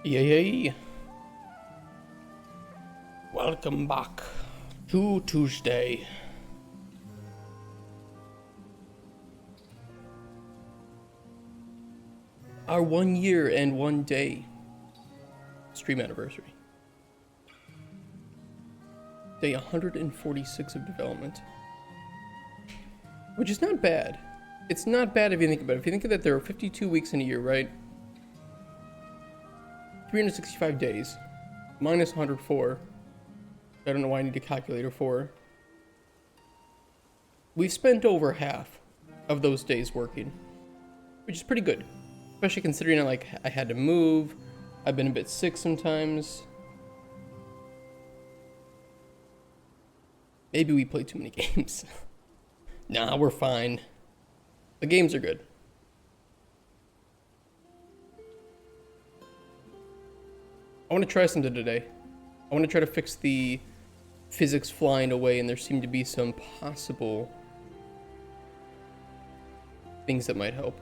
Yay! Welcome back to Tuesday. Our 1 year and 1 day stream anniversary. Day 146 of development. Which is not bad. It's not bad if you think about it. If you think that there are 52 weeks in a year, right? 365 days. Minus 104. I don't know why I need a calculator for. We've spent over half of those days working. Which is pretty good. Especially considering I had to move. I've been a bit sick sometimes. Maybe we play too many games. Nah, we're fine. The games are good. I want to try something today. I want to try to fix the physics flying away, and there seem to be some possible things that might help.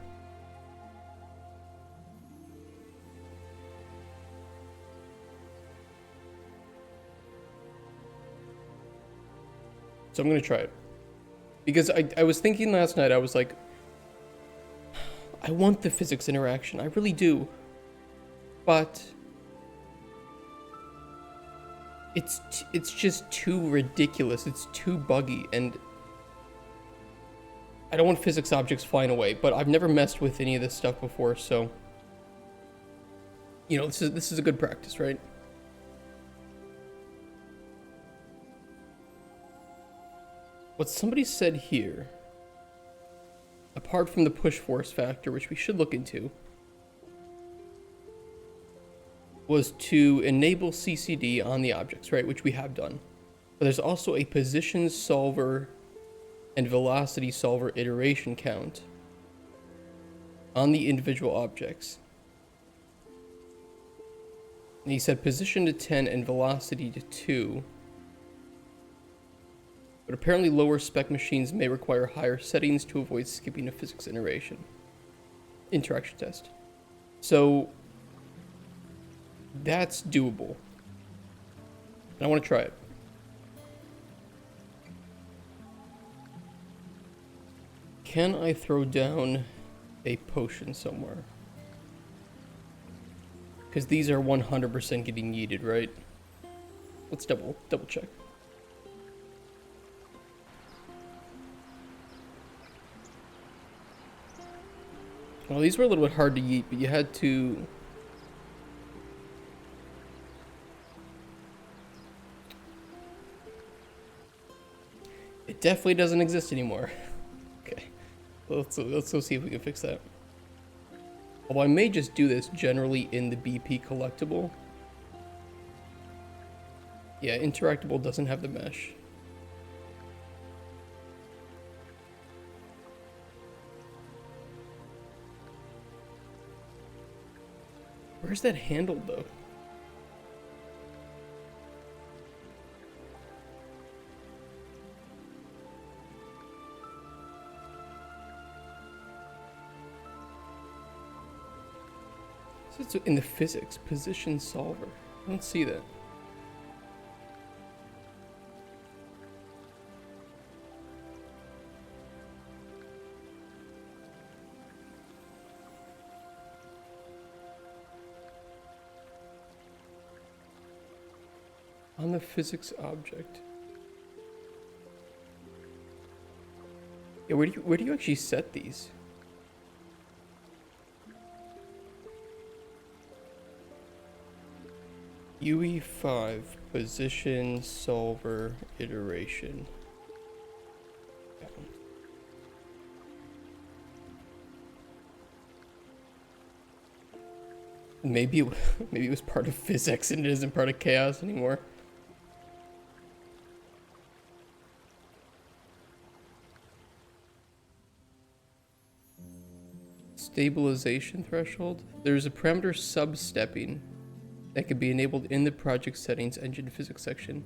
So I'm going to try it. Because I was thinking last night, I was like, I want the physics interaction. I really do. But it's just too ridiculous. It's too buggy, and I don't want physics objects flying away, but I've never messed with any of this stuff before, so you know, this is a good practice, right? What somebody said here, apart from the push force factor, which we should look into, was to enable CCD on the objects, right? Which we have done. But there's also a position solver and velocity solver iteration count on the individual objects. And he said position to 10 and velocity to 2. But apparently lower spec machines may require higher settings to avoid skipping a physics interaction test. So that's doable. And I want to try it. Can I throw down a potion somewhere? Because these are 100% getting yeeted, right? Let's double check. Well, these were a little bit hard to yeet, but you had to... It definitely doesn't exist anymore. Okay, let's go see if we can fix that. Although I may just do this generally in the BP collectible. Yeah, interactable doesn't have the mesh. Where's that handle, though? So it's in the physics, position solver. I don't see that. On the physics object. Yeah, where do you actually set these? UE5 position solver iteration. Maybe it was part of physics and it isn't part of chaos anymore. Stabilization threshold. There's a parameter sub-stepping that can be enabled in the project settings engine physics section.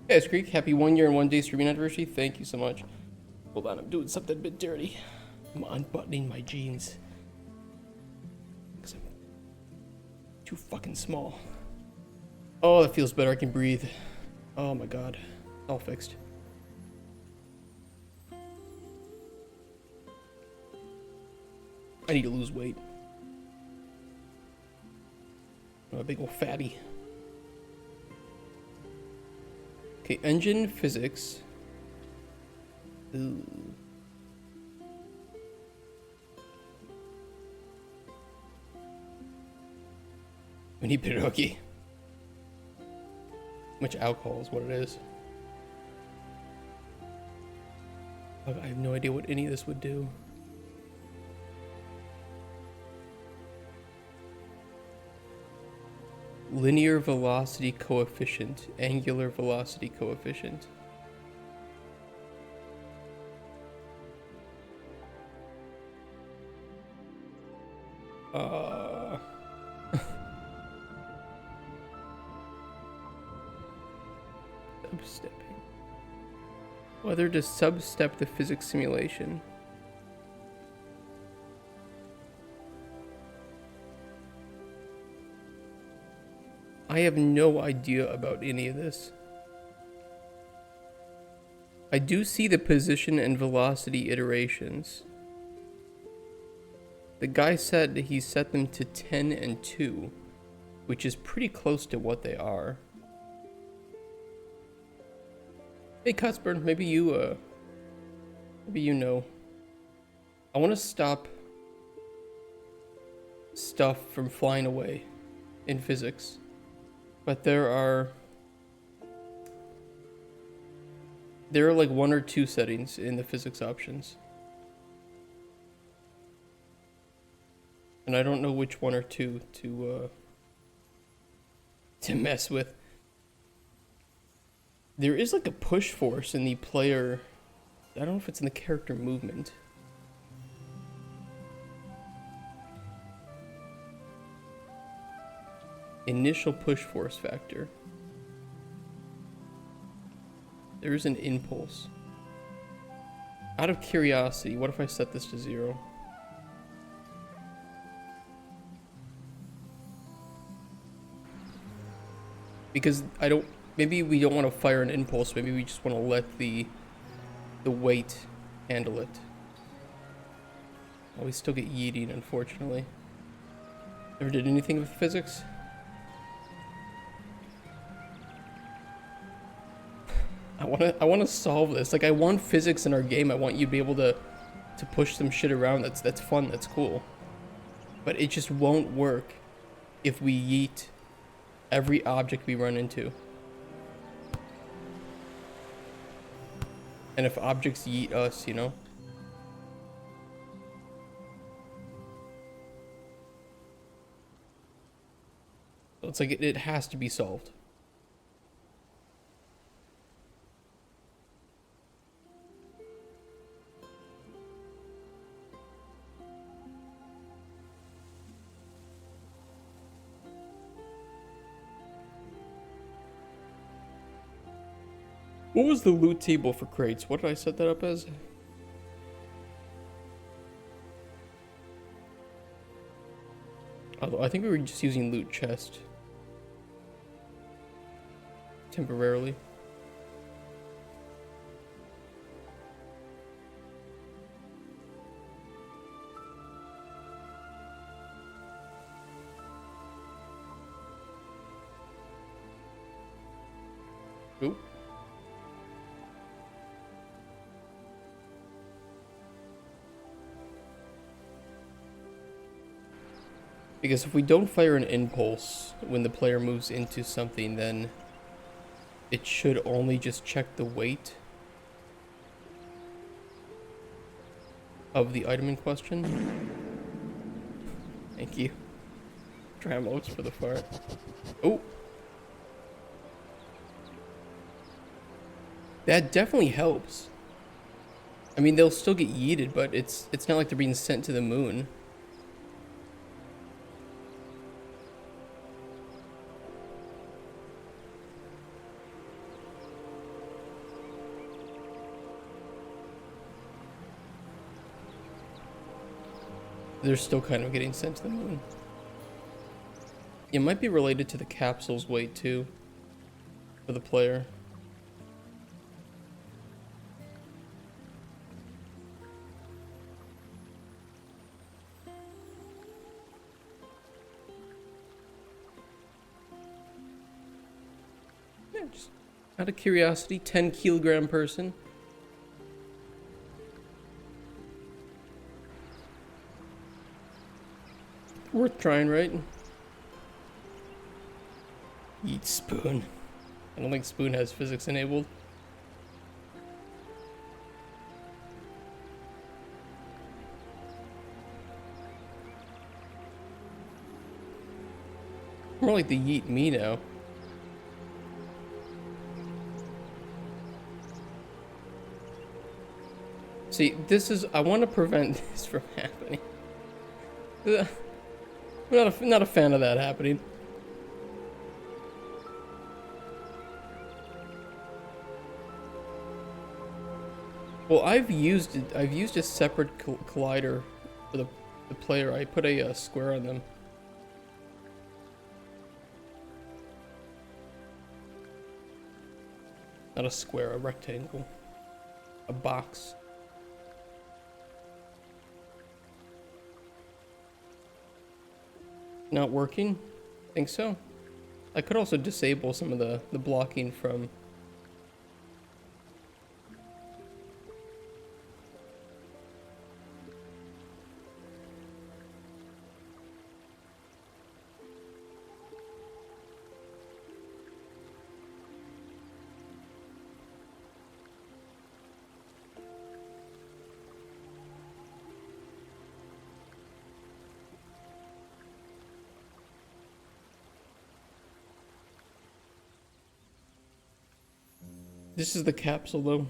Hey, Greek, happy 1 year and 1 day streaming anniversary. Thank you so much. Hold on, I'm doing something a bit dirty. I'm unbuttoning my jeans. Because I'm too fucking small. Oh, that feels better. I can breathe. Oh my god. All fixed. I need to lose weight. I'm a big old fatty. Okay, engine physics. Ooh. We need pierogi. Much alcohol is what it is. Fuck, I have no idea what any of this would do. Linear velocity coefficient, angular velocity coefficient. Substepping. Whether to substep the physics simulation. I have no idea about any of this. I do see the position and velocity iterations. The guy said he set them to 10 and 2, which is pretty close to what they are. Hey Cuthbert, maybe you know. I want to stop stuff from flying away in physics. But there are like 1 or 2 settings in the physics options. And I don't know which 1 or 2 to mess with. There is like a push force in the player. I don't know if it's in the character movement. Initial push force factor. There is an impulse. Out of curiosity, what if I set this to 0? Because maybe we don't want to fire an impulse, maybe we just want to let the weight handle it. Oh, we still get yeeting, unfortunately. Never did anything with physics? I want to solve this. Like, I want physics in our game. I want you to be able to push some shit around. That's fun. That's cool. But it just won't work if we yeet every object we run into. And if objects yeet us, you know? So it's like it has to be solved. What was the loot table for crates? What did I set that up as? I think we were just using loot chest. Temporarily. Oop. Because if we don't fire an impulse when the player moves into something, then it should only just check the weight of the item in question. Thank you. Tramos for the fart. Oh! That definitely helps. I mean, they'll still get yeeted, but it's not like they're being sent to the moon. They're still kind of getting sent to the moon. It might be related to the capsule's weight too, for the player. Yeah, just out of curiosity, 10 kilogram person. Worth trying, right? Eat spoon. I don't think spoon has physics enabled. More like the yeet me now. See, this is, I want to prevent this from happening. I'm not a fan of that happening. Well, I've used a separate collider for the player. I put a square on them. Not a square, a rectangle. A box. Not working? Think so. I could also disable some of the blocking from... This is the capsule, though.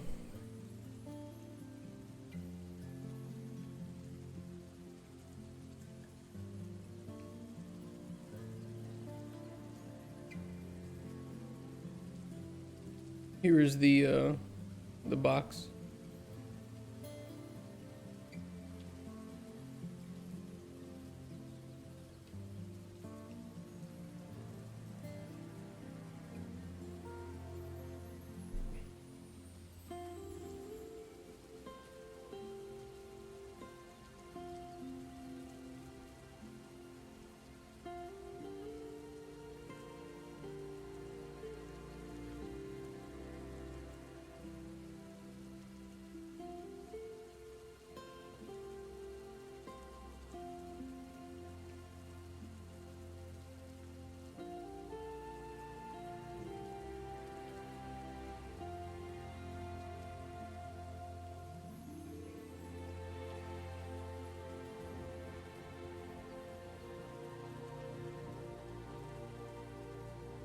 Here is the box.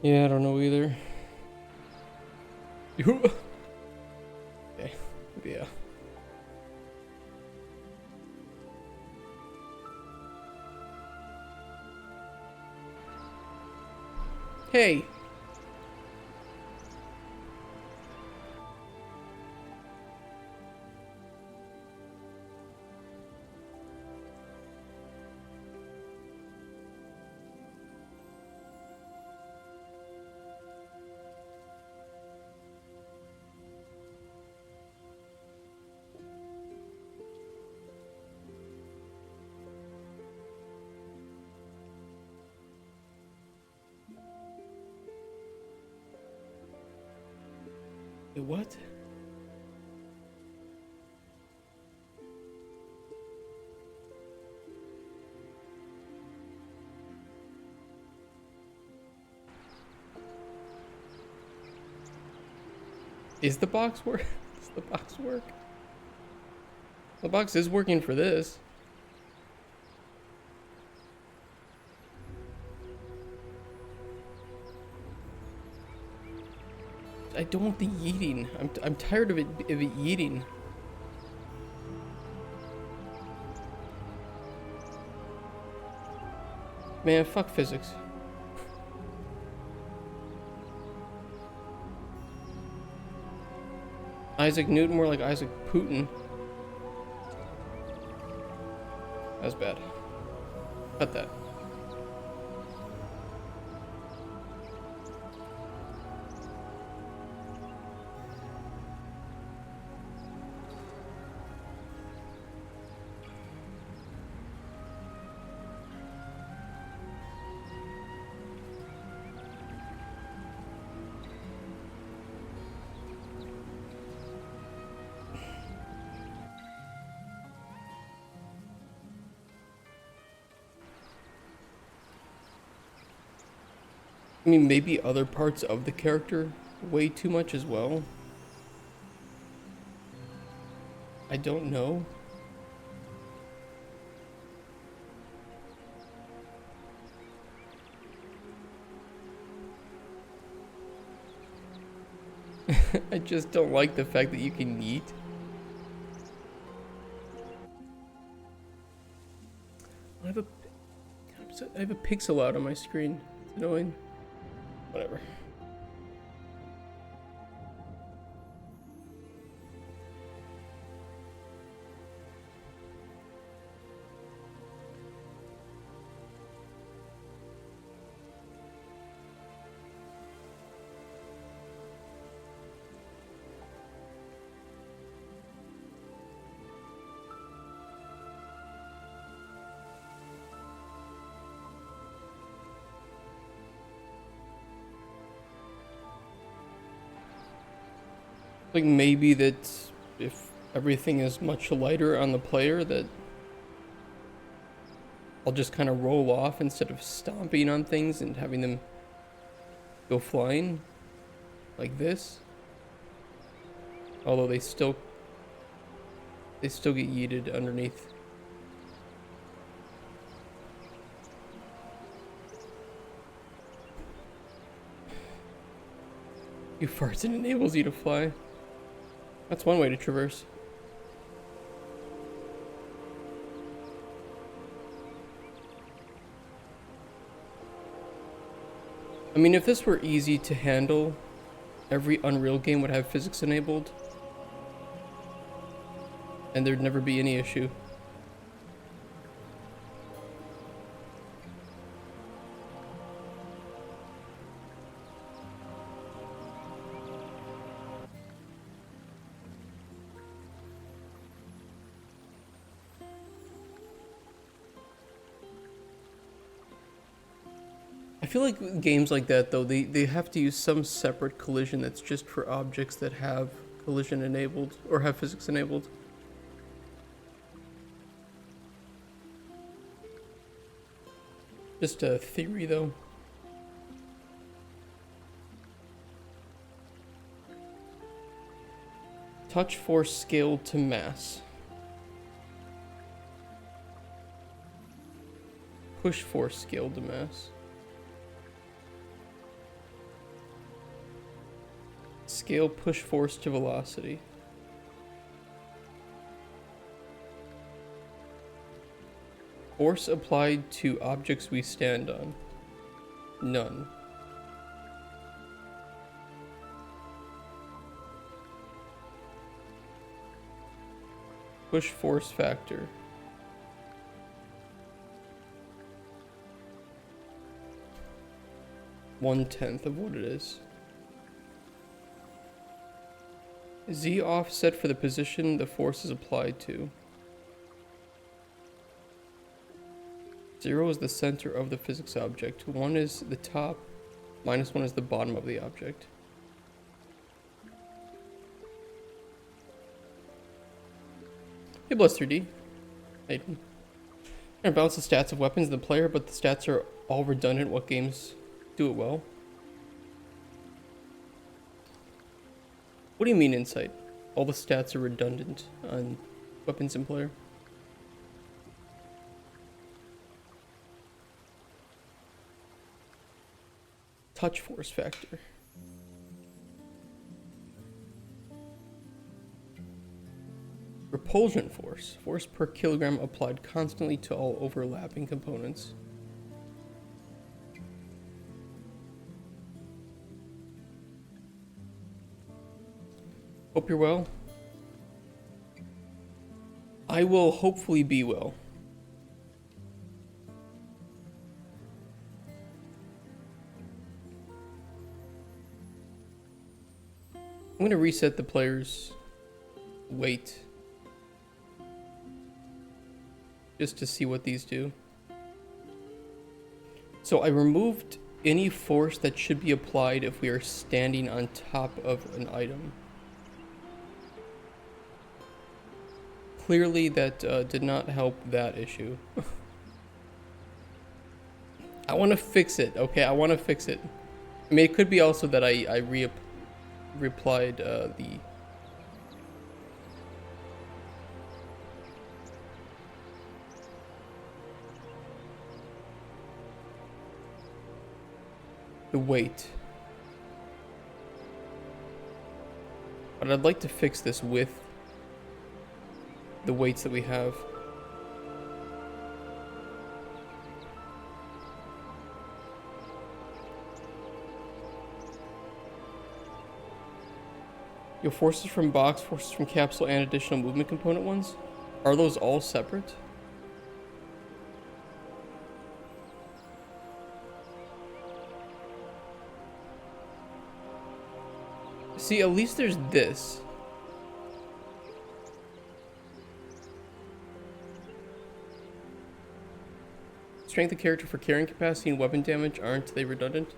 Yeah, I don't know either. Okay, yeah. Hey! What? Is the box work? Does the box work? The box is working for this. I don't want the yeeting. I'm tired of it yeeting. Man, fuck physics. Isaac Newton, more like Isaac Putin. That's bad. Cut that. I mean, maybe other parts of the character way too much as well. I don't know. I just don't like the fact that you can yeet. I have a pixel out on my screen. It's annoying. Whatever. Like maybe that if everything is much lighter on the player, that I'll just kind of roll off instead of stomping on things and having them go flying like this. Although they still get yeeted underneath. You farts, it enables you to fly. That's one way to traverse. I mean, if this were easy to handle, every Unreal game would have physics enabled, and there'd never be any issue. I feel like games like that, though, they have to use some separate collision that's just for objects that have collision enabled or have physics enabled. Just a theory, though. Touch force scaled to mass. Push force scaled to mass. Scale push force to velocity. Force applied to objects we stand on. None. Push force factor. One-tenth of what it is. Z offset for the position the force is applied to. 0 is the center of the physics object. 1 is the top, -1 is the bottom of the object. Hey, Bless 3D. Aiden. Can balance the stats of weapons in the player, but the stats are all redundant. What games do it well? What do you mean, Insight? All the stats are redundant on weapons in player? Touch force factor. Repulsion force. Force per kilogram applied constantly to all overlapping components. Hope you're well. I will hopefully be well. I'm gonna reset the player's weight just to see what these do. So I removed any force that should be applied if we are standing on top of an item. Clearly that did not help that issue. I want to fix it, okay? I want to fix it. I mean, it could be also that I reapplied the weight. But I'd like to fix this with the weights that we have. Your forces from box, forces from capsule, and additional movement component ones? Are those all separate? See, at least there's this. Strength of character for carrying capacity and weapon damage, aren't they redundant?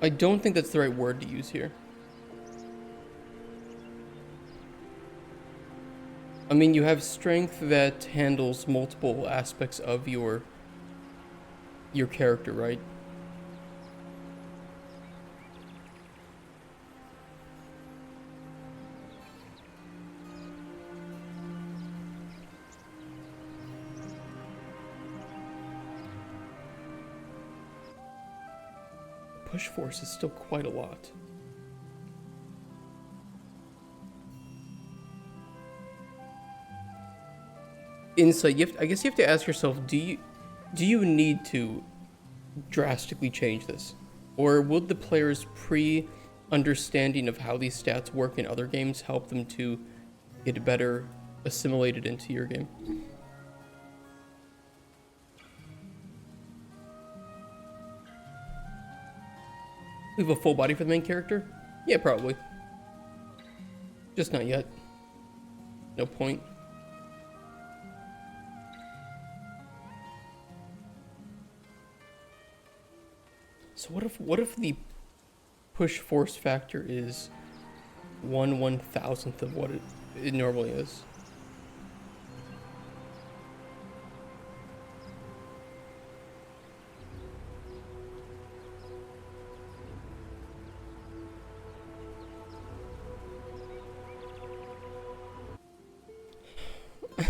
I don't think that's the right word to use here. I mean, you have strength that handles multiple aspects of your character, right? Push force is still quite a lot. Insight. I guess you have to ask yourself: do you need to drastically change this, or would the player's pre-understanding of how these stats work in other games help them to get better assimilated into your game? We have a full body for the main character? Yeah, probably. Just not yet. No point. So what if the push force factor is 1/1000th of what it normally is?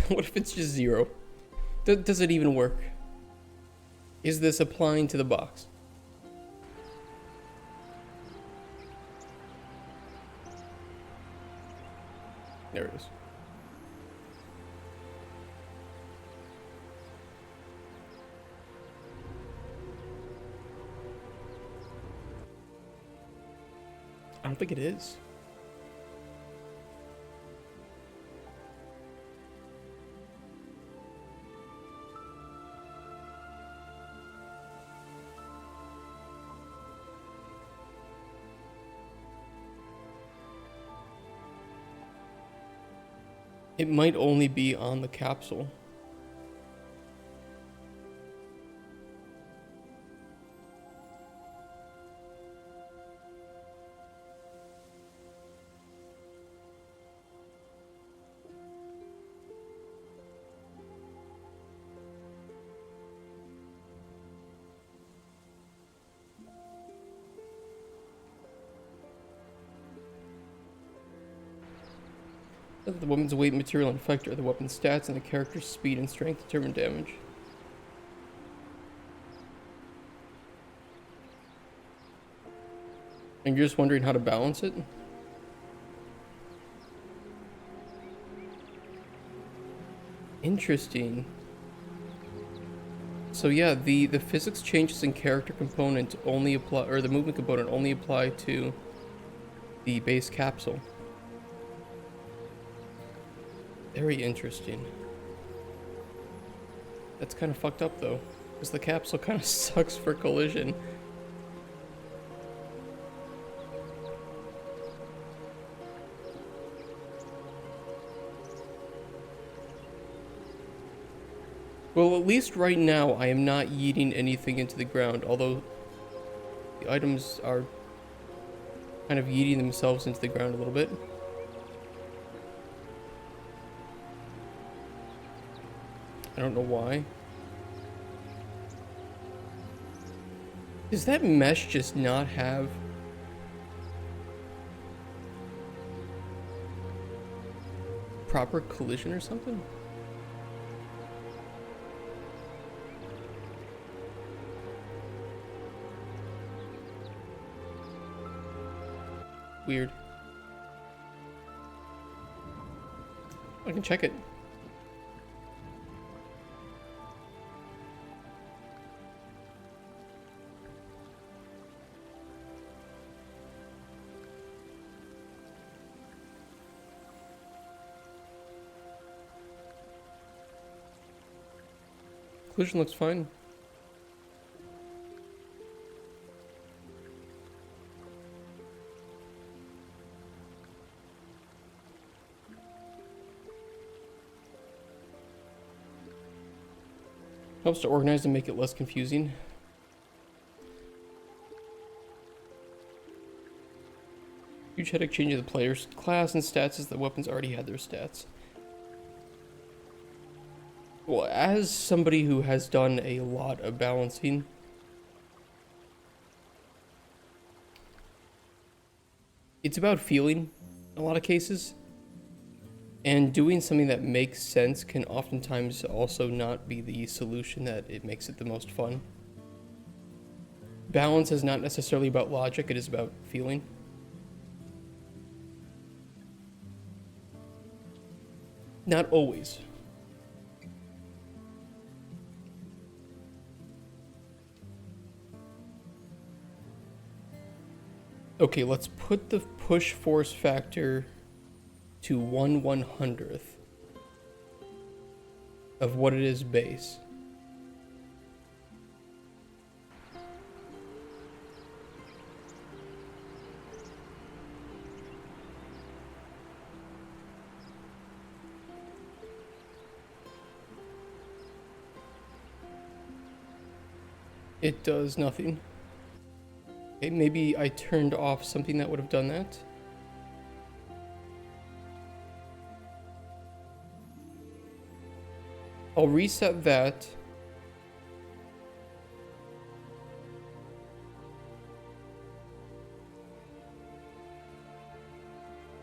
What if it's just 0? Does it even work? Is this applying to the box? There it is. I don't think it is. It might only be on the capsule. The weapon's weight, material, and effect are the weapon's stats, and the character's speed and strength determine damage. And you're just wondering how to balance it? Interesting. So yeah, the physics changes in character component only apply, or the movement component only apply to the base capsule. Very interesting. That's kind of fucked up though, because the capsule kind of sucks for collision. Well, at least right now I am not yeeting anything into the ground, although the items are kind of yeeting themselves into the ground a little bit. I don't know why. Does that mesh just not have proper collision or something? Weird. I can check it. Collision looks fine. Helps to organize and make it less confusing. Huge headache changing the player's class and stats as the weapons already had their stats. Well, as somebody who has done a lot of balancing, it's about feeling in a lot of cases. And doing something that makes sense can oftentimes also not be the solution that it makes it the most fun. Balance is not necessarily about logic, it is about feeling. Not always. Okay, let's put the push force factor to 1/100th of what it is base. It does nothing. Okay, maybe I turned off something that would have done that. I'll reset that.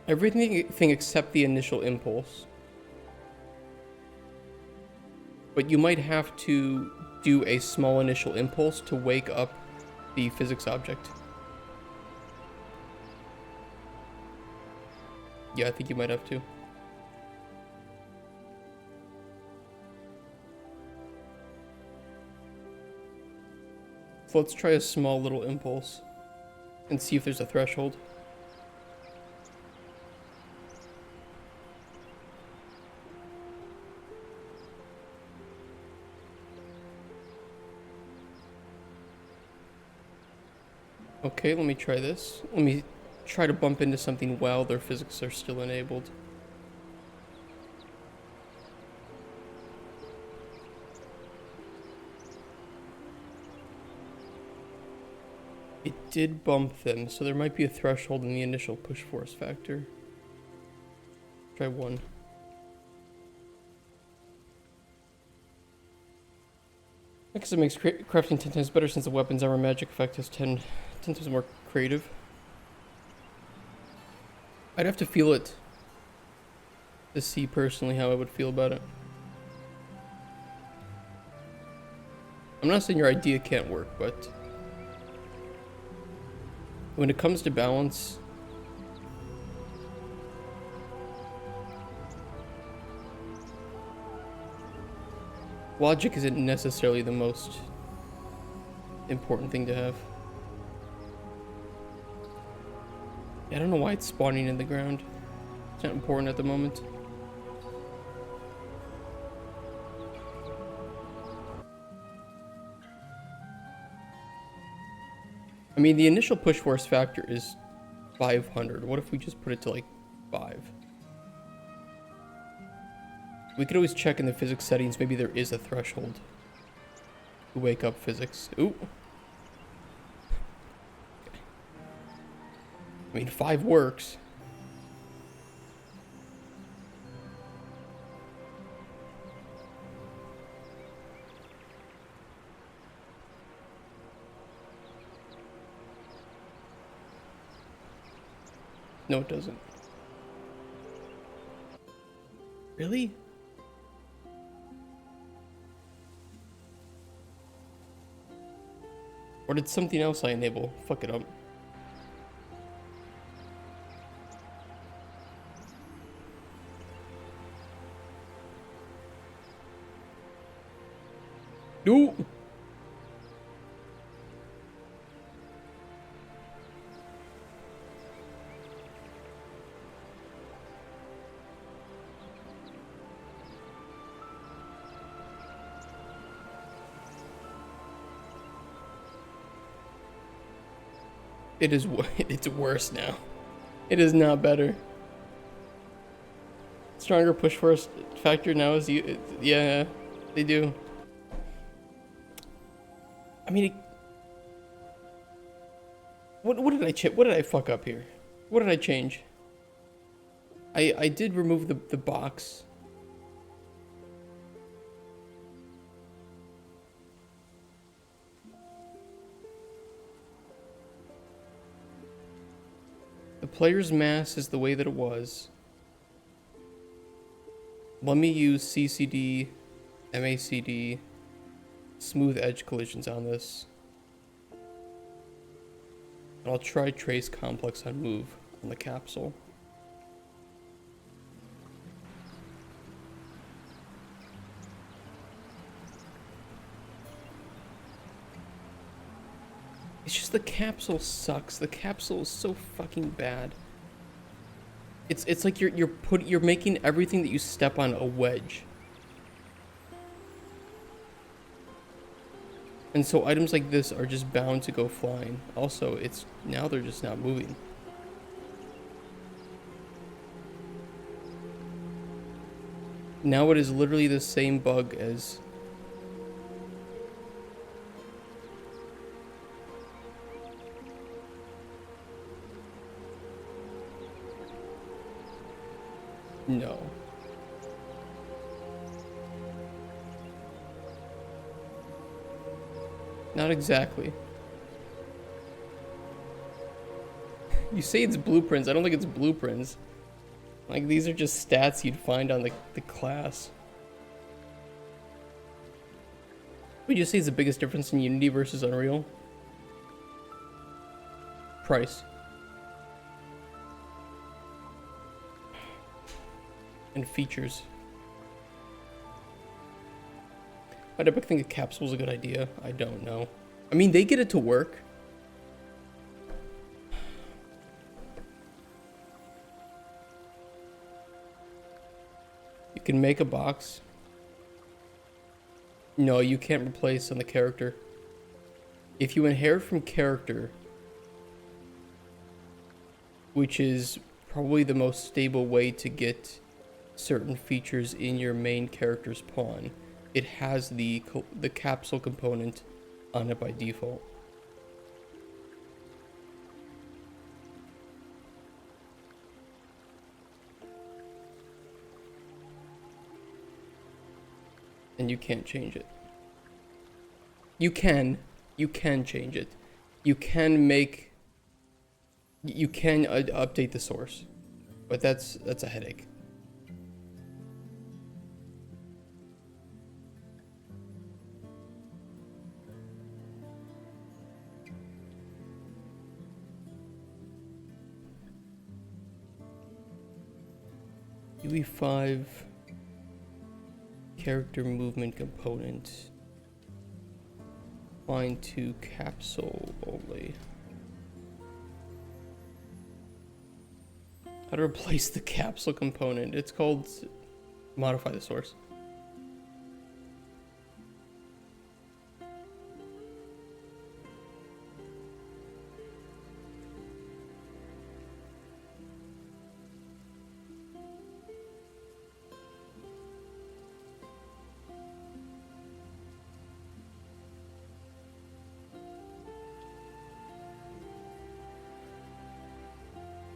Everything except the initial impulse. But you might have to do a small initial impulse to wake up the physics object. Yeah, I think you might have to. So let's try a small little impulse and see if there's a threshold. Okay, let me try this. Let me try to bump into something while their physics are still enabled. It did bump them, so there might be a threshold in the initial push force factor. Try 1. I guess it makes crafting 10 times better since the weapon's armor magic effect is 10 times more creative. I'd have to feel it to see personally how I would feel about it. I'm not saying your idea can't work, but when it comes to balance, logic isn't necessarily the most important thing to have. I don't know why it's spawning in the ground. It's not important at the moment. I mean, the initial push force factor is 500. What if we just put it to like 5? We could always check in the physics settings. Maybe there is a threshold to wake up physics. Ooh. Okay. I mean, 5 works. No, it doesn't. Really? Or did something else I enable fuck it up? No! It is. It's worse now. It is not better. Stronger push force factor now is you. Yeah, they do. I mean, what did I What did I fuck up here? What did I change? I did remove the box. The player's mass is the way that it was. Let me use CCD, MACD, smooth edge collisions on this. And I'll try trace complex on move on the capsule. It's just the capsule sucks. The capsule is so fucking bad. It's like you're making everything that you step on a wedge. And so items like this are just bound to go flying. Also, now they're just not moving. Now it is literally the same bug as no. Not exactly. You say it's blueprints. I don't think it's blueprints. Like, these are just stats you'd find on the class. Would you say is the biggest difference in Unity versus Unreal? Price. And features. I'd ever think a capsule's a good idea. I don't know. I mean, they get it to work. You can make a box. No, you can't replace on the character. If you inherit from character, which is probably the most stable way to get certain features in your main character's pawn, it has the capsule component on it by default. And you can't change it. You can change it. You can update the source, but that's a headache. UE5 character movement component. Bind to capsule only. How to replace the capsule component? It's called modify the source.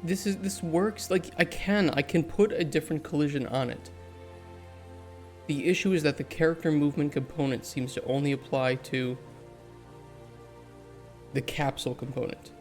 this works. Like, I can put a different collision on it. The issue is that the character movement component seems to only apply to the capsule component.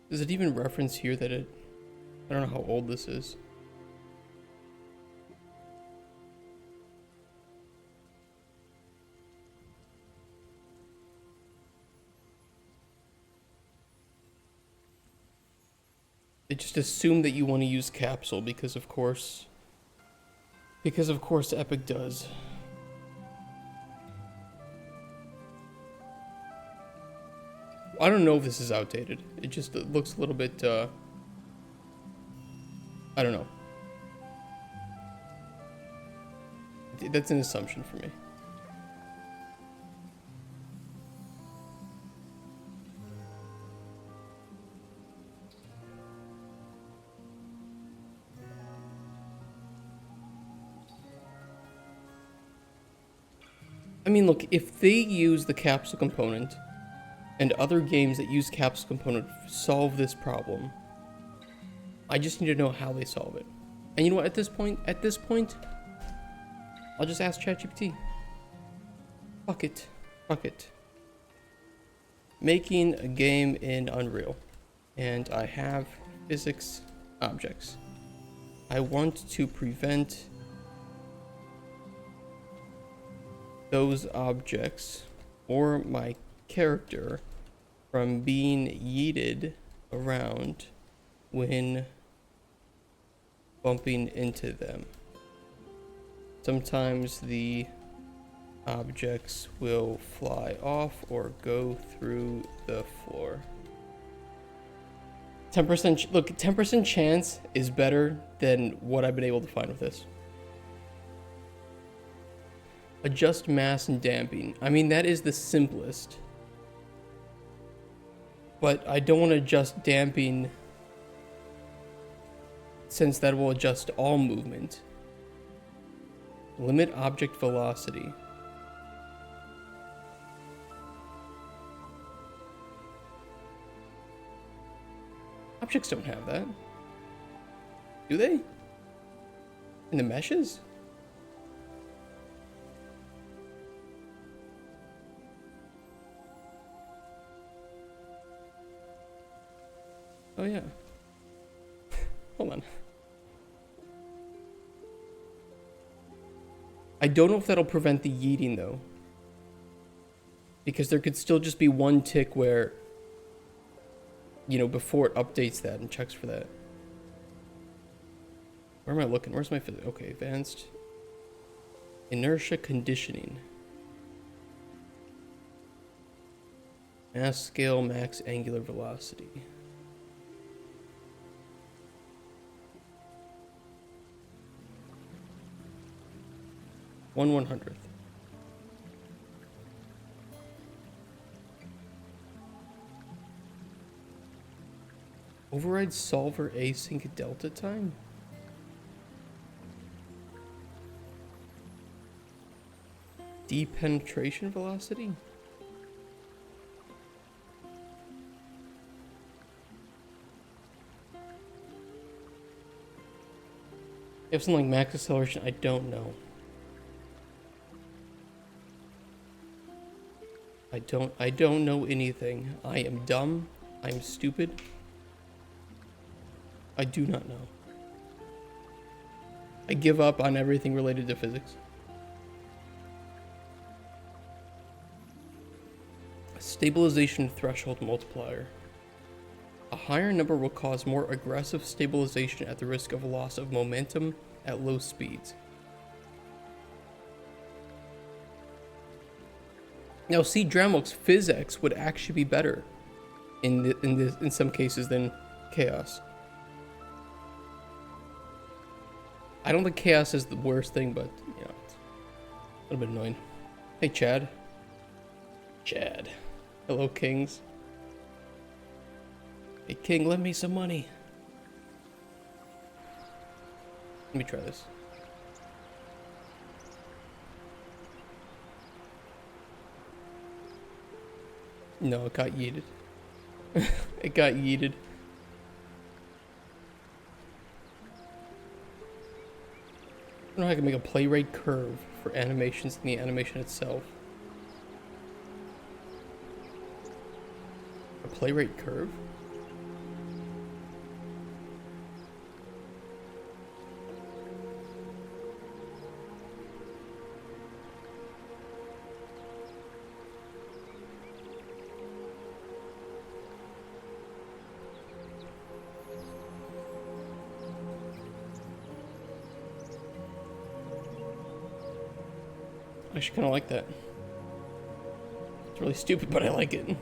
Does it even reference here that it... I don't know how old this is. They just assume that you want to use capsule because of course Epic does. I don't know if this is outdated. It just looks a little bit, I don't know. That's an assumption for me. I mean, look, if they use the capsule component and other games that use capsule component solve this problem, I just need to know how they solve it. And you know what, at this point, I'll just ask ChatGPT. Fuck it. Making a game in Unreal. And I have physics objects. I want to prevent those objects or my character from being yeeted around when bumping into them. Sometimes the objects will fly off or go through the floor. 10%, look, 10% chance is better than what I've been able to find with this. Adjust mass and damping. I mean, that is the simplest. But I don't want to adjust damping since that will adjust all movement. Limit object velocity. Objects don't have that. Do they? In the meshes? Oh yeah. Hold on. I don't know if that'll prevent the yeeting though. Because there could still just be one tick where, you know, before it updates that and checks for that. Where am I looking? Where's my physics? Okay, advanced. Inertia conditioning. Mass scale, max angular velocity. 1/100th. Override solver async delta time? Depenetration velocity? If something like max acceleration, I don't know. I don't know anything. I am dumb. I'm stupid. I do not know. I give up on everything related to physics. Stabilization threshold multiplier. A higher number will cause more aggressive stabilization at the risk of loss of momentum at low speeds. Now, see, Dramok's PhysX would actually be better in some cases than Chaos. I don't think Chaos is the worst thing, but you know, it's a little bit annoying. Hey, Chad. Chad. Hello, Kings. Hey, King, lend me some money. Let me try this. No, it got yeeted. It got yeeted. I don't know how I can make a play rate curve for animations in the animation itself. A play rate curve? I actually kind of like that. It's really stupid, but I like it.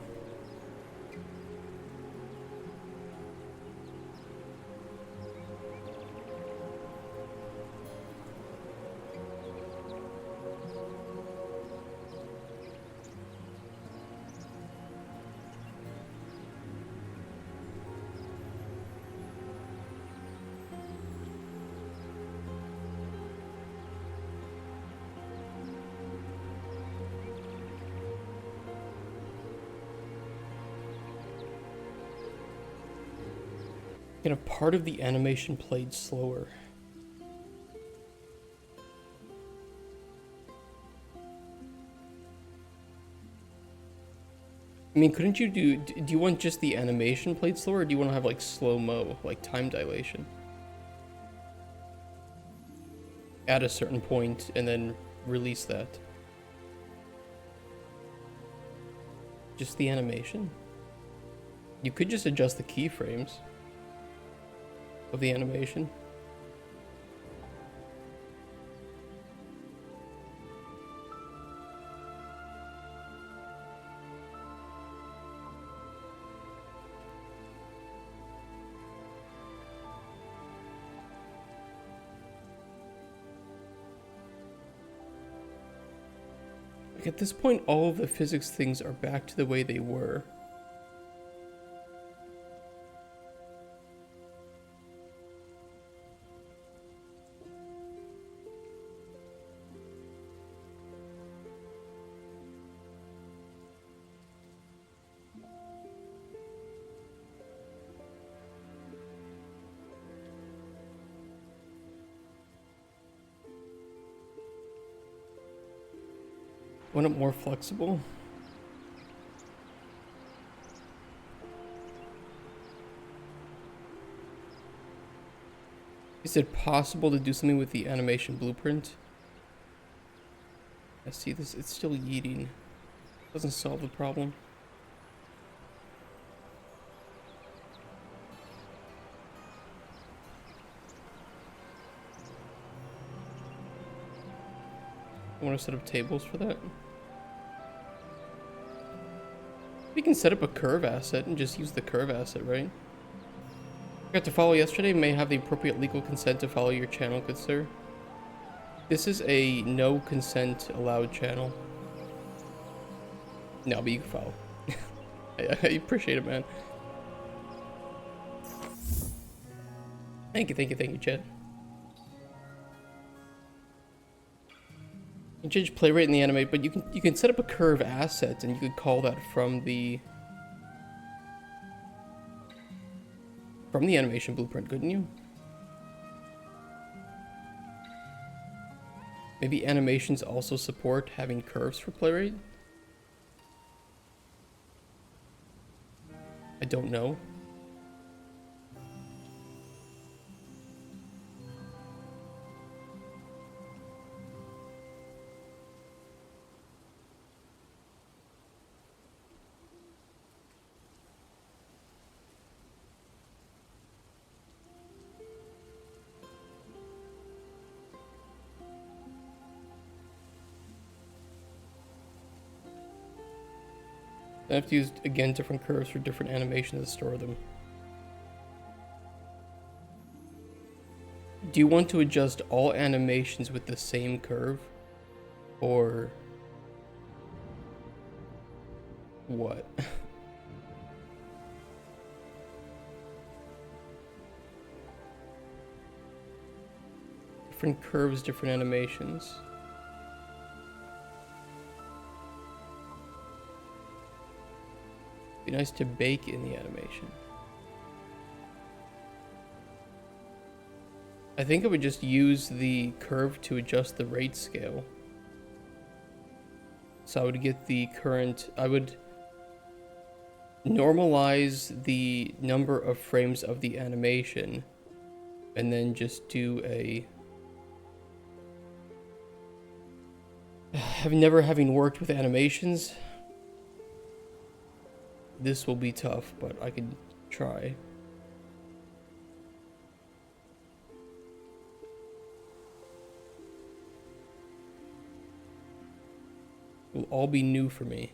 Get a part of the animation played slower. I mean, couldn't you do you want just the animation played slower, or do you want to have like slow-mo, like time dilation? At a certain point and then release that. Just the animation? You could just adjust the keyframes of the animation. Like at this point, all of the physics things are back to the way they were. Want it more flexible? Is it possible to do something with the animation blueprint? I see this, it's still yeeting. Doesn't solve the problem. I want to set up tables for that. We can set up a curve asset and just use the curve asset, right? Got to follow yesterday. May have the appropriate legal consent to follow your channel, good sir. This is a no consent allowed channel. No, but you can follow. I appreciate it, man. Thank you, Chad. You can change play rate in the animate, but you can set up a curve asset and you could call that from the animation blueprint, couldn't you? Maybe animations also support having curves for play rate? I don't know. I have to use, again, different curves for different animations to store them. Do you want to adjust all animations with the same curve? Or what? Different curves, different animations. Be nice to bake in the animation. I think I would just use the curve to adjust the rate scale. So I would get the current, I would normalize the number of frames of the animation and then just do a, having worked with animations, this will be tough, but I could try. It will all be new for me.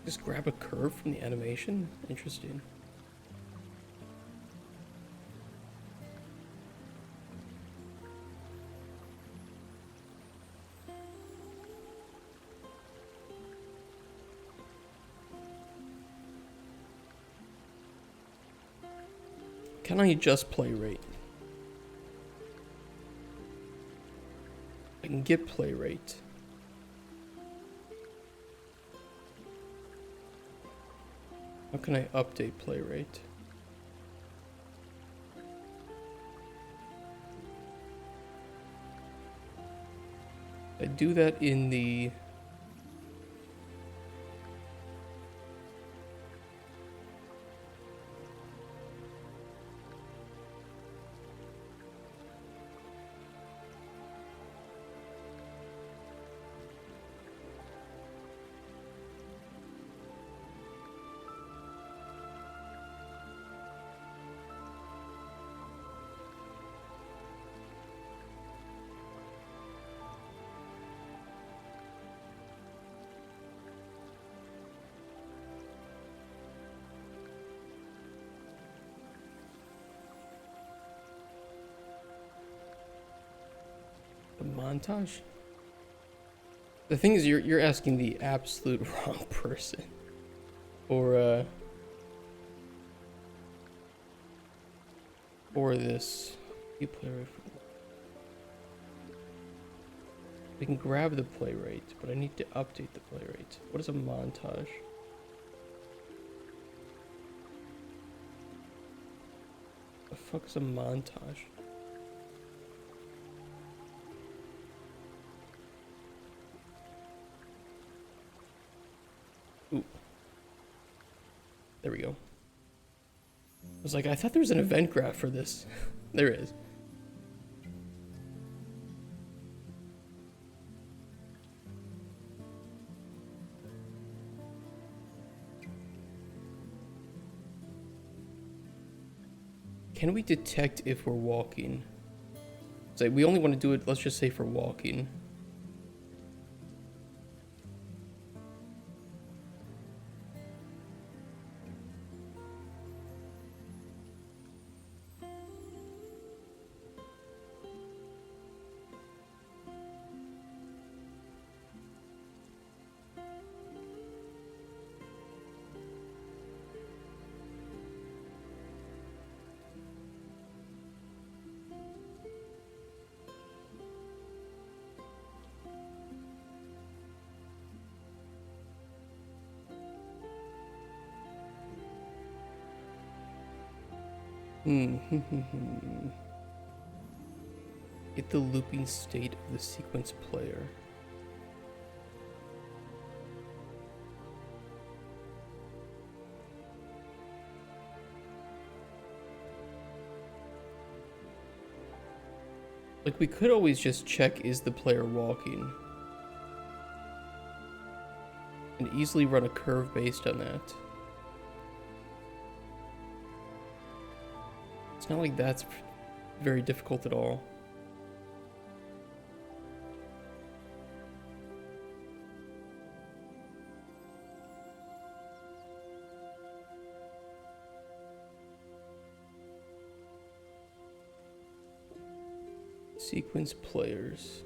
Just grab a curve from the animation? Interesting. Can I adjust play rate? I can get play rate. How can I update play rate? I do that in the montage. The thing is, you're asking the absolute wrong person. Or this. You play rate. We can grab the play rate, but I need to update the play rate. What is a montage? The fuck is a montage? Ooh. There we go. I was like, I thought there was an event graph for this. There is. Can we detect if we're walking? So we only want to do it, let's just say, for walking. Get the looping state of the sequence player. Like, we could always just check, is the player walking? And easily run a curve based on that. It's not like that's very difficult at all. Sequence players.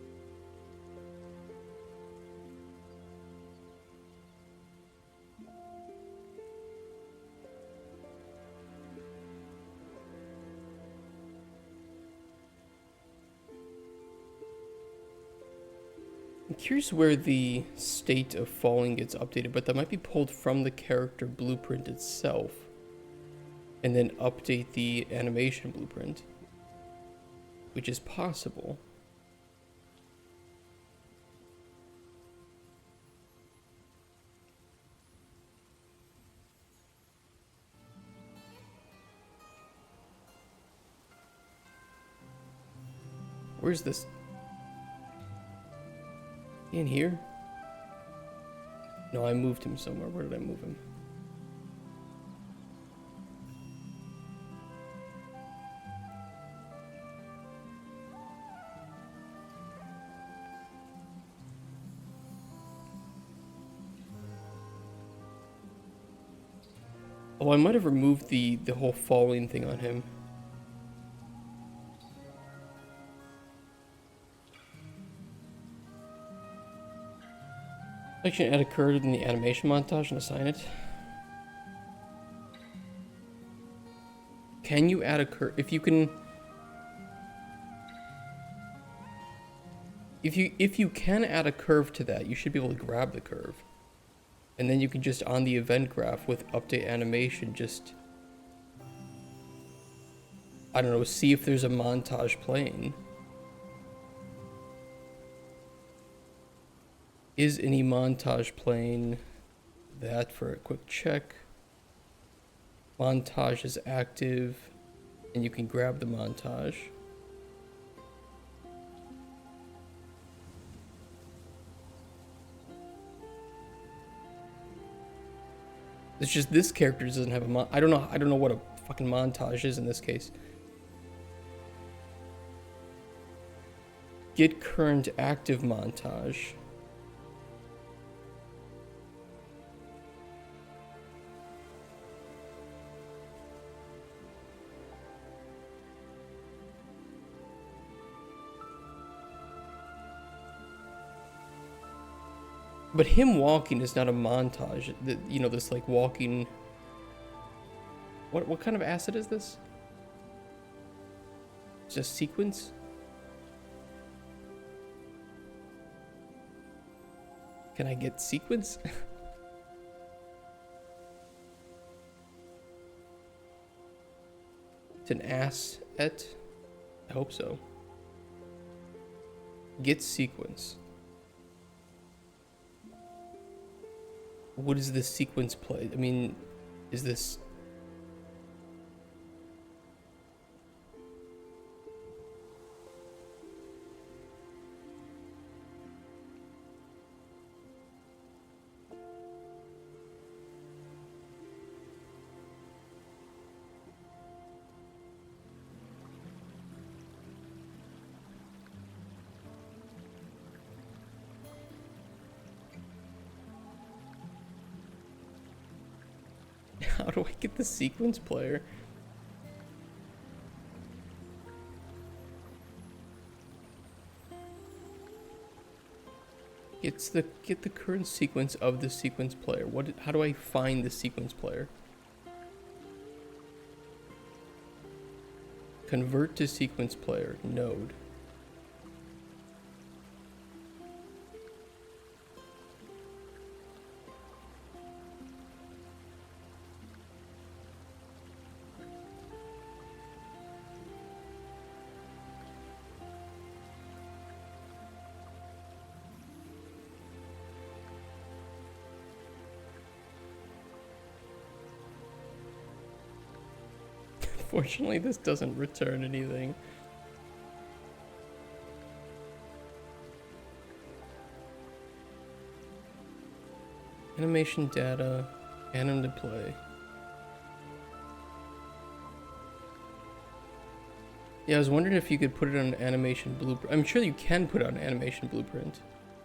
I'm curious where the state of falling gets updated, but that might be pulled from the character blueprint itself and then update the animation blueprint, which is possible. Where's this? In here? No, I moved him somewhere. Where did I move him? Oh, I might have removed the whole falling thing on him. Action had occurred in the animation montage and assign it. Can you add a curve? If you can, if you can add a curve to that, you should be able to grab the curve, and then you can just on the event graph with update animation, just I don't know, see if there's a montage playing. Is any montage playing? That for a quick check. Montage is active, and you can grab the montage. It's just this character doesn't have a I don't know what a fucking montage is in this case. Get current active montage. But him walking is not a montage. You know, this like walking. What kind of asset is this? It's a sequence? Can I get sequence? It's an asset? I hope so. Get sequence. What is this sequence play? I mean, is this... How do I get the sequence player? Get the current sequence of the sequence player. How do I find the sequence player? Convert to sequence player node. Fortunately, this doesn't return anything. Animation data, anim to play. Yeah, I was wondering if you could put it on an animation blueprint. I'm sure you can put it on an animation blueprint.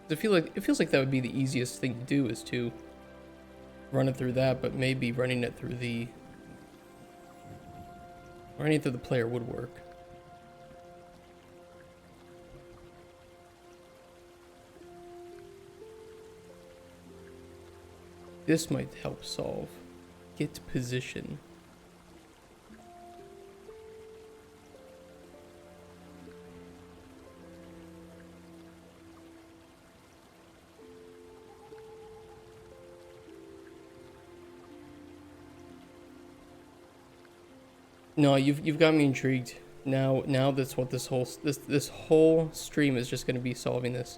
I feel like it feels like that would be the easiest thing to do, is to run it through that, but maybe running it through the player would work. This might help solve. Get position. No, you've got me intrigued. Now that's what this whole stream is just going to be, solving this.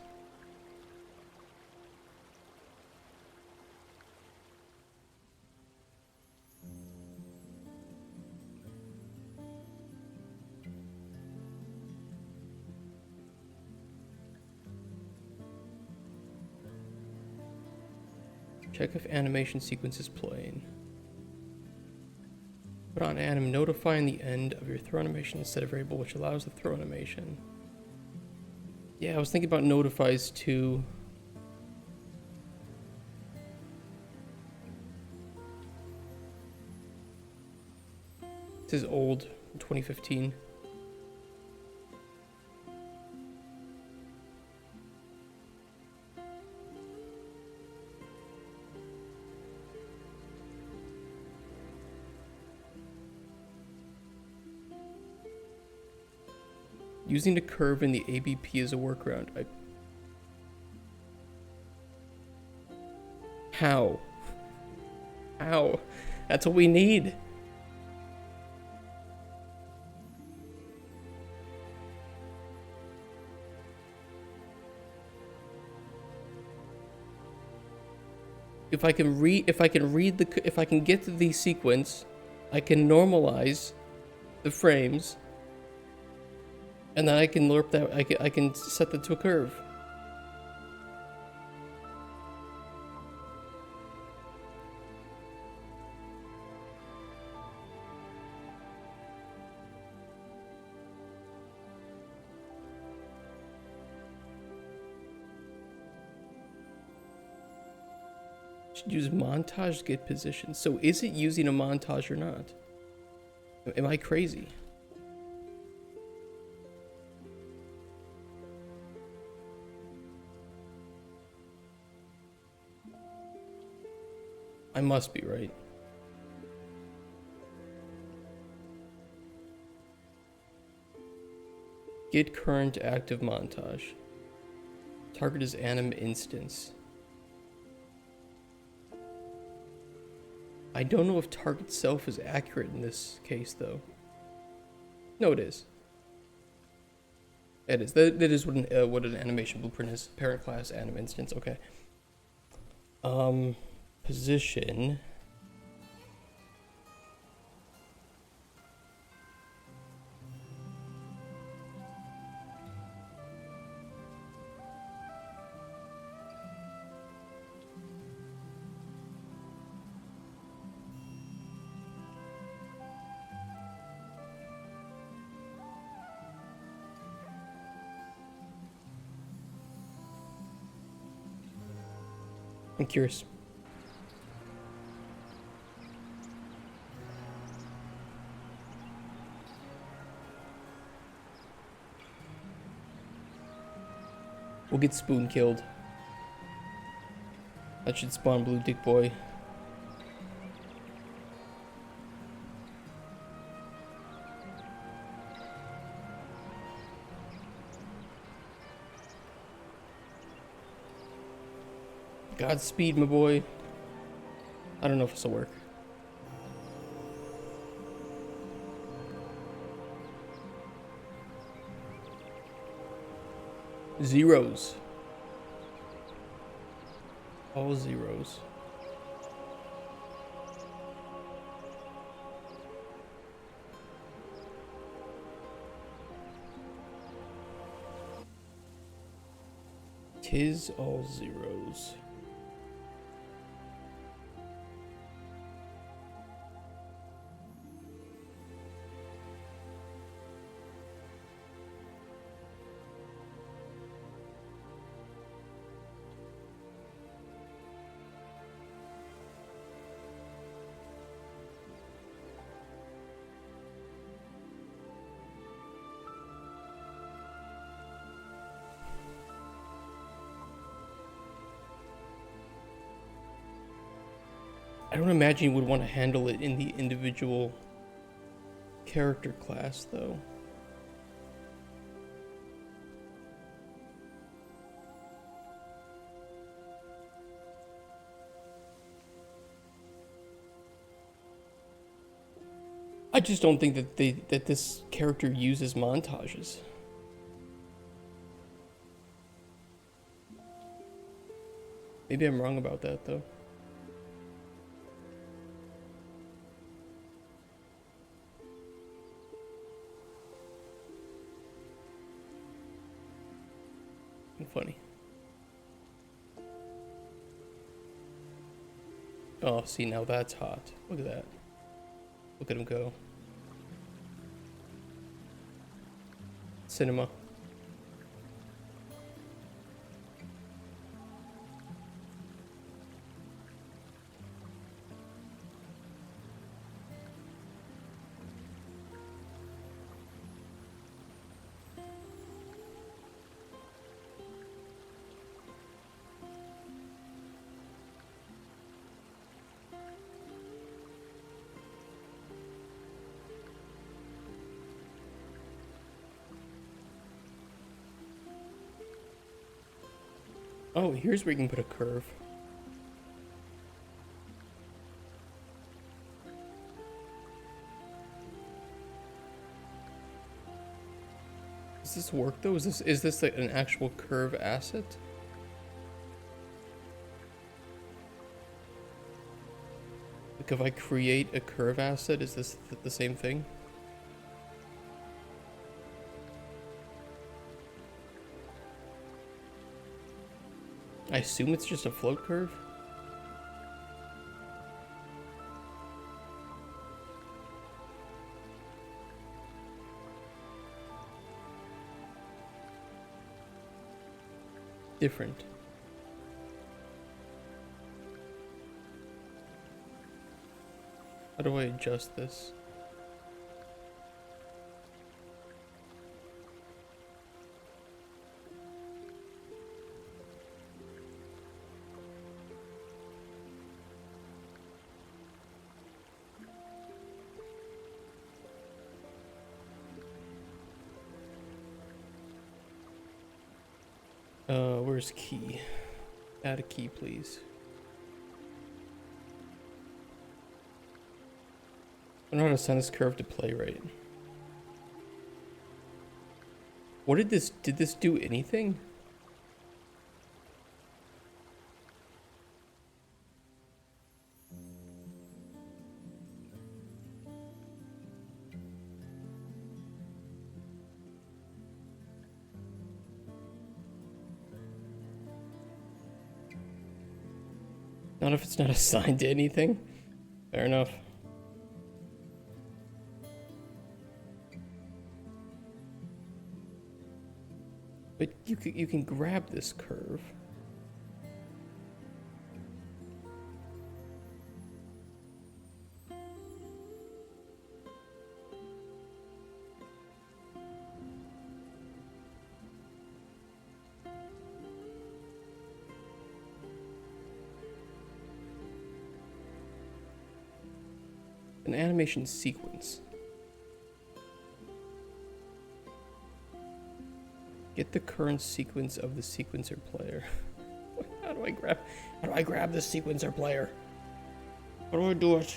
Check if animation sequence is playing. Put on anim, notifying the end of your throw animation instead of variable, which allows the throw animation. Yeah, I was thinking about notifies too. This is old, 2015. Using the curve in the ABP as a workaround. How? How? That's what we need. If I can get to the sequence, I can normalize the frames, and then I can lerp that. I can set that to a curve. Should use montage to get position. So is it using a montage or not? Am I crazy? I must be right. Get current active montage. Target is anim instance. I don't know if target self is accurate in this case, though. No, it is. It is. That is what an animation blueprint is. Parent class anim instance. Okay. Position. I'm curious. We'll get spoon killed. That should spawn blue dick boy. Godspeed, my boy. I don't know if this will work. Zeros. All zeros. Tis all zeros. I don't imagine you would want to handle it in the individual character class, though. I just don't think that this character uses montages. Maybe I'm wrong about that, though. Funny. Oh, see, now that's hot. Look at that. Look at him go. Cinema. Oh, here's where you can put a curve. Does this work though? Is this like an actual curve asset? Like if I create a curve asset, is this the same thing? I assume it's just a float curve. Different. How do I adjust this? Where's key? Add a key, please. I don't know how to send this curve to Playwright. What did this do anything? Not if it's not assigned to anything. Fair enough. But you can grab this curve. An animation sequence. Get the current sequence of the sequencer player. How do I grab the sequencer player? How do I do it?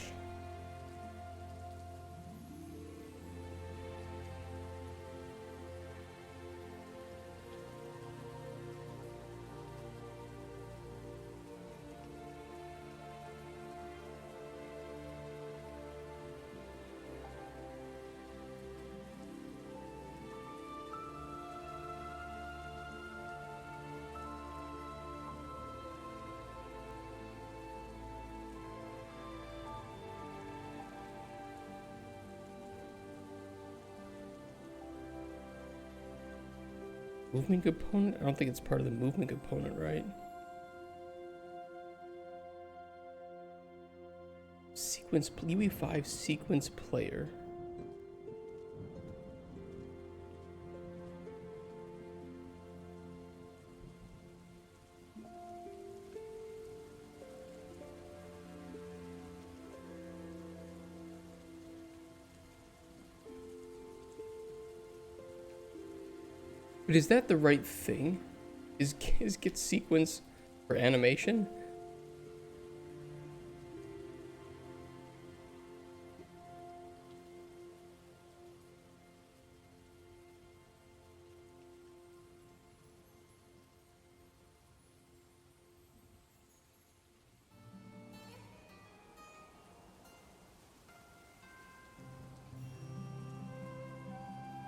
Movement component? I don't think it's part of the movement component, right? Sequence, UE5 sequence player. But is that the right thing? Is get sequence for animation?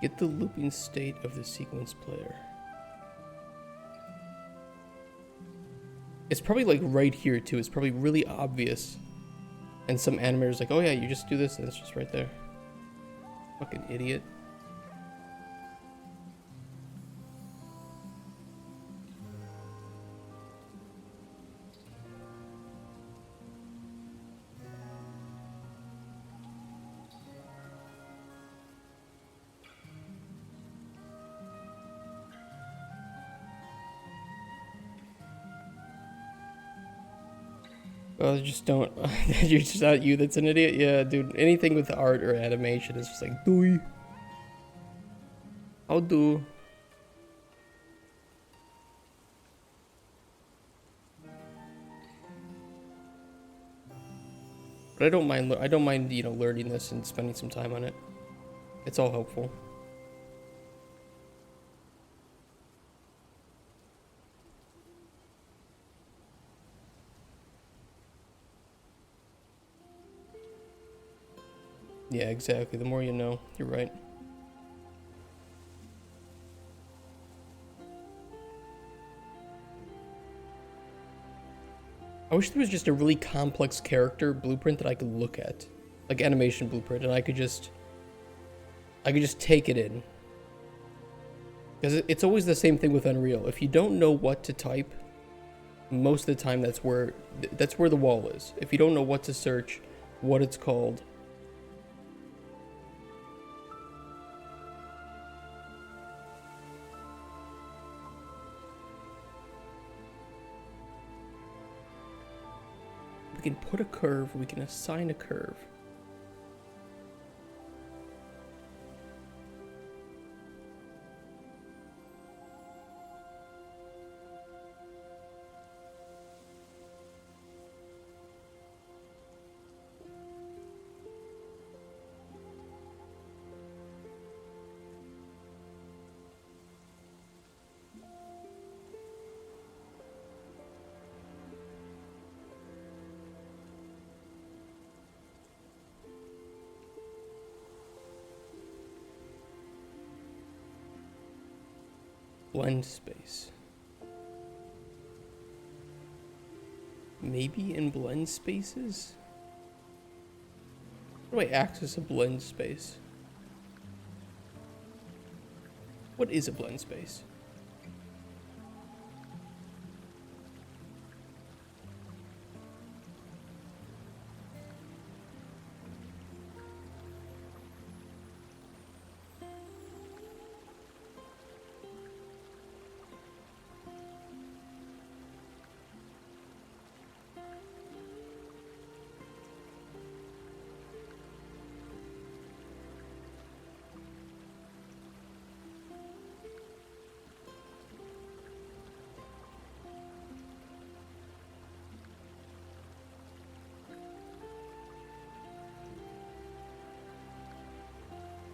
Get the looping state of the sequence player. It's probably like right here too. It's probably really obvious. And some animators like, oh yeah, you just do this and it's just right there. Fucking idiot. Oh, just don't. You're just not you that's an idiot. Yeah, dude. Anything with art or animation is just like, doy. I'll do. But I don't mind. I don't mind, you know, learning this and spending some time on it. It's all helpful. Yeah, exactly. The more you know, you're right. I wish there was just a really complex character blueprint that I could look at, like animation blueprint, and I could just take it in. Because it's always the same thing with Unreal. If you don't know what to type, most of the time that's where the wall is. If you don't know what to search, what it's called. We can put a curve, we can assign a curve. Blend space. Maybe in blend spaces? How do I access a blend space? What is a blend space?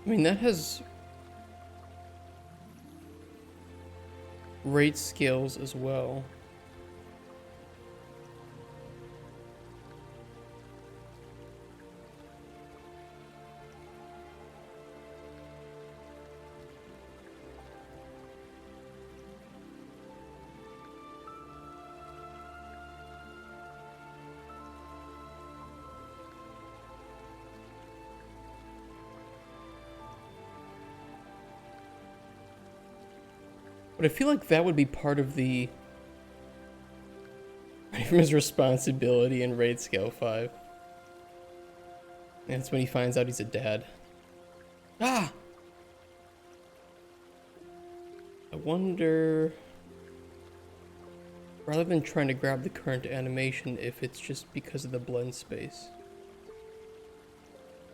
I mean, that has rate scales as well. But I feel like that would be part of the from his responsibility in Raid Scale 5. And that's when he finds out he's a dad. Ah! I wonder, rather than trying to grab the current animation, if it's just because of the blend space.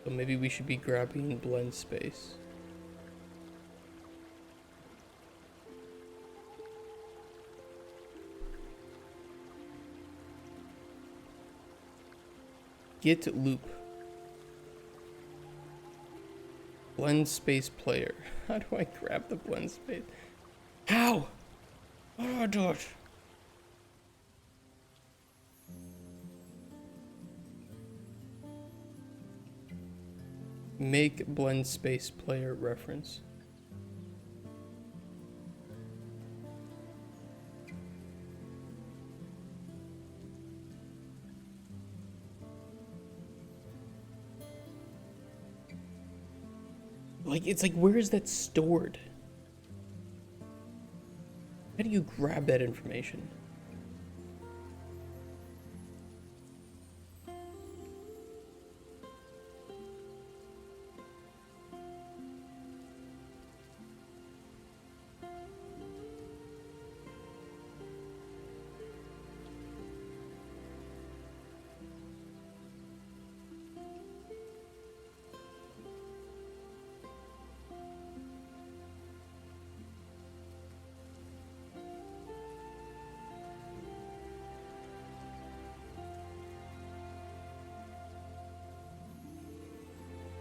So maybe we should be grabbing blend space. Git loop. Blend space player. How do I grab the blend space? How? How do I do it? Make blend space player reference. Like, it's like, where is that stored? How do you grab that information?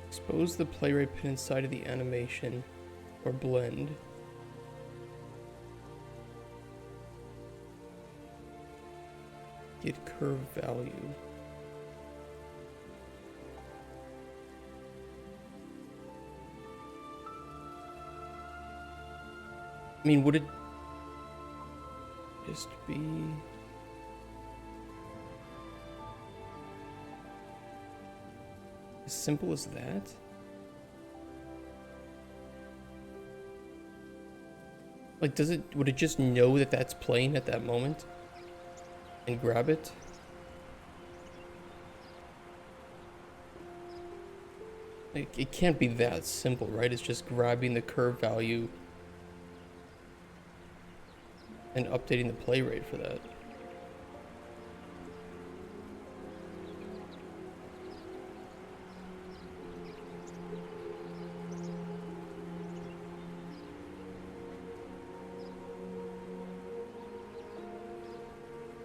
Expose the playwright pin inside of the animation or blend. Get curve value. I mean, would it just be... as simple as that? Like, would it just know that that's playing at that moment and grab it? Like, it can't be that simple, right? It's just grabbing the curve value and updating the play rate for that.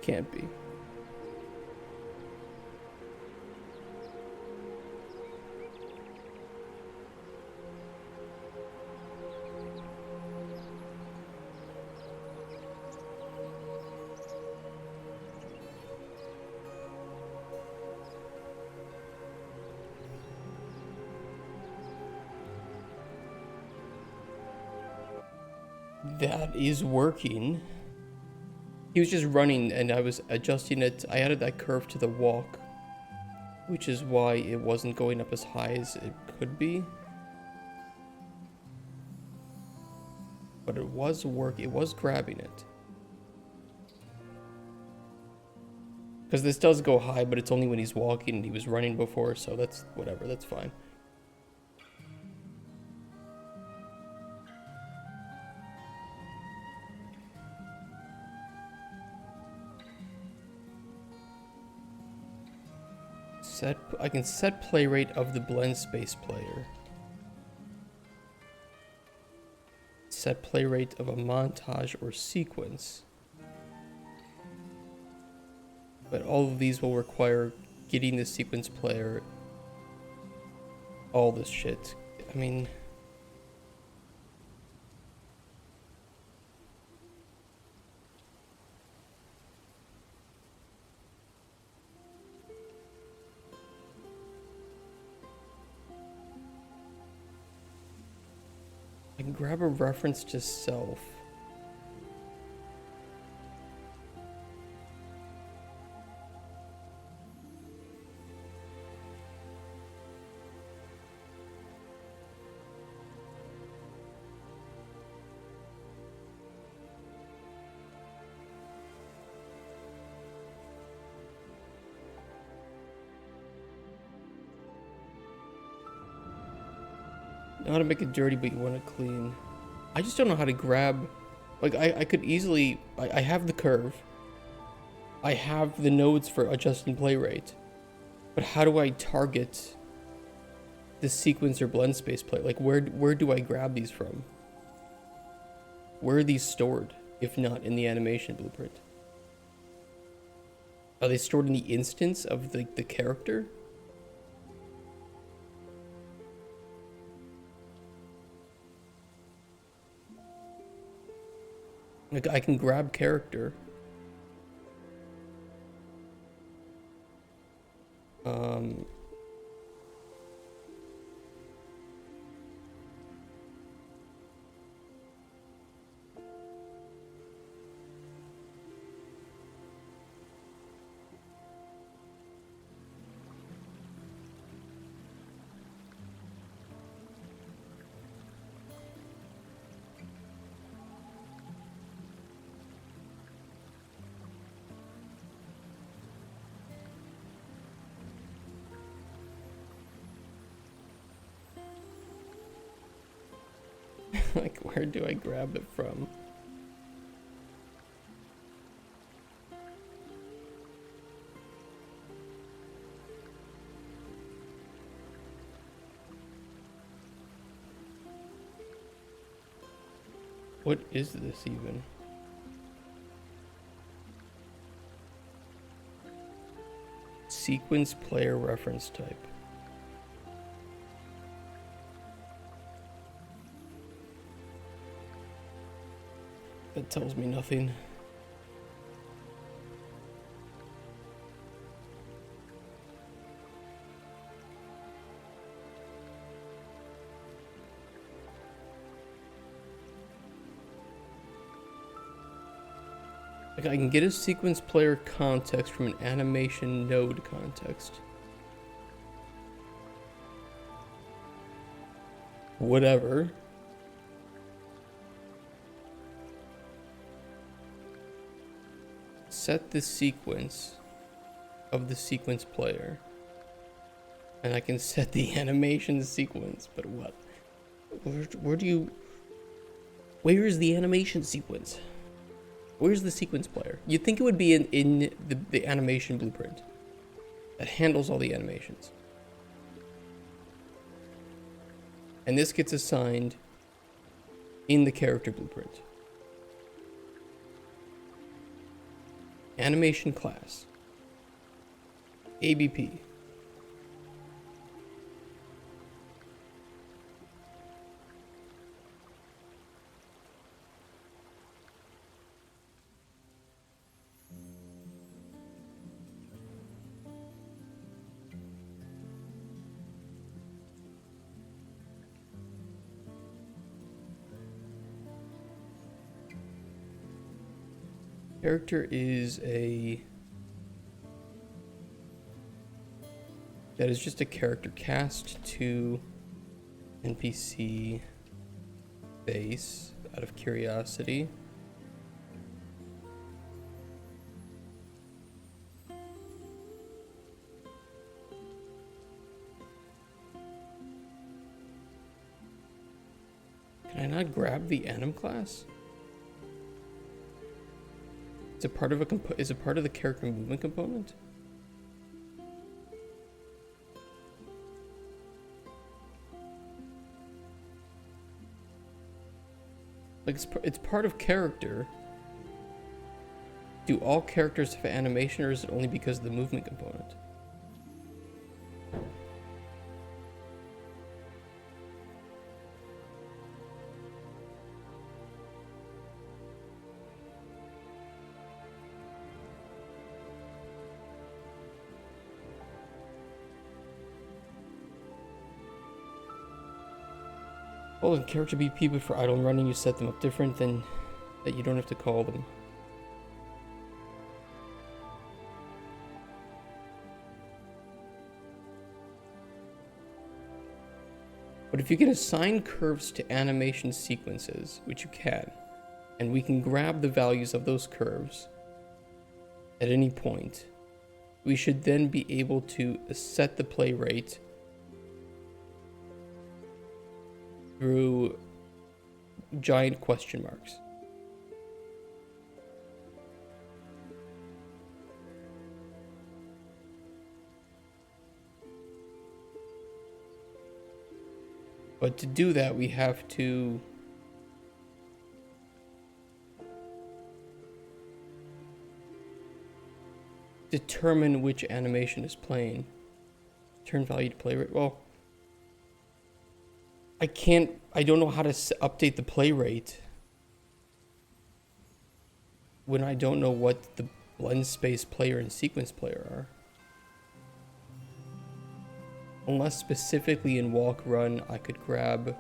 Can't be. That is working. He was just running and I was adjusting it. I added that curve to the walk, which is why it wasn't going up as high as it could be. But it was grabbing it. Because this does go high, but it's only when he's walking and he was running before, so that's whatever, that's fine. I can set play rate of the blend space player. Set play rate of a montage or sequence. But all of these will require getting the sequence player. All this shit. I mean... I can grab a reference to self. Know how to make it dirty, but you want it clean. I just don't know how to grab. Like, I could easily. I have the curve. I have the nodes for adjusting play rate. But how do I target the sequence or blend space play? Like, where do I grab these from? Where are these stored, if not in the animation blueprint? Are they stored in the instance of the character? Like, I can grab character. Like, where do I grab it from? What is this even? Sequence player reference type. That tells me nothing. Like, I can get a sequence player context from an animation node context. Whatever. Set the sequence of the sequence player. And I can set the animation sequence, but what? Where do you... Where is the animation sequence? Where's the sequence player? You'd think it would be in the animation blueprint that handles all the animations. And this gets assigned in the character blueprint. Animation class. ABP. Character is that is just a character cast to NPC base out of curiosity. Can I not grab the anim class? Is it part of is it part of the character movement component? Like, it's part of character. Do all characters have animation, or is it only because of the movement component? Well, in character BP, but for idle running, you set them up different than that. You don't have to call them. But if you can assign curves to animation sequences, which you can, and we can grab the values of those curves at any point, we should then be able to set the play rate through giant question marks. But to do that, we have to determine which animation is playing. Turn value to play rate. Well, I don't know how to update the play rate when I don't know what the blend space player and sequence player are. Unless specifically in walk run I could grab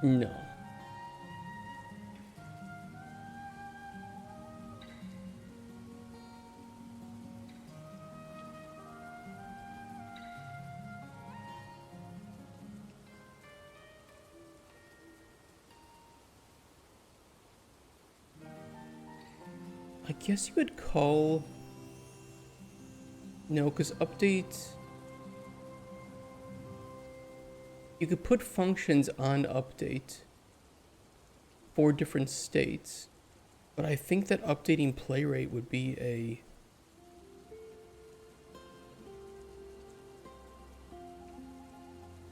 no. I guess you would call... No, because update... You could put functions on update for different states, but I think that updating play rate would be a...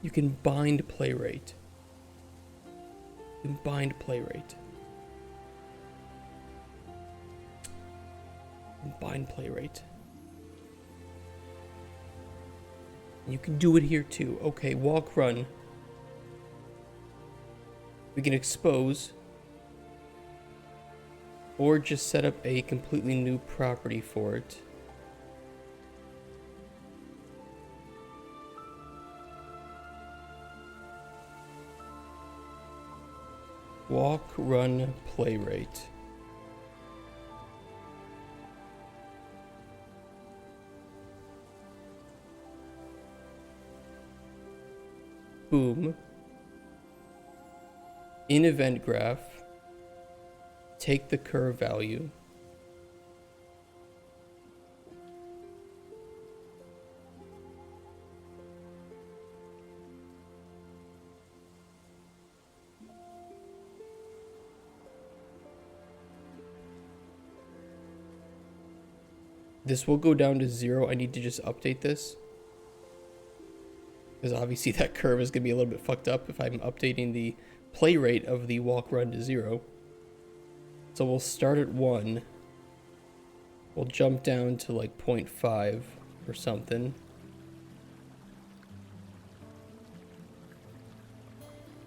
You can bind play rate. You can bind play rate. Bind play rate. You can do it here too. Okay, walk run. We can expose or just set up a completely new property for it. Walk run play rate. Boom. In event graph, take the curve value. This will go down to 0. I need to just update this, because obviously that curve is going to be a little bit fucked up if I'm updating the play rate of the walk run to 0. So we'll start at 1. We'll jump down to like 0.5 or something.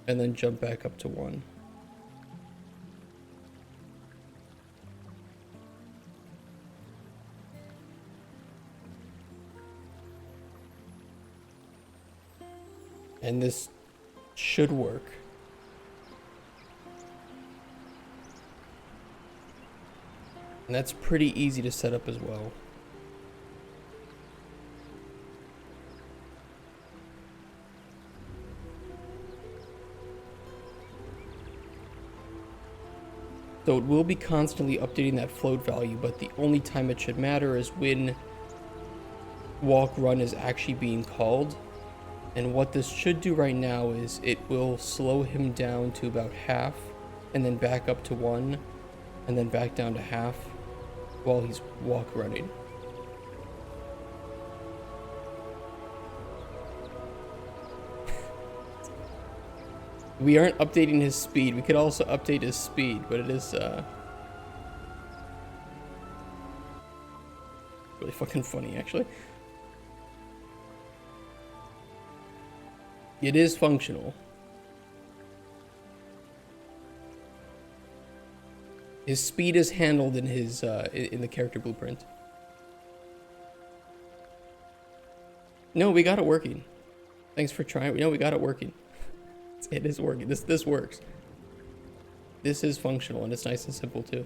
And then jump back up to 1. And this should work. And that's pretty easy to set up as well. So it will be constantly updating that float value, but the only time it should matter is when walk run is actually being called. And what this should do right now is it will slow him down to about half, and then back up to 1, and then back down to half while he's walk running. We aren't updating his speed. We could also update his speed, but it is really fucking funny, actually. It is functional. His speed is handled in his in the character blueprint. No, we got it working. Thanks for trying. No, we got it working. It is working. This works. This is functional, and it's nice and simple too.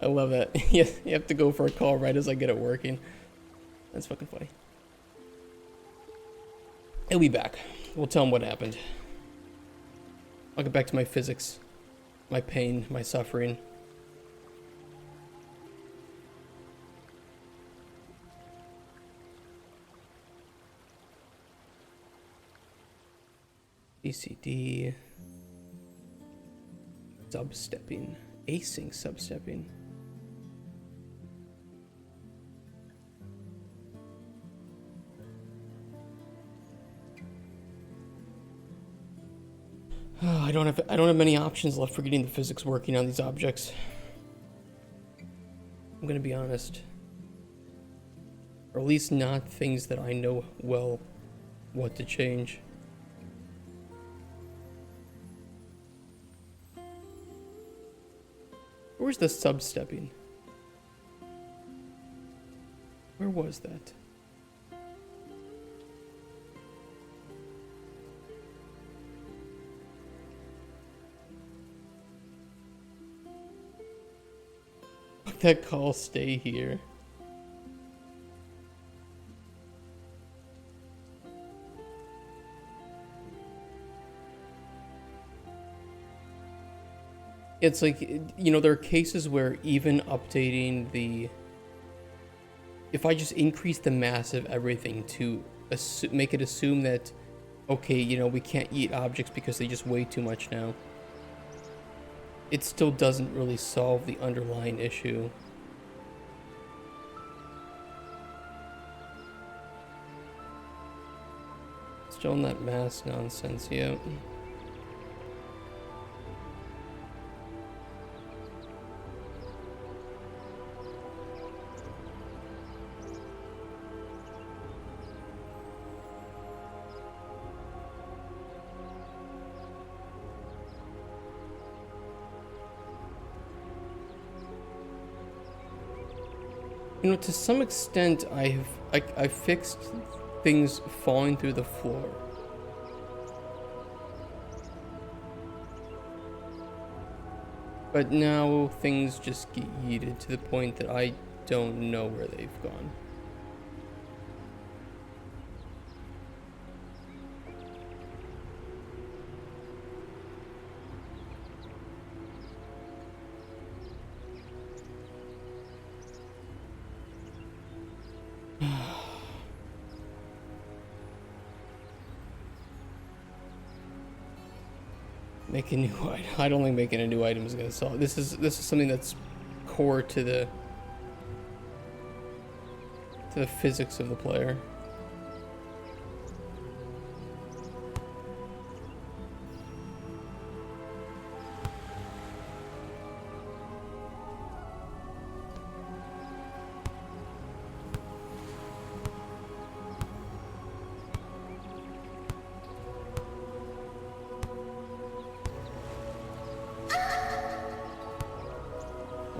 I love that. You have to go for a call right as I get it working. That's fucking funny. He'll be back. We'll tell him what happened. I'll get back to my physics, my pain, my suffering. CCD. Substepping. Async substepping. I don't have many options left for getting the physics working on these objects. I'm gonna be honest. Or at least not things that I know well what to change. Where's the substepping? Where was that? Let that call stay here. It's like, you know, there are cases where even updating the... If I just increase the mass of everything to make it assume that, okay, you know, we can't eat objects because they just weigh too much now, it still doesn't really solve the underlying issue. Still in that mass nonsense, yeah. You know, to some extent, I fixed things falling through the floor. But now things just get yeeted to the point that I don't know where they've gone. Make a new item. I don't think making a new item is gonna solve. This is something that's core to the physics of the player.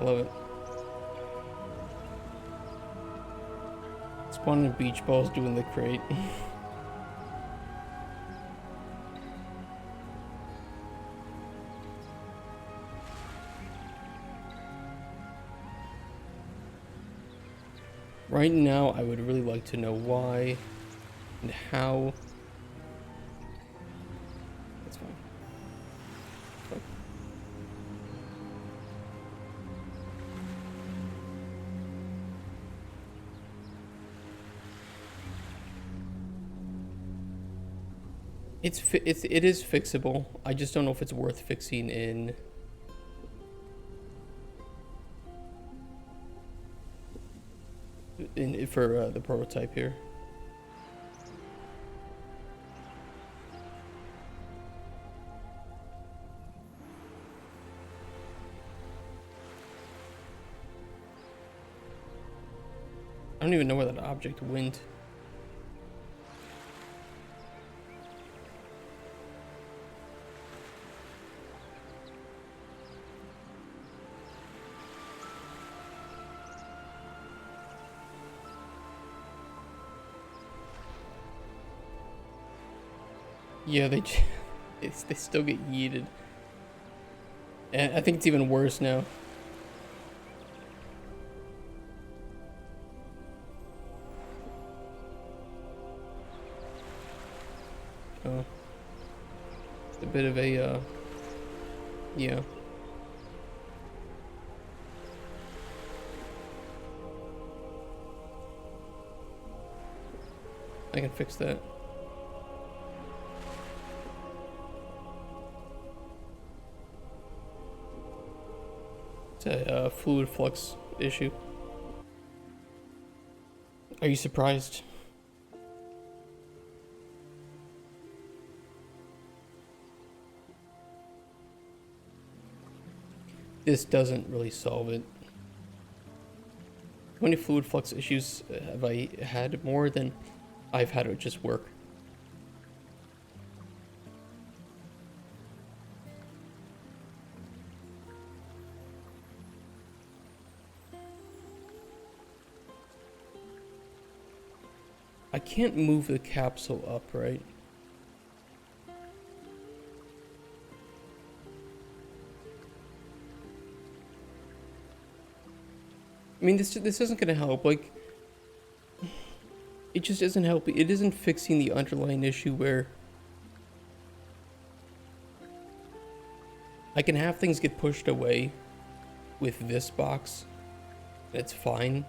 Love it. Spawning beach balls doing the crate. Right now, I would really like to know why and how. That's fine. That's fine. It is fixable. I just don't know if it's worth fixing for the prototype here. I don't even know where that object went. Yeah, they still get yeeted. And I think it's even worse now. Oh. It's a bit of a, yeah. I can fix that. It's a fluid flux issue. Are you surprised? This doesn't really solve it. How many fluid flux issues have I had more than I've had it just work? I can't move the capsule up, right? I mean, this isn't gonna help. Like, it just isn't helping. It isn't fixing the underlying issue where I can have things get pushed away with this box. And it's fine.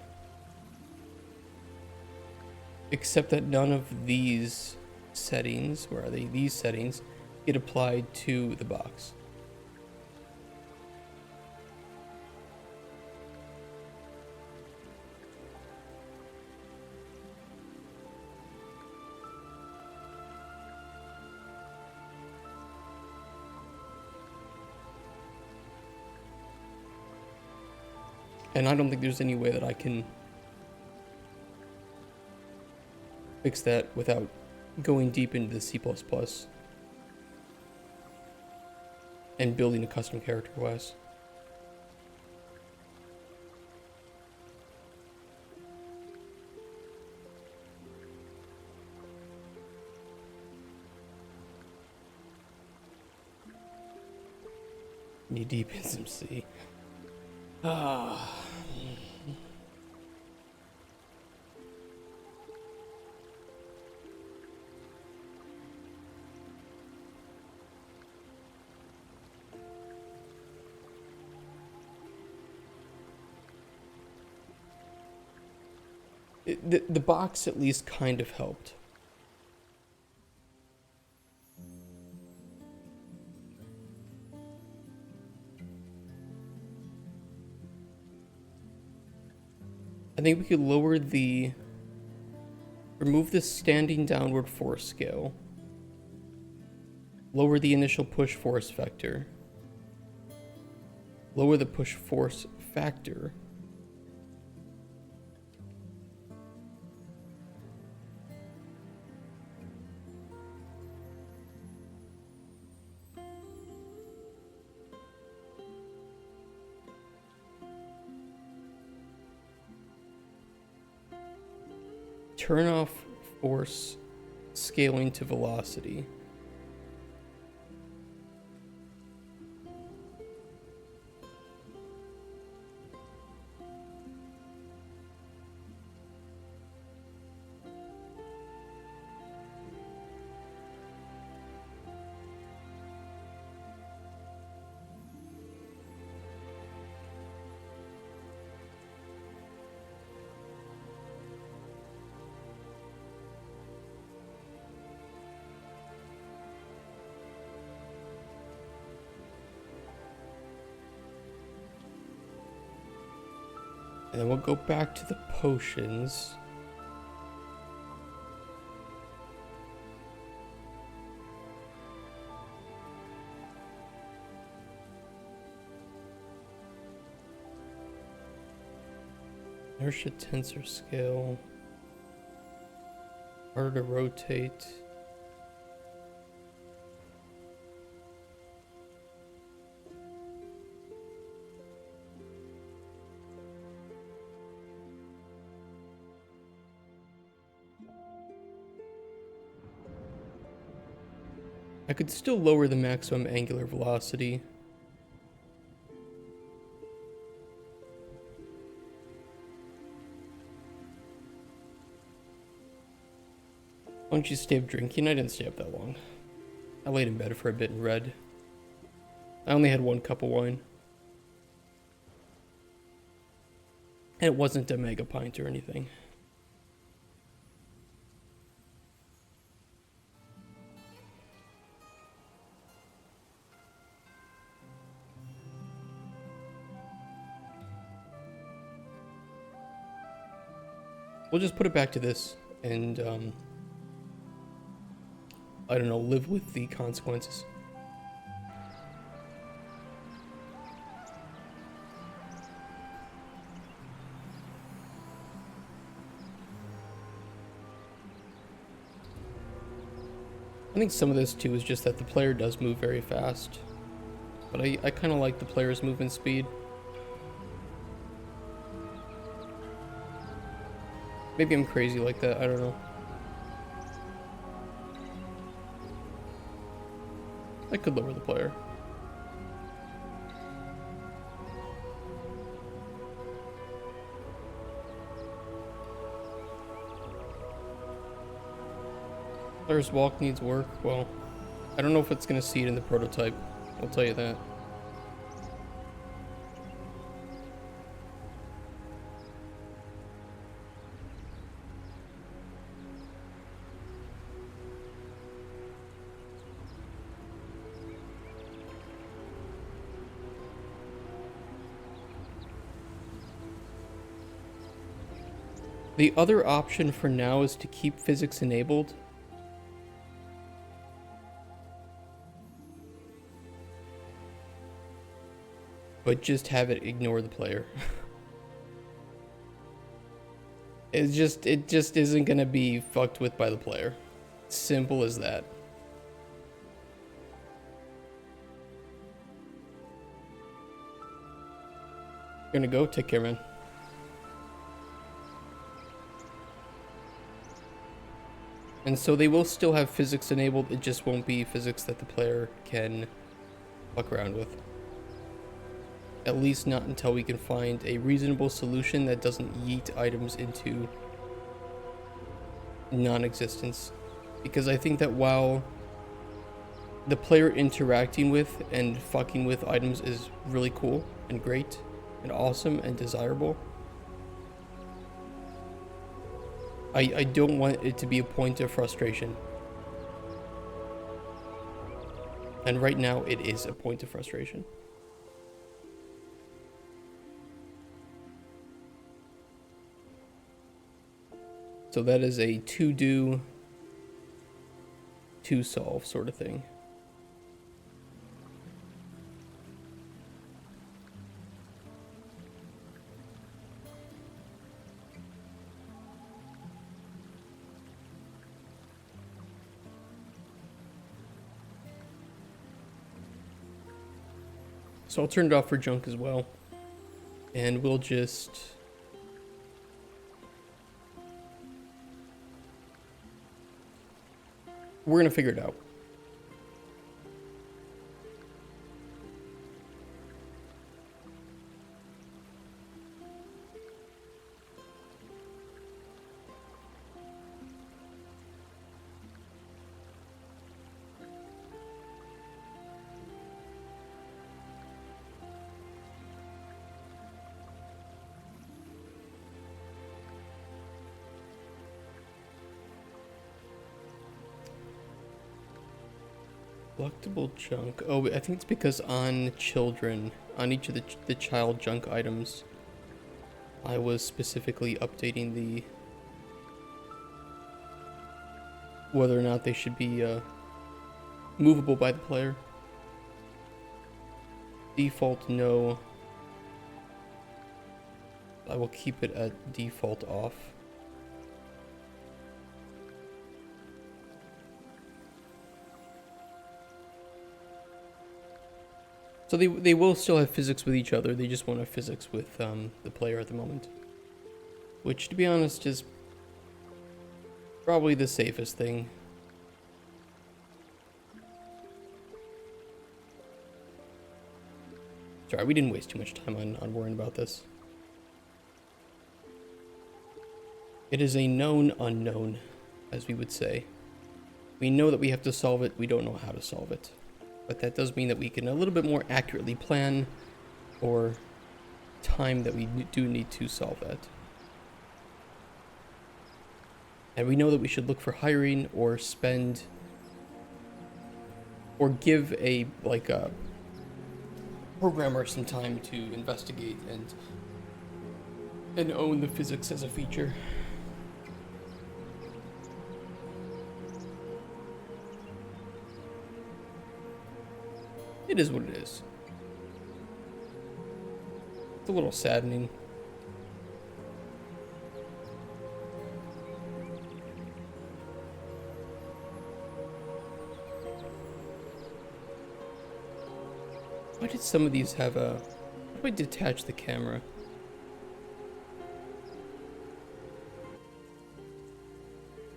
Except that none of these settings, where are they? These settings get applied to the box. And I don't think there's any way that I can fix that without going deep into the C++ and building a custom character class. Knee deep in some C. Ah. The box at least kind of helped. I think we could remove the standing downward force scale, lower the initial push force vector, lower the push force factor, turn off force scaling to velocity. And then we'll go back to the potions. Inertia tensor scale. Harder to rotate. I could still lower the maximum angular velocity. Why don't you stay up drinking? I didn't stay up that long. I laid in bed for a bit and read. I only had 1 cup of wine. And it wasn't a mega pint or anything. we'll just put it back to this and, I don't know, live with the consequences. I think some of this too is just that the player does move very fast, but I kind of like the player's movement speed. Maybe I'm crazy like that, I don't know. I could lower the player. Player's walk needs work. Well, I don't know if it's going to see it in the prototype. I'll tell you that. The other option for now is to keep physics enabled. But just have it ignore the player. It just isn't gonna be fucked with by the player. Simple as that. Gonna go, take care, man. And so they will still have physics enabled, it just won't be physics that the player can fuck around with. At least not until we can find a reasonable solution that doesn't yeet items into non-existence. Because I think that while the player interacting with and fucking with items is really cool and great and awesome and desirable, I don't want it to be a point of frustration. And right now it is a point of frustration. So that is a to do, to solve sort of thing. So I'll turn it off for junk as well. And we'll just... we're gonna figure it out. Collectible junk. Oh, I think it's because on children, on each of the child junk items, I was specifically updating the whether or not they should be movable by the player. Default no. I will keep it at default off. So they will still have physics with each other, they just won't have physics with the player at the moment. Which, to be honest, is probably the safest thing. Sorry, we didn't waste too much time on worrying about this. It is a known unknown, as we would say. We know that we have to solve it, we don't know how to solve it. But that does mean that we can a little bit more accurately plan or time that we do need to solve that. And we know that we should look for hiring or spend or give a programmer some time to investigate and own the physics as a feature. It is what it is. It's a little saddening. Why did some of these have a... How do I detach the camera?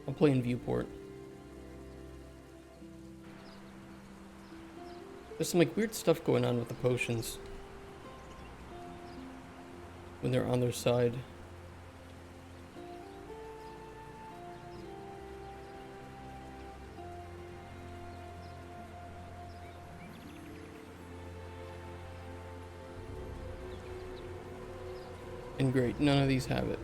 I'll play in viewport. There's some like weird stuff going on with the potions when they're on their side. And great, none of these have it.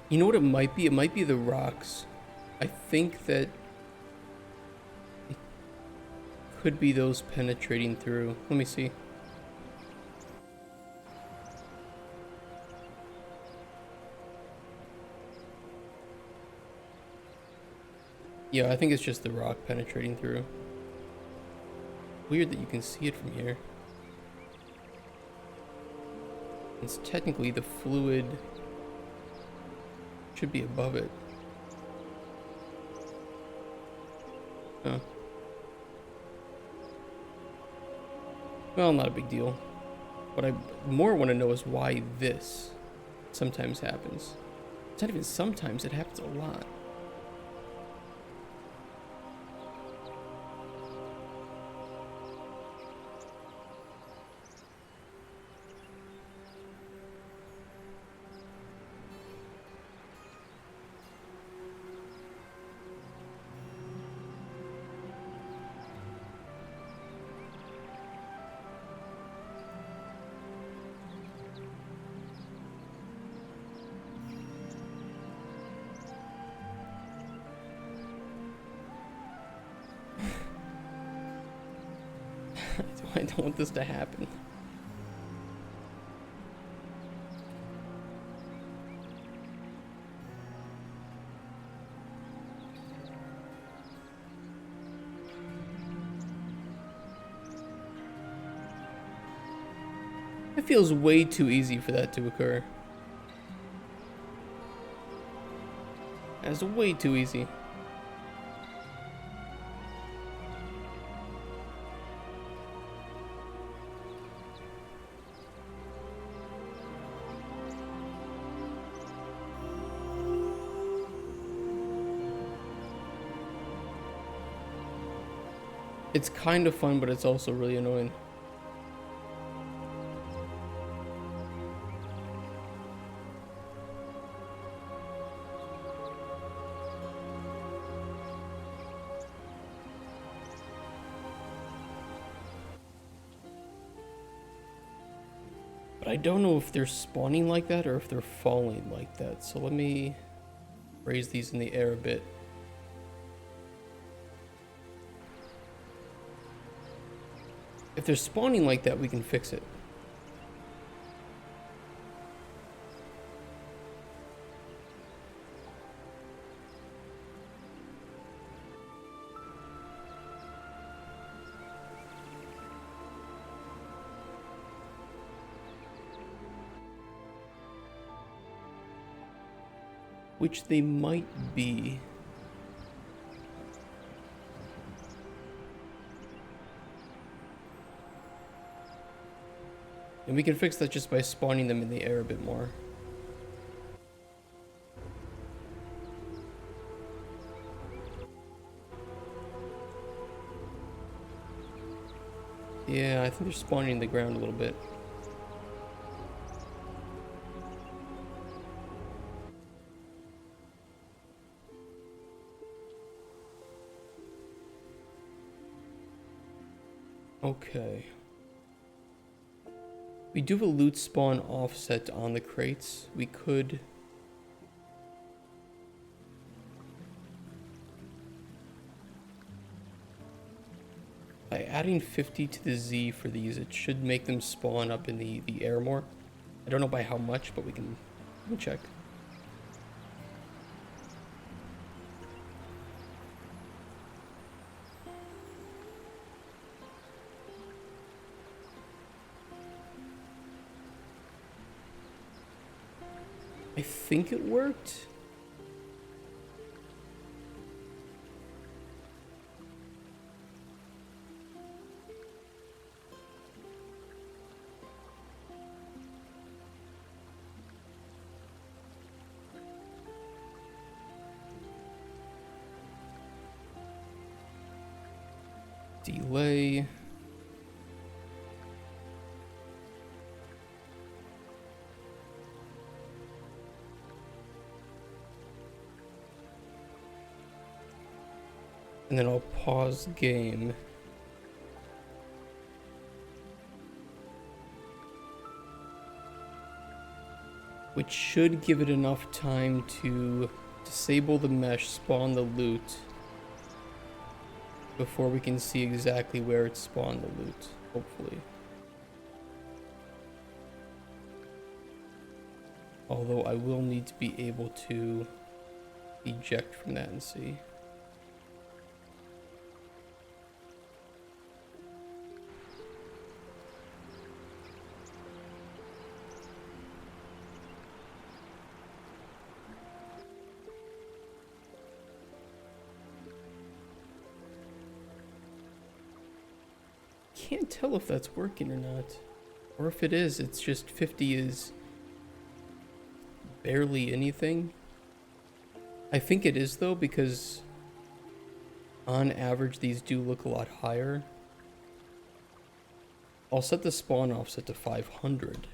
You know what it might be? It might be the rocks. I think that it could be those penetrating through. Let me see. Yeah, I think it's just the rock penetrating through. Weird that you can see it from here. It's technically the fluid should be above it. Huh. Well, not a big deal. What I more want to know is why this sometimes happens. It's not even sometimes, it happens a lot. I don't want this to happen. It feels way too easy for that to occur. That's way too easy. It's kind of fun, but it's also really annoying. But I don't know if they're spawning like that or if they're falling like that. So let me raise these in the air a bit. If they're spawning like that, we can fix it. Which they might be. And we can fix that just by spawning them in the air a bit more. Yeah, I think they're spawning in the ground a little bit. Okay. We do have a loot spawn offset on the crates. We could... By adding 50 to the Z for these, it should make them spawn up in the air more. I don't know by how much, but we can check. I think it worked. Delay. And then I'll pause game. Which should give it enough time to disable the mesh, spawn the loot, before we can see exactly where it spawned the loot, hopefully. Although I will need to be able to eject from that and see. Can't tell if that's working or not. Or if it is, it's just 50 is barely anything. I think it is though, because on average these do look a lot higher. I'll set the spawn offset to 500.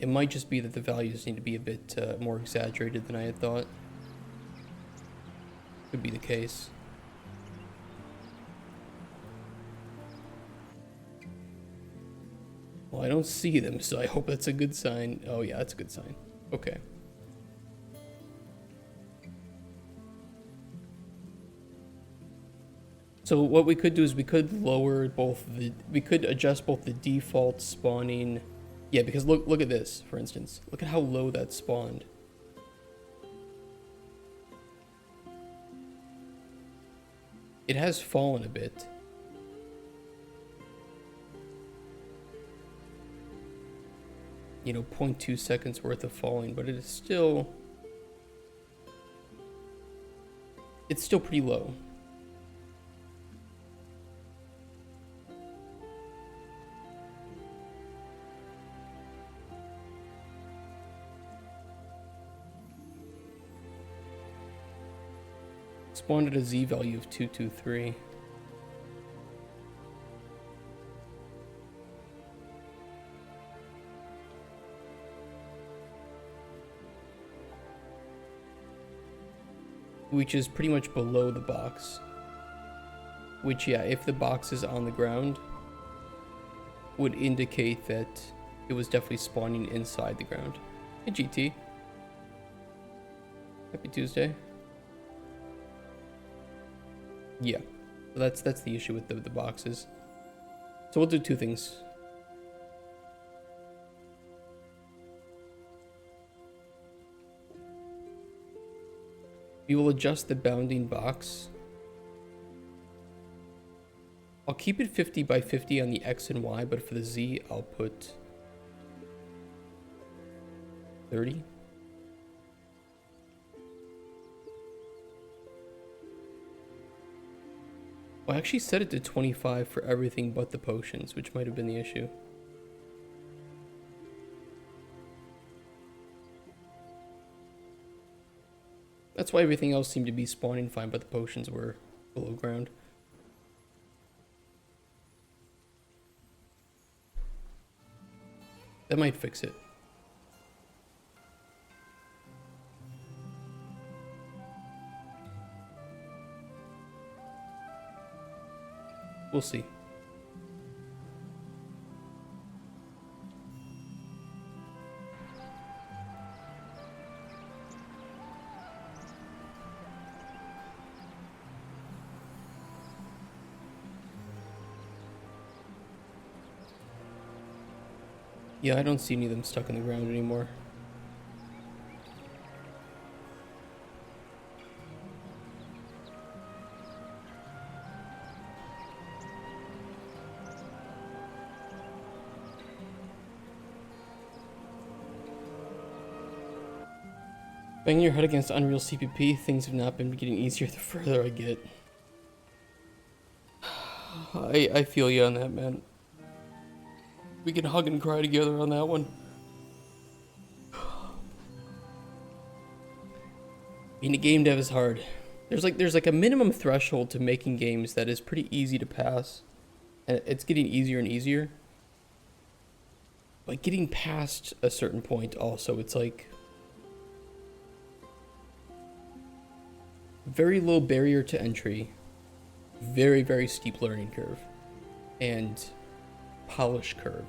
It might just be that the values need to be a bit more exaggerated than I had thought. Could be the case. Well, I don't see them, so I hope that's a good sign. Oh yeah, that's a good sign. Okay. So what we could do is we could lower both the, we could adjust both the default spawning. Yeah, because look at this, for instance. Look at how low that spawned. It has fallen a bit. You know, 0.2 seconds worth of falling, but it is still, it's still pretty low. Spawned at a Z value of 223. Which is pretty much below the box. Which, yeah, if the box is on the ground, would indicate that it was definitely spawning inside the ground. Hey, GT. Happy Tuesday. Yeah, that's the issue with the boxes. So we'll do two things. We will adjust the bounding box. I'll keep it 50 by 50 on the X and Y, but for the Z, I'll put 30. Well, I actually set it to 25 for everything but the potions, which might have been the issue. That's why everything else seemed to be spawning fine, but the potions were below ground. That might fix it. We'll see. Yeah, I don't see any of them stuck in the ground anymore. Banging your head against Unreal CPP, things have not been getting easier the further I get. I feel you on that, man. We can hug and cry together on that one. Being a game dev is hard. There's like a minimum threshold to making games that is pretty easy to pass. And it's getting easier and easier. But getting past a certain point also, it's like very low barrier to entry, very, very steep learning curve, and polish curve.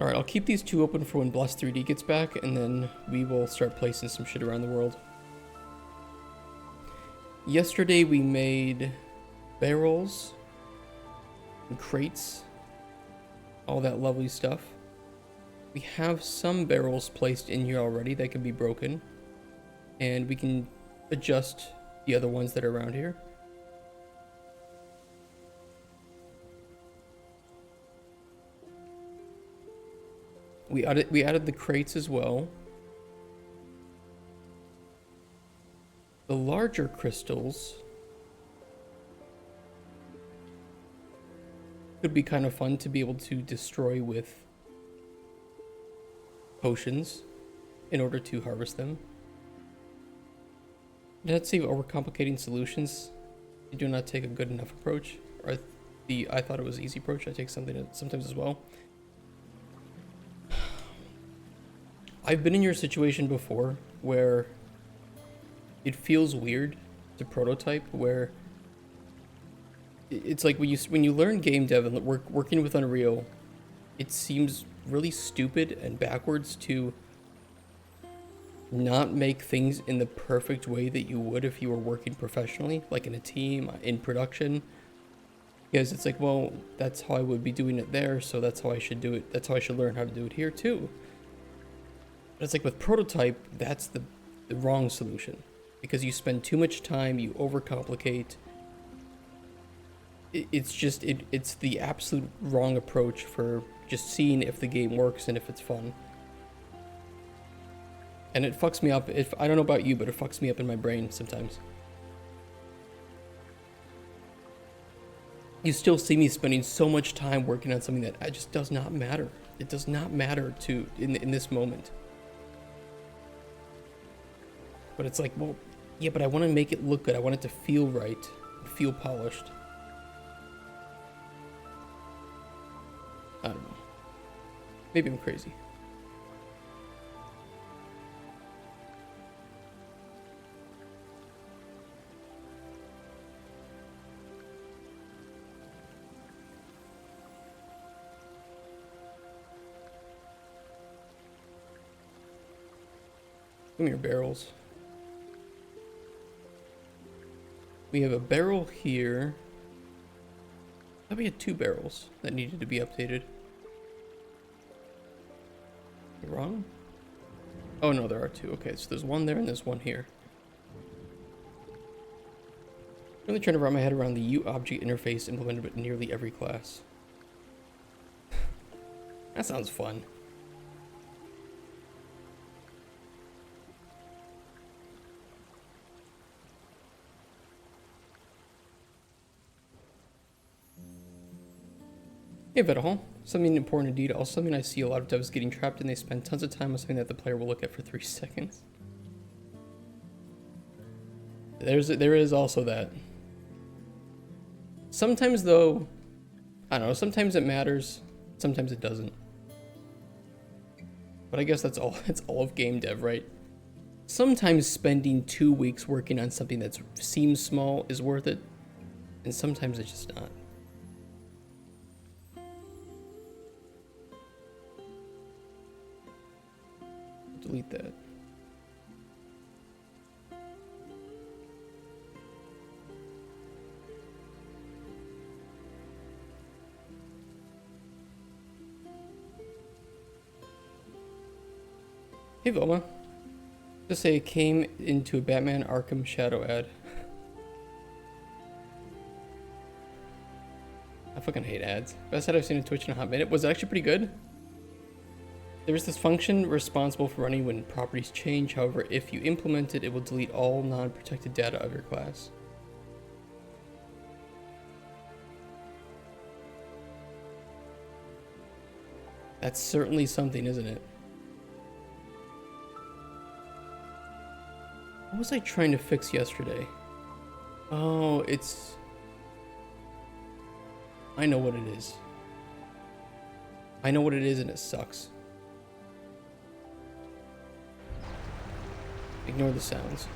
Alright, I'll keep these two open for when Blast 3D gets back, and then we will start placing some shit around the world. Yesterday we made barrels and crates, all that lovely stuff. We have some barrels placed in here already that can be broken, and we can adjust the other ones that are around here. We added the crates as well. The larger crystals could be kind of fun to be able to destroy with potions in order to harvest them. Let's see, overcomplicating solutions. You do not take a good enough approach, or I thought it was easy approach. I take something sometimes as well. I've been in your situation before where it feels weird to prototype, where it's like when you learn game dev and working with Unreal, it seems really stupid and backwards to not make things in the perfect way that you would if you were working professionally, like in a team, in production. Because it's like, well, that's how I would be doing it there, so that's how I should do it. That's how I should learn how to do it here too. But it's like with prototype, that's the wrong solution, because you spend too much time, you overcomplicate. It's the absolute wrong approach for just seeing if the game works and if it's fun. And it fucks me up. I don't know about you, but it fucks me up in my brain sometimes. You still see me spending so much time working on something that just does not matter. It does not matter in this moment. But it's like, well, yeah, but I want to make it look good. I want it to feel right, feel polished. I don't know. Maybe I'm crazy. Give me your barrels. We have a barrel here. I thought we had 2 barrels that needed to be updated. Am I wrong? Oh no, there are 2. Okay, so there's one there and there's one here. I'm really trying to wrap my head around the U-object interface implemented in nearly every class. That sounds fun. Hey Vetahol, something important indeed, also something I see a lot of devs getting trapped in. They spend tons of time on something that the player will look at for 3 seconds. There is also that. Sometimes though, I don't know, sometimes it matters, sometimes it doesn't. But I guess that's all of game dev, right? Sometimes spending 2 weeks working on something that seems small is worth it, and sometimes it's just not. delete that. Hey Velma. Just say it came into a Batman Arkham Shadow ad. I fucking hate ads. Best ad I've seen on Twitch in a hot minute. Was it actually pretty good? There is this function responsible for running when properties change. However, if you implement it, it will delete all non-protected data of your class. That's certainly something, isn't it? What was I trying to fix yesterday? Oh, it's... I know what it is. I know what it is and it sucks. Ignore the sounds.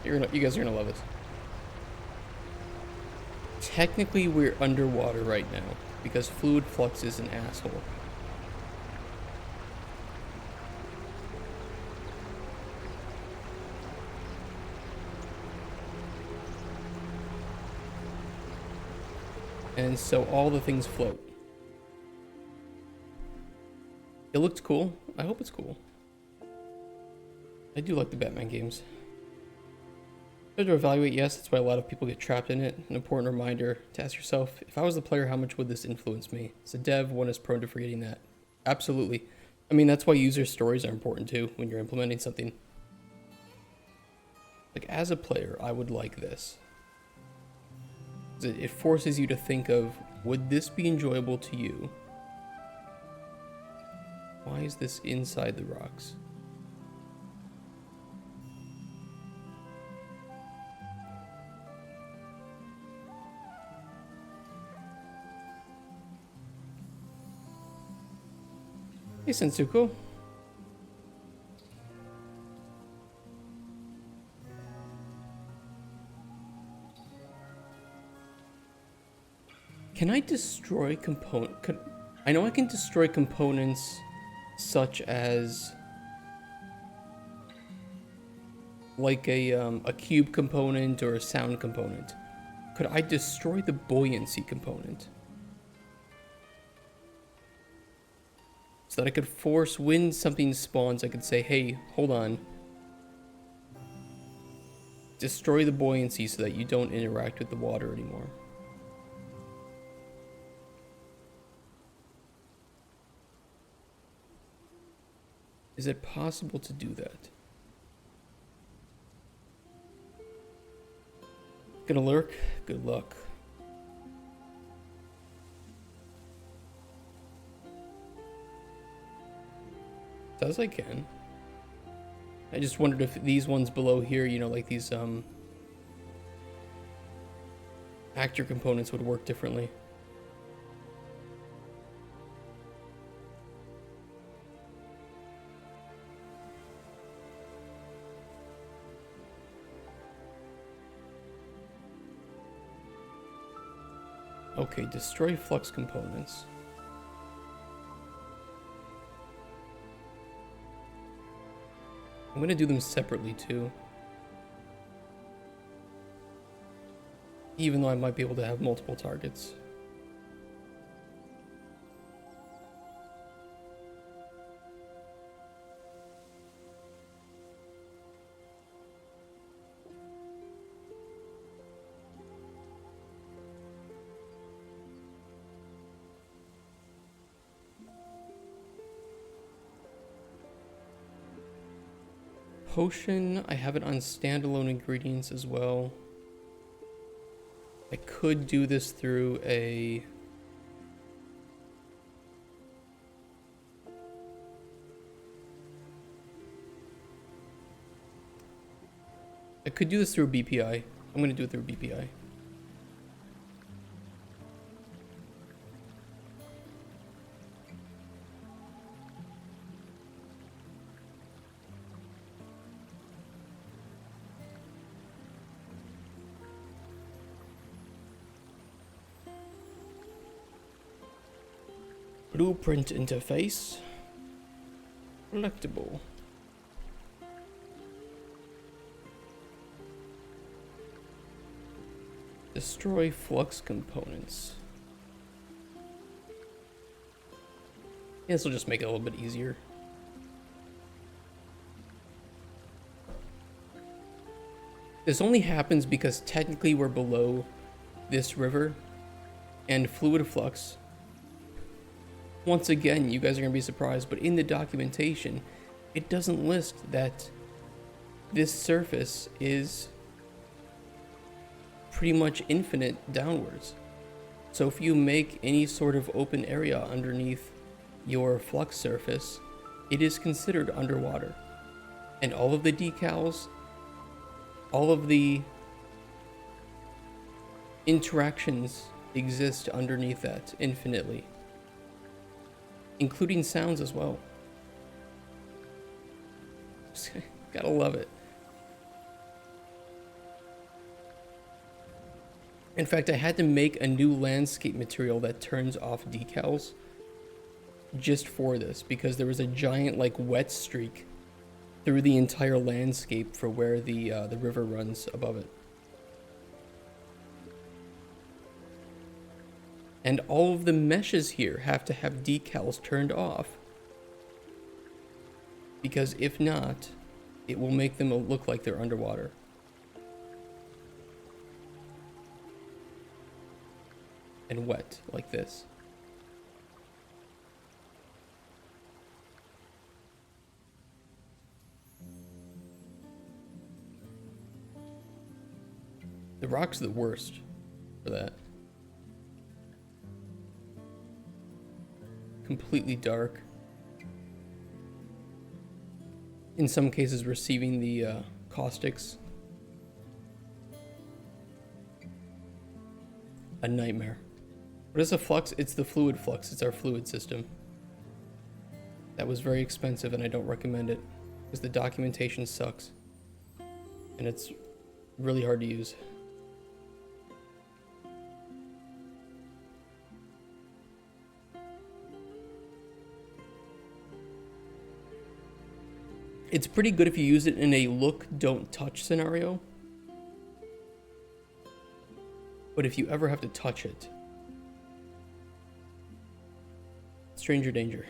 You guys are gonna love it. Technically, we're underwater right now because Fluid Flux is an asshole. And so all the things float. It looked cool. I hope it's cool. I do like the Batman games. To evaluate, yes, that's why a lot of people get trapped in it. An important reminder to ask yourself, if I was the player, how much would this influence me? As a dev, one is prone to forgetting that. Absolutely. I mean, that's why user stories are important too when you're implementing something. Like, as a player, I would like this. It forces you to think of, would this be enjoyable to you? Why is this inside the rocks? Hey, Sensuko. Can I destroy I know I can destroy components such as like a cube component or a sound component. Could I destroy the buoyancy component? So that I could force, when something spawns, I could say, hey, hold on. Destroy the buoyancy so that you don't interact with the water anymore. Is it possible to do that? Gonna lurk? Good luck. As I can. I just wondered if these ones below here, you know, like these actor components would work differently. Okay, destroy flux components. I'm gonna do them separately too. Even though I might be able to have multiple targets. Potion, I have it on standalone ingredients as well. I could do this through a... I could do this through a BPI. I'm going to do it through a BPI. Blueprint interface. Collectible. Destroy flux components. Yeah, this will just make it a little bit easier. This only happens because technically we're below this river and fluid flux. Once again, you guys are going to be surprised, but in the documentation, it doesn't list that this surface is pretty much infinite downwards. So if you make any sort of open area underneath your flux surface, it is considered underwater. And all of the decals, all of the interactions exist underneath that infinitely, including sounds as well. Gotta love it. In fact, I had to make a new landscape material that turns off decals just for this, because there was a giant like wet streak through the entire landscape for where the river runs above it. And all of the meshes here have to have decals turned off, because if not, it will make them look like they're underwater. And wet like this. The rock's the worst for that. Completely dark. In some cases receiving the caustics. A nightmare. What is a flux? It's the fluid flux. It's our fluid system. That was very expensive and I don't recommend it because the documentation sucks. And it's really hard to use. It's pretty good if you use it in a look, don't touch scenario. But if you ever have to touch it, stranger danger.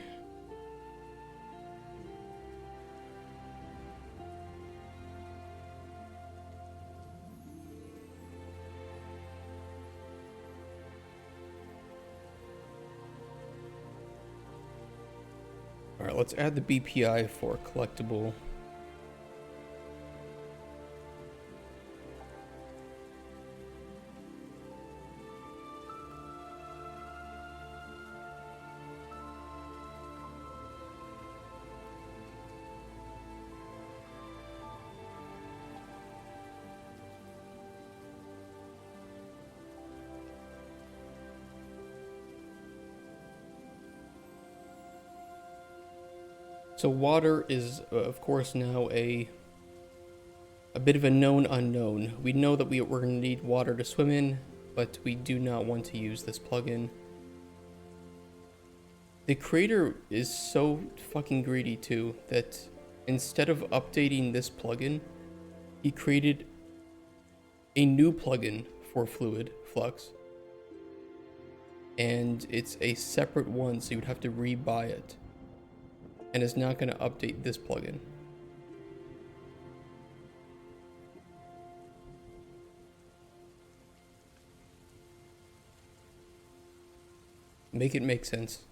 All right, let's add the BPI for collectible. So water is, of course, now a bit of a known unknown. We know that we're going to need water to swim in, but we do not want to use this plugin. The creator is so fucking greedy too that instead of updating this plugin, he created a new plugin for fluid flux. And it's a separate one, so you would have to rebuy it. And it's not going to update this plugin. Make it make sense.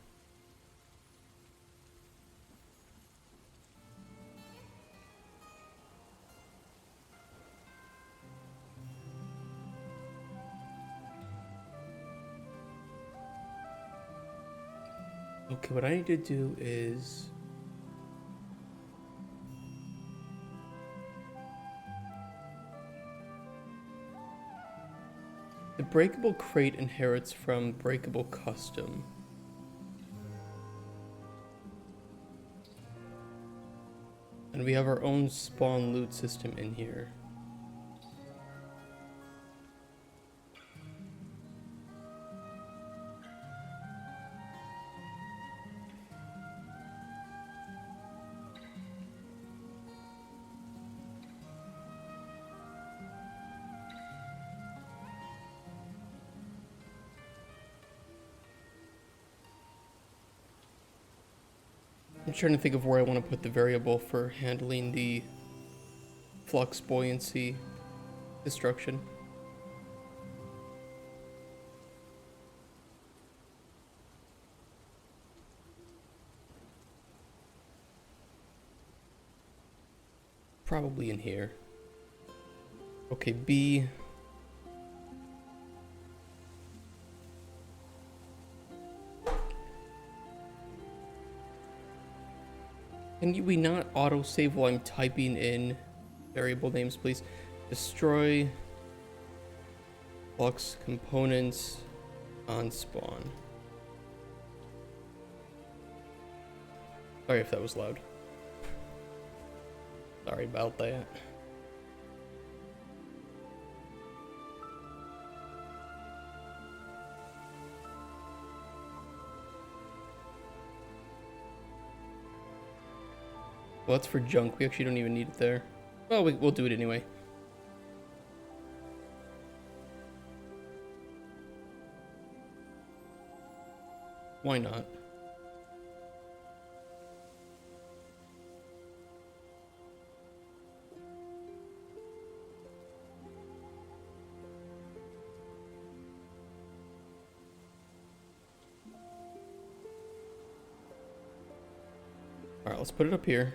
Okay, what I need to do is the breakable crate inherits from breakable custom. And we have our own spawn loot system in here. I'm trying to think of where I want to put the variable for handling the flux buoyancy destruction. Probably in here. Okay, B. Can we not autosave while I'm typing in variable names, please? Destroy flux components on spawn. Sorry if that was loud. Sorry about that. Well, that's for junk. We actually don't even need it there. Well, we'll do it anyway. Why not? Alright, let's put it up here.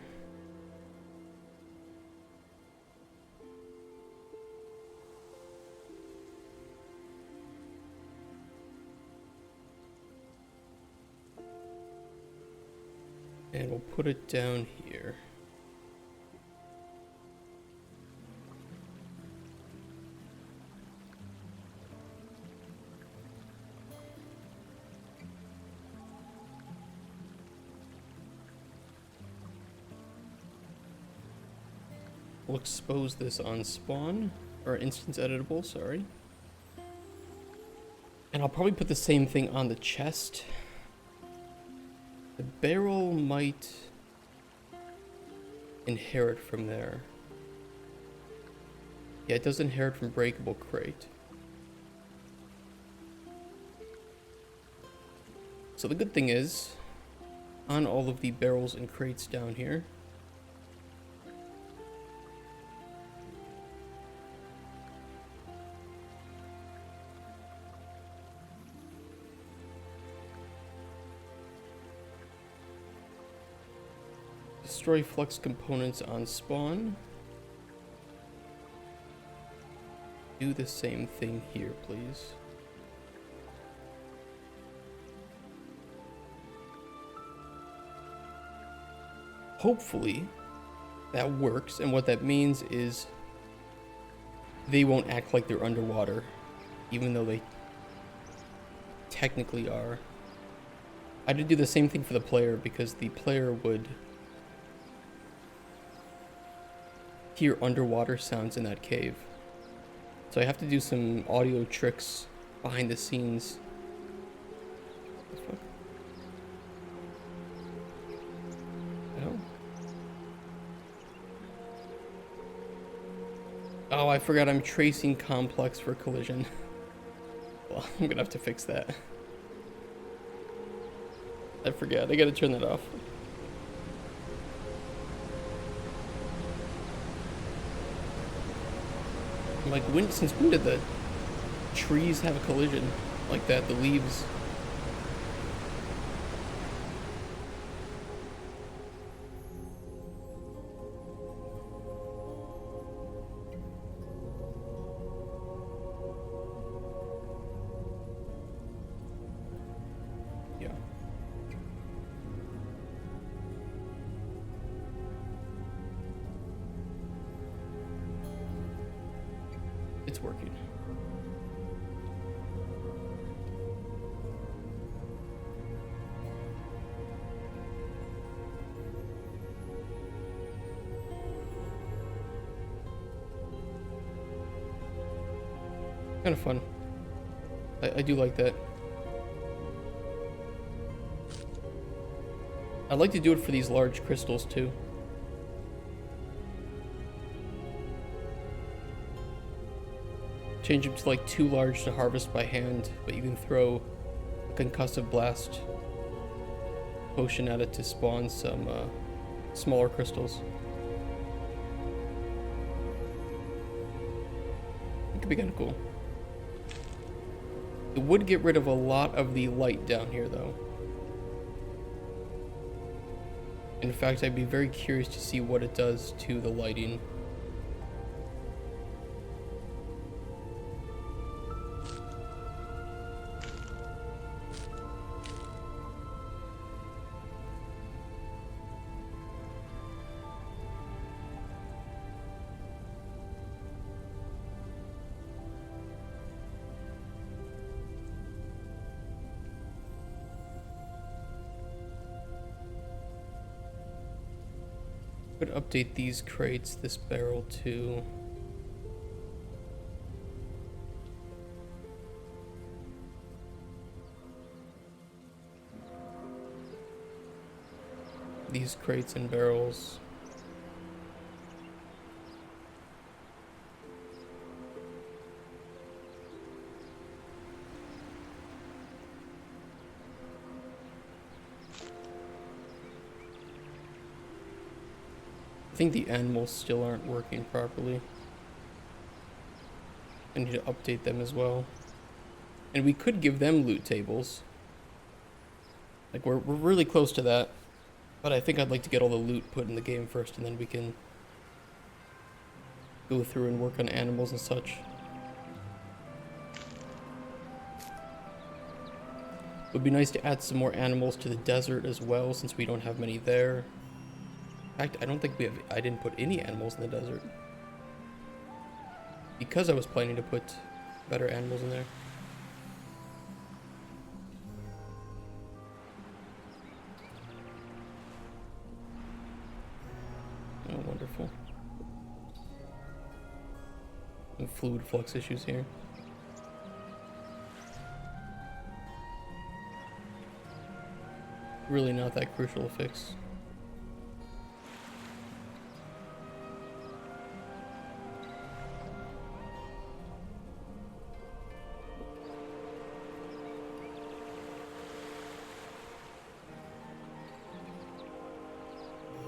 And we'll put it down here. We'll expose this on spawn, or instance editable, sorry. And I'll probably put the same thing on the chest. The barrel might inherit from there. Yeah, it does inherit from breakable crate. So the good thing is, on all of the barrels and crates down here, destroy flux components on spawn. Do the same thing here, please. Hopefully that works, and what that means is they won't act like they're underwater, even though they technically are. I had to do the same thing for the player because the player would hear underwater sounds in that cave. So I have to do some audio tricks behind the scenes. What the fuck? No? Oh, I forgot I'm tracing complex for collision. Well, I'm gonna have to fix that. I forgot. I gotta turn that off. I'm like, since when did the trees have a collision like that? The leaves. Yeah. It's working. Kind of fun. I do like that. I'd like to do it for these large crystals too. Change them to like too large to harvest by hand, but you can throw a concussive blast potion at it to spawn some smaller crystals. It could be kind of cool. It would get rid of a lot of the light down here, though. In fact, I'd be very curious to see what it does to the lighting. Could update these crates, this barrel too. These crates and barrels. I think the animals still aren't working properly. I need to update them as well. And we could give them loot tables. Like, we're really close to that. But I think I'd like to get all the loot put in the game first, and then we can go through and work on animals and such. It would be nice to add some more animals to the desert as well, since we don't have many there. In fact, I don't think I didn't put any animals in the desert. Because I was planning to put better animals in there. Oh, wonderful. No fluid flux issues here. Really not that crucial to fix.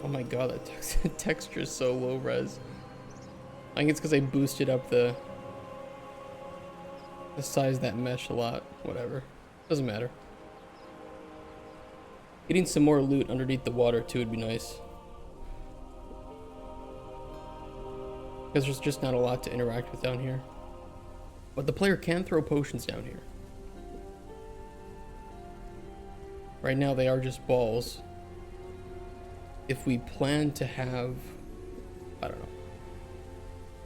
Oh my god, that texture is so low res. I think it's because I boosted up the size of that mesh a lot. Whatever. Doesn't matter. Getting some more loot underneath the water too would be nice. Because there's just not a lot to interact with down here. But the player can throw potions down here. Right now they are just balls. If we plan to have, I don't know,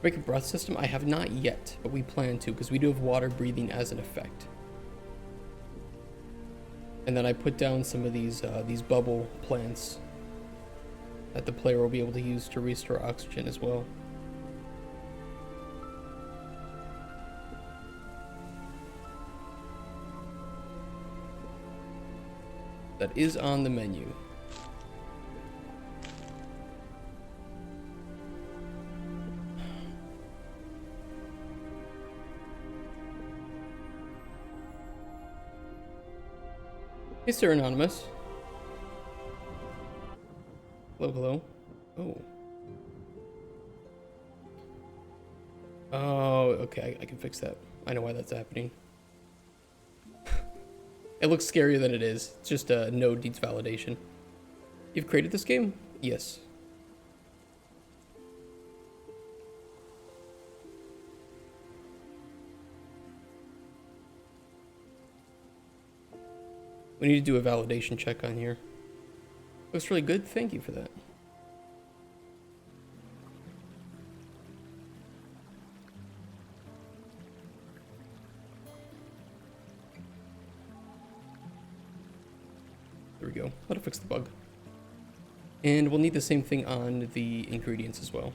break a breath system, I have not yet, but we plan to, because we do have water breathing as an effect. And then I put down some of these bubble plants that the player will be able to use to restore oxygen as well. That is on the menu. Hey, Sir Anonymous. Hello, hello. Oh. Oh, okay, I can fix that. I know why that's happening. It looks scarier than it is. It's just a node needs validation. You've created this game? Yes. We need to do a validation check on here. Looks really good. Thank you for that. There we go. That'll fix the bug. And we'll need the same thing on the ingredients as well.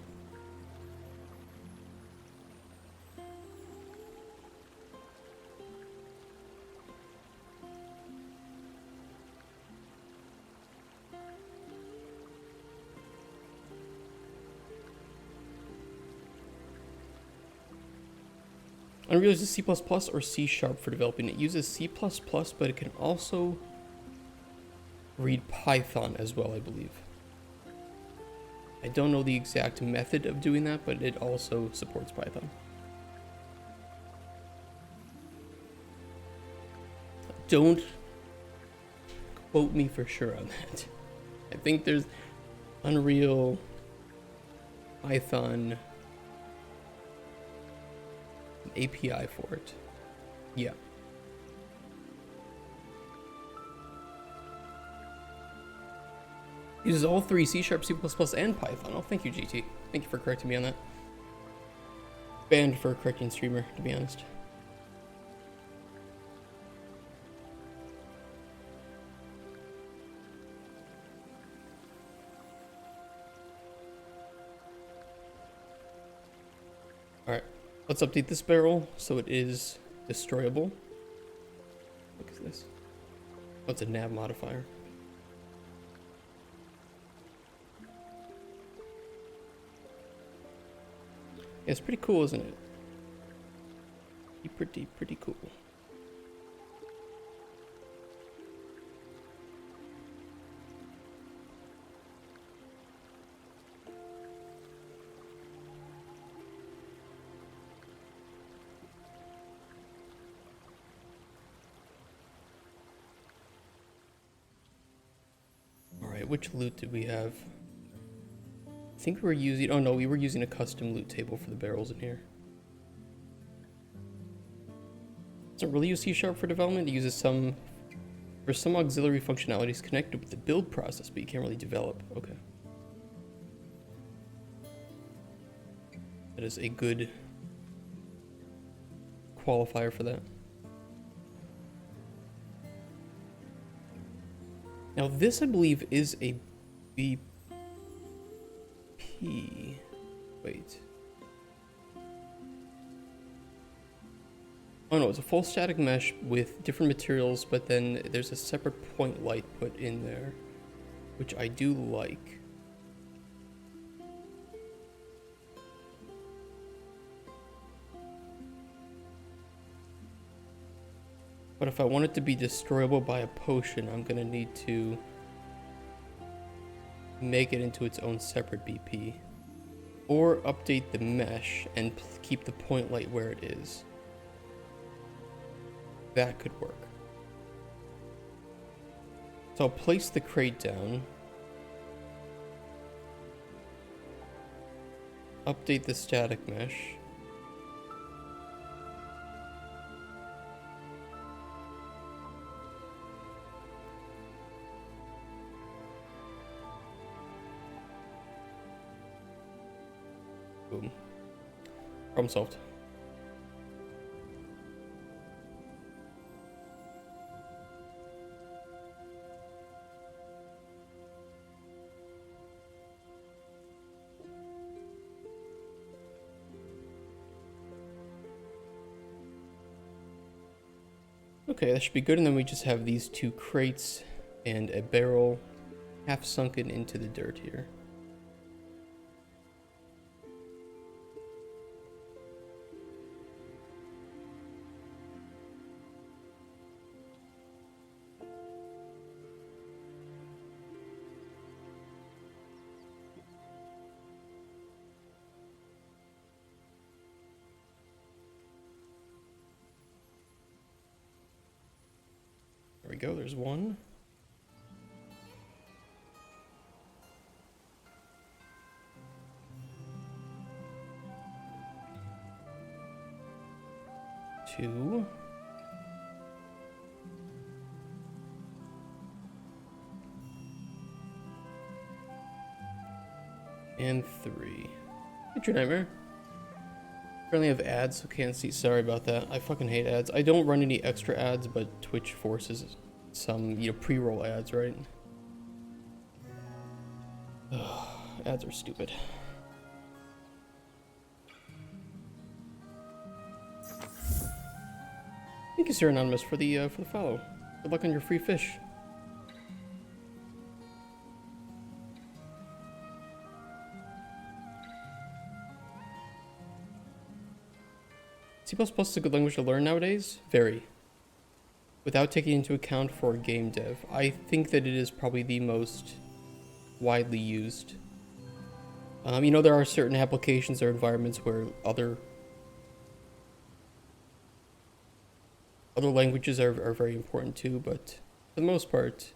Unreal uses C++ or C# for developing. It uses C++, but it can also read Python as well, I believe. I don't know the exact method of doing that, but it also supports Python. Don't quote me for sure on that. I think there's Unreal, Python, an API for it. Yeah. Uses all three: C#, C++, and Python. Oh, thank you, GT. Thank you for correcting me on that. Banned for correcting streamer, to be honest. Alright, let's update this barrel so it is destroyable. Look at this. Oh, it's a nav modifier. Yeah, it's pretty cool, isn't it? Pretty cool. Alright, which loot did we have? I think we were using, oh no, we were using a custom loot table for the barrels in here. Doesn't really use C# for development. It uses some auxiliary functionalities connected with the build process, but you can't really develop. Okay. That is a good qualifier for that. Now this, I believe, is a BP. Wait. Oh no, it's a full static mesh with different materials, but then there's a separate point light put in there, which I do like. But if I want it to be destroyable by a potion, I'm gonna need to make it into its own separate BP. Or update the mesh and keep the point light where it is. That could work. So I'll place the crate down. Update the static mesh. Boom. Problem solved. Okay, that should be good, and then we just have these two crates and a barrel half sunken into the dirt here. There we go, there's one. Two. And three. Future Nightmare. Currently have ads, so can't see. Sorry about that. I fucking hate ads. I don't run any extra ads, but Twitch forces some, pre-roll ads, right? Ugh, ads are stupid. Thank you, Sir Anonymous, for the follow. Good luck on your free fish. C++ is a good language to learn nowadays? Very. without taking into account for game dev, I think that it is probably the most widely used. You know, there are certain applications or environments where other languages are very important too, but for the most part,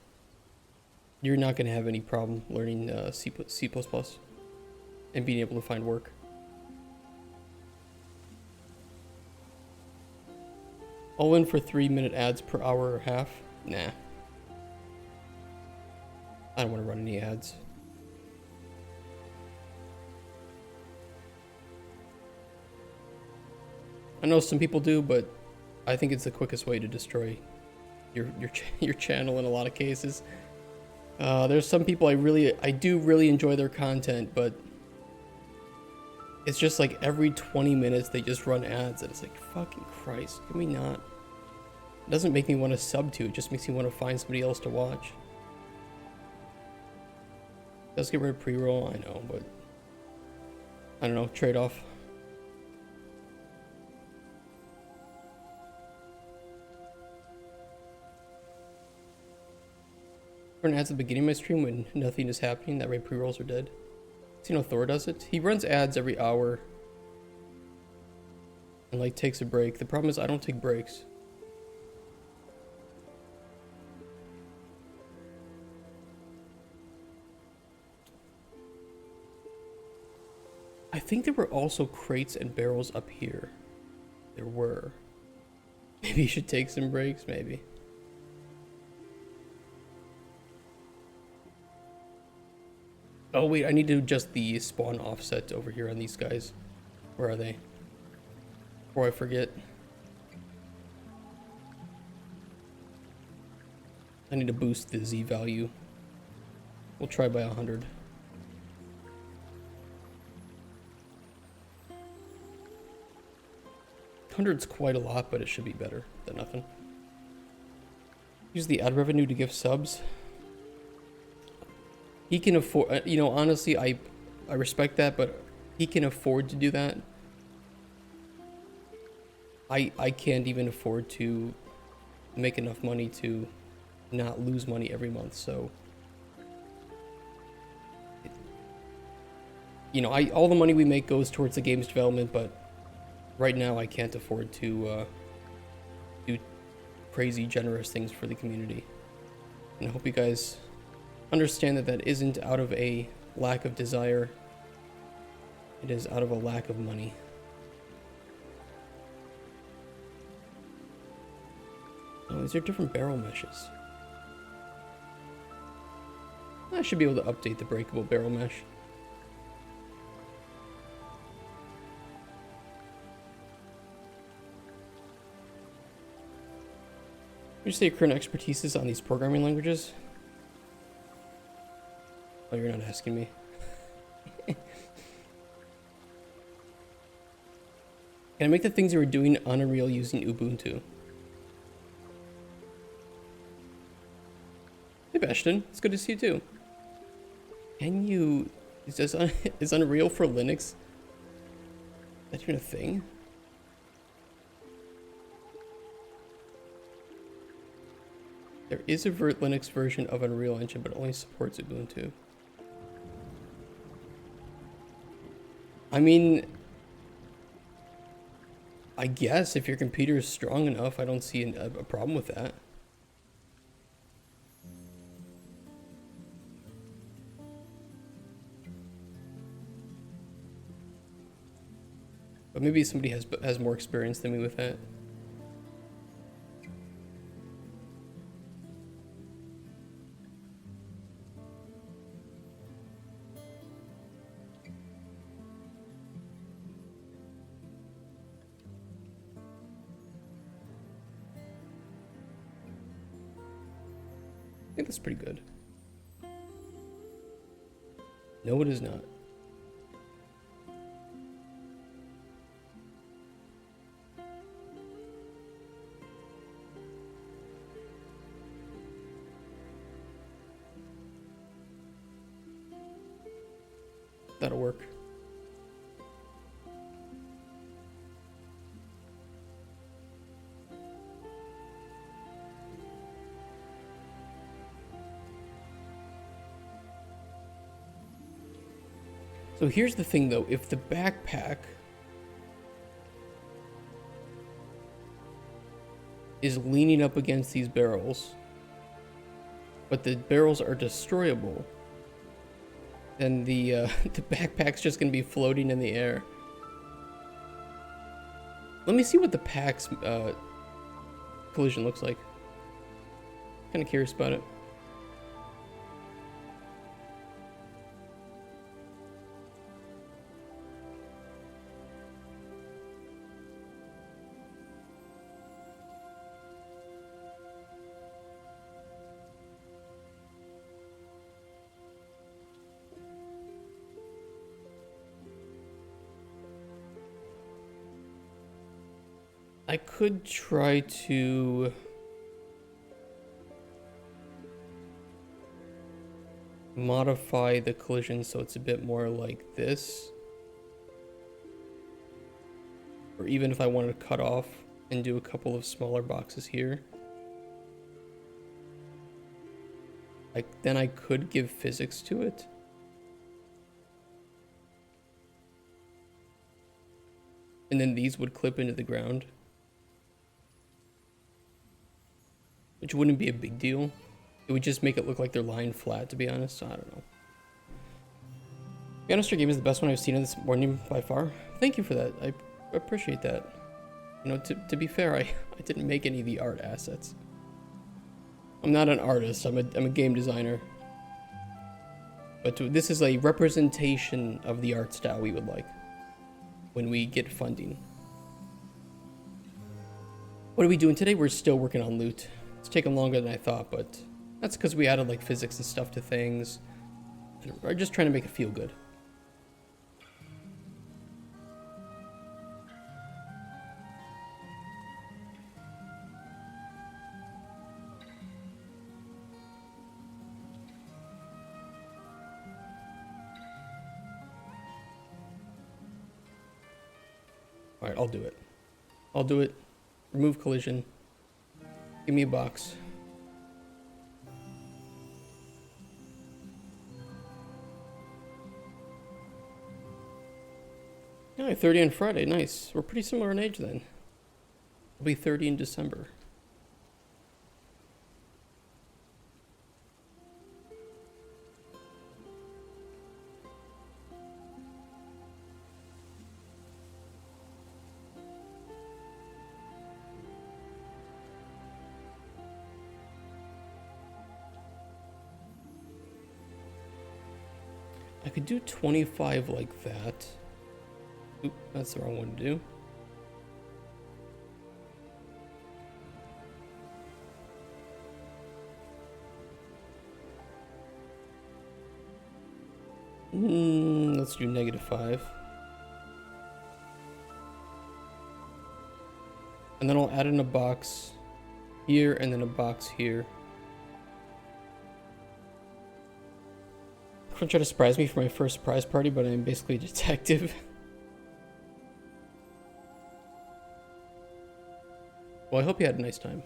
you're not going to have any problem learning C++ and being able to find work. All in for 3-minute ads per hour or half? Nah. I don't want to run any ads. I know some people do, but I think it's the quickest way to destroy your channel in a lot of cases. There's some people I do really enjoy their content, but it's just like every 20 minutes they just run ads, and it's like, fucking Christ, can we not? It doesn't make me want to sub to, it just makes me want to find somebody else to watch. Does get rid of pre-roll, I know, but I don't know, trade-off. Run ads at the beginning of my stream when nothing is happening, that way pre-rolls are dead. So, you know, Thor does it. He runs ads every hour and like takes a break. The problem is I don't take breaks. I think there were also crates and barrels up here. There were. Maybe you should take some breaks, maybe. Oh wait, I need to adjust the spawn offset over here on these guys. Where are they? Before I forget. I need to boost the Z value. We'll try by 100. $100's quite a lot, but it should be better than nothing. Use the ad revenue to give subs. He can afford, you know, honestly, I respect that, but he can afford to do that. I can't even afford to make enough money to not lose money every month, so you know, all the money we make goes towards the game's development, but right now I can't afford to do crazy generous things for the community. And I hope you guys understand that that isn't out of a lack of desire. It is out of a lack of money. Oh, these are different barrel meshes. I should be able to update the breakable barrel mesh. Would you say your current expertise is on these programming languages? Oh, you're not asking me. Can I make the things you were doing on Unreal using Ubuntu? Hey Bastion, it's good to see you too. Can you... Is Unreal for Linux? Is that even a thing? There is a Linux version of Unreal Engine, but it only supports Ubuntu. I mean, I guess if your computer is strong enough, I don't see a problem with that. But maybe somebody has more experience than me with that. I think that's pretty good. No, it is not. That'll work. So here's the thing though, if the backpack is leaning up against these barrels, but the barrels are destroyable, then the the backpack's just gonna be floating in the air. Let me see what the pack's collision looks like. Kind of curious about it. I could try to modify the collision so it's a bit more like this. Or even if I wanted to cut off and do a couple of smaller boxes here. Then I could give physics to it. And then these would clip into the ground. Which wouldn't be a big deal. It would just make it look like they're lying flat, to be honest. So I don't know. Piano Street Game is the best one I've seen in this morning by far. Thank you for that. I appreciate that. You know, to be fair, I didn't make any of the art assets. I'm not an artist. I'm a game designer. But this is a representation of the art style we would like when we get funding. What are we doing today? We're still working on loot. It's taken longer than I thought, but that's because we added like physics and stuff to things. And we're just trying to make it feel good. All right, I'll do it. I'll do it. Remove collision. Give me a box. Yeah, 30 on Friday. Nice. We're pretty similar in age then. I'll be 30 in December. I could do 25 like that. Oop, that's the wrong one to do. Let's do -5. And then I'll add in a box here and then a box here. I'm trying to surprise me for my first surprise party, but I'm basically a detective. Well, I hope you had a nice time.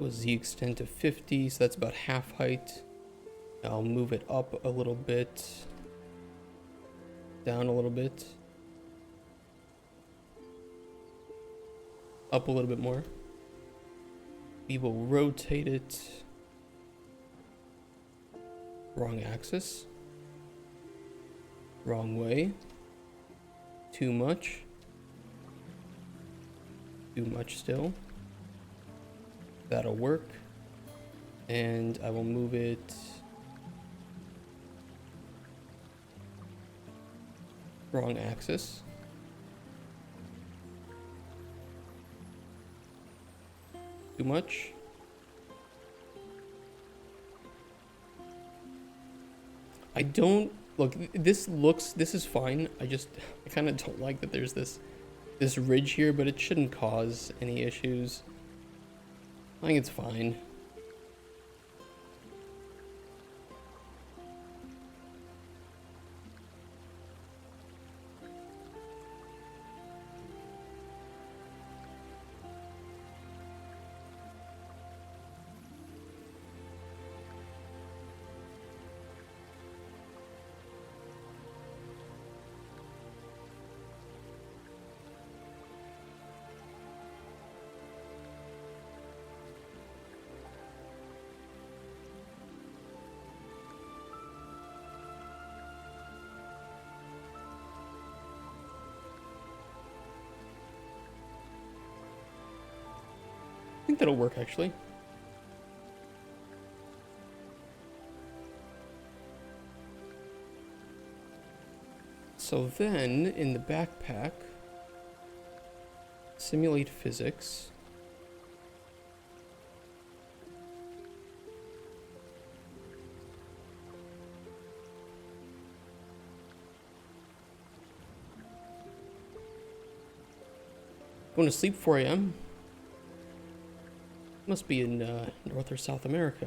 Will Z extend to 50, so that's about half height. I'll move it up a little bit, down a little bit, up a little bit more. We will rotate it. Wrong axis. Wrong way. Too much. Too much still. That'll work. And I will move it wrong axis. Too much. I don't look, this is fine. I kind of don't like that there's this ridge here, but it shouldn't cause any issues. I think it's fine. think that'll work actually. So then in the backpack, simulate physics. Going to sleep 4 a.m. Must be in North or South America.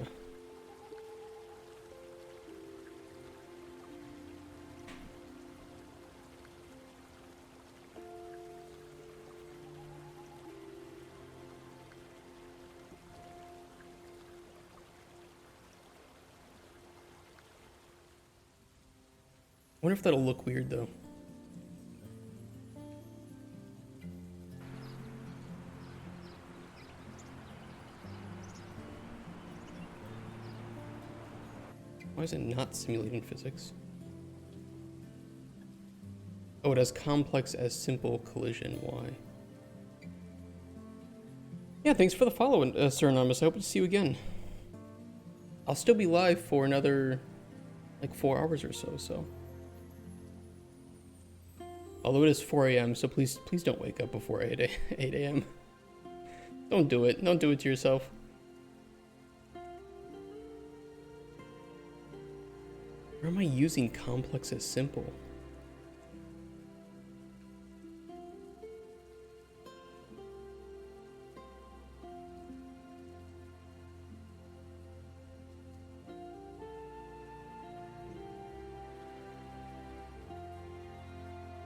I wonder if that'll look weird though. Why is it not simulating physics? Oh, it has complex as simple collision. Why? Yeah, thanks for the follow, Sir Anonymous. I hope to see you again. I'll still be live for another, like, 4 hours or so. Although it is 4 a.m., so please don't wake up before 8 a.m. Don't do it. Don't do it to yourself. Where am I using complex as simple?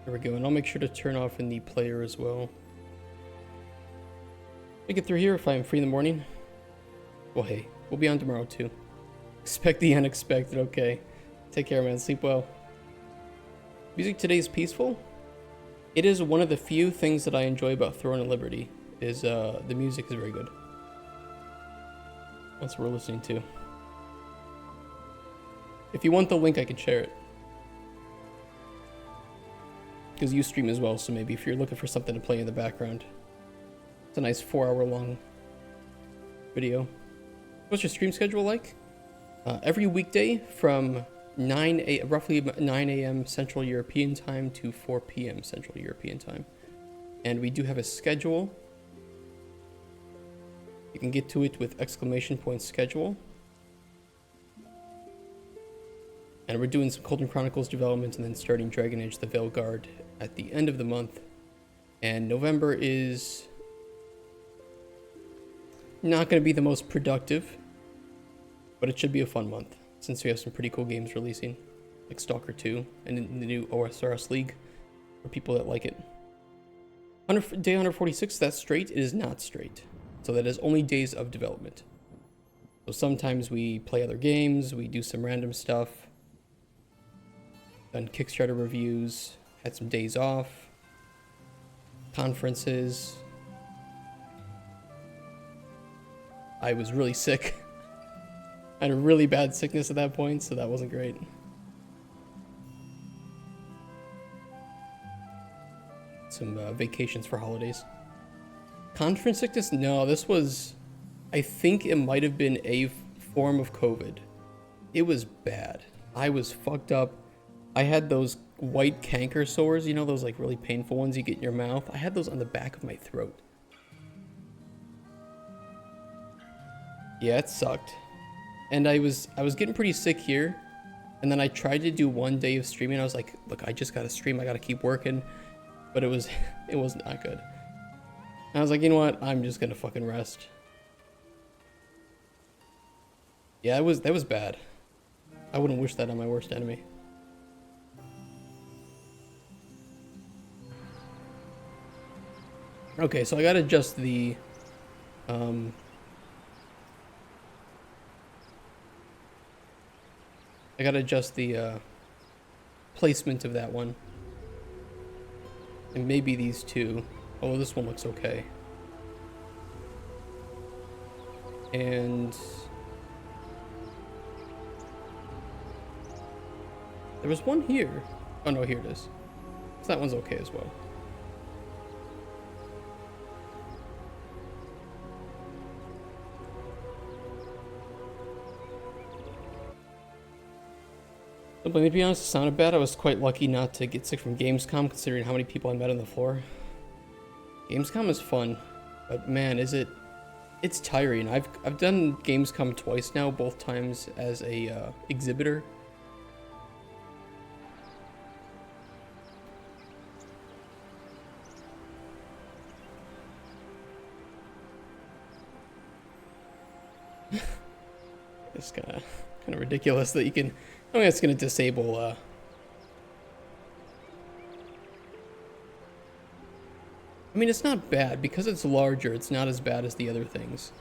There we go, and I'll make sure to turn off in the player as well. Make it through here if I am free in the morning. Well, hey, we'll be on tomorrow too. Expect the unexpected, okay. Take care, man. Sleep well. Music today is peaceful. It is one of the few things that I enjoy about Throne of Liberty, is the music is very good. That's what we're listening to. If you want the link, I can share it. Because you stream as well, so maybe if you're looking for something to play in the background. It's a nice 4-hour long video. What's your stream schedule like? Every weekday from roughly 9 a.m. Central European Time to 4 p.m. Central European Time. And we do have a schedule. You can get to it with !schedule. And we're doing some Cauldron Chronicles development and then starting Dragon Age the Veilguard at the end of the month. And November is not going to be the most productive, but it should be a fun month since we have some pretty cool games releasing, like Stalker 2 and the new OSRS League for people that like it. Day 146, that's straight. It is not straight. So that is only days of development. So sometimes we play other games, we do some random stuff, done Kickstarter reviews, had some days off, conferences. I was really sick. I had a really bad sickness at that point, so that wasn't great. Some vacations for holidays. Conference sickness? No, this was... I think it might have been a form of COVID. It was bad. I was fucked up. I had those white canker sores, you know, those like really painful ones you get in your mouth. I had those on the back of my throat. Yeah, it sucked. And I was getting pretty sick here. And then I tried to do 1 day of streaming. I was like, look, I just gotta stream. I gotta keep working. But it was not good. And I was like, you know what? I'm just gonna fucking rest. Yeah, that was bad. I wouldn't wish that on my worst enemy. Okay, so I gotta adjust the placement of that one. And maybe these two. Oh, this one looks okay. And there was one here. Oh no, here it is. So that one's okay as well. But to be honest, it sounded bad. I was quite lucky not to get sick from Gamescom, considering how many people I met on the floor. Gamescom is fun, but man, it's tiring. I've done Gamescom twice now, both times as a exhibitor. It's kind of ridiculous that you can. I mean, it's gonna disable. I mean, it's not bad because it's larger. It's not as bad as the other things.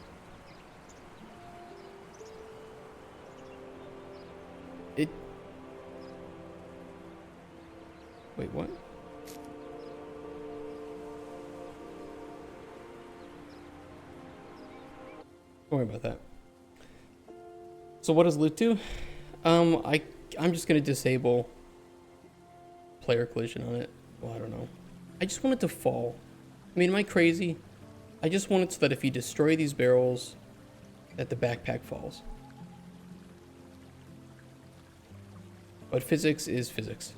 Wait, what? Don't worry about that. So what does loot do? I'm just gonna disable player collision on it. Well, I don't know. I just want it to fall. I mean, am I crazy? I just want it so that if you destroy these barrels, that the backpack falls. But physics is physics.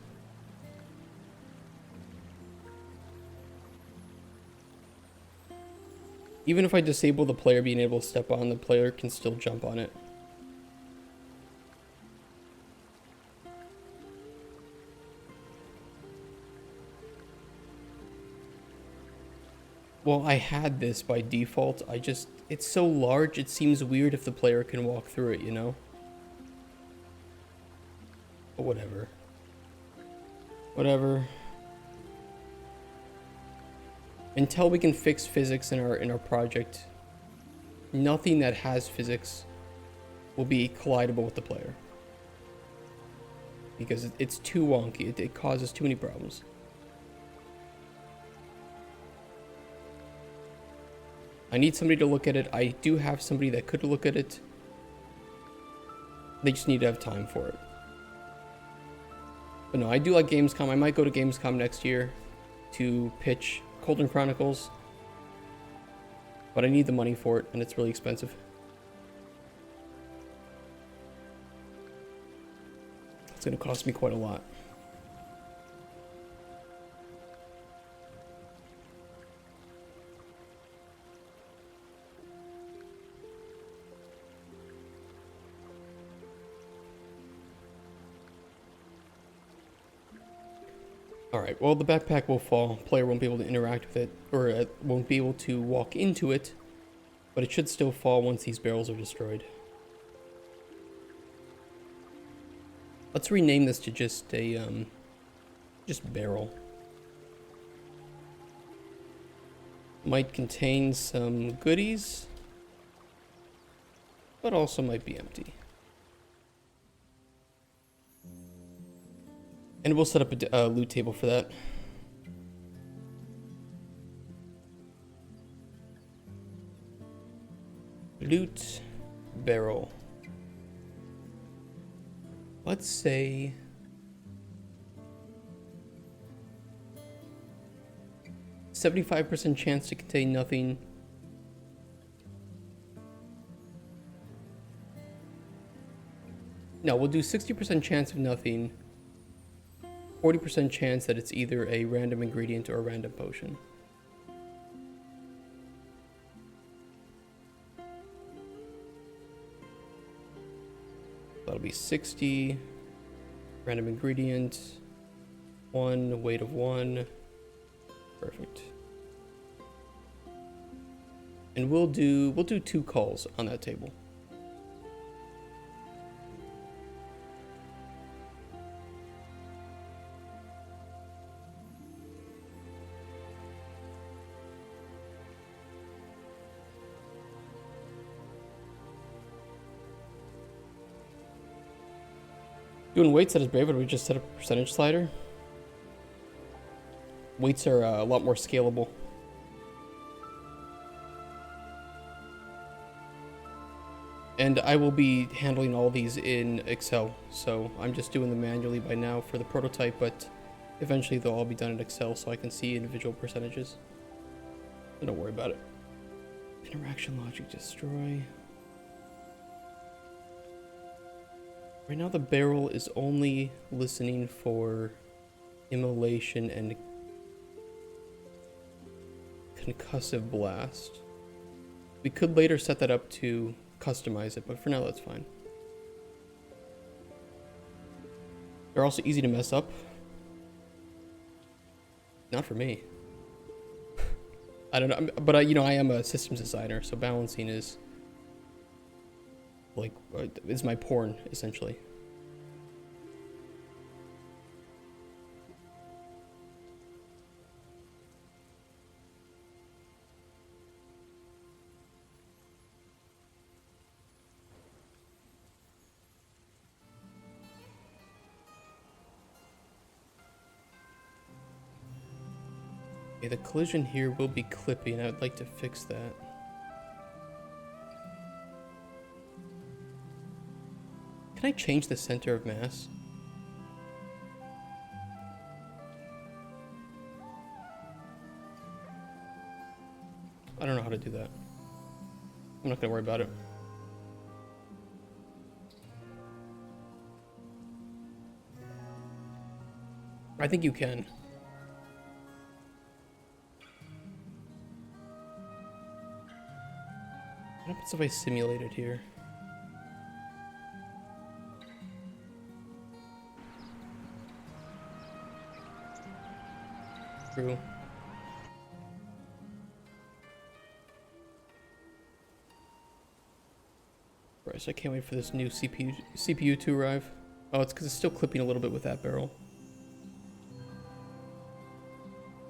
Even if I disable the player being able to step on, the player can still jump on it. Well, I had this by default. It's so large, it seems weird if the player can walk through it, you know? But whatever. Whatever. Until we can fix physics in our project, nothing that has physics will be collidable with the player. Because it's too wonky. It causes too many problems. I need somebody to look at it. I do have somebody that could look at it. They just need to have time for it. But no, I do like Gamescom. I might go to Gamescom next year to pitch Cauldron Chronicles. But I need the money for it, and it's really expensive. It's going to cost me quite a lot. Alright, well, the backpack will fall. Player won't be able to interact with it, or won't be able to walk into it, but it should still fall once these barrels are destroyed. Let's rename this to just a, just barrel. Might contain some goodies, but also might be empty. And we'll set up a loot table for that. Loot barrel. Let's say 75% chance to contain nothing. No, we'll do 60% chance of nothing. 40% chance that it's either a random ingredient or a random potion. That'll be 60. Random ingredient. 1, weight of 1. Perfect. And we'll do 2 calls on that table. Doing weights at his brave, would we just set up a percentage slider? Weights are a lot more scalable. And I will be handling all these in Excel, so I'm just doing them manually by now for the prototype, but eventually they'll all be done in Excel so I can see individual percentages. So don't worry about it. Interaction logic destroy. Right now the barrel is only listening for immolation and concussive blast. We could later set that up to customize it, but for now that's fine. They're also easy to mess up. Not for me. I don't know, but I am a systems designer, so balancing is like is my porn essentially. Okay, the collision here will be clipping. I would like to fix that. Can I change the center of mass? I don't know how to do that. I'm not gonna worry about it. I think you can. What happens if I simulate it here? True. Right, so I can't wait for this new CPU to arrive. Oh, it's because it's still clipping a little bit with that barrel.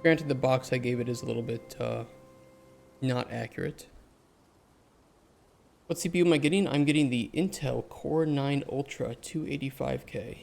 Granted, the box I gave it is a little bit not accurate. What CPU am I getting? I'm getting the Intel Core 9 Ultra 285K.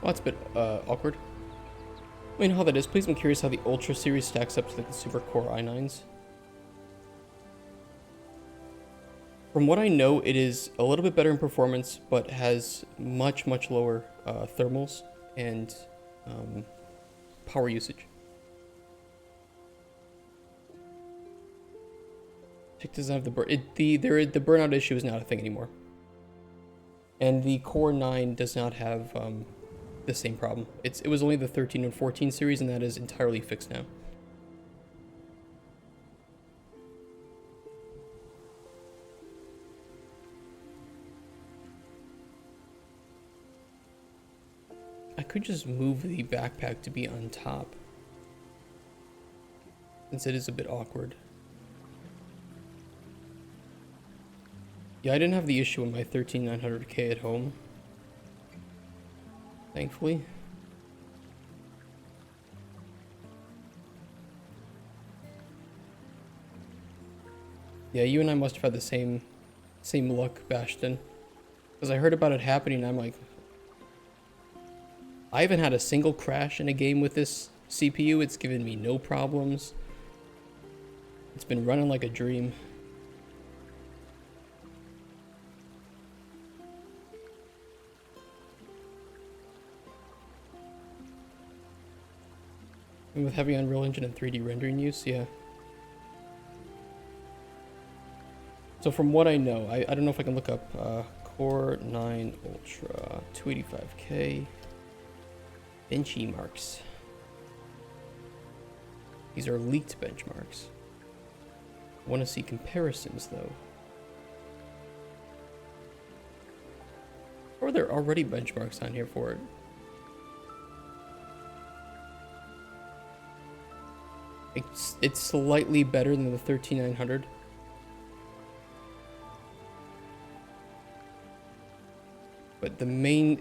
Oh, that's a bit awkward. I mean, how that is, please, I'm curious how the Ultra series stacks up to the Super Core i9s. From what I know, it is a little bit better in performance, but has much lower thermals and power usage. It doesn't have the the burnout issue is not a thing anymore, and the Core 9 does not have the same problem. It was only the 13 and 14 series, and that is entirely fixed now. I could just move the backpack to be on top, since it is a bit awkward. Yeah, I didn't have the issue with my 13900K at home, thankfully. Yeah, you and I must have had the same luck, Bastion. Because I heard about it happening, and I'm like, I haven't had a single crash in a game with this CPU. It's given me no problems. It's been running like a dream. And with heavy Unreal Engine and 3D rendering use, yeah. So from what I know, I don't know if I can look up Core 9 Ultra 285K benchmarks. These are leaked benchmarks. I want to see comparisons though. Or are there already benchmarks on here for it? It's slightly better than the 13900. But the main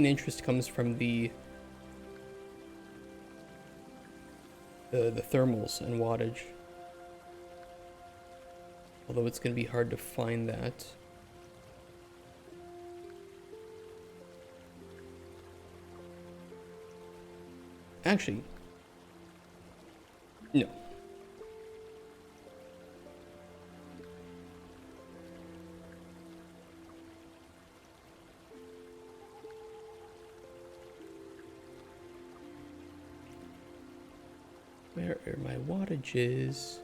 interest comes from the the thermals and wattage. Although it's going to be hard to find that. Actually, no. Where are my wattages?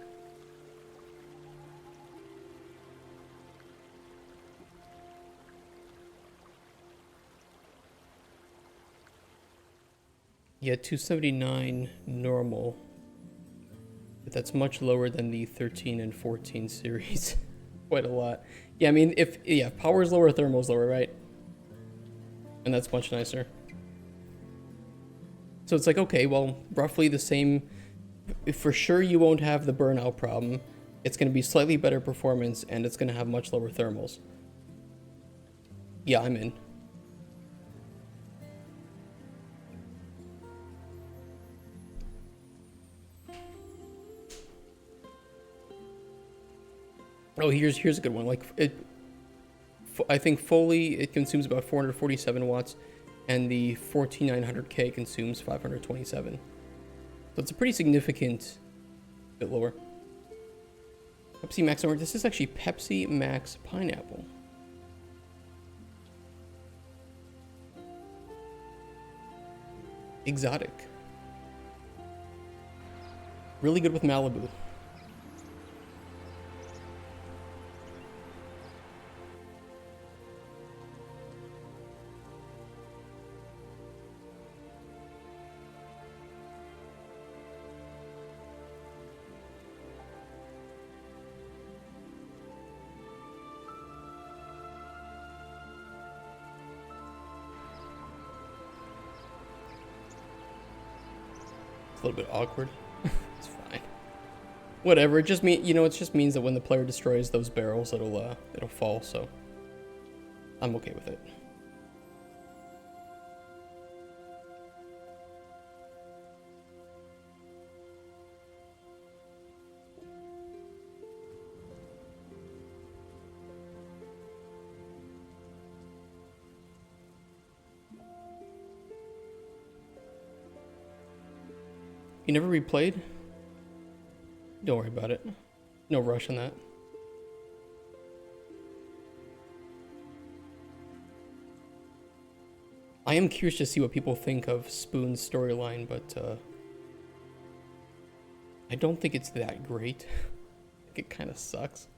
Yeah, 279 normal. But that's much lower than the 13 and 14 series. Quite a lot. Yeah, I mean, if power's lower, thermal's lower, right? And that's much nicer. So it's like, okay, well, roughly the same. For sure you won't have the burnout problem. It's going to be slightly better performance, and it's going to have much lower thermals. Yeah, I'm in. Oh, here's a good one. Like I think fully it consumes about 447 watts, and the 14900K consumes 527. So it's a pretty significant bit lower. Pepsi Max Orange. This is actually Pepsi Max Pineapple. Exotic. Really good with Malibu. A little bit awkward. It's fine. Whatever. It just it just means that when the player destroys those barrels, it'll fall. So I'm okay with it. You never replayed? Don't worry about it. No rush on that. I am curious to see what people think of Spoon's storyline, but I don't think it's that great. I think it kind of sucks.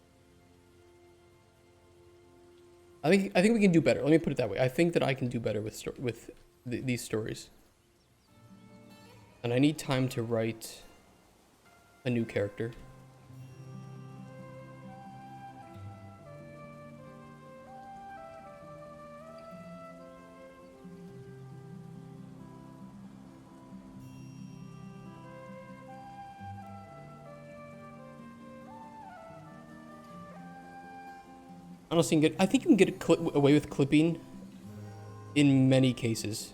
I think we can do better. Let me put it that way. I think that I can do better with these stories. And I need time to write a new character. Honestly, I think you can get away with clipping in many cases.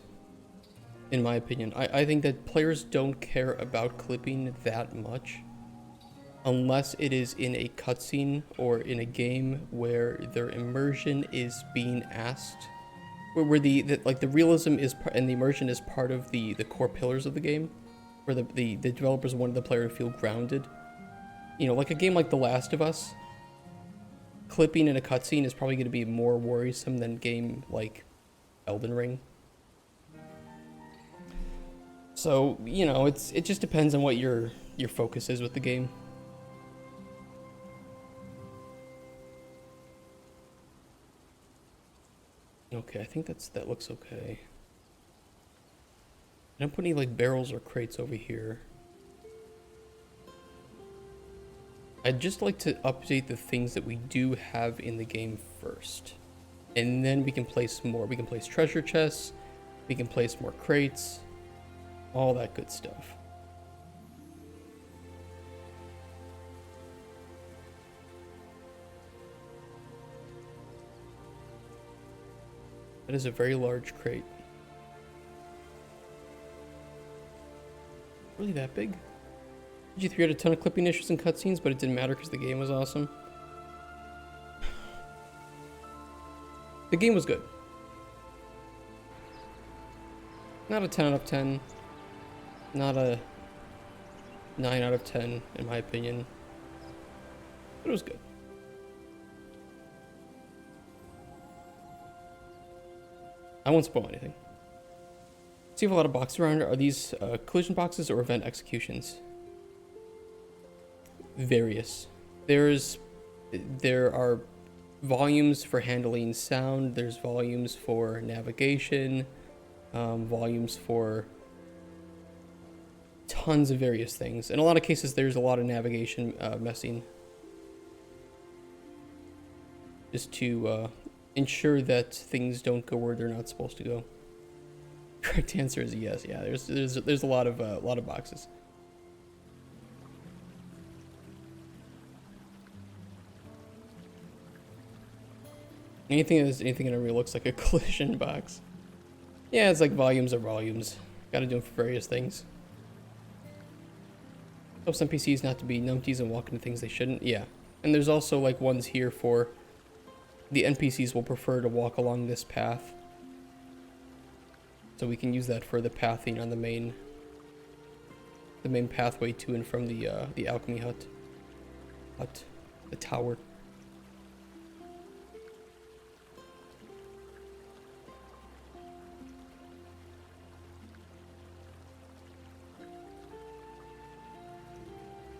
In my opinion, I think that players don't care about clipping that much unless it is in a cutscene or in a game where their immersion is being asked, where the realism is and the immersion is part of the core pillars of the game, where the developers wanted the player to feel grounded. You know, like a game like The Last of Us, clipping in a cutscene is probably going to be more worrisome than a game like Elden Ring. So, you know, it just depends on what your focus is with the game. Okay, I think that looks okay. I don't put any like barrels or crates over here. I'd just like to update the things that we do have in the game first. And then we can place more. We can place treasure chests, we can place more crates, all that good stuff. That is a very large crate. Really that big? G3 had a ton of clipping issues and cutscenes, but it didn't matter because the game was awesome. The game was good. Not a 10 out of 10. Not a 9 out of 10, in my opinion. But it was good. I won't spoil anything. See if a lot of boxes around. Are these collision boxes or event executions? Various. There are volumes for handling sound. There's volumes for navigation. Volumes for tons of various things. In a lot of cases, there's a lot of navigation messing. Just to ensure that things don't go where they're not supposed to go. Correct answer is yes. Yeah, there's a lot of boxes. Anything in Unreal looks like a collision box. Yeah, it's like volumes are volumes. Gotta do them for various things. Helps NPCs not to be numpties and walk into things they shouldn't. Yeah, and there's also like ones here for the NPCs will prefer to walk along this path. So we can use that for the pathing on the main pathway to and from the alchemy hut, the tower.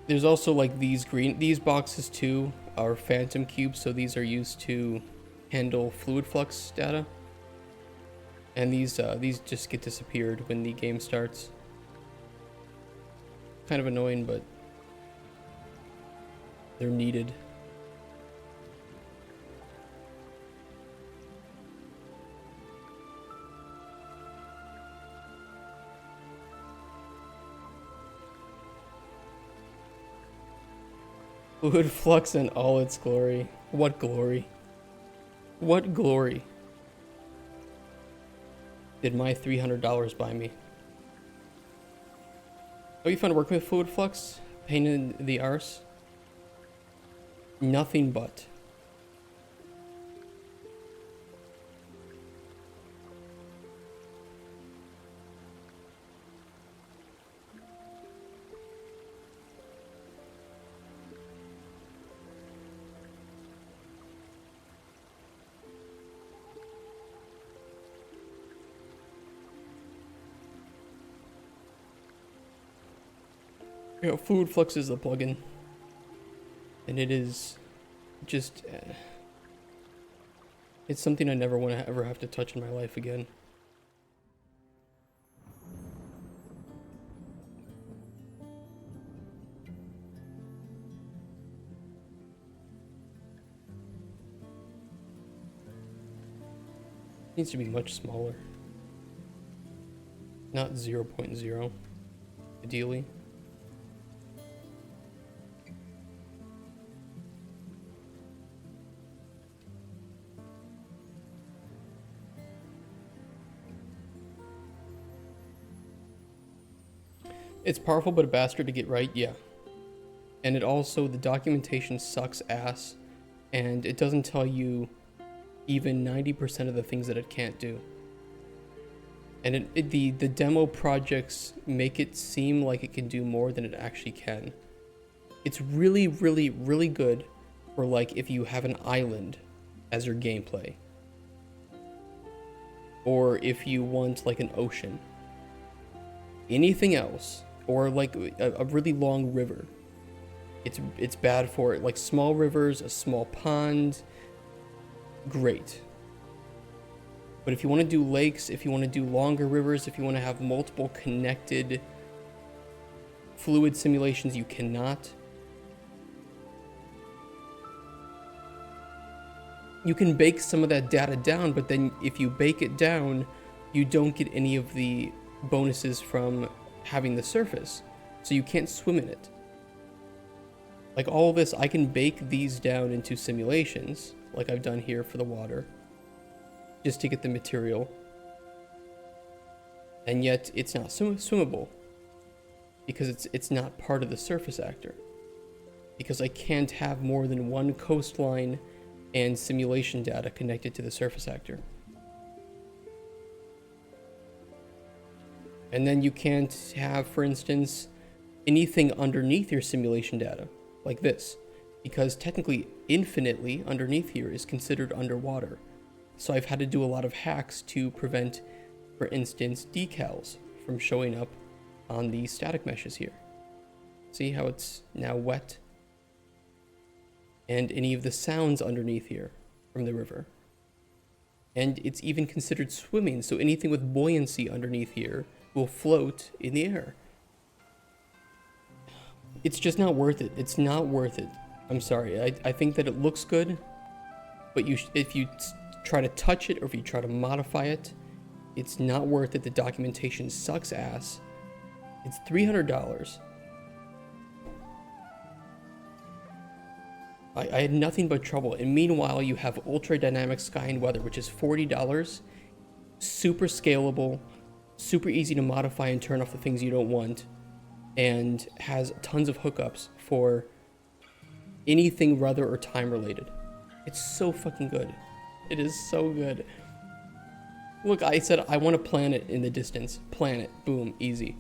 There's also like these boxes too are phantom cubes, so these are used to handle fluid flux data. And these just get disappeared when the game starts. Kind of annoying, but they're needed. Fluid flux in all its glory. What glory? What glory did my $300 buy me? Oh, you found working with fluid flux? Pain in the arse? Nothing but. You know, Fluid Flux is the plugin, and it is just it's something I never want to ever have to touch in my life again. It needs to be much smaller, not 0.0, ideally. It's powerful, but a bastard to get right, yeah. And it also, the documentation sucks ass, and it doesn't tell you even 90% of the things that it can't do. And the demo projects make it seem like it can do more than it actually can. It's really, really, really good for like if you have an island as your gameplay. Or if you want like an ocean. Anything else, or like a really long river, it's bad for it. Like small rivers, a small pond, great. But if you want to do lakes, if you want to do longer rivers, if you want to have multiple connected fluid simulations, you cannot. You can bake some of that data down, but then if you bake it down, you don't get any of the bonuses from having the surface, so you can't swim in it. Like all this, I can bake these down into simulations, like I've done here for the water, just to get the material, and yet it's not swimmable. because it's not part of the surface actor. Because I can't have more than one coastline and simulation data connected to the surface actor. And then you can't have, for instance, anything underneath your simulation data, like this, because technically infinitely underneath here is considered underwater. So I've had to do a lot of hacks to prevent, for instance, decals from showing up on the static meshes here. See how it's now wet? And any of the sounds underneath here from the river. And it's even considered swimming, so anything with buoyancy underneath here will float in the air. It's just not worth it. It's not worth it. I'm sorry. I think that it looks good, but if you try to touch it or if you try to modify it, it's not worth it. The documentation sucks ass. It's $300. I had nothing but trouble. And meanwhile, you have Ultra Dynamic Sky and Weather, which is $40. Super scalable, super easy to modify and turn off the things you don't want, and has tons of hookups for anything weather or time related. It's so fucking good. It is so good. Look, I said I want a planet in the distance. Planet, boom, easy.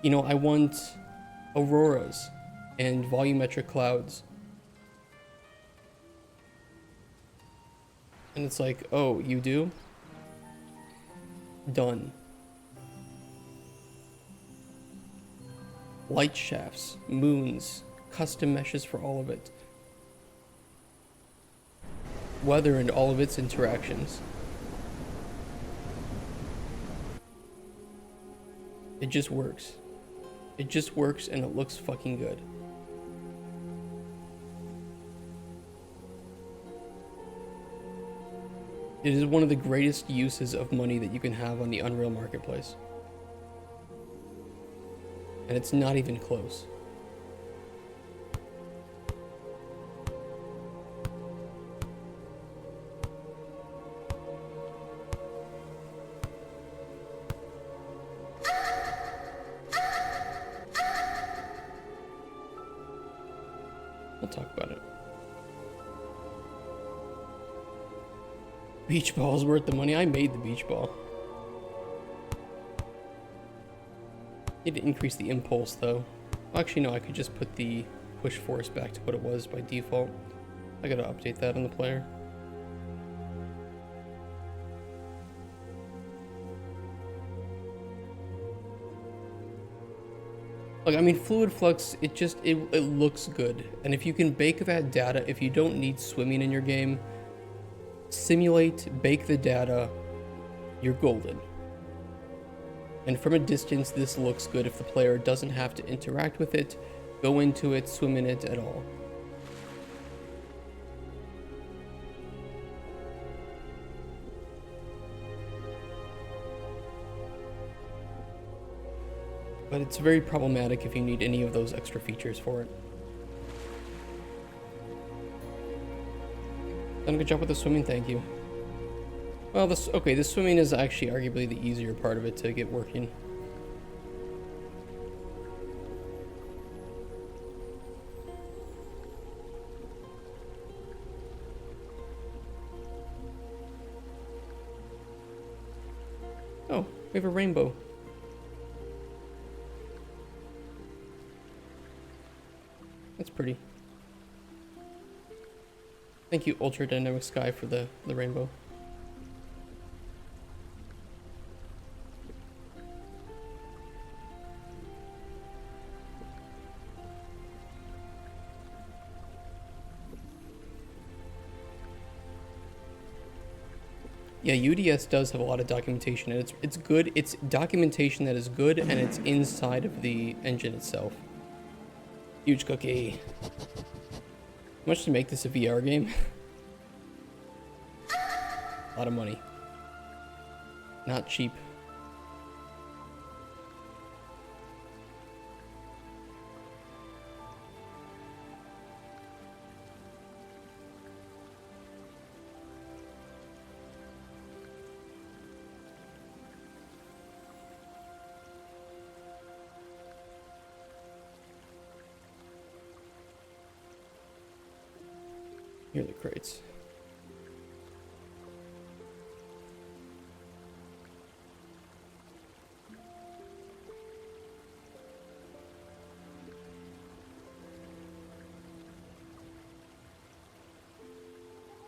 You know, I want auroras and volumetric clouds. And it's like, oh, you do? Done. Light shafts, moons, custom meshes for all of it. Weather and all of its interactions. It just works. It just works and it looks fucking good. It is one of the greatest uses of money that you can have on the Unreal Marketplace. And it's not even close. I'll talk about it. Beach ball's worth the money. I made the beach ball. Need to increase the impulse though. Actually no, I could just put the push force back to what it was by default. I gotta update that on the player. Like, I mean, fluid flux, it looks good. And if you can bake that data, if you don't need swimming in your game, simulate, bake the data, you're golden. And from a distance, this looks good if the player doesn't have to interact with it, go into it, swim in it at all. But it's very problematic if you need any of those extra features for it. Done a good job with the swimming, thank you. Well, this swimming is actually arguably the easier part of it to get working. Oh, we have a rainbow. That's pretty. Thank you, Ultra Dynamic Sky, for the rainbow. Yeah, UDS does have a lot of documentation, and it's good. It's documentation that is good, and it's inside of the engine itself. Huge cookie. How much to make this a VR game? A lot of money. Not cheap. Here are the crates.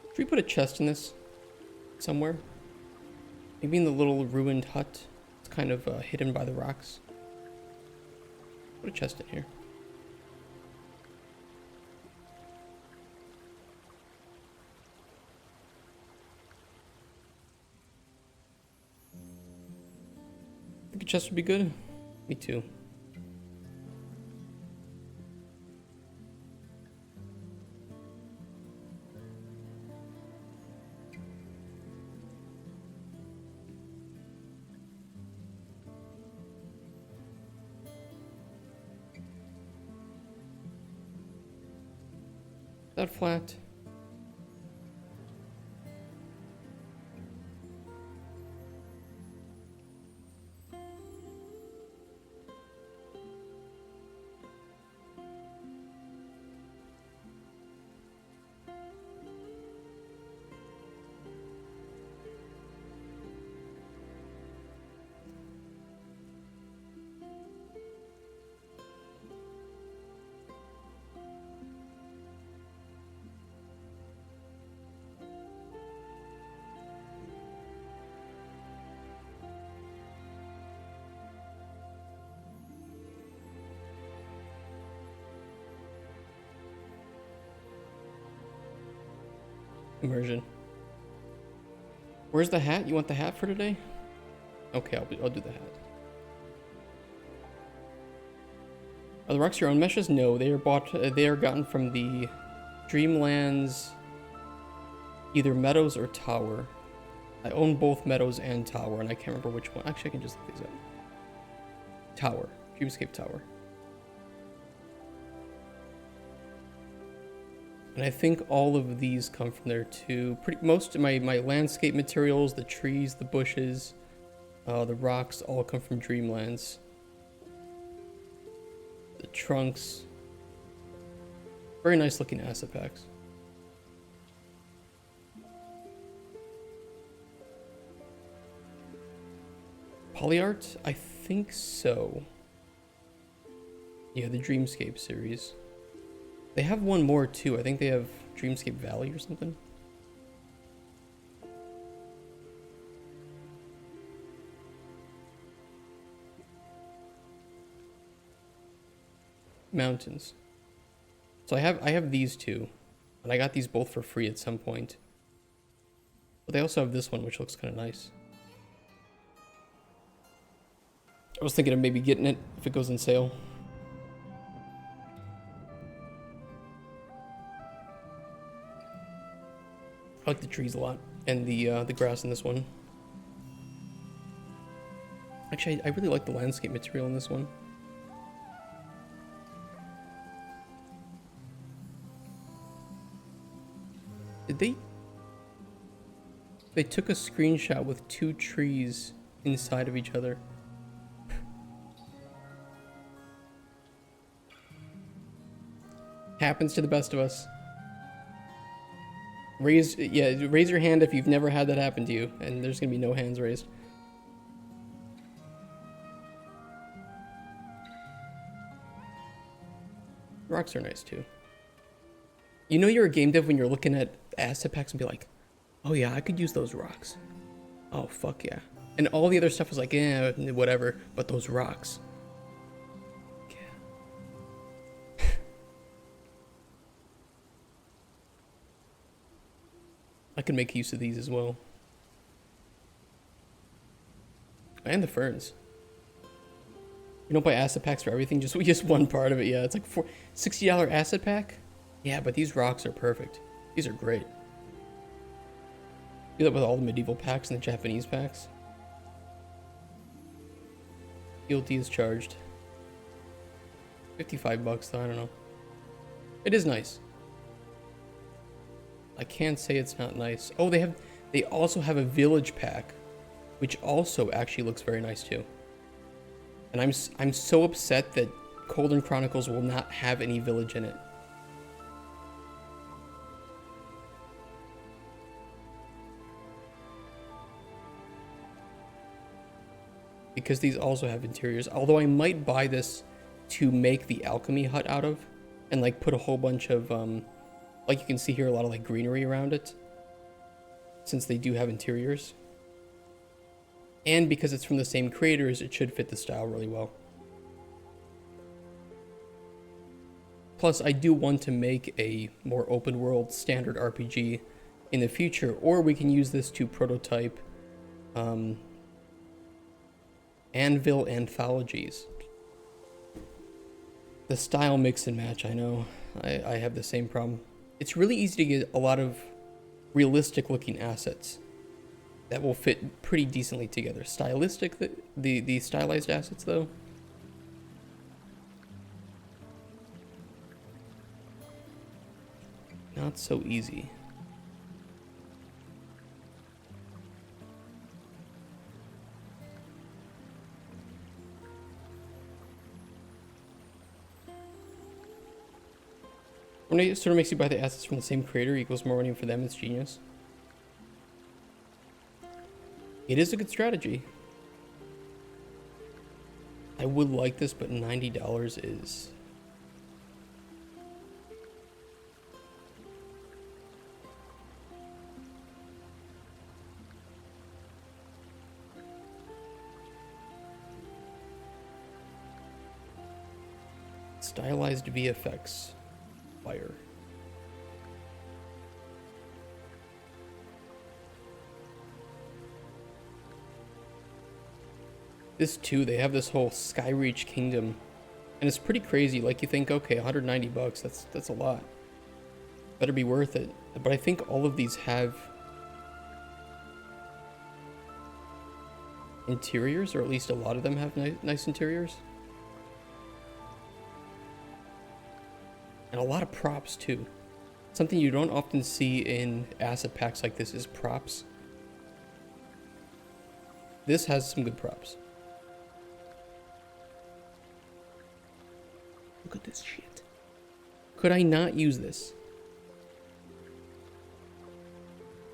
Should we put a chest in this somewhere? Maybe in the little ruined hut. It's kind of hidden by the rocks. Put a chest in here. Think a chest would be good? Me too. That flat. Immersion. Where's the hat? You want the hat for today? Okay, I'll do the hat. Are the rocks your own meshes? No, they are bought. They are gotten from the Dreamlands, either Meadows or Tower. I own both Meadows and Tower, and I can't remember which one. Actually, I can just look these up. Tower, Dreamscape Tower. And I think all of these come from there too. Most of my landscape materials, the trees, the bushes, the rocks, all come from Dreamlands. The trunks. Very nice looking asset packs. Polyart? I think so. Yeah, the Dreamscape series. They have one more too. I think they have Dreamscape Valley or something. Mountains. So I have these two, and I got these both for free at some point. But they also have this one, which looks kind of nice. I was thinking of maybe getting it if it goes on sale. I like the trees a lot, and the grass in this one. Actually, I really like the landscape material in this one. Did they took a screenshot with two trees inside of each other. Happens to the best of us. Raise your hand if you've never had that happen to you, and there's gonna be no hands raised. Rocks are nice too. You know you're a game dev when you're looking at asset packs and be like, oh yeah, I could use those rocks. Oh fuck yeah. And all the other stuff was like, eh, whatever, but those rocks. Yeah. I could make use of these as well. And the ferns. You don't buy asset packs for everything, just one part of it. Yeah, it's like $60 asset pack. Yeah, but these rocks are perfect. These are great. Do that with all the medieval packs and the Japanese packs. Guilty is charged. 55 bucks though, I don't know. It is nice. I can't say it's not nice. Oh, they also have a village pack, which also actually looks very nice too. And I'm so upset that Cauldron Chronicles will not have any village in it. because these also have interiors. Although I might buy this to make the alchemy hut out of, and like put a whole bunch of like you can see here, a lot of like greenery around it, since they do have interiors. And because it's from the same creators, it should fit the style really well. Plus, I do want to make a more open world standard RPG in the future, or we can use this to prototype Anvil anthologies. The style mix and match, I know. I have the same problem. It's really easy to get a lot of realistic looking assets that will fit pretty decently together. Stylistic, the stylized assets though, not so easy. When it sort of makes you buy the assets from the same creator equals more money for them, it's genius. It is a good strategy. I would like this, but $90 is... Stylized VFX. Fire. This too, they have this whole Skyreach kingdom, and it's pretty crazy. Like you think, okay, 190 bucks, that's a lot. Better be worth it. But I think all of these have interiors, or at least a lot of them have nice interiors. And a lot of props too. Something you don't often see in asset packs like this is props. This has some good props. Look at this shit. Could I not use this?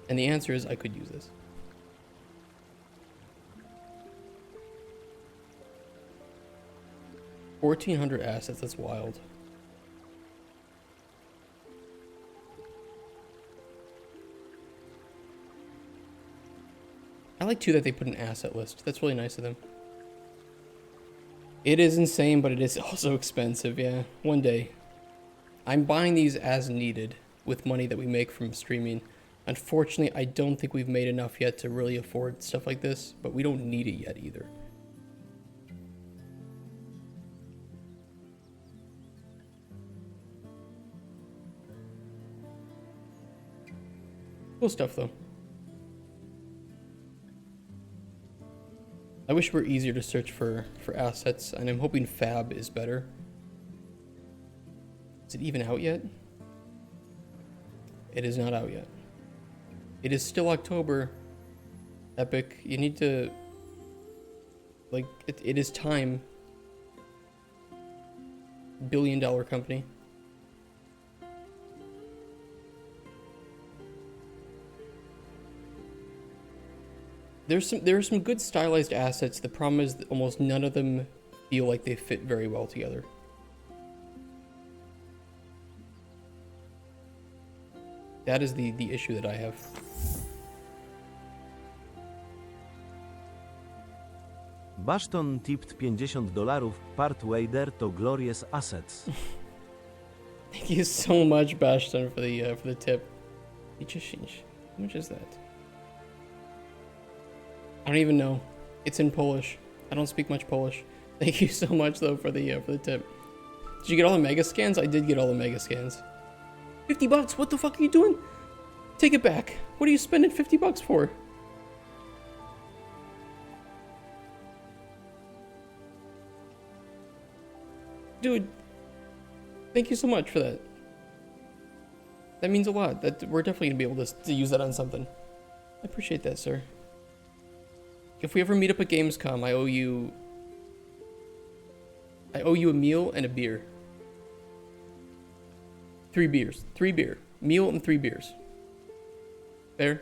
And the answer is I could use this. $1,400 assets, that's wild. I like too that they put an asset list. That's really nice of them. It is insane, but it is also expensive, yeah. One day. I'm buying these as needed with money that we make from streaming. Unfortunately, I don't think we've made enough yet to really afford stuff like this, but we don't need it yet either. Cool stuff though. I wish it were easier to search for assets, and I'm hoping Fab is better. Is it even out yet? It is not out yet. It is still October. Epic, you need to... Like, it is time. Billion-dollar company. There are some good stylized assets. The problem is that almost none of them feel like they fit very well together. That is the issue that I have. Baszton tipped $50. Part Wader to Glorious Assets. Thank you so much, Bashton, for the tip. How much is that? I don't even know. It's in Polish. I don't speak much Polish. Thank you so much though for the tip. Did you get all the mega scans? I did get all the mega scans. 50 bucks. What the fuck are you doing? Take it back. What are you spending 50 bucks for? Dude, thank you so much for that. That means a lot. That we're definitely gonna be able to use that on something. I appreciate that, sir. If we ever meet up at Gamescom, I owe you a meal and a beer. 3 beers. 3 beer. Meal and 3 beers. Fair?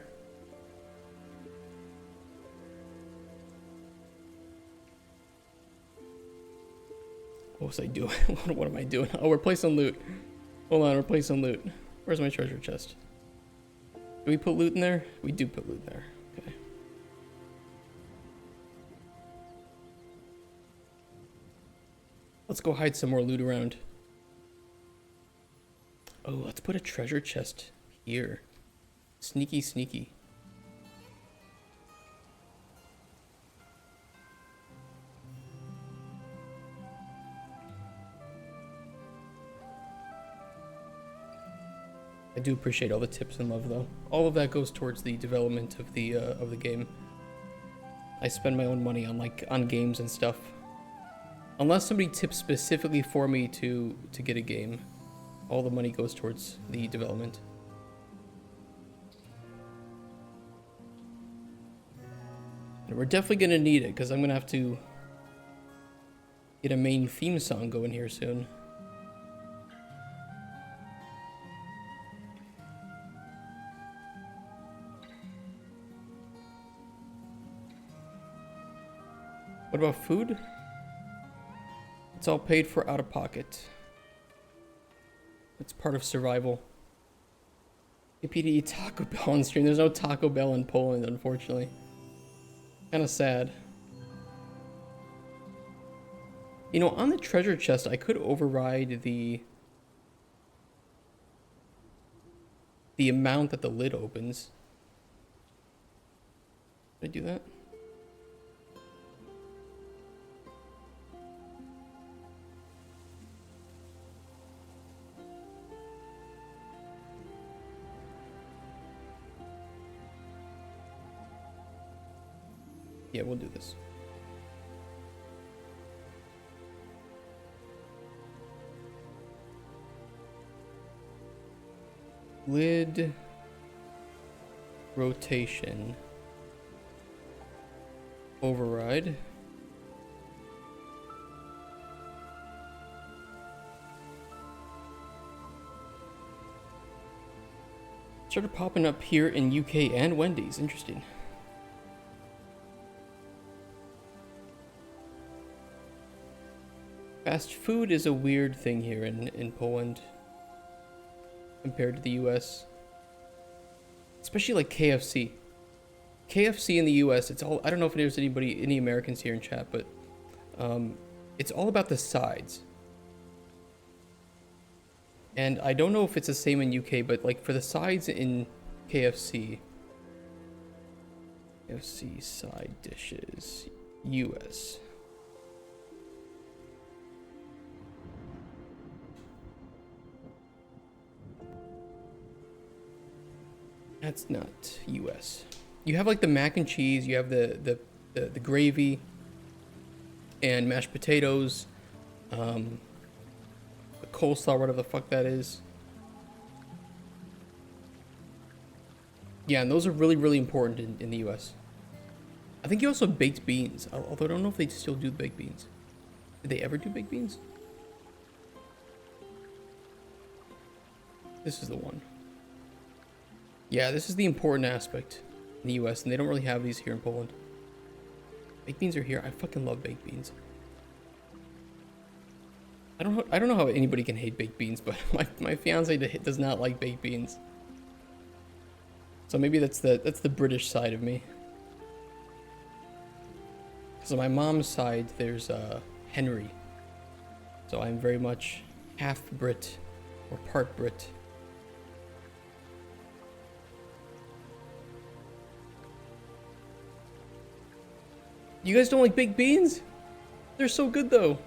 What was I doing? What am I doing? Oh, we're placing loot. Hold on, we're placing loot. Where's my treasure chest? Do we put loot in there? We do put loot in there. Okay. Let's go hide some more loot around. Oh, let's put a treasure chest here. Sneaky, sneaky. I do appreciate all the tips and love, though. All of that goes towards the development of the game. I spend my own money on games and stuff. Unless somebody tips specifically for me to get a game, all the money goes towards the development. And we're definitely gonna need it because I'm gonna have to get a main theme song going here soon. What about food? It's all paid for out of pocket. It's part of survival. Happy to eat Taco Bell on stream. There's no Taco Bell in Poland, unfortunately. Kind of sad. You know, on the treasure chest, I could override the amount that the lid opens. Did I do that? Yeah, we'll do this. Lid rotation override. Started popping up here in UK and Wendy's. Interesting. Fast food is a weird thing here in Poland compared to the US. Especially like KFC. KFC in the US, it's all, I don't know if there's any Americans here in chat, but it's all about the sides. And I don't know if it's the same in UK, but like for the sides in KFC side dishes, US. That's not US. You have like the mac and cheese, you have the gravy and mashed potatoes, the coleslaw, whatever the fuck that is. Yeah, and those are really, really important in the US. I think you also have baked beans, although I don't know if they still do baked beans. Did they ever do baked beans? This is the one. Yeah, this is the important aspect in the US, and they don't really have these here in Poland. Baked beans are here. I fucking love baked beans. I don't know how anybody can hate baked beans, but my fiance does not like baked beans. So maybe that's the British side of me. So on my mom's side, there's Henry. So I'm very much half Brit or part Brit. You guys don't like baked beans? They're so good though.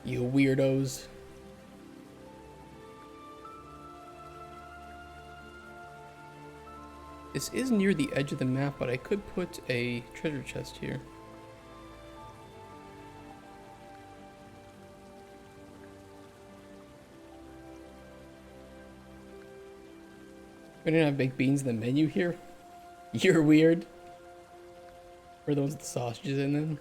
You weirdos. This is near the edge of the map, but I could put a treasure chest here. We didn't have baked beans in the menu here? You're weird. Are those the sausages in them?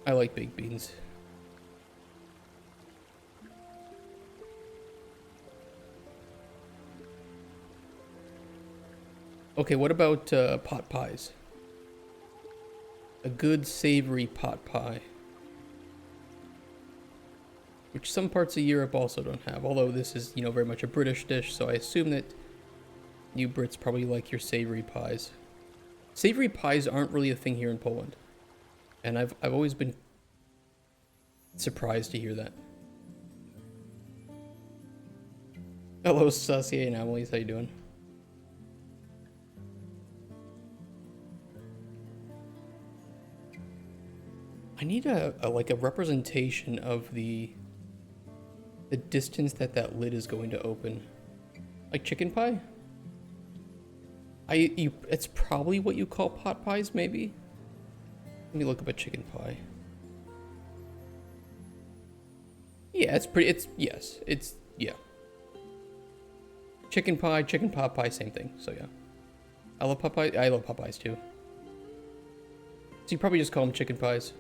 I like baked beans. Okay, what about pot pies? A good savory pot pie. Which some parts of Europe also don't have, although this is, you know, very much a British dish, so I assume that you Brits probably like your savory pies. Savory pies aren't really a thing here in Poland. And I've always been surprised to hear that. Hello, Sassier and Amelie's, how you doing? I need a like a representation of the distance that lid is going to open. Like chicken pie? It's probably what you call pot pies, maybe? Let me look up a chicken pie. Yeah, yeah. Chicken pie, chicken pot pie, same thing, so yeah. I love pot pie, I love pot pies too. So you probably just call them chicken pies.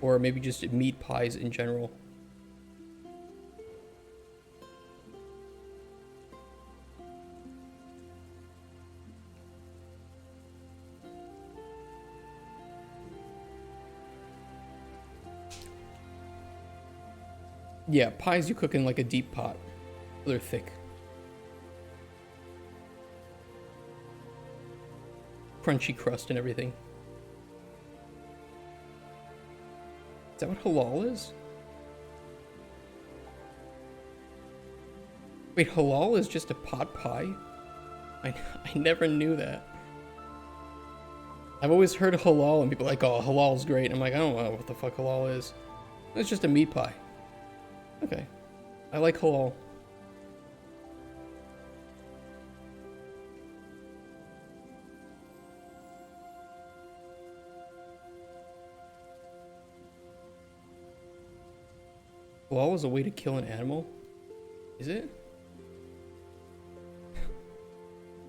Or maybe just meat pies in general. Yeah, pies you cook in like a deep pot. They're thick. Crunchy crust and everything. Is that what halal is? Wait, halal is just a pot pie? I never knew that. I've always heard halal and people are like, oh, halal's great. I'm like, I don't know what the fuck halal is. It's just a meat pie. Okay. I like halal. Halal is a way to kill an animal? Is it?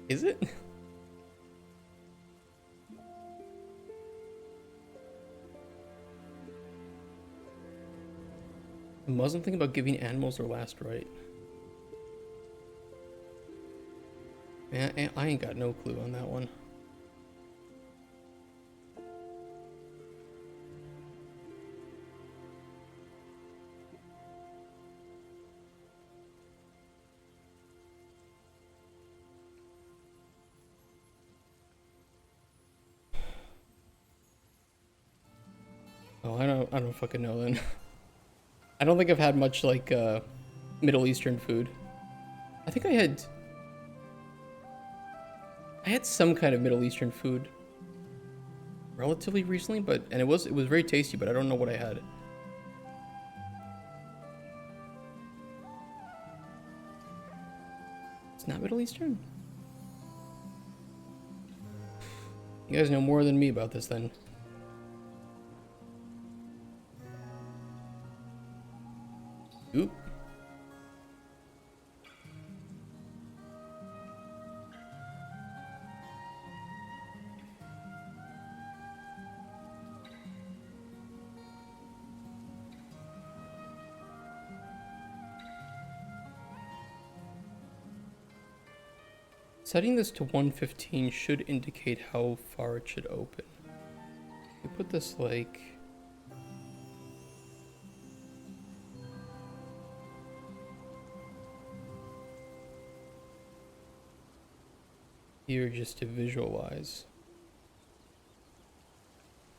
Is it? The Muslim thing about giving animals their last right. Man, I ain't got no clue on that one. Oh, I don't fucking know then. I don't think I've had much like Middle Eastern food. I think I had some kind of Middle Eastern food relatively recently, and it was very tasty, but I don't know what I had. It's not Middle Eastern? You guys know more than me about this then. Oop. Setting this to 115 should indicate how far it should open. We put this like... here just to visualize.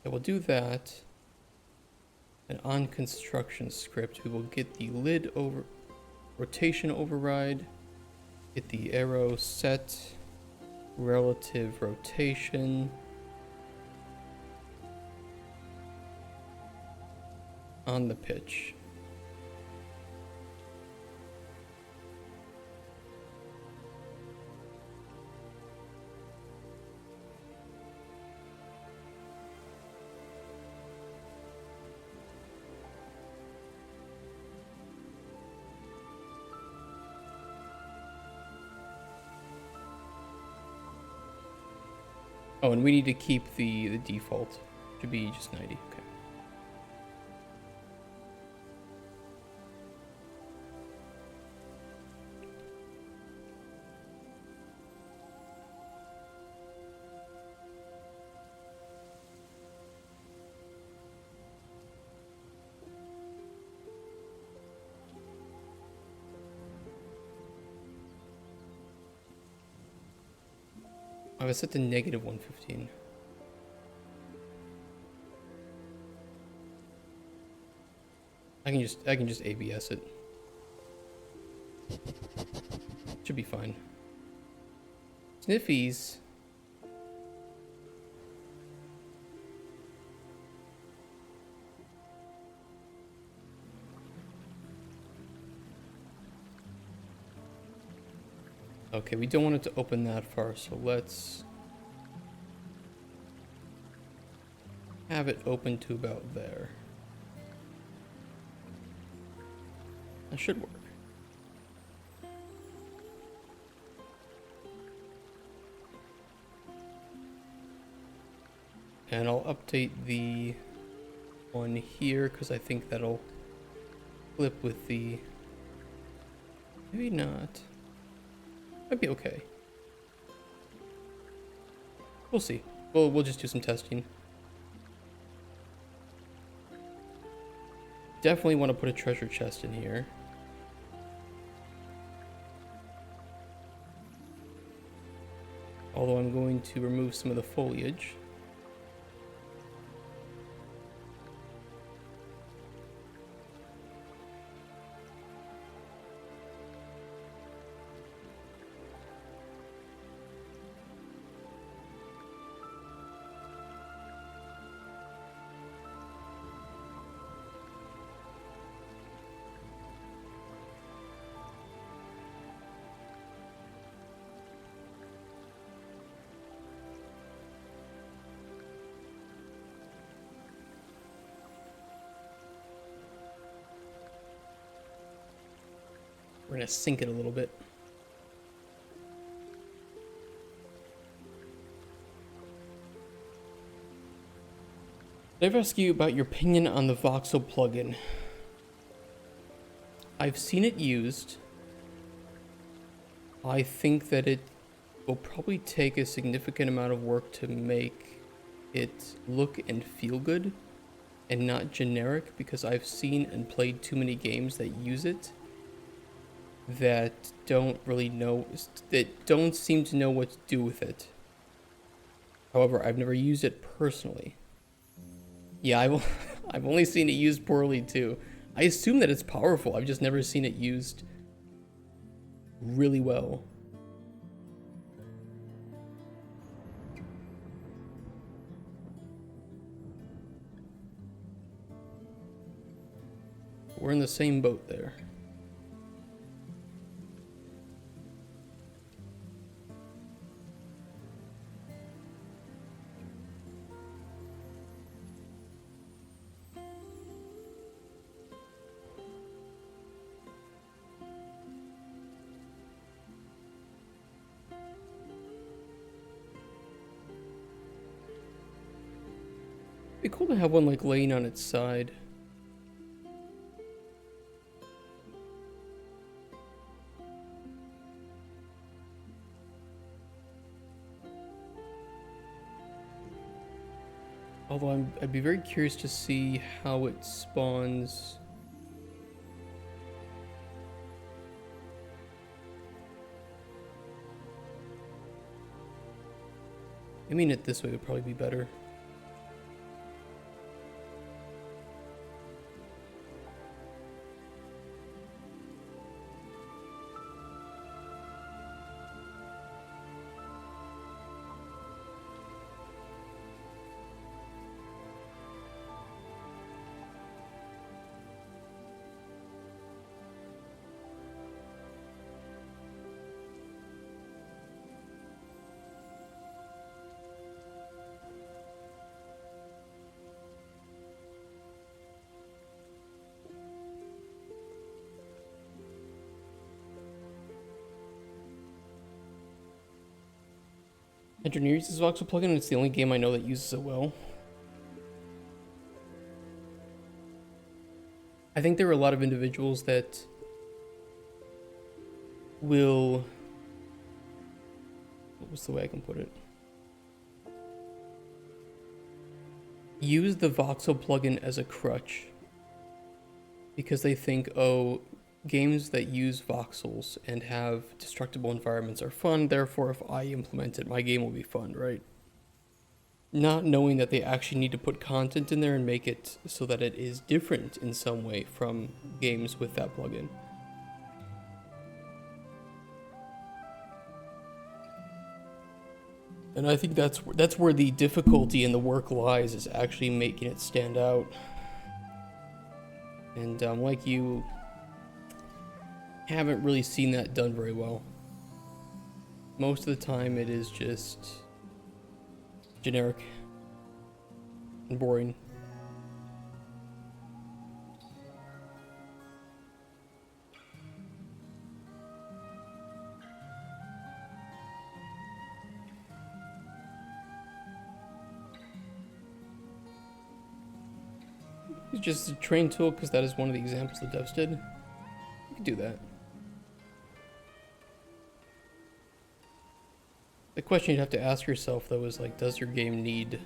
Yeah, we'll do that. And on construction script, we will get the lid over rotation override, get the arrow set, relative rotation on the pitch. Oh, and we need to keep the default to be just 90. Okay. I was set to negative 115. I can just ABS it. Should be fine. Sniffies. Okay, we don't want it to open that far, so let's have it open to about there. That should work. And I'll update the one here because I think that'll flip with the... Maybe not. Might be okay. We'll see. We'll just do some testing. Definitely want to put a treasure chest in here. Although I'm going to remove some of the foliage. We're gonna sink it a little bit. I've asked you about your opinion on the voxel plugin. I've seen it used. I think that it will probably take a significant amount of work to make it look and feel good and not generic, because I've seen and played too many games that use it that don't seem to know what to do with it. However, I've never used it personally. Yeah, I've only seen it used poorly too. I assume that it's powerful. I've just never seen it used really well. We're in the same boat there. It'd be cool to have one like laying on its side. Although I'd be very curious to see how it spawns. I mean, it this way would probably be better. Engineer uses voxel plugin, and it's the only game I know that uses it well. I think there are a lot of individuals that will... What's the way I can put it? Use the voxel plugin as a crutch. Because they think, oh, games that use voxels and have destructible environments are fun, therefore if I implement it, my game will be fun, right? Not knowing that they actually need to put content in there and make it so that it is different in some way from games with that plugin. And I think that's where the difficulty in the work lies, is actually making it stand out. And like you, haven't really seen that done very well. Most of the time it is just generic and boring. It's just a train tool because that is one of the examples the devs did. You could do that. The question you'd have to ask yourself though is like, does your game need?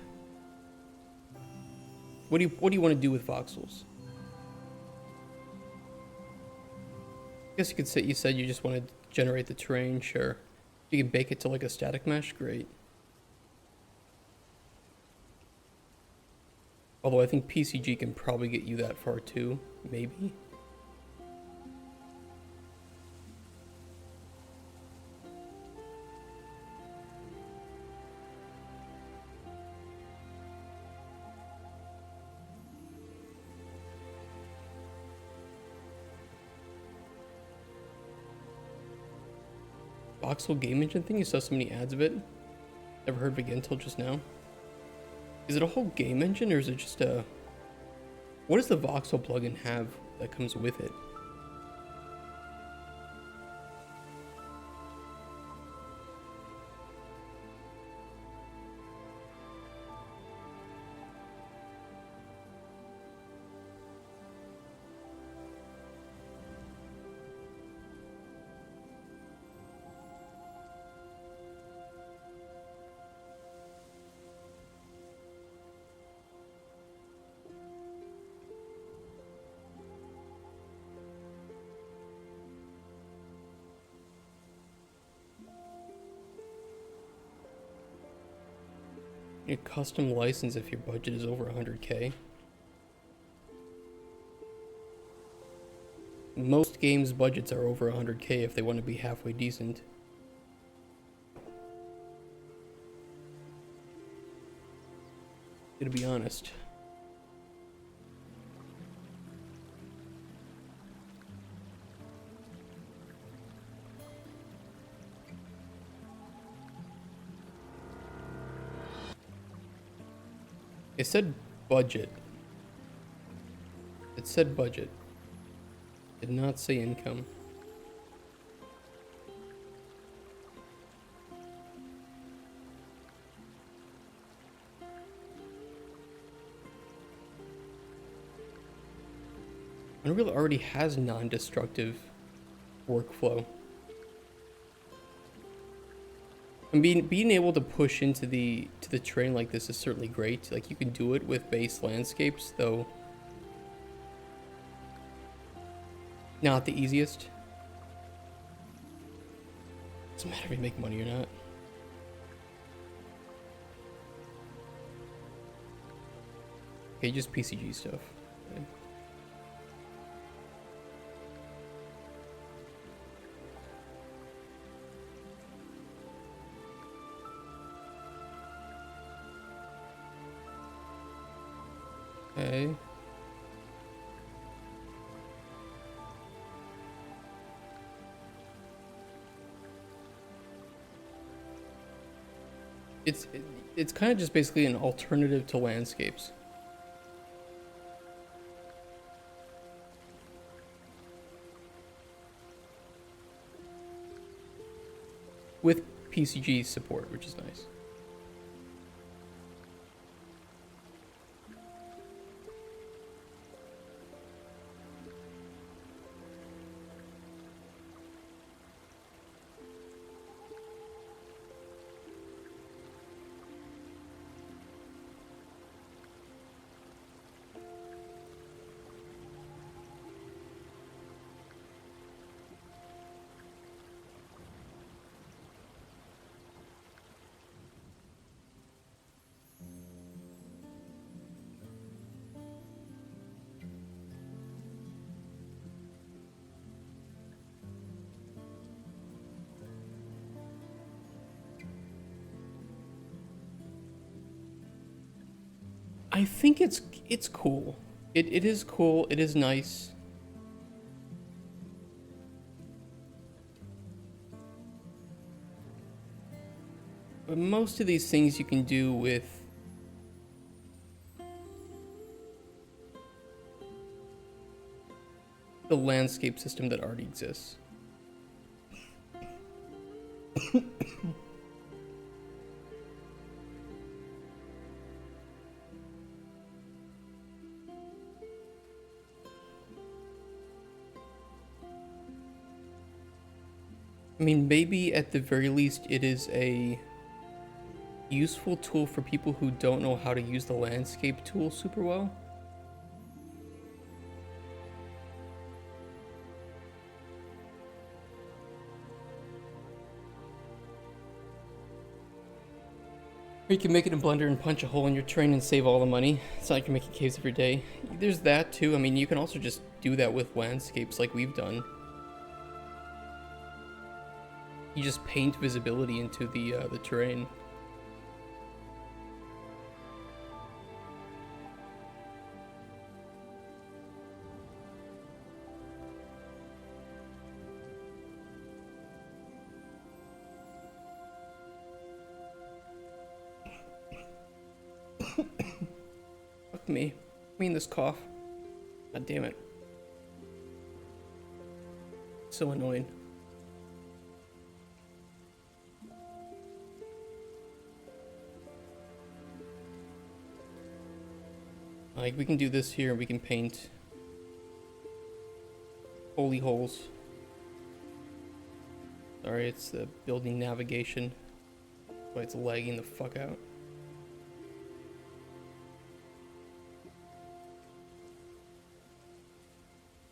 What do you want to do with voxels? I guess you could say you said you just want to generate the terrain. Sure, if you can bake it to like a static mesh, great. Although I think PCG can probably get you that far too, maybe. Voxel game engine thing, you saw so many ads of it. Never heard of it again until just now. Is it a whole game engine or is it just a... What does the voxel plugin have that comes with it? A custom license if your budget is over 100K. Most games' budgets are over 100K if they want to be halfway decent. To be honest. It said budget. It said budget. It did not say income. Unreal already has non-destructive workflow. And being able to push into the terrain like this is certainly great. Like you can do it with base landscapes, though not the easiest. Doesn't matter if you make money or not. Okay, just PCG stuff. Okay. Okay. It's kind of just basically an alternative to landscapes. With PCG support, which is nice. I think it's cool. It is cool. It is nice. But most of these things you can do with the landscape system that already exists. I mean, maybe at the very least it is a useful tool for people who don't know how to use the landscape tool super well. Or you can make it in Blender and punch a hole in your terrain and save all the money. It's not like you're making caves every day. There's that too. I mean, you can also just do that with landscapes like we've done. You just paint visibility into the terrain. Fuck me. I mean this cough. God damn it. So annoying. Like, we can do this here, we can paint holy holes. Sorry, it's the building navigation. Why it's lagging the fuck out.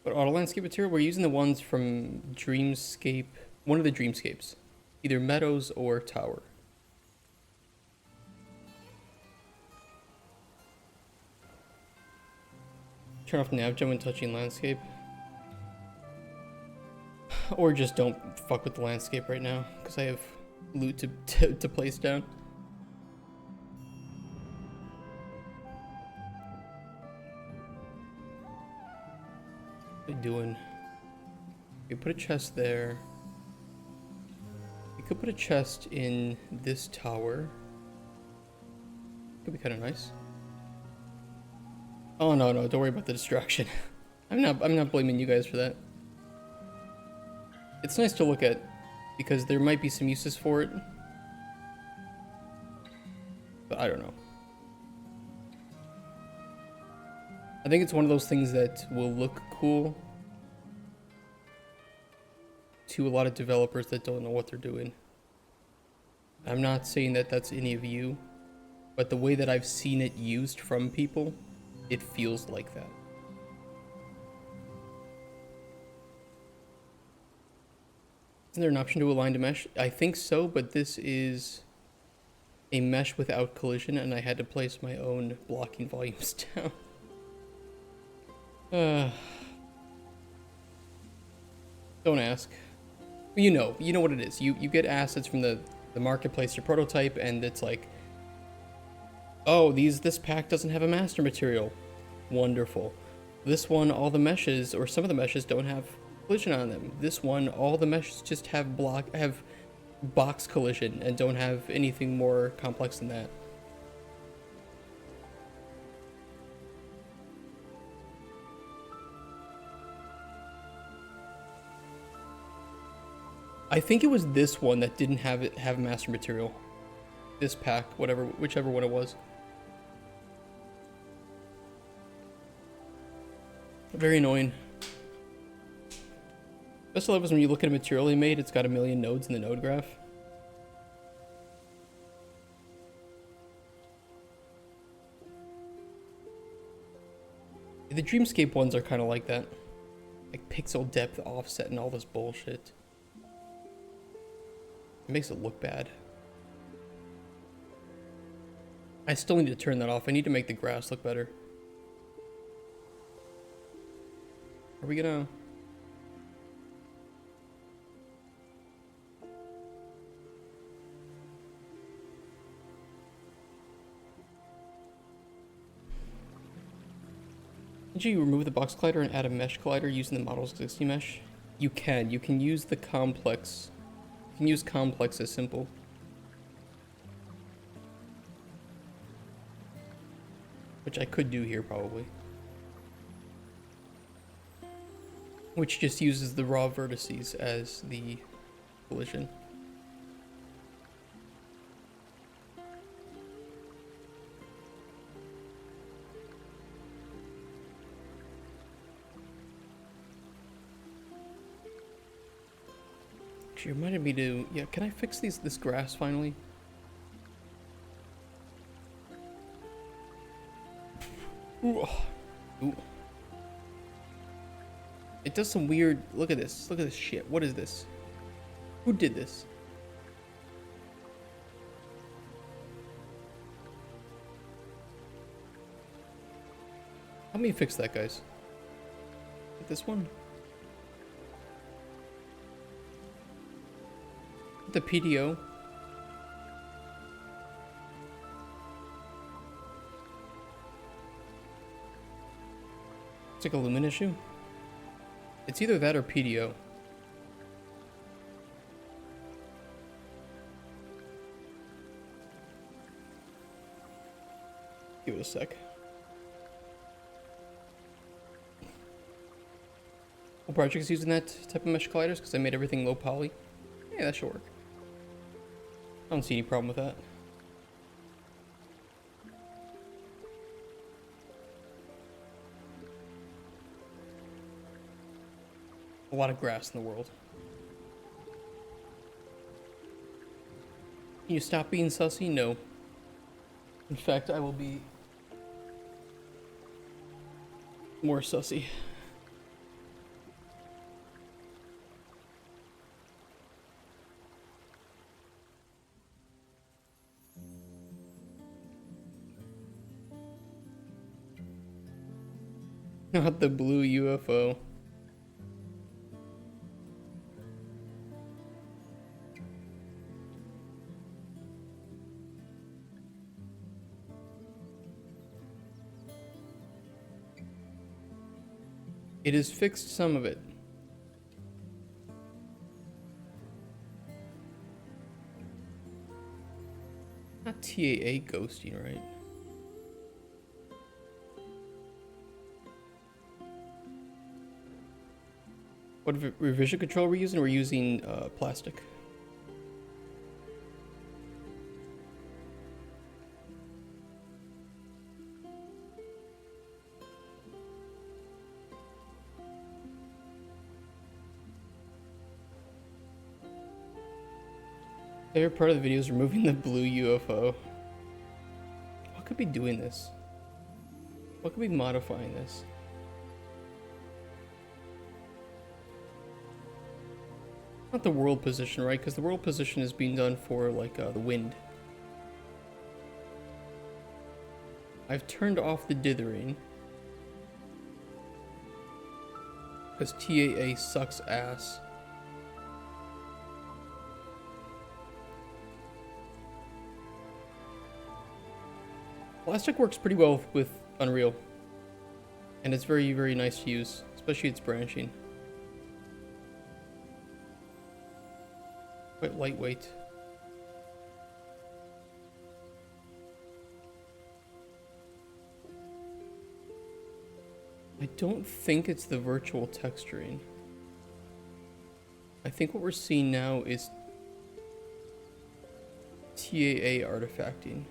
But auto landscape material, we're using the ones from Dreamscape, one of the Dreamscapes. Either Meadows or Tower. Turn off navgem when touching landscape. Or just don't fuck with the landscape right now, because I have loot to place down. What are you doing? You put a chest there. You could put a chest in this tower. Could be kind of nice. Oh no, don't worry about the distraction. I'm not blaming you guys for that. It's nice to look at because there might be some uses for it. But I don't know. I think it's one of those things that will look cool to a lot of developers that don't know what they're doing. I'm not saying that that's any of you, but the way that I've seen it used from people, it feels like that. Isn't there an option to align to mesh? I think so, but this is a mesh without collision, and I had to place my own blocking volumes down. Don't ask. You know what it is. You get assets from the marketplace, your prototype, and it's like, oh, this pack doesn't have a master material. Wonderful. This one, all the meshes, or some of the meshes, don't have collision on them. This one, all the meshes just have box collision and don't have anything more complex than that. I think it was this one that didn't have master material. This pack, whichever one it was. Very annoying. Best I love is when you look at a material he made, it's got a million nodes in the node graph. The Dreamscape ones are kind of like that. Like pixel depth offset and all this bullshit. It makes it look bad. I still need to turn that off. I need to make the grass look better. Are we gonna... Did you remove the box collider and add a mesh collider using the model's existing mesh? You can. You can use the complex. You can use complex as simple. Which I could do here probably. Which just uses the raw vertices as the collision. She reminded me to, yeah, can I fix this grass finally? Ooh. Ooh. It does some weird, look at this shit. What is this? Who did this? Help me fix that, guys. Get this one. The PDO. It's like a lumen issue. It's either that or PDO. Give it a sec. What project's using that type of mesh colliders? Because I made everything low poly. Yeah, that should work. I don't see any problem with that. A lot of grass in the world. Can you stop being sussy? No. In fact, I will be more sussy. Not the blue UFO. It has fixed some of it. Not TAA ghosting, right? What revision control we're using? We're using plastic. Favorite part of the video is removing the blue UFO. What could be doing this? What could be modifying this? Not the world position, right? Because the world position is being done for like the wind. I've turned off the dithering because TAA sucks ass. Plastic works pretty well with Unreal, and it's very, very nice to use, especially its branching. Quite lightweight. I don't think it's the virtual texturing. I think what we're seeing now is TAA artifacting.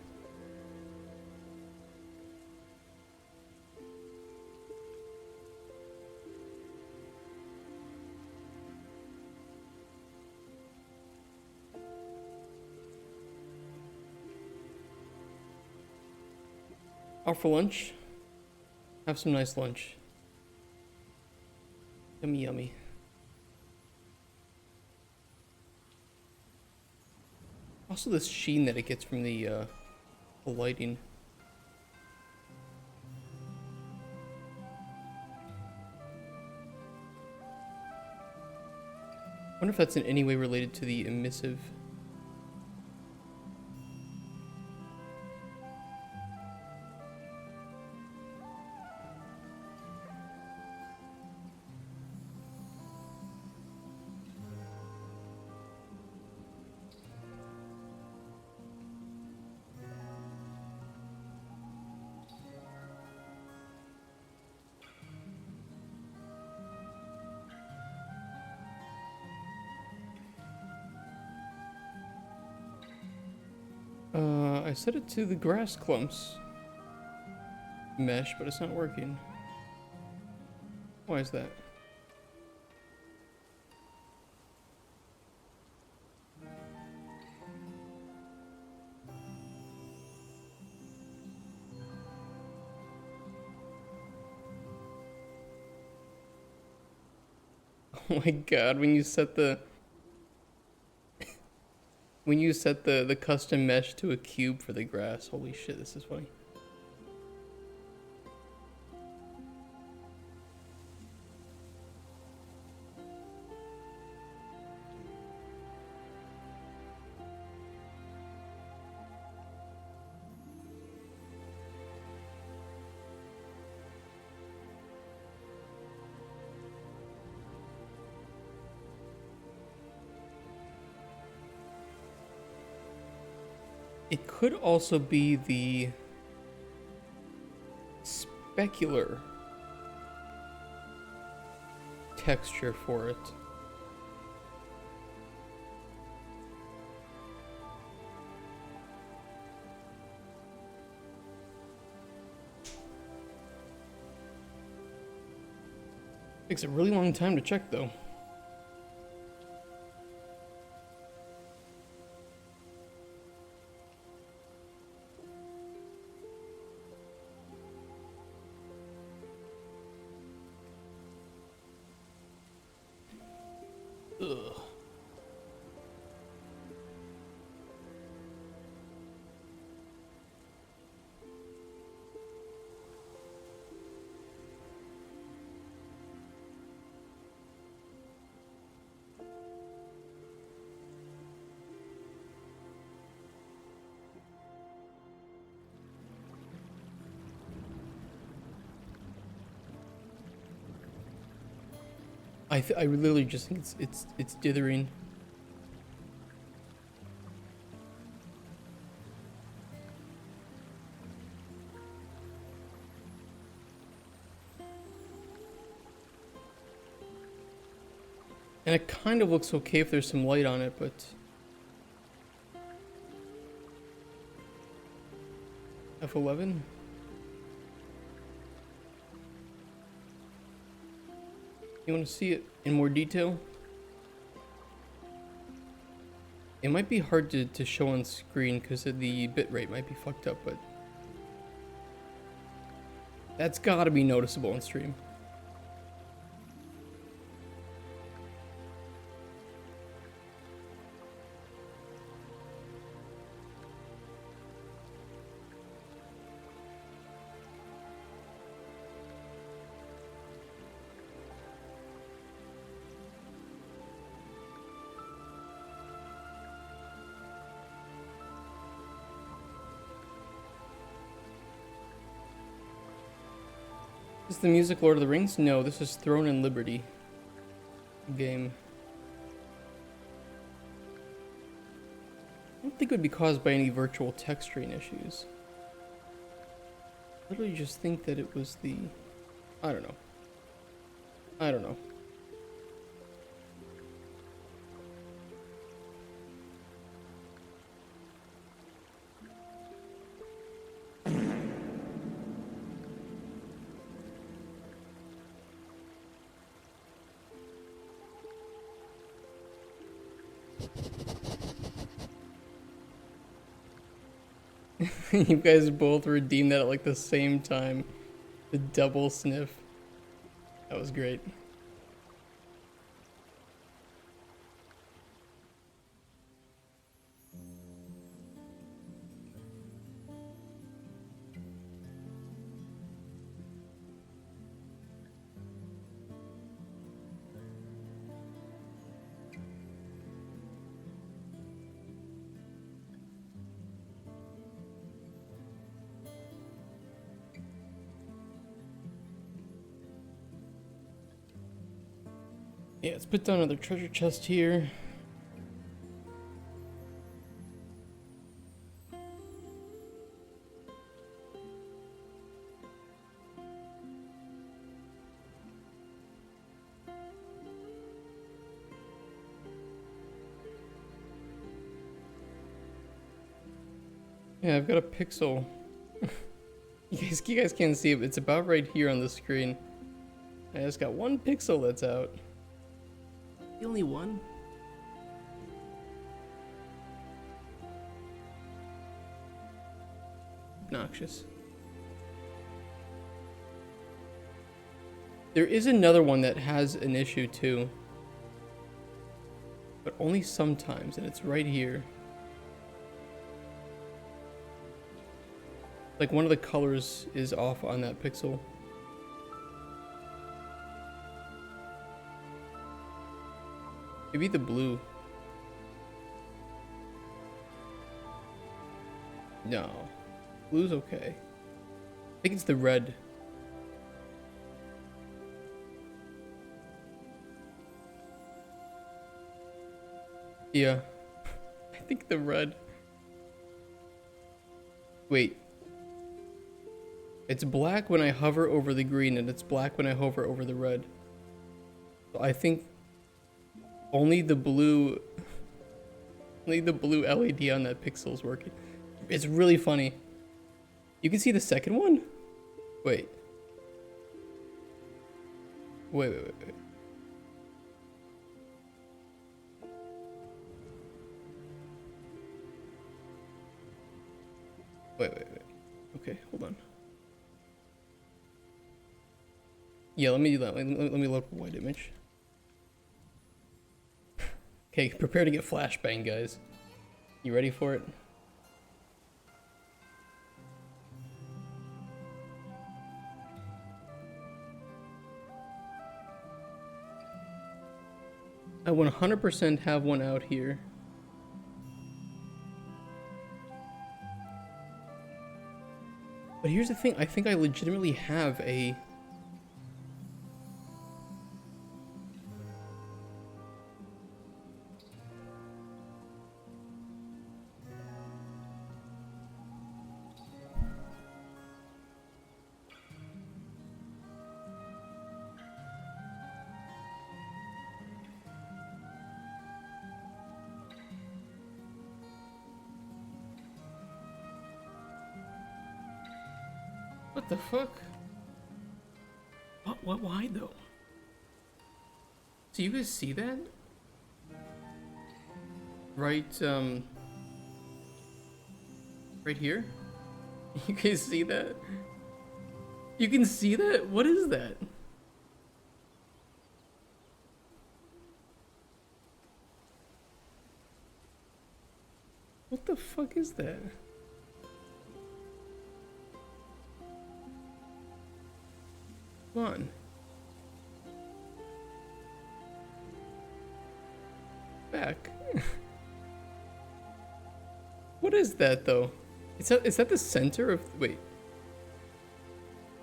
Out for lunch? Have some nice lunch. Yummy, yummy. Also, this sheen that it gets from the lighting. I wonder if that's in any way related to the emissive. I set it to the grass clumps mesh, but it's not working. Why is that? Oh my god, when you set the the custom mesh to a cube for the grass, holy shit, this is funny. It could also be the specular texture for it. Takes a really long time to check though. Ugh. I literally just think it's dithering. And it kind of looks okay if there's some light on it, but F11? You want to see it in more detail? It might be hard to show on screen because the bitrate might be fucked up, but that's gotta be noticeable on stream. Is the music Lord of the Rings? No, this is Throne and Liberty game. I don't think it would be caused by any virtual texturing issues. I literally just think that it was the... I don't know. I don't know. You guys both redeemed that at like the same time. The double sniff. That was great. Yeah, let's put down another treasure chest here. Yeah, I've got a pixel. You guys can't see it, but it's about right here on the screen. I just got one pixel that's out. The only one? Obnoxious. There is another one that has an issue too. But only sometimes, and it's right here. Like one of the colors is off on that pixel. Maybe the blue. No. Blue's okay. I think it's the red. Yeah. I think the red. Wait. It's black when I hover over the green, and it's black when I hover over the red. So I think only the blue LED on that pixel is working. It's really funny. You can see the second one? Wait. Wait. Wait. Okay, hold on. Yeah, let me do that. Let me load up a white image. Okay, prepare to get flashbang, guys. You ready for it? I 100% have one out here. But here's the thing, I think I legitimately have a... What the fuck? Why though? Do you guys see that? Right, right here? You guys see that? You can see that? What is that? What the fuck is that? Come on. Back. What is that though? Is that the center of... Wait.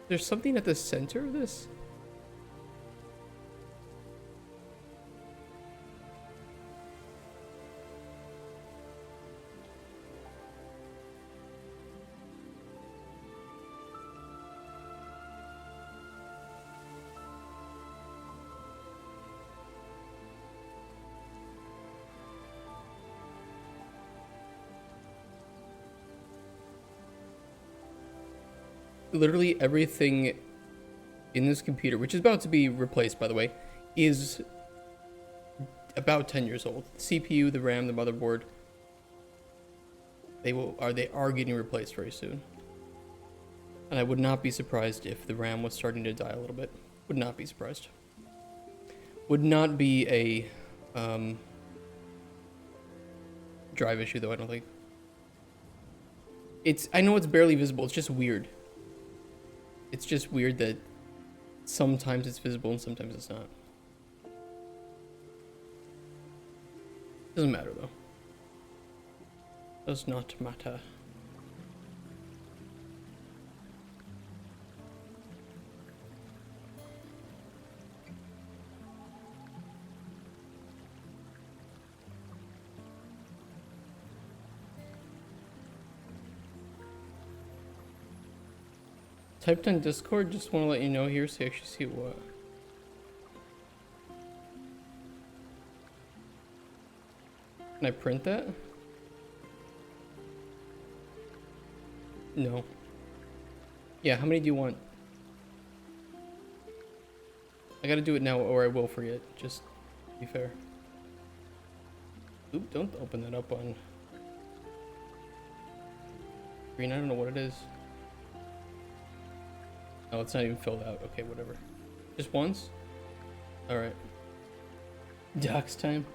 There's something at the center of this? Literally everything in this computer, which is about to be replaced by the way, is about 10 years old. The CPU, the RAM, the motherboard, they are getting replaced very soon. And I would not be surprised if the RAM was starting to die a little bit. Would not be surprised. Would not be a drive issue though, I don't think. I know it's barely visible, it's just weird. It's just weird that sometimes it's visible and sometimes it's not. Doesn't matter though. Does not matter. Typed on Discord, just want to let you know here so you actually see what. Can I print that? No. Yeah, how many do you want? I gotta do it now or I will forget, just to be fair. Oop, don't open that up on screen. I don't know what it is. Oh, it's not even filled out. Okay, whatever. Just once? Alright. Docs time?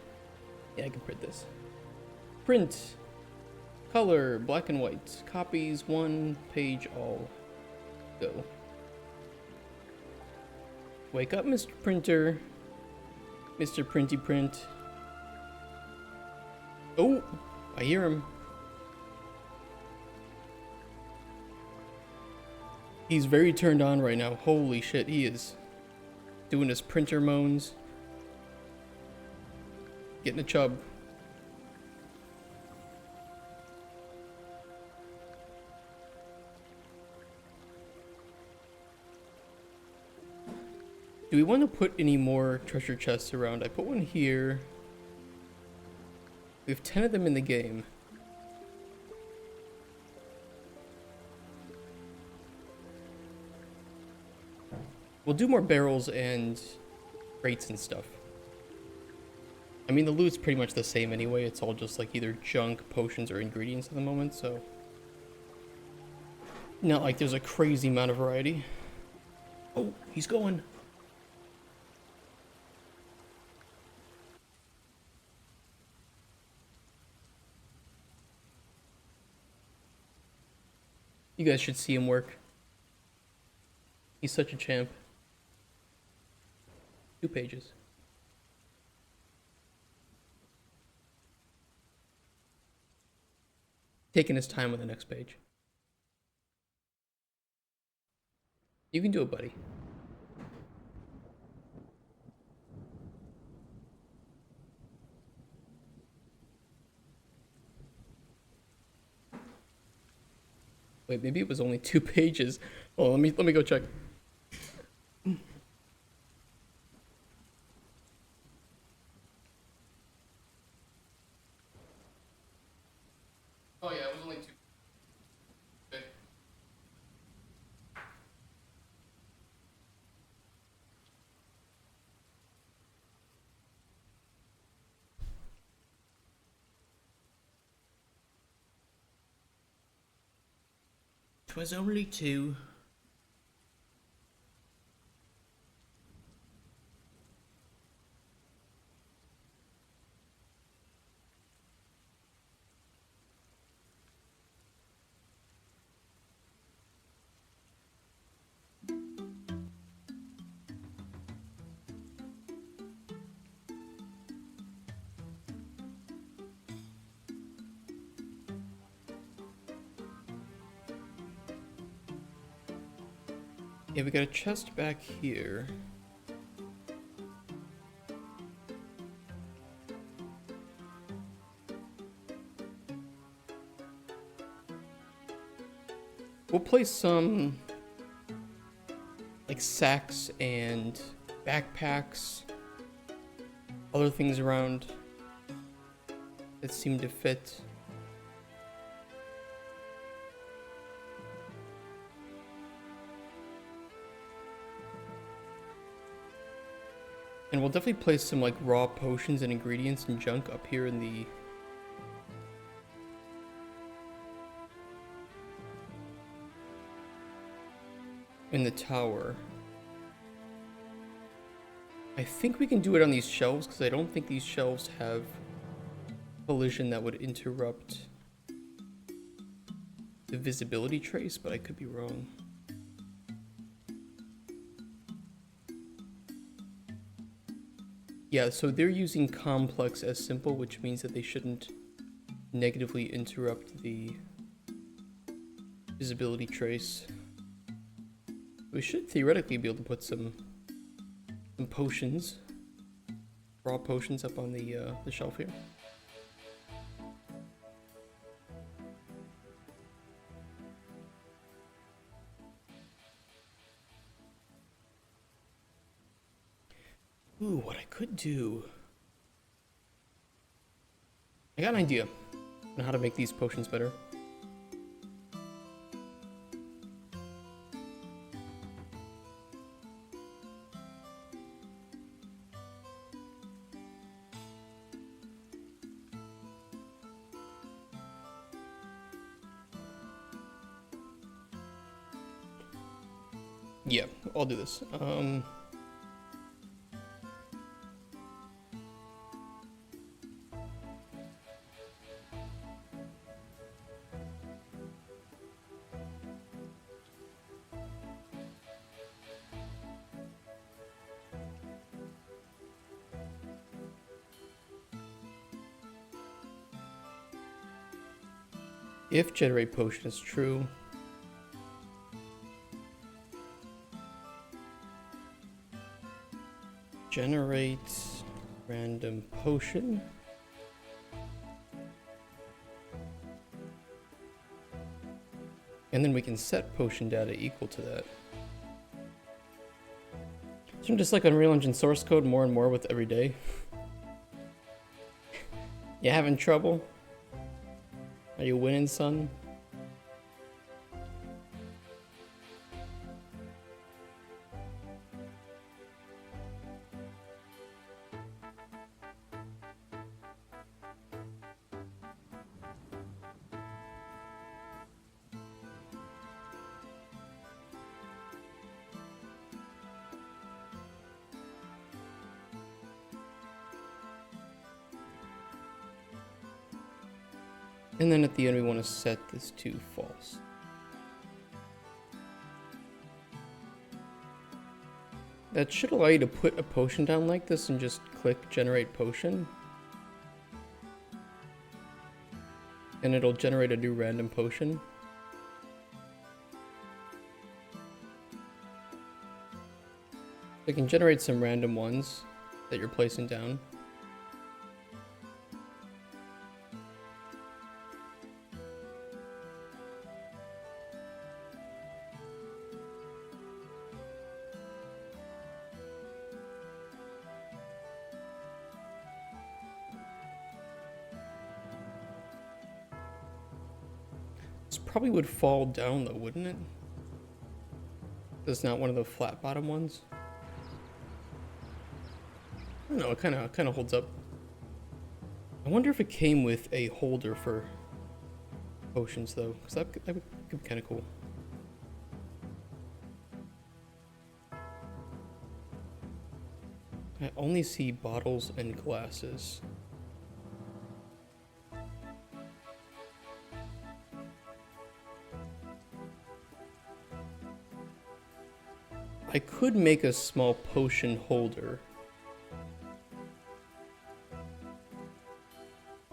Yeah, I can print this. Print! Color, black and white. Copies, 1 page all. Go. Wake up, Mr. Printer. Mr. Printy Print. Oh! I hear him. He's very turned on right now. Holy shit, he is doing his printer moans. Getting a chub. Do we want to put any more treasure chests around? I put one here. We have 10 of them in the game. We'll do more barrels and crates and stuff. I mean, the loot's pretty much the same anyway. It's all just like either junk, potions, or ingredients at the moment, so... Not like there's a crazy amount of variety. Oh, he's going. You guys should see him work. He's such a champ. 2 pages. Taking his time on the next page. You can do it, buddy. Wait, maybe it was only 2 pages. Oh, let me go check. Oh yeah, it was only 2. Okay. Twas only 2. Yeah, we got a chest back here. We'll place some like sacks and backpacks, other things around that seem to fit. And we'll definitely place some like raw potions and ingredients and junk up here in the tower. I think we can do it on these shelves because I don't think these shelves have collision that would interrupt the visibility trace, but I could be wrong. Yeah, so they're using complex as simple, which means that they shouldn't negatively interrupt the visibility trace. We should theoretically be able to put some potions, raw potions up on the shelf here. Ooh, what I could do... I got an idea on how to make these potions better. Yeah, I'll do this. If generate potion is true, generate random potion. And then we can set potion data equal to that. So I'm just like Unreal Engine source code more and more with every day. You having trouble? Are you winning, son? And then at the end we want to set this to false. That should allow you to put a potion down like this and just click generate potion. And it'll generate a new random potion. It can generate some random ones that you're placing down. This probably would fall down though, wouldn't it? It's not one of the flat bottom ones. I don't know, it kind of holds up. I wonder if it came with a holder for potions though, because that could be kind of cool. I only see bottles and glasses. I could make a small potion holder.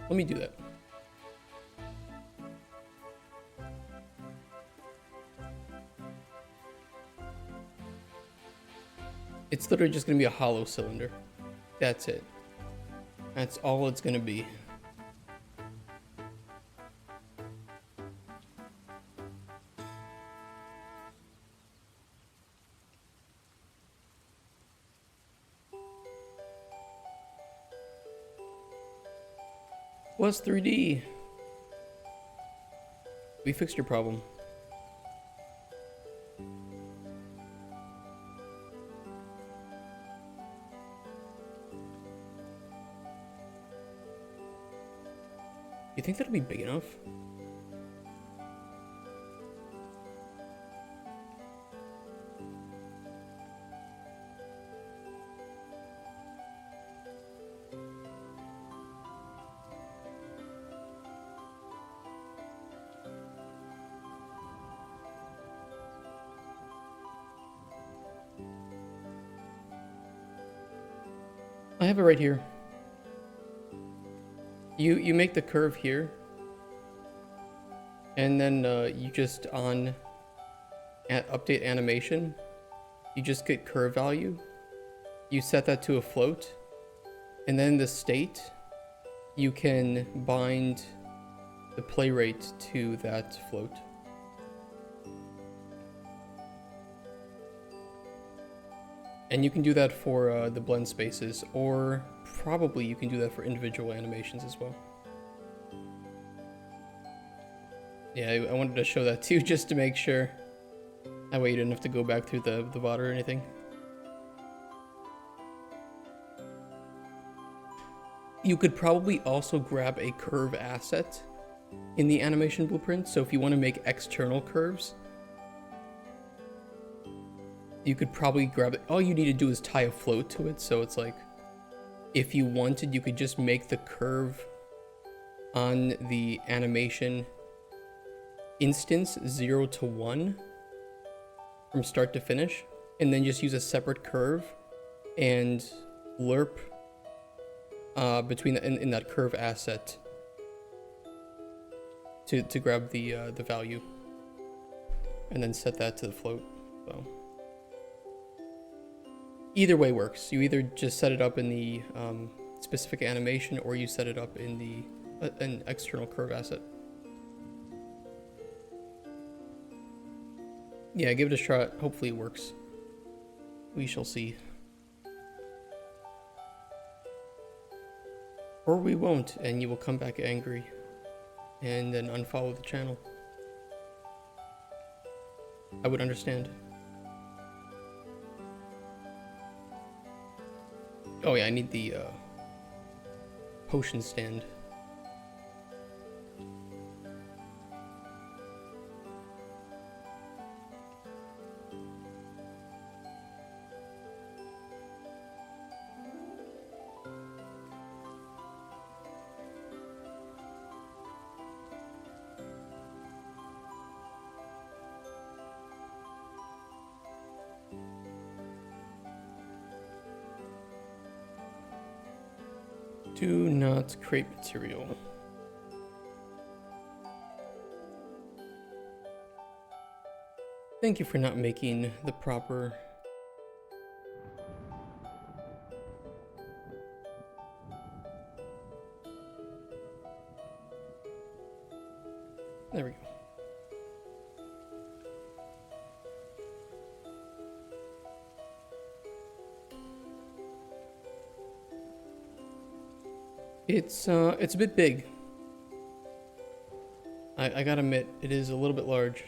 Let me do that. It's literally just gonna be a hollow cylinder. That's it. That's all it's gonna be. What's 3D? We fixed your problem. You think that'll be big enough? I have it right here. You make the curve here, and then you just on update animation, you just get curve value. You set that to a float, and then the state, you can bind the play rate to that float. And you can do that for the blend spaces, or probably you can do that for individual animations as well. Yeah, I wanted to show that too, just to make sure. That way you didn't have to go back through the VOD or anything. You could probably also grab a curve asset in the animation blueprint, so if you want to make external curves, You could probably grab it. All you need to do is tie a float to it, so it's like, if you wanted, you could just make the curve on the animation instance 0 to 1 from start to finish, and then just use a separate curve and lerp between in that curve asset to grab the value, and then set that to the float. So either way works. You either just set it up in the specific animation, or you set it up in the an external curve asset. Yeah, give it a shot. Hopefully it works. We shall see. Or we won't, and you will come back angry and then unfollow the channel. I would understand. Oh yeah, I need the potion stand. Do not create material. Thank you for not making the proper... There we go. It's a bit big. I gotta admit, it is a little bit large.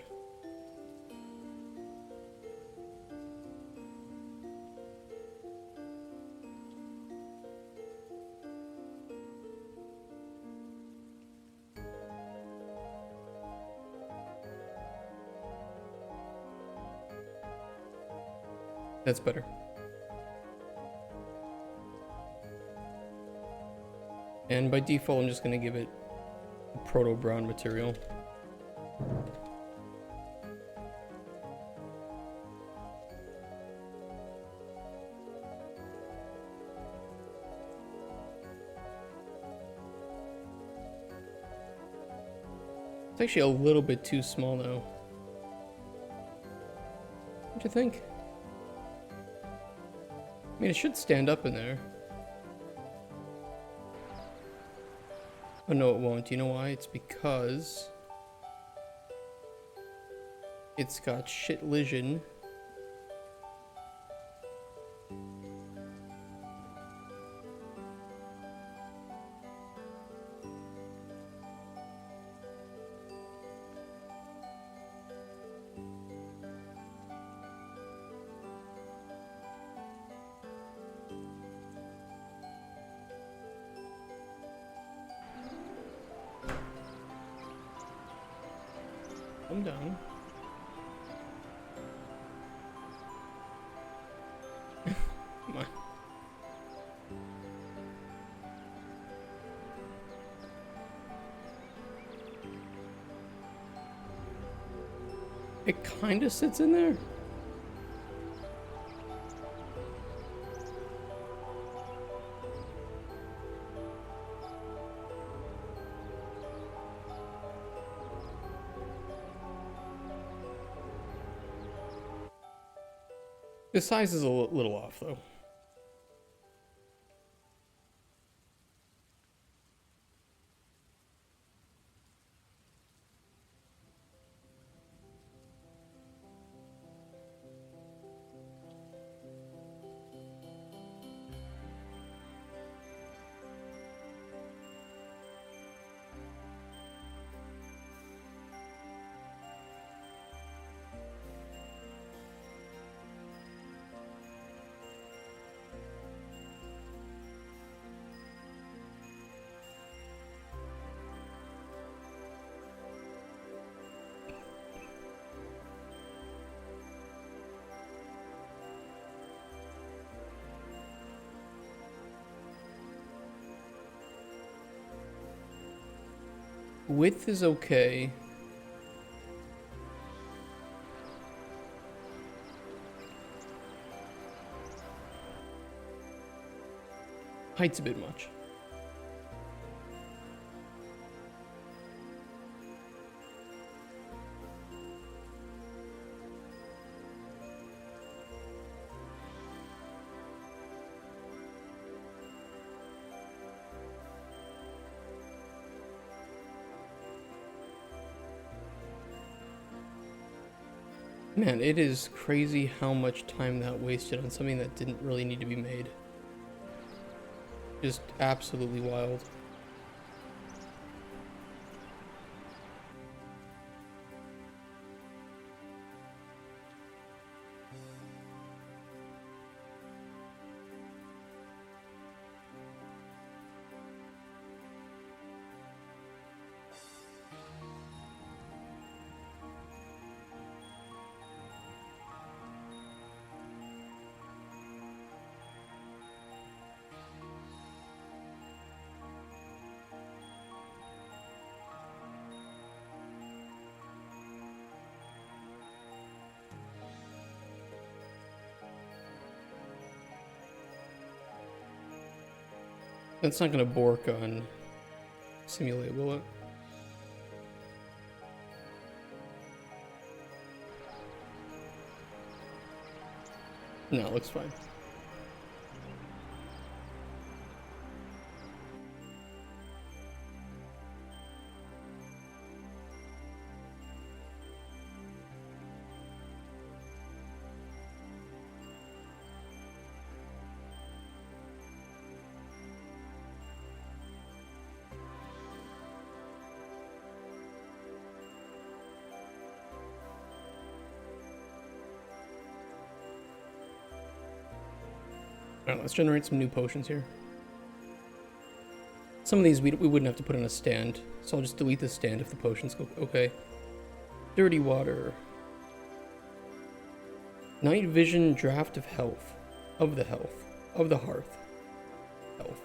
That's better. And by default, I'm just gonna give it proto brown material. It's actually a little bit too small now. What do you think? I mean, it should stand up in there. Oh no, it won't. You know why? It's because it's got shit lision. I'm down. Come on. It kind of sits in there. The size is a little off, though. Width is okay. Height's a bit much. Man, it is crazy how much time that wasted on something that didn't really need to be made. Just absolutely wild. That's not gonna bork on simulate, will it? No, it looks fine. Alright, let's generate some new potions here. Some of these we wouldn't have to put in a stand, so I'll just delete the stand if the potions go okay. Dirty water. Night vision, draft of health. Of the health. Of the hearth. Health.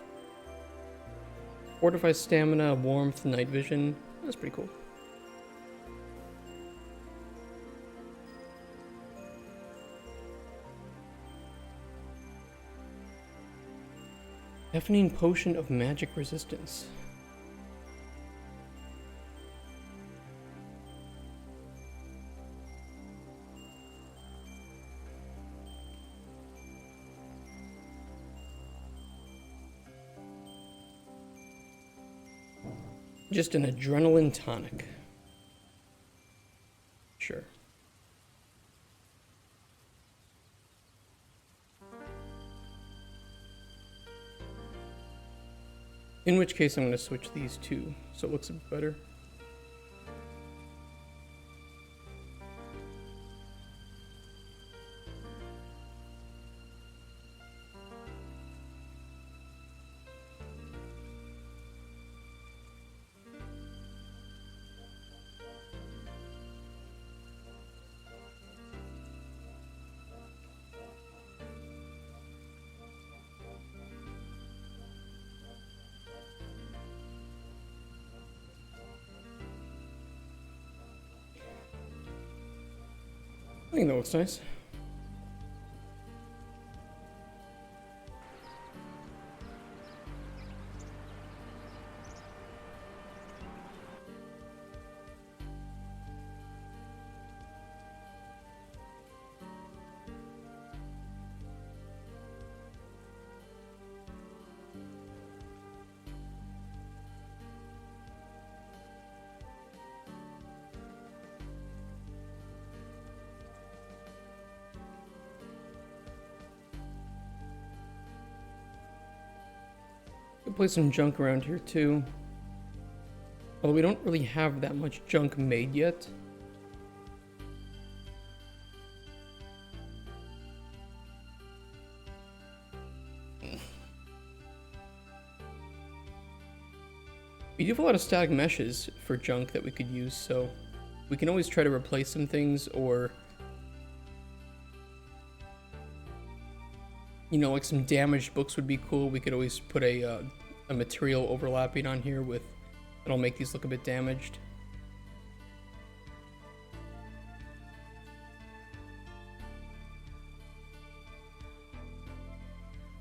Fortify stamina, warmth, night vision. That's pretty cool. Deafening potion of magic resistance. Just an adrenaline tonic. Sure. In which case I'm going to switch these two so it looks a bit better. I think that looks nice. We'll play some junk around here too. Although we don't really have that much junk made yet. We do have a lot of static meshes for junk that we could use, so we can always try to replace some things, or you know, like some damaged books would be cool. We could always put a material overlapping on here with It'll make these look a bit damaged.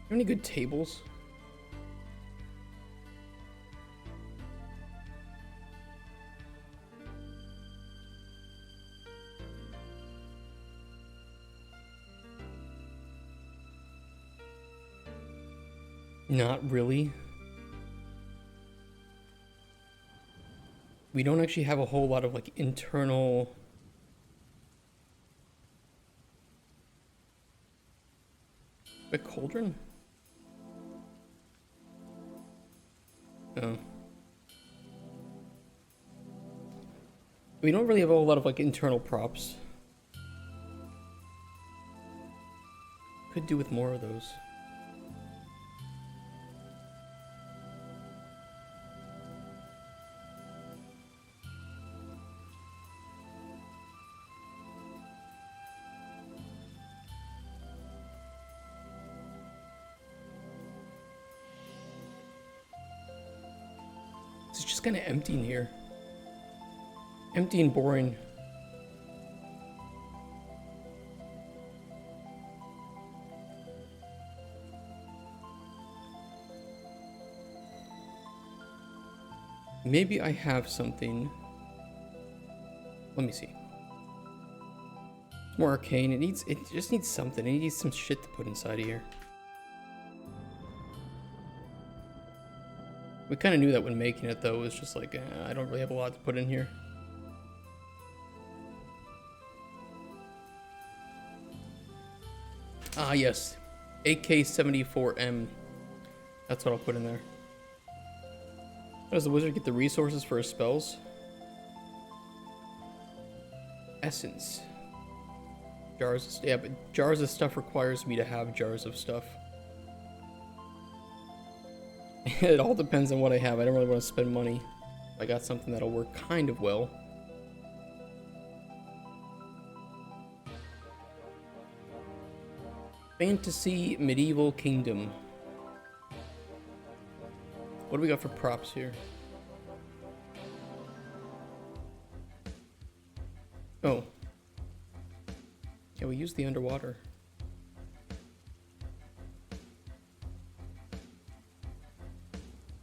Any good tables? Not really. We don't actually have a whole lot of like internal a cauldron? Oh. We don't really have a whole lot of like internal props. Could do with more of those. It's just kind of empty in here. Empty and boring. Maybe I have something. Let me see. It's more arcane. It just needs something. It needs some shit to put inside of here. We kind of knew that when making it, though. It was just like, I don't really have a lot to put in here. Ah, yes. AK-74M. That's what I'll put in there. How does the wizard get the resources for his spells? Essence. Jars of... Yeah, but jars of stuff requires me to have jars of stuff. It all depends on what I have. I don't really want to spend money. I got something that'll work kind of well. Fantasy Medieval Kingdom. What do we got for props here? Oh. Yeah, we use the underwater.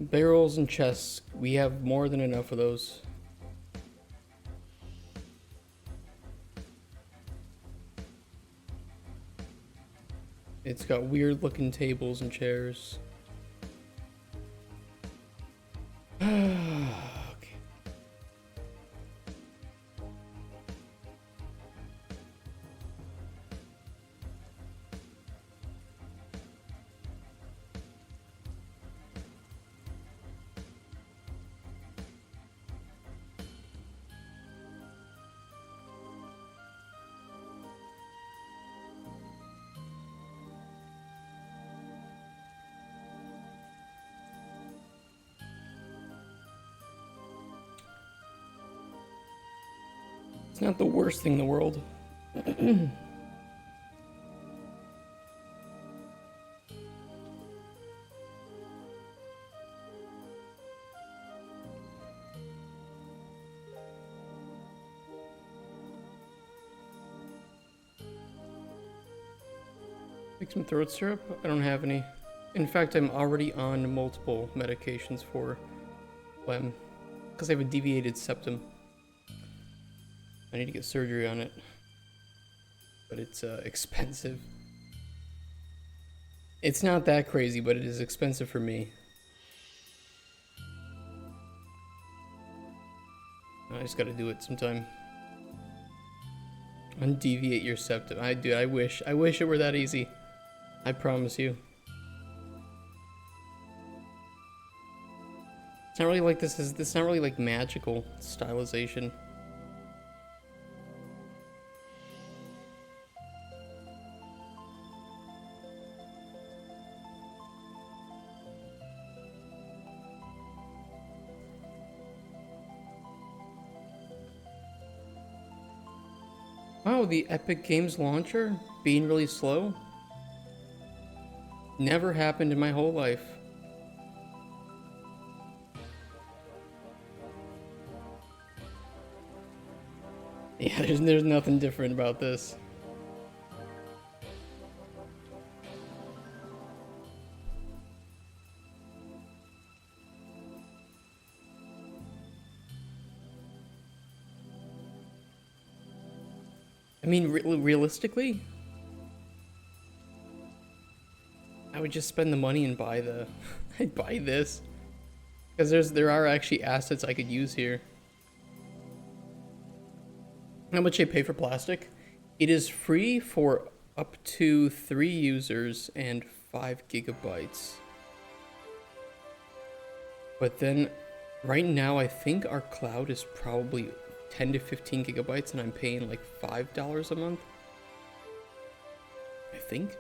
Barrels and chests. We have more than enough of those. It's got weird looking tables and chairs. Okay. It's not the worst thing in the world. Take some throat syrup? I don't have any. In fact, I'm already on multiple medications for phlegm because I have a deviated septum. I need to get surgery on it, but it's expensive. It's not that crazy, but it is expensive for me. I just gotta do it sometime. Undeviate your septum. Dude, I wish it were that easy. I promise you. It's not really like this is not really like magical stylization. Wow, the Epic Games launcher being really slow? Never happened in my whole life. Yeah, there's nothing different about this. I mean, realistically, I would just spend the money and buy the I'd buy this, because there are actually assets I could use here. How much I pay for plastic? It is free for up to 3 users and 5 gigabytes. But then, right now, I think our cloud is probably 10 to 15 gigabytes, and I'm paying like $5 a month. I think.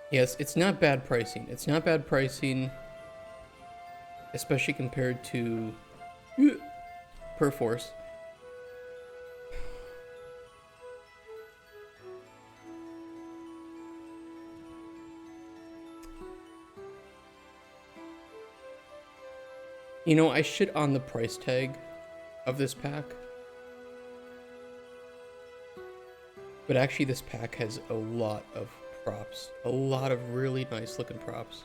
Yes, it's not bad pricing. It's not bad pricing, especially compared to Perforce. You know, I shit on the price tag of this pack. But actually this pack has a lot of props. A lot of really nice looking props.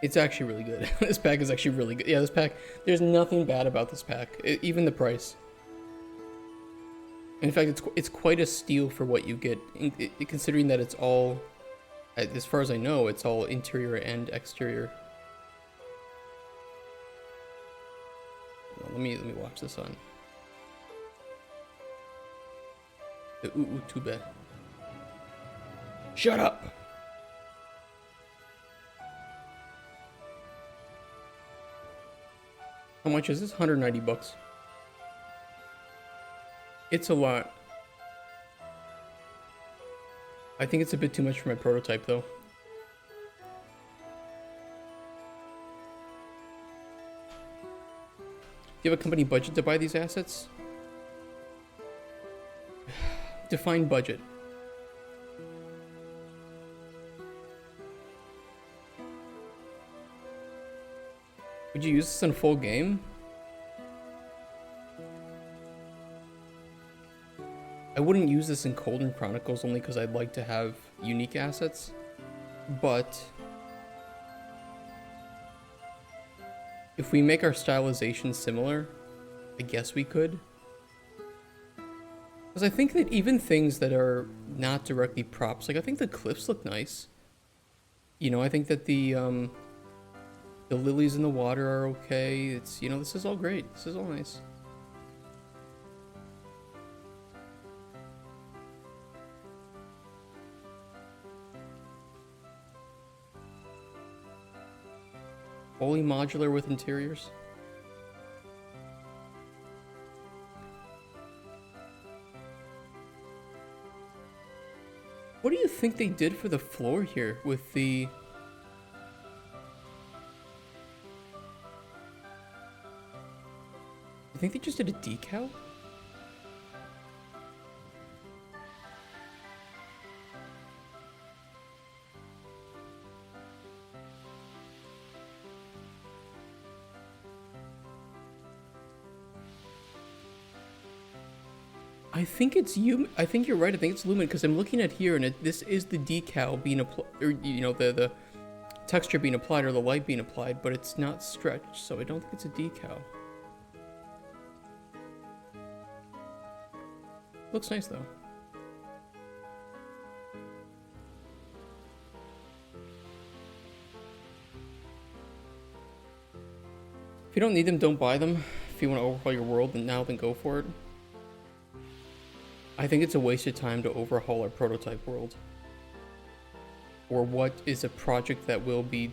It's actually really good. This pack is actually really good. Yeah, this pack, there's nothing bad about this pack. Even the price. In fact, it's quite a steal for what you get, considering that it's all, as far as I know, it's all interior and exterior. Let me watch this on the Tube. Shut up. How much is this? 190 bucks. It's a lot. I think it's a bit too much for my prototype, though. Do you have a company budget to buy these assets? Define budget. Would you use this in a full game? I wouldn't use this in Cauldron Chronicles only because I'd like to have unique assets, but if we make our stylization similar, I guess we could. Because I think that even things that are not directly props, like I think the cliffs look nice. You know, I think that the lilies in the water are okay. It's, you know, this is all great. This is all nice. Fully modular with interiors. What do you think they did for the floor here with the... I think they just did a decal? I think it's you. I think you're right. I think it's Lumen because I'm looking at here, and this is the decal being applied, or you know, the texture being applied or the light being applied, but it's not stretched, so I don't think it's a decal. Looks nice though. If you don't need them, don't buy them. If you want to overhaul your world, then go for it. I think it's a waste of time to overhaul our prototype world. Or what is a project that won't be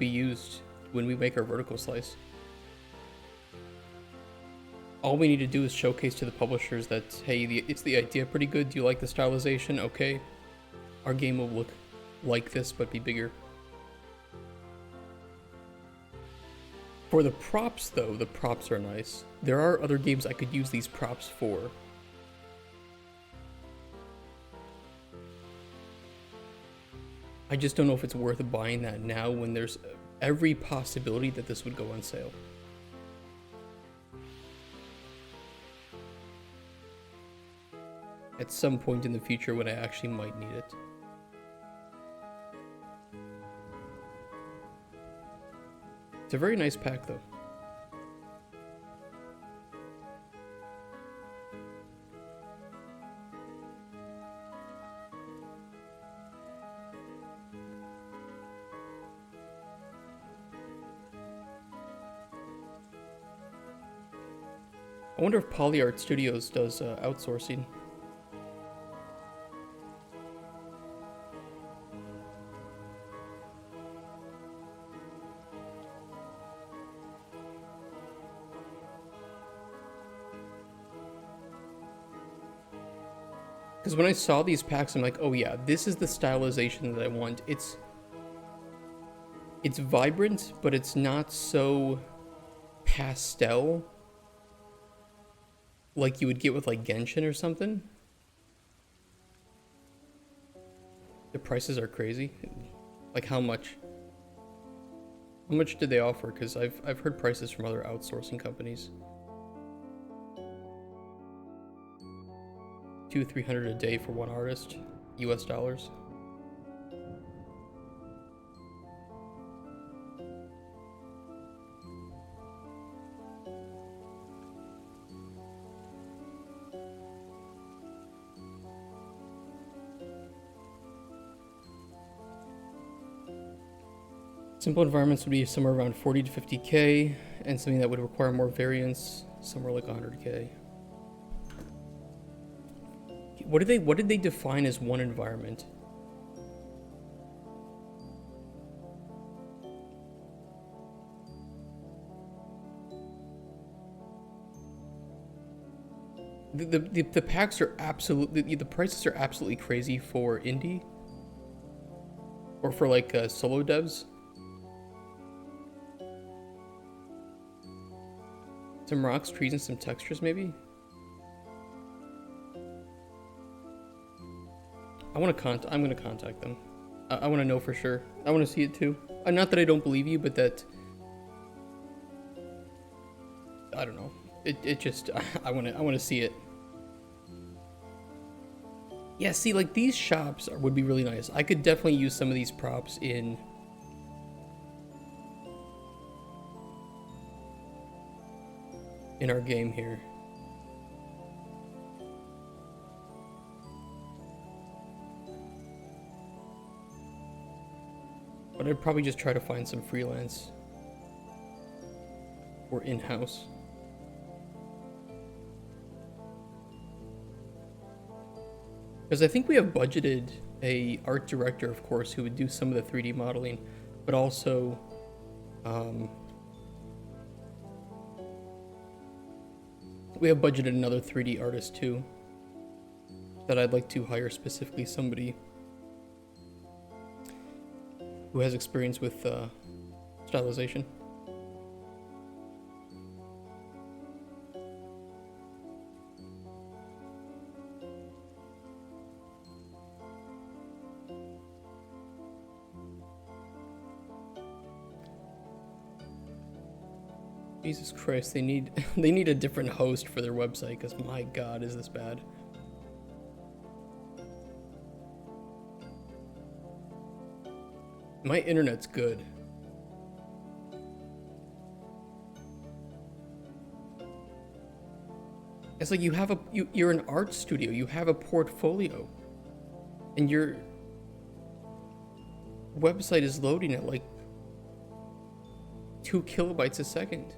used when we make our vertical slice. All we need to do is showcase to the publishers that, hey, it's the idea pretty good. Do you like the stylization? Okay. Our game will look like this, but be bigger. For the props, though, the props are nice. There are other games I could use these props for. I just don't know if it's worth buying that now when there's every possibility that this would go on sale. At some point in the future when I actually might need it. It's a very nice pack, though. I wonder if Polyart Studios does outsourcing. Because when I saw these packs, I'm like, oh yeah, this is the stylization that I want. It's vibrant, but it's not so pastel like you would get with like Genshin or something. The prices are crazy. Like how much? How much did they offer? Because I've heard prices from other outsourcing companies. $200-300 a day for one artist, US dollars. Simple environments would be somewhere around 40 to 50K, and something that would require more variance, somewhere like 100K. What did they define as one environment? The packs are absolutely, the prices are absolutely crazy for indie or for like solo devs. Some rocks, trees, and some textures maybe. I'm gonna contact them. I want to know for sure. I want to see it too. Not that I don't believe you, but that I don't know. It just I want to see it. Yeah, see, like these shops would be really nice. I could definitely use some of these props in our game here. But I'd probably just try to find some freelance or in-house. Because I think we have budgeted a art director, of course, who would do some of the 3D modeling, but also we have budgeted another 3D artist too that I'd like to hire, specifically somebody who has experience with stylization. Jesus Christ, they need a different host for their website, because my god, is this bad. My internet's good. It's like you're an art studio, you have a portfolio, and your website is loading at like 2 kilobytes a second.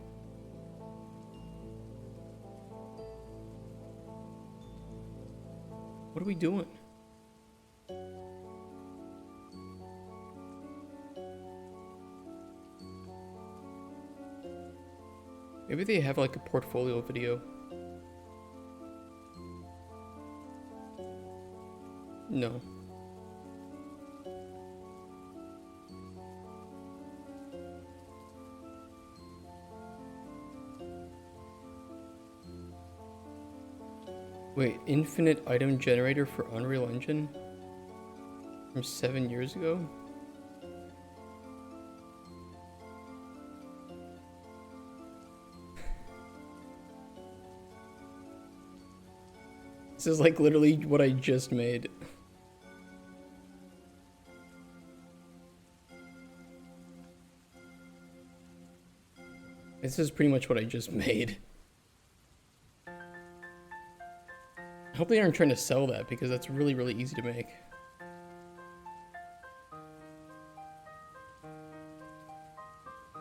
What are we doing? Maybe they have like a portfolio video. No. Wait, infinite item generator for Unreal Engine? From 7 years ago? This is like literally what I just made. This is pretty much what I just made. I hope they aren't trying to sell that because that's really, really easy to make.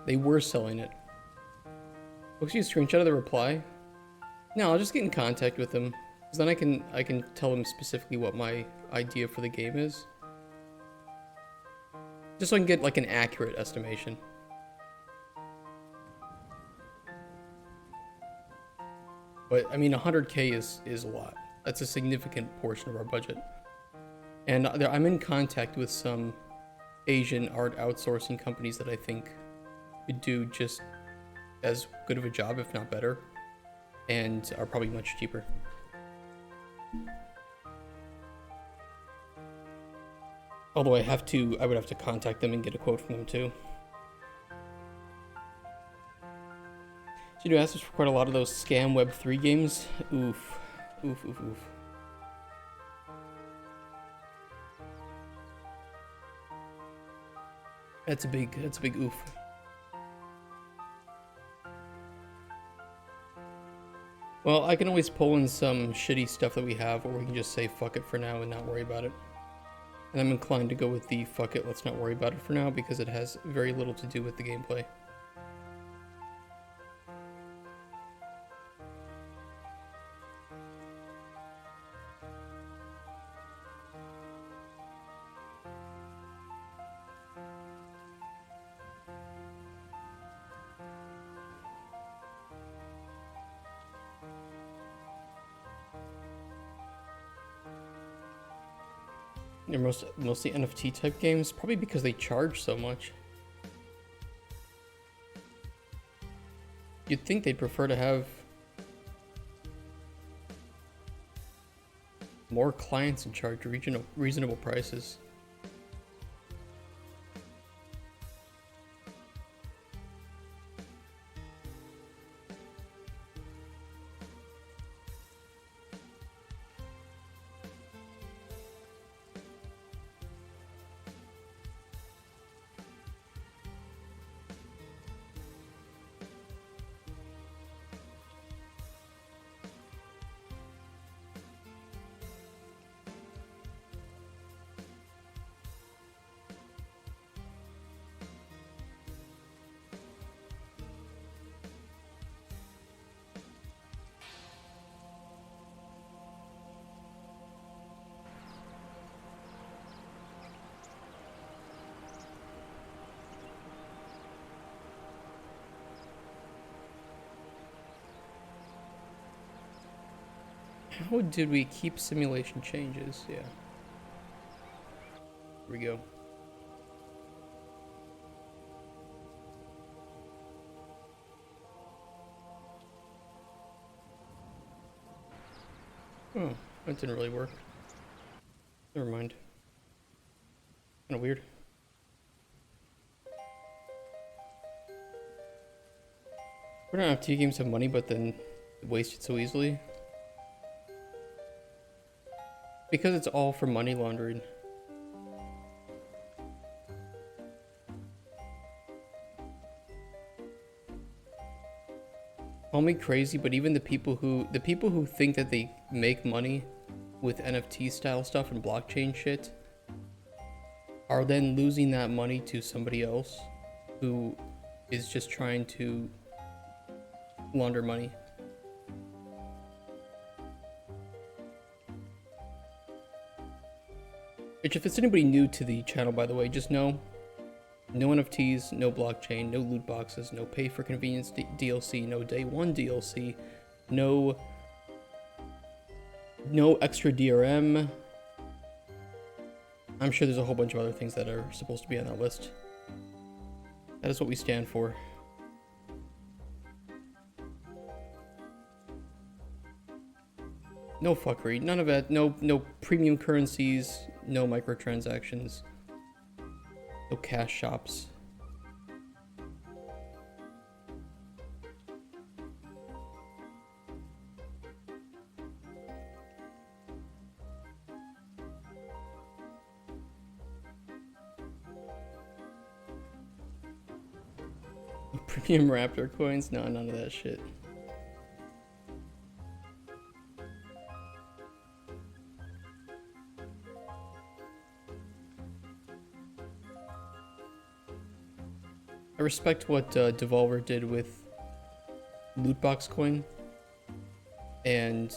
They were selling it. Oh, see a screenshot of the reply? No, I'll just get in contact with them. Because then I can tell them specifically what my idea for the game is. Just so I can get like an accurate estimation. But I mean 100K is a lot. That's a significant portion of our budget. And I'm in contact with some Asian art outsourcing companies that I think could do just as good of a job, if not better, and are probably much cheaper. Although I would have to contact them and get a quote from them too. So you asked us for quite a lot of those scam Web3 games. Oof. Oof, oof, oof. That's a big oof. Well, I can always pull in some shitty stuff that we have, or we can just say fuck it for now and not worry about it. And I'm inclined to go with the fuck it, let's not worry about it for now, because it has very little to do with the gameplay. They're mostly NFT type games, probably because they charge so much. You'd think they'd prefer to have more clients and charge reasonable prices. How did we keep simulation changes? Yeah. Here we go. Oh, that didn't really work. Never mind. Kinda weird. We don't have T games have money, but then waste it so easily. Because it's all for money laundering. Call me crazy, but even the people who think that they make money with NFT style stuff and blockchain shit are then losing that money to somebody else who is just trying to launder money. Which, if it's anybody new to the channel, by the way, just know, no NFTs, no blockchain, no loot boxes, no pay for convenience DLC, no day one DLC, no extra DRM. I'm sure there's a whole bunch of other things that are supposed to be on that list. That is what we stand for. No fuckery. None of that. No premium currencies. No microtransactions. No cash shops. Premium raptor coins? No, none of that shit. I respect what Devolver did with Lootbox Coin and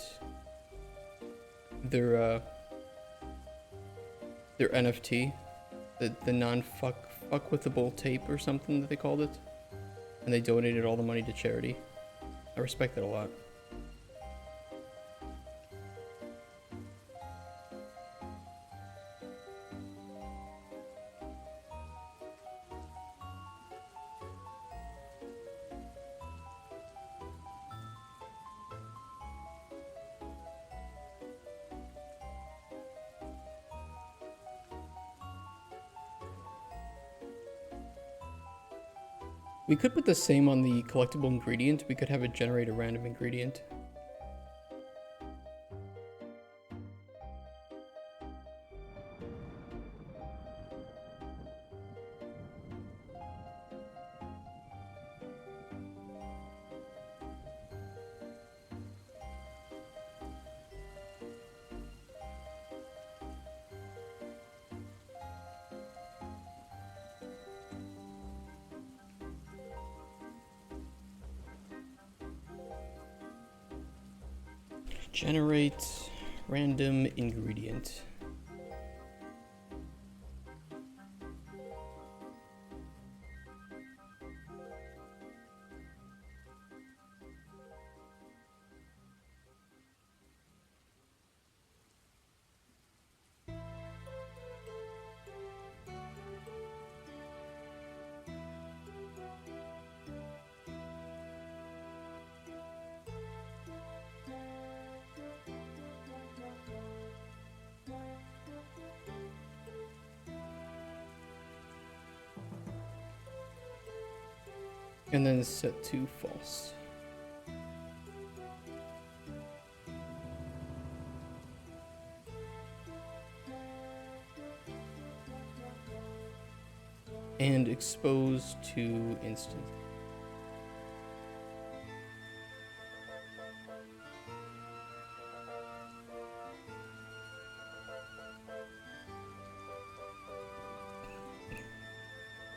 their NFT, the non-fuck with the bull tape or something that they called it, and they donated all the money to charity. I respect that a lot. We could put the same on the collectible ingredient. We could have it generate a random ingredient. Generate random ingredient. And then set to false. And expose to instant.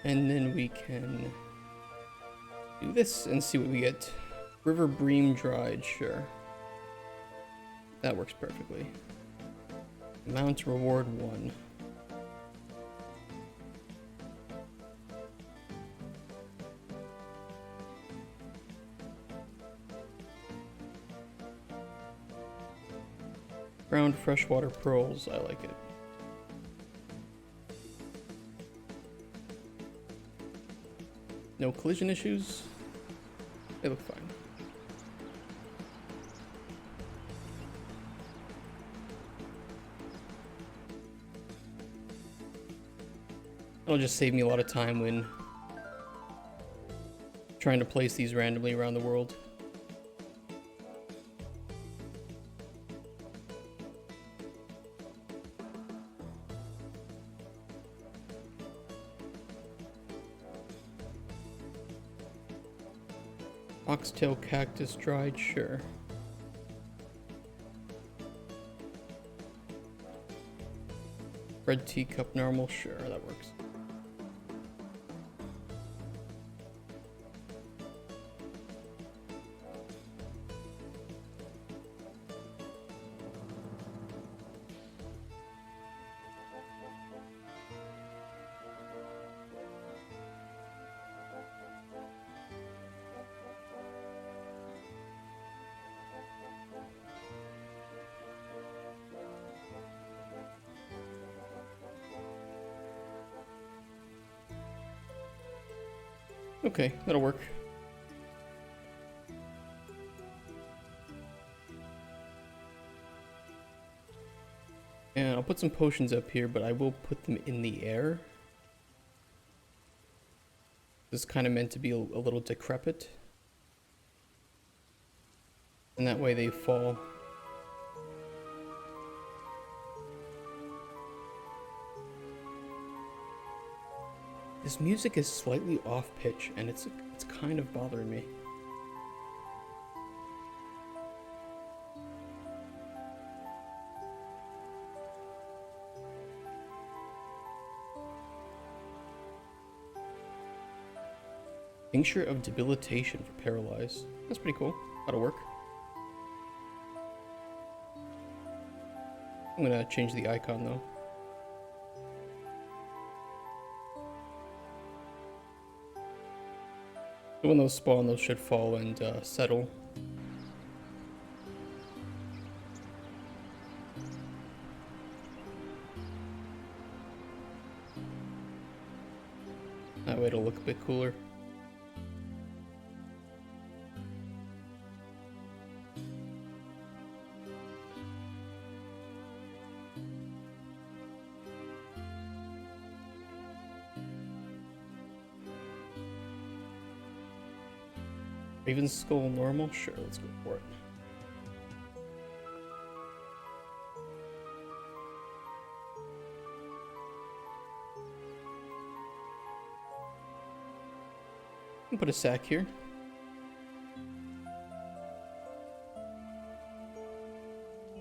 And then we can do this and see what we get. River bream dried, sure. That works perfectly. Amount reward 1. Ground freshwater pearls, I like it. No collision issues. They look fine. It'll just save me a lot of time when trying to place these randomly around the world. Oxtail cactus dried, sure. Red teacup normal, sure, that works. Okay, that'll work. And I'll put some potions up here, but I will put them in the air. This is kind of meant to be a little decrepit. And that way they fall. This music is slightly off pitch and it's kind of bothering me. Tincture of debilitation for paralyzed. That's pretty cool. That'll work. I'm gonna change the icon though. When those spawn, those should fall and settle. That way it'll look a bit cooler. Raven skull normal? Sure, let's go for it. Put a sack here.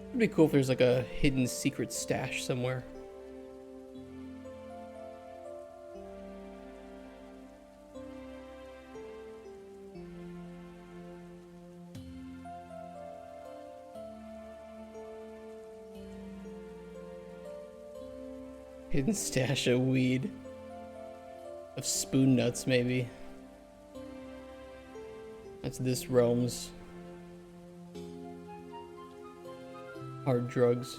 It'd be cool if there's like a hidden secret stash somewhere. Hidden stash of weed. Of spoon nuts, maybe. That's this realm's hard drugs.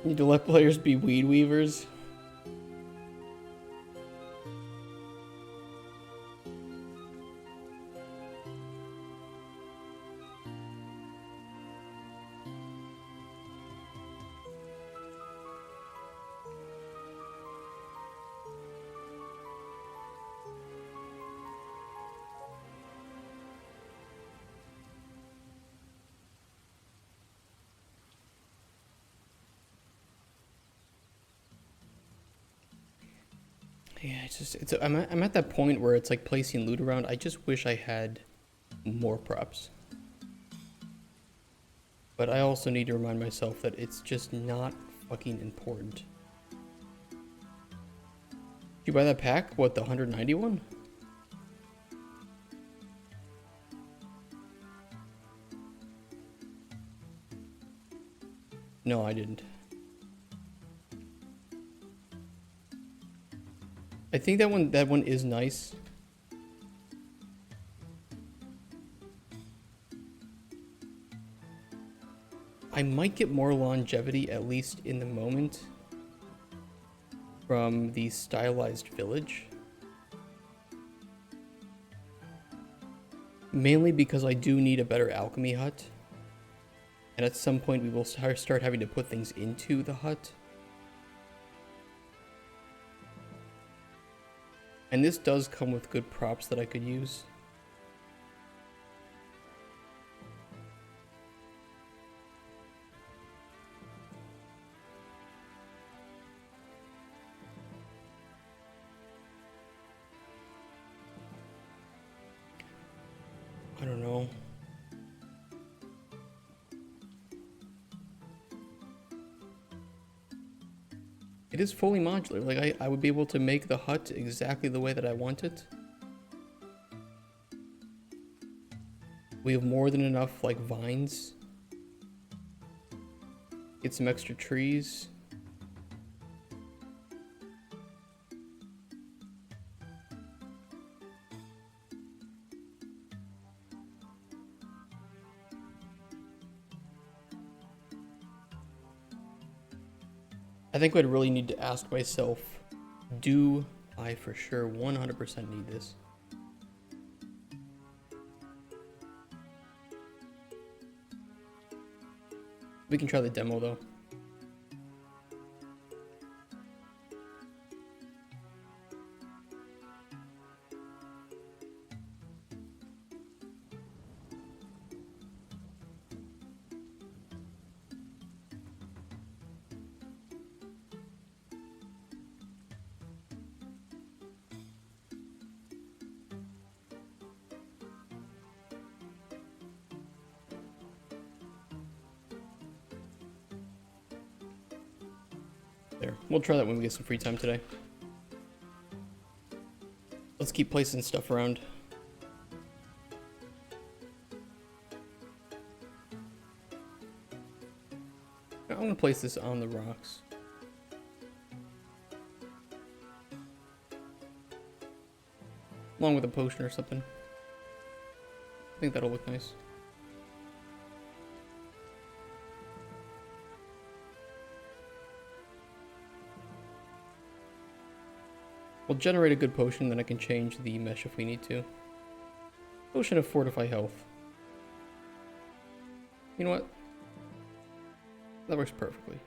Need to let players be weed weavers. Yeah, I'm at that point where it's like placing loot around. I just wish I had more props. But I also need to remind myself that it's just not fucking important. Did you buy that pack? What, the 191? No, I didn't. I think that one is nice. I might get more longevity, at least in the moment, from the stylized village. Mainly because I do need a better alchemy hut. And at some point we will start having to put things into the hut. And this does come with good props that I could use. I don't know. It is fully modular. Like, I would be able to make the hut exactly the way that I want it. We have more than enough, like, vines. Get some extra trees. I think I'd really need to ask myself, do I for sure 100% need this? We can try the demo though. There. We'll try that when we get some free time today. Let's keep placing stuff around. I want to place this on the rocks. Along with a potion or something. I think that'll look nice. We'll generate a good potion, then I can change the mesh if we need to. Potion of Fortify Health. You know what? That works perfectly.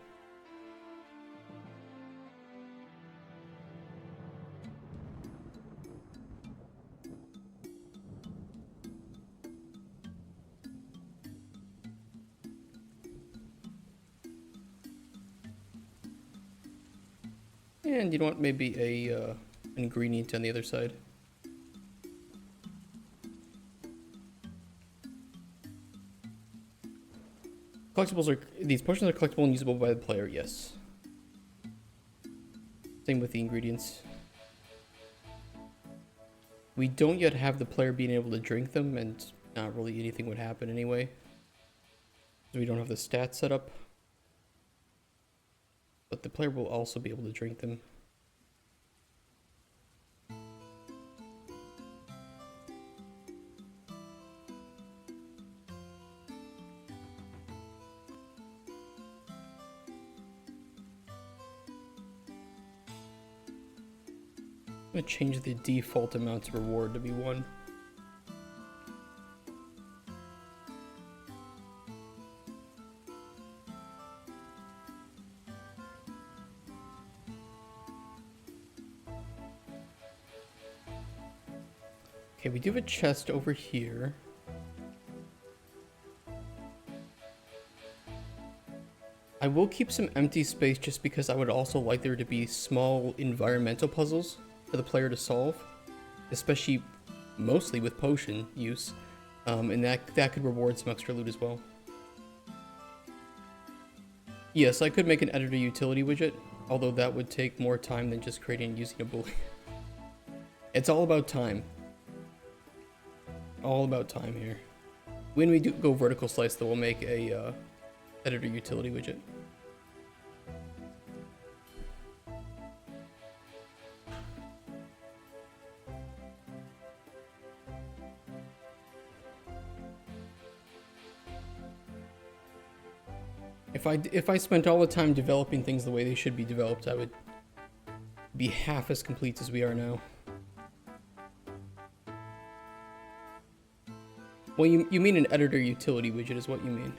And you know what? Maybe a ingredient on the other side. Collectibles are, these potions are collectible and usable by the player, yes. Same with the ingredients. We don't yet have the player being able to drink them, and not really anything would happen anyway. We don't have the stats set up. But the player will also be able to drink them. I'm going to change the default amount to reward to be 1. Okay, we do have a chest over here. I will keep some empty space just because I would also like there to be small environmental puzzles for the player to solve, especially mostly with potion use, and that could reward some extra loot as well. Yes, I could make an editor utility widget, although that would take more time than just creating and using a boolean. It's all about time. All about time here. When we do go vertical slice, though, we'll make a editor utility widget. If I spent all the time developing things the way they should be developed, I would be half as complete as we are now. Well, you mean an editor utility widget is what you mean.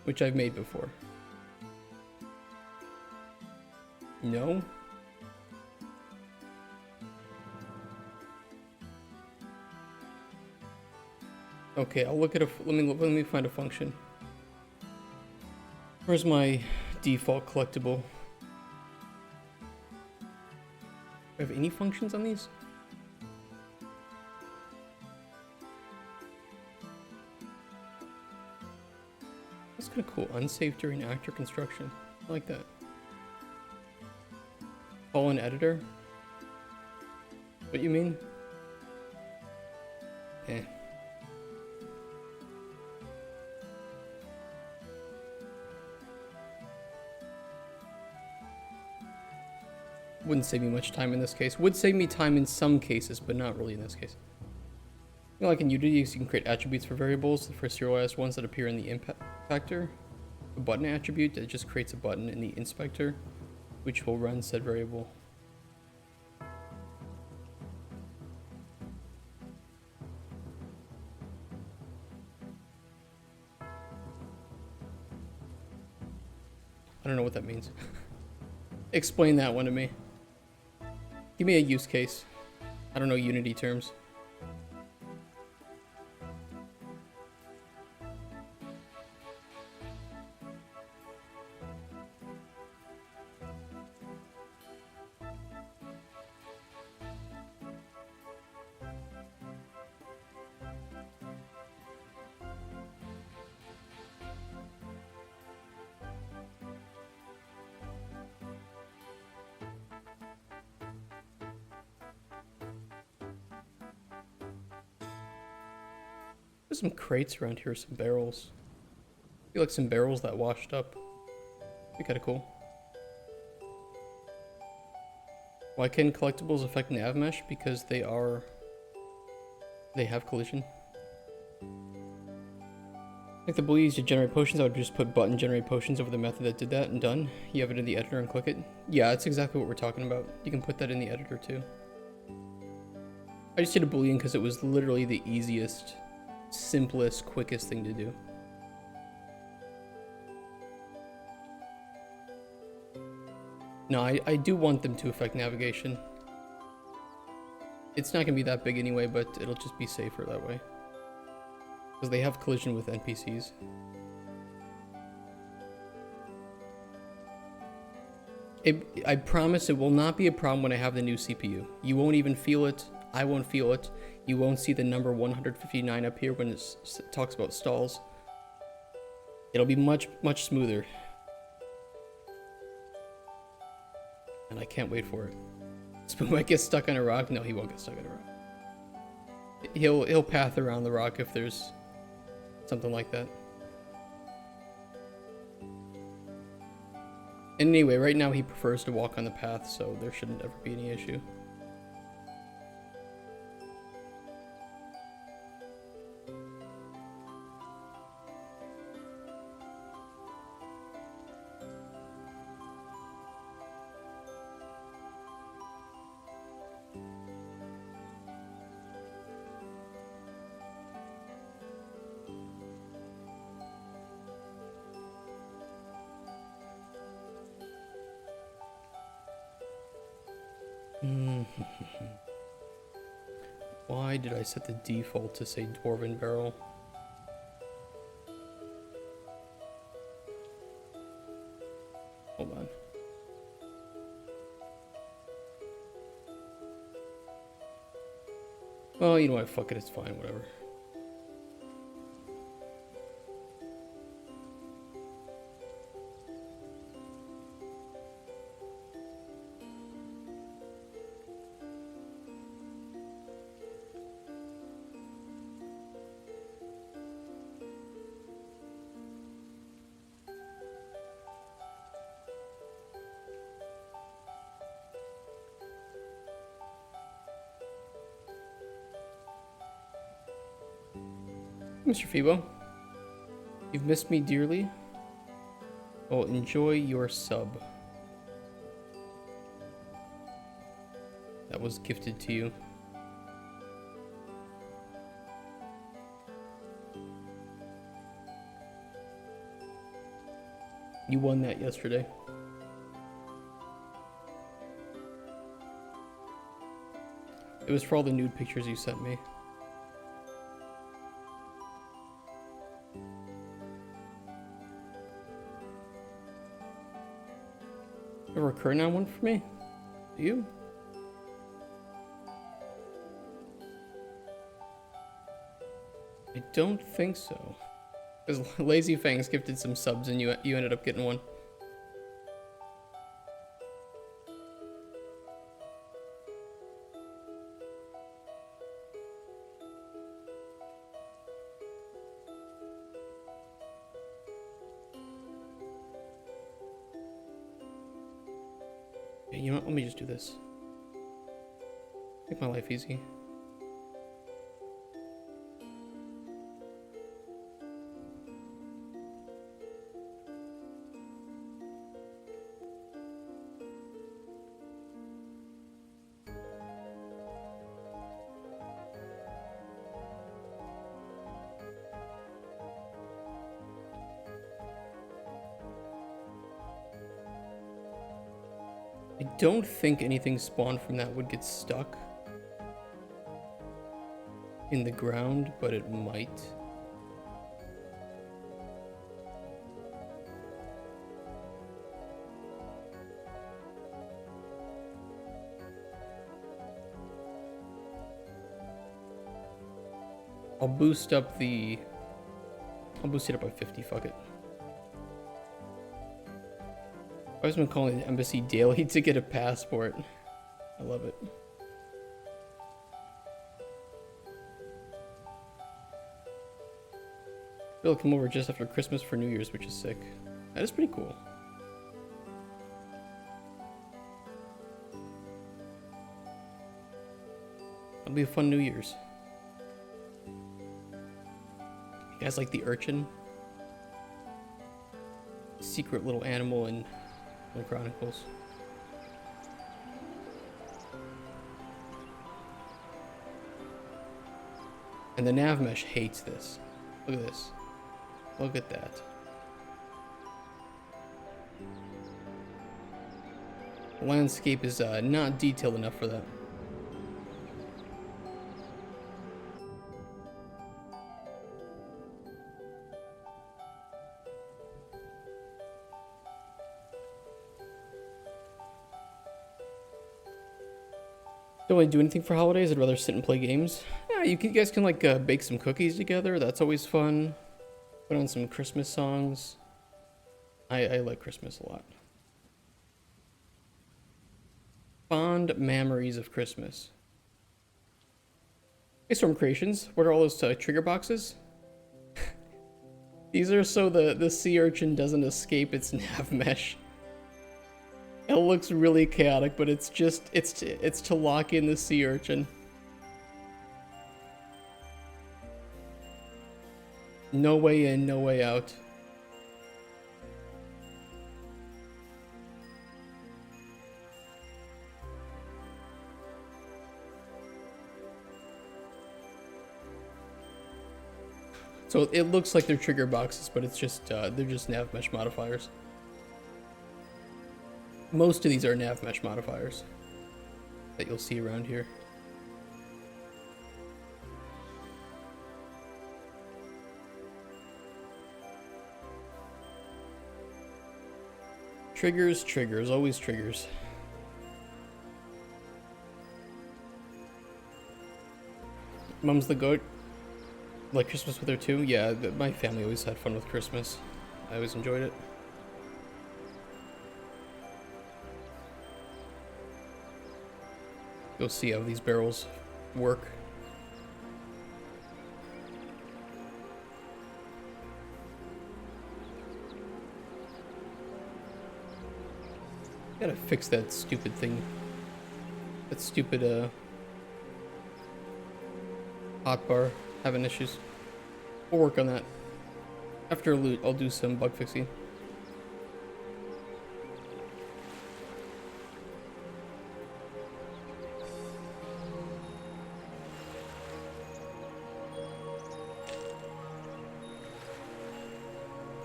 Which I've made before. No? Okay, I'll look at a, let me find a function. Where's my default collectible? Do I have any functions on these? That's kind of cool. Unsafe during actor construction. I like that. Fallen editor? What you mean? Eh. Wouldn't save me much time in this case. Would save me time in some cases, but not really in this case. You know, like in Unity, you can create attributes for variables for serialized ones that appear in the impact factor. a button attribute that just creates a button in the inspector, which will run said variable. I don't know what that means. Explain that one to me. Give me a use case. I don't know Unity terms. There's some crates around here, some barrels. I feel like some barrels that washed up. Be kinda cool. Why can collectibles affect nav mesh? Because they have collision. Like the beliefs to generate potions, I would just put button generate potions over the method that did that and done. You have it in the editor and click it. Yeah, that's exactly what we're talking about. You can put that in the editor too. I just did a boolean because it was literally the easiest, simplest, quickest thing to do. No, I do want them to affect navigation. It's not going to be that big anyway, but it'll just be safer that way. Because they have collision with NPCs. I promise it will not be a problem when I have the new CPU. You won't even feel it. I won't feel it. You won't see the number 159 up here when it talks about stalls. It'll be much, much smoother. And I can't wait for it. Spoon might get stuck on a rock. No, he won't get stuck on a rock. He'll path around the rock if there's something like that. And anyway, right now he prefers to walk on the path, so there shouldn't ever be any issue. Why did I set the default to say Dwarven Barrel? Hold on. Well, you know what? Fuck it. It's fine. Whatever. Mr. Fibo, you've missed me dearly. Well, enjoy your sub. That was gifted to you. You won that yesterday. It was for all the nude pictures you sent me. A recurring on one for me? Do you? I don't think so. Because Lazy Fangs gifted some subs and you ended up getting one. You know what? Let me just do this. Make my life easy. I don't think anything spawned from that would get stuck in the ground, but it might. I'll boost it up by 50, fuck it. I've always been calling the embassy daily to get a passport. I love it. Bill come over just after Christmas for New Year's, which is sick. That is pretty cool. That'll be a fun New Year's. You guys like the urchin? Secret little animal in Chronicles. And the nav mesh hates this. Look at this. Look at that. The landscape is not detailed enough for that. Don't really do anything for holidays. I'd rather sit and play games. Yeah, you guys can like bake some cookies together. That's always fun. Put on some Christmas songs. I like Christmas a lot. Fond memories of Christmas. Hey, Storm Creations. What are all those trigger boxes? These are so the sea urchin doesn't escape its nav mesh. It looks really chaotic, but it's to lock in the sea urchin. No way in, no way out. So it looks like they're trigger boxes, but it's just they're just nav mesh modifiers. Most of these are nav mesh modifiers that you'll see around here. Triggers, triggers, always triggers. Mom's the goat. Like Christmas with her too? Yeah, my family always had fun with Christmas. I always enjoyed it. Go see how these barrels work. Gotta fix that stupid thing. That stupid hotbar having issues. We'll work on that. After loot, I'll do some bug fixing.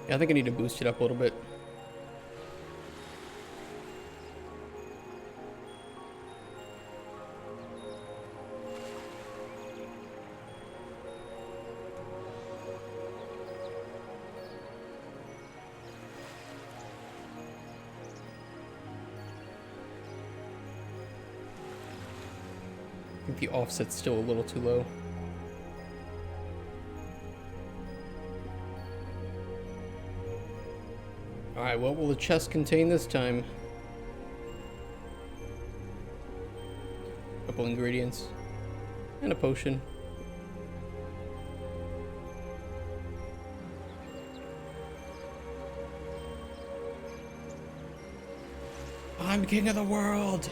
Yeah, I think I need to boost it up a little bit. I think the offset's still a little too low. Alright, what will the chest contain this time? Couple ingredients. And a potion. I'm king of the world!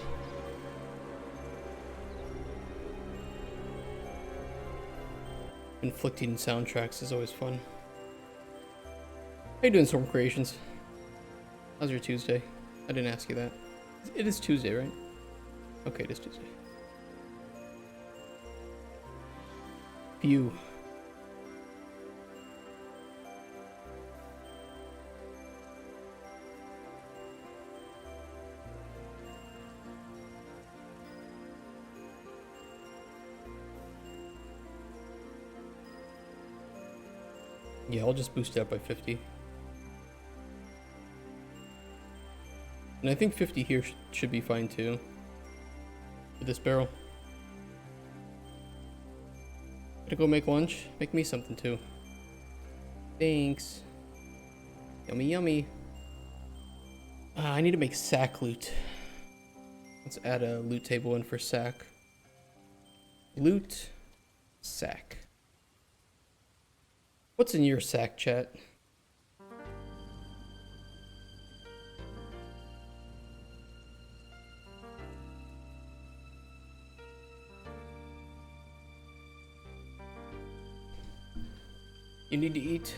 Inflicting soundtracks is always fun. How you doing, Storm Creations? How's your Tuesday? I didn't ask you that. It is Tuesday, right? Okay, it is Tuesday. Phew. Yeah, I'll just boost it up by 50. And I think 50 here should be fine too. With this barrel. Gonna go make lunch. Make me something too. Thanks. Yummy, yummy. I need to make sack loot. Let's add a loot table in for sack. Loot. Sack. What's in your sack, chat? You need to eat?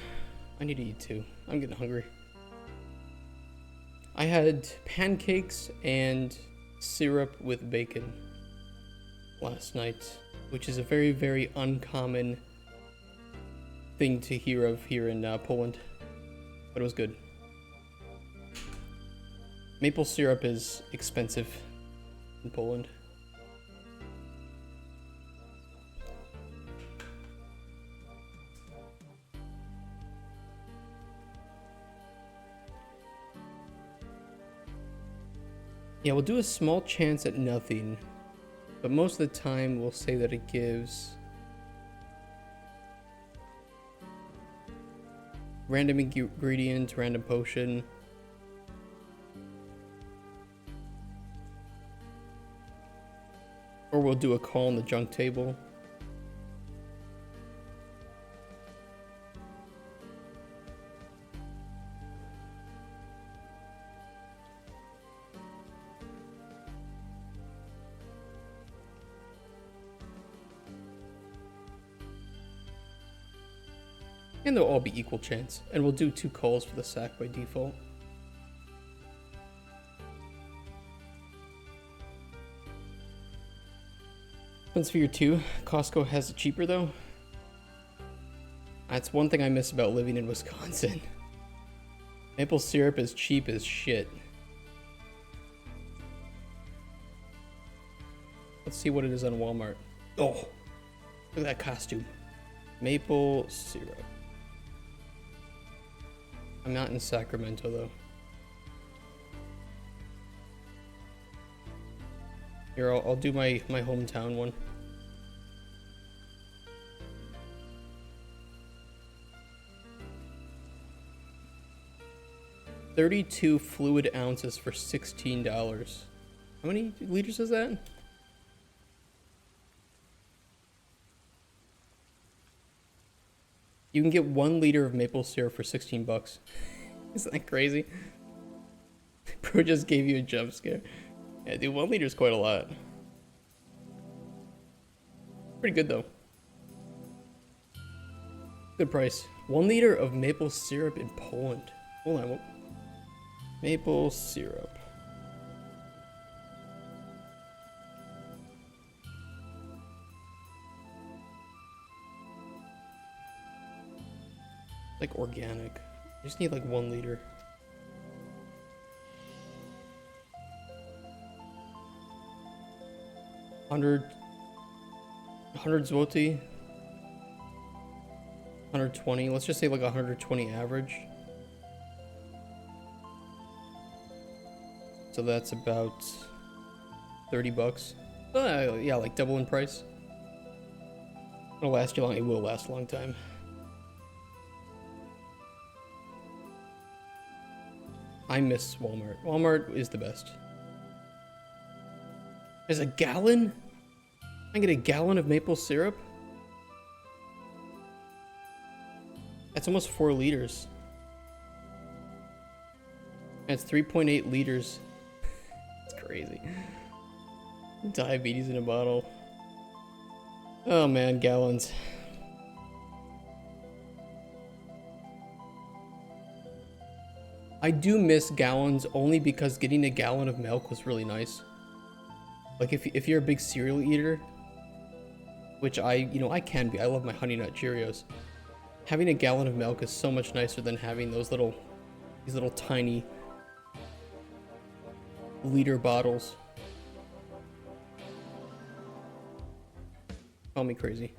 I need to eat too. I'm getting hungry. I had pancakes and syrup with bacon last night, which is a very, very uncommon thing to hear of here in Poland, but it was good. Maple syrup is expensive in Poland. Yeah, we'll do a small chance at nothing, but most of the time we'll say that it gives random ingredient, random potion. Or we'll do a call on the junk table. And they'll all be equal chance. And we'll do 2 calls for the sack by default. Sphere 2. Costco has it cheaper though. That's one thing I miss about living in Wisconsin. Maple syrup is cheap as shit. Let's see what it is on Walmart. Oh, look at that costume. Maple syrup. I'm not in Sacramento though. Here, I'll do my hometown one. $32 fluid ounces for $16. How many liters is that? You can get 1 liter of maple syrup for 16 bucks. Isn't that crazy? Bro just gave you a jump scare. Yeah, dude, 1 liter is quite a lot. Pretty good though. Good price. 1 liter of maple syrup in Poland. Hold on. Maple syrup. Like organic. I just need like 1 liter. $100 zloty. 120. Let's just say like 120 average. So that's about 30 bucks. Yeah, like double in price. It'll last you long. It will last a long time. I miss Walmart. Walmart is the best. There's a gallon? I get a gallon of maple syrup? That's almost 4 liters. That's 3.8 liters. It's crazy. Diabetes in a bottle. Oh man, gallons. I do miss gallons only because getting a gallon of milk was really nice. Like if you're a big cereal eater, which I can be. I love my Honey Nut Cheerios. Having a gallon of milk is so much nicer than having these little tiny liter bottles. Call me crazy.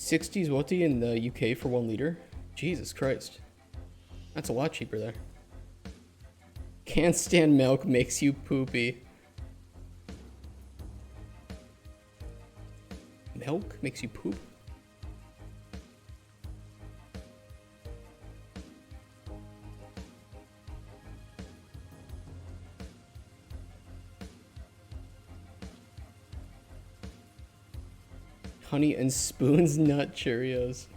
60s zloty in the UK for 1 liter. Jesus Christ. That's a lot cheaper there. Can't stand milk, makes you poopy. Milk makes you poop? Honey and Spoons Nut Cheerios.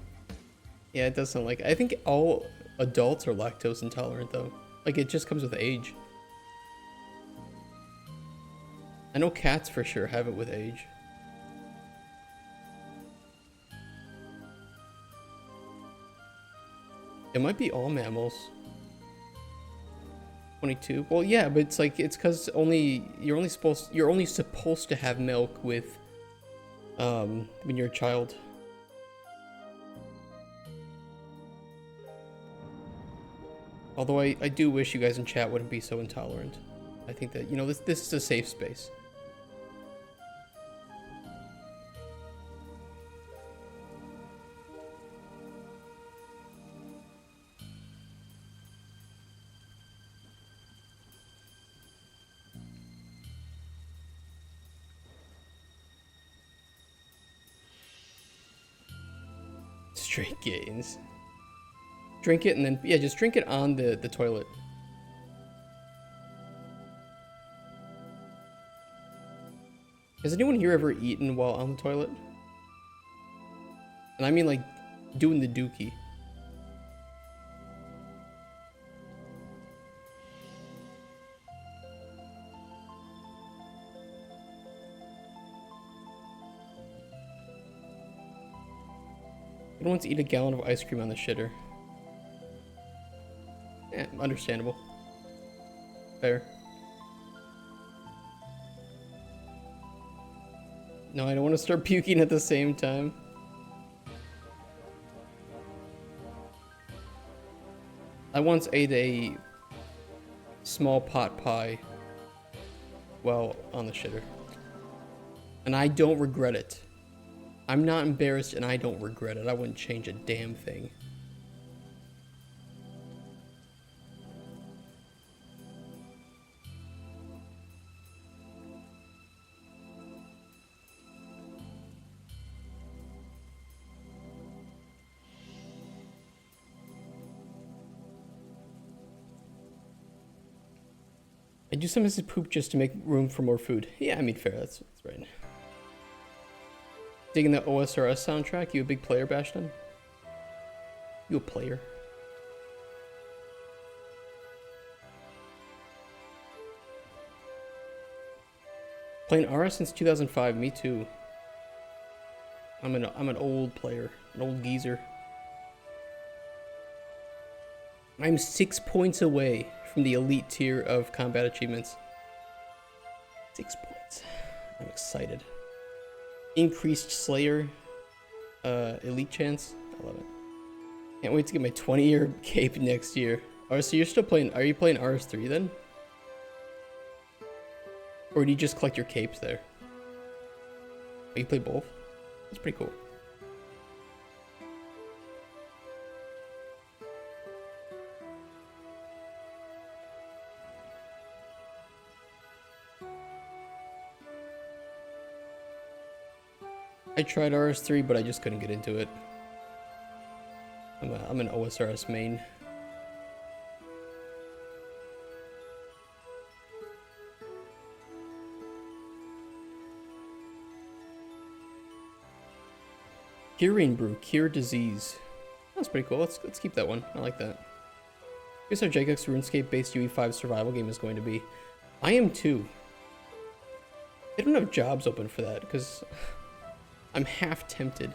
Yeah, it does sound like... I think all adults are lactose intolerant, though. Like, it just comes with age. I know cats for sure have it with age. It might be all mammals. 22. Well, yeah, but it's like, it's because you're only supposed to have milk with when you're a child. Although I do wish you guys in chat wouldn't be so intolerant. I think that, you know, this is a safe space. Straight gains. Drink it and then, yeah, just drink it on the toilet. Has anyone here ever eaten while on the toilet? And I mean like doing the dookie. I don't want to eat a gallon of ice cream on the shitter. Yeah, understandable. Fair. No, I don't want to start puking at the same time. I once ate a small pot pie while on the shitter. And I don't regret it. I'm not embarrassed and I don't regret it. I wouldn't change a damn thing. I do sometimes poop just to make room for more food. Yeah, I mean, fair. That's right. Digging the OSRS soundtrack? You a big player, Bashton? You a player? Playing RS since 2005. Me too. I'm an old player, an old geezer. I'm 6 points away from the elite tier of combat achievements. 6 points. I'm excited. Increased Slayer elite chance. I love it. Can't wait to get my 20-year cape next year. Oh, so you're still playing... Are you playing RS3 then? Or do you just collect your capes there? Oh, you play both? That's pretty cool. I tried RS3, but I just couldn't get into it. I'm an OSRS main. Curing brew, cure disease. That's pretty cool. Let's keep that one. I like that. Here's how Jagex RuneScape-based UE5 survival game is going to be. I am too. They don't have jobs open for that because I'm half tempted.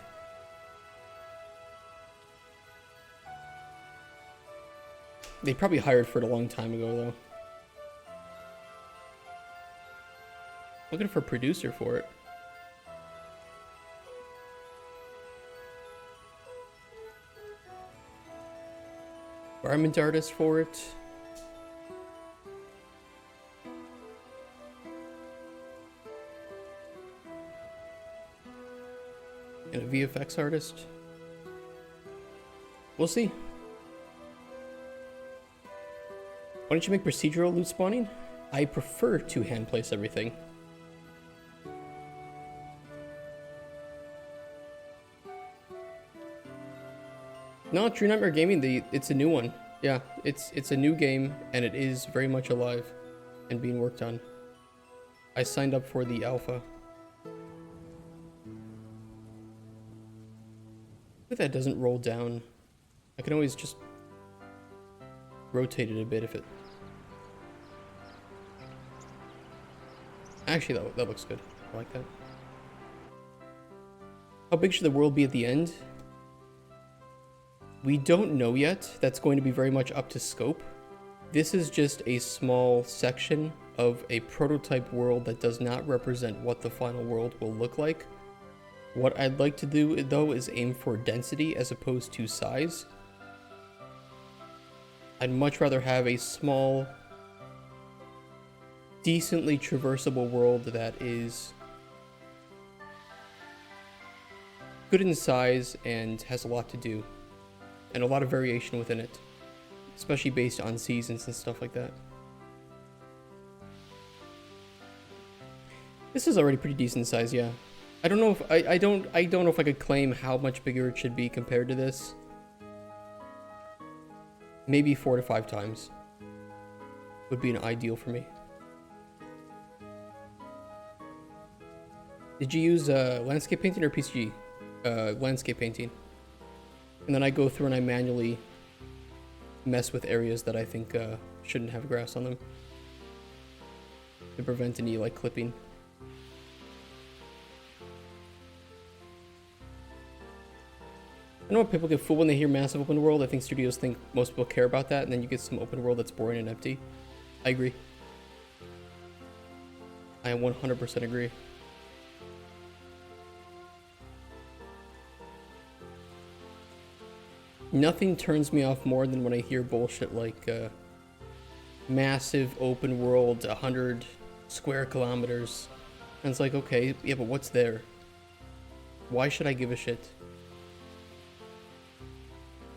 They probably hired for it a long time ago though. Looking for a producer for it. Environment artist for it. and a VFX artist. We'll see. Why don't you make procedural loot spawning? I prefer to hand place everything. No, True Nightmare Gaming, it's a new one. Yeah, it's a new game, and it is very much alive and being worked on. I signed up for the alpha. If that doesn't roll down, I can always just rotate it a bit if it... Actually, that looks good. I like that. How big should the world be at the end? We don't know yet. That's going to be very much up to scope. This is just a small section of a prototype world that does not represent what the final world will look like. What I'd like to do, though, is aim for density as opposed to size. I'd much rather have a small, decently traversable world that is good in size and has a lot to do. And a lot of variation within it, especially based on seasons and stuff like that. This is already pretty decent size, yeah. I don't know if I don't know if I could claim how much bigger it should be compared to this. Maybe 4 to 5 times would be an ideal for me. Did you use landscape painting or PCG? Landscape painting. And then I go through and I manually mess with areas that I think shouldn't have grass on them to prevent any like clipping. I know what people get fooled when they hear massive open world. I think studios think most people care about that, and then you get some open world that's boring and empty. I agree. I 100% agree. Nothing turns me off more than when I hear bullshit like massive open world, 100 square kilometers. And it's like, okay, yeah, but what's there? Why should I give a shit?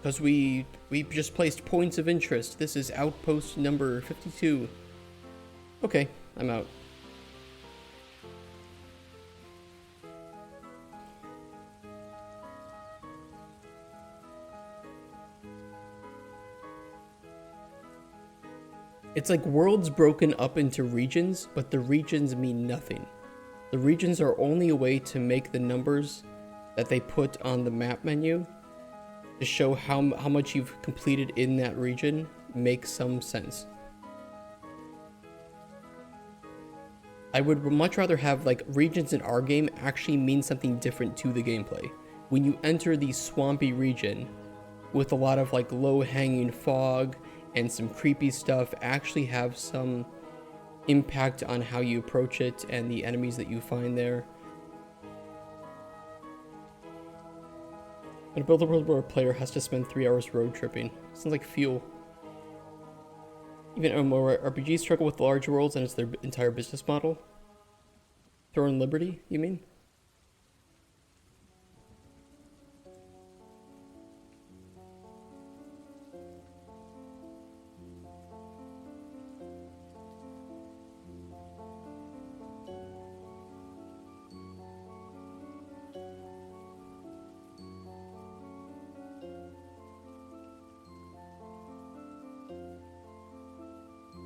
Because we just placed points of interest. This is outpost number 52. Okay, I'm out. It's like worlds broken up into regions, but the regions mean nothing. The regions are only a way to make the numbers that they put on the map menu to show how much you've completed in that region make some sense. I would much rather have like regions in our game actually mean something different to the gameplay. When you enter the swampy region with a lot of like low-hanging fog and some creepy stuff, actually have some impact on how you approach it and the enemies that you find there. And a build a world where a player has to spend 3 hours road tripping. Sounds like fuel. Even MMORPGs struggle with large worlds and it's their entire business model. Throwing Liberty, you mean?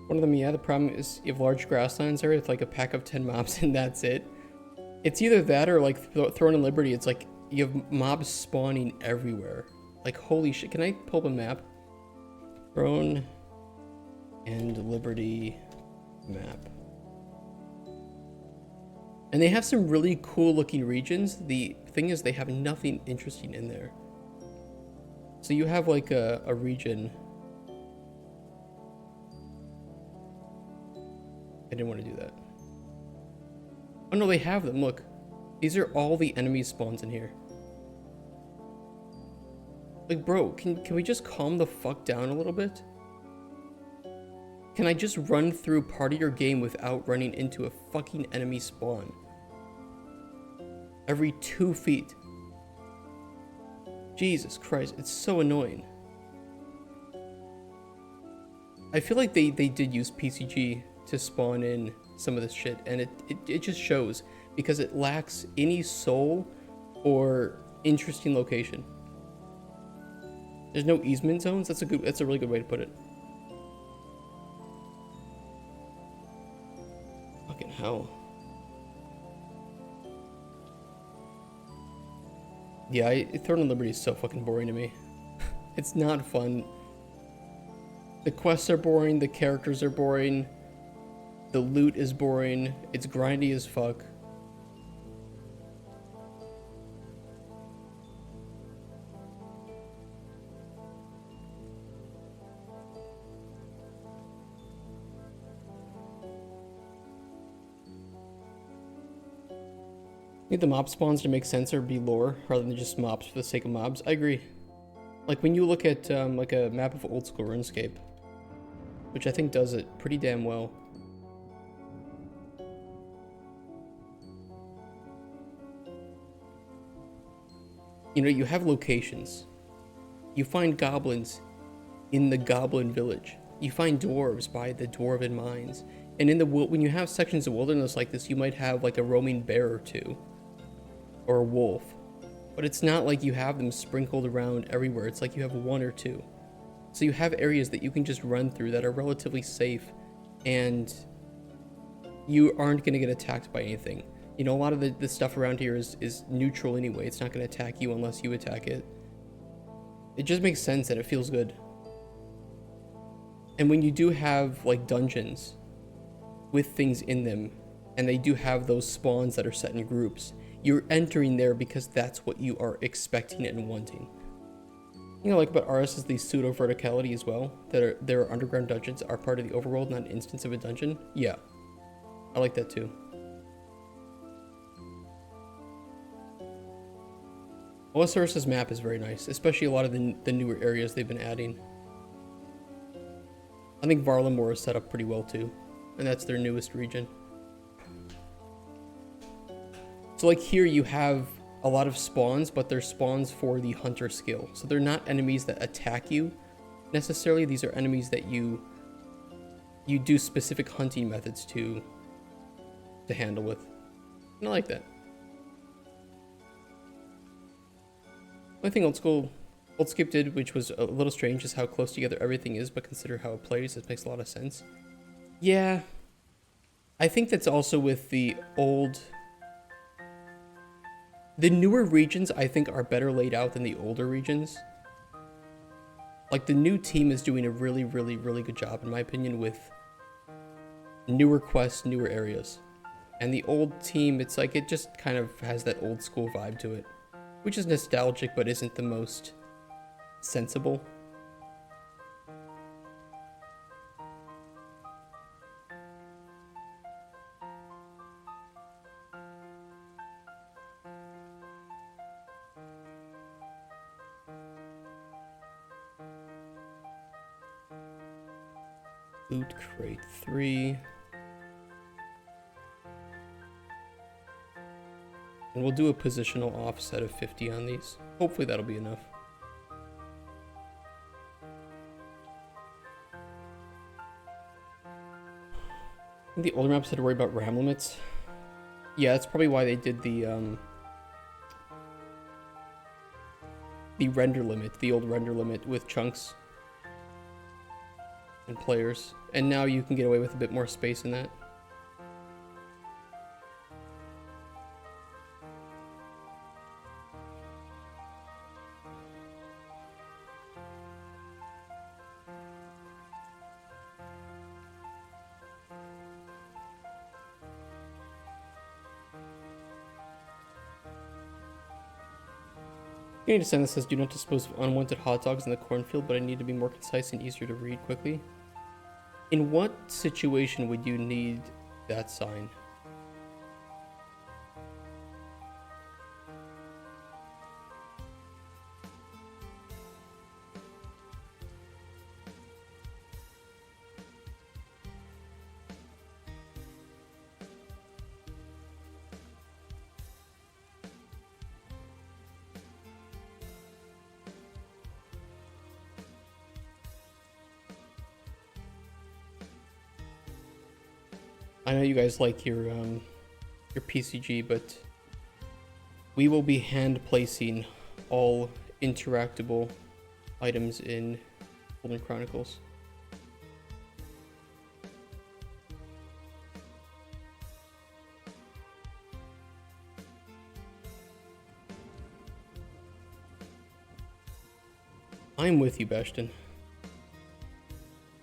One of them, yeah, the problem is you have large grasslands there with like a pack of 10 mobs and that's it. It's either that or like Throne and Liberty, it's like you have mobs spawning everywhere. Like holy shit, can I pull up a map? Throne and Liberty map. And they have some really cool looking regions. The thing is they have nothing interesting in there. So you have like a region. I didn't want to do that. Oh no, they have them, look. These are all the enemy spawns in here. Like bro, can we just calm the fuck down a little bit? Can I just run through part of your game without running into a fucking enemy spawn? Every 2 feet. Jesus Christ, it's so annoying. I feel like they did use PCG to spawn in some of this shit, and it just shows because it lacks any soul or interesting location. There's no easement zones. That's a really good way to put it. Fucking hell. Yeah, Throne of Liberty is so fucking boring to me. It's not fun. The quests are boring, the characters are boring, the loot is boring, it's grindy as fuck. Need the mob spawns to make sense or be lore rather than just mobs for the sake of mobs. I agree. Like when you look at like a map of old school RuneScape, which I think does it pretty damn well. You know, you have locations. You find goblins in the goblin village. You find dwarves by the dwarven mines. And in the when you have sections of wilderness like this, you might have like a roaming bear or two. Or a wolf. But it's not like you have them sprinkled around everywhere. It's like you have one or two. So you have areas that you can just run through that are relatively safe and you aren't going to get attacked by anything. You know, a lot of the stuff around here is neutral anyway. It's not going to attack you unless you attack it. It just makes sense and it feels good. And when you do have like dungeons with things in them, and they do have those spawns that are set in groups, you're entering there because that's what you are expecting and wanting. You know, like about RS is the pseudo verticality as well. That their underground dungeons are part of the overworld, not an instance of a dungeon. Yeah, I like that too. OSRS's map is very nice, especially a lot of the newer areas they've been adding. I think Varlamore is set up pretty well too, and that's their newest region. So like here you have a lot of spawns, but they're spawns for the hunter skill. So they're not enemies that attack you necessarily. These are enemies that you do specific hunting methods to handle with. And I like that. One thing Oldskip did, which was a little strange, is how close together everything is, but consider how it plays. It makes a lot of sense. Yeah. I think that's also with the old... The newer regions, I think, are better laid out than the older regions. Like, the new team is doing a really, really, really good job, in my opinion, with newer quests, newer areas. And the old team, it's like, it just kind of has that old school vibe to it. Which is nostalgic, but isn't the most sensible. Loot crate 3. And we'll do a positional offset of 50 on these. Hopefully that'll be enough. I think the older maps had to worry about RAM limits. Yeah, that's probably why they did the render limit, the old render limit with chunks and players. And now you can get away with a bit more space in that. I need a sign that says do not dispose of unwanted hot dogs in the cornfield, but I need to be more concise and easier to read quickly. In what situation would you need that sign? I know you guys like your PCG, but we will be hand placing all interactable items in Cauldron Chronicles. I'm with you, Beshton.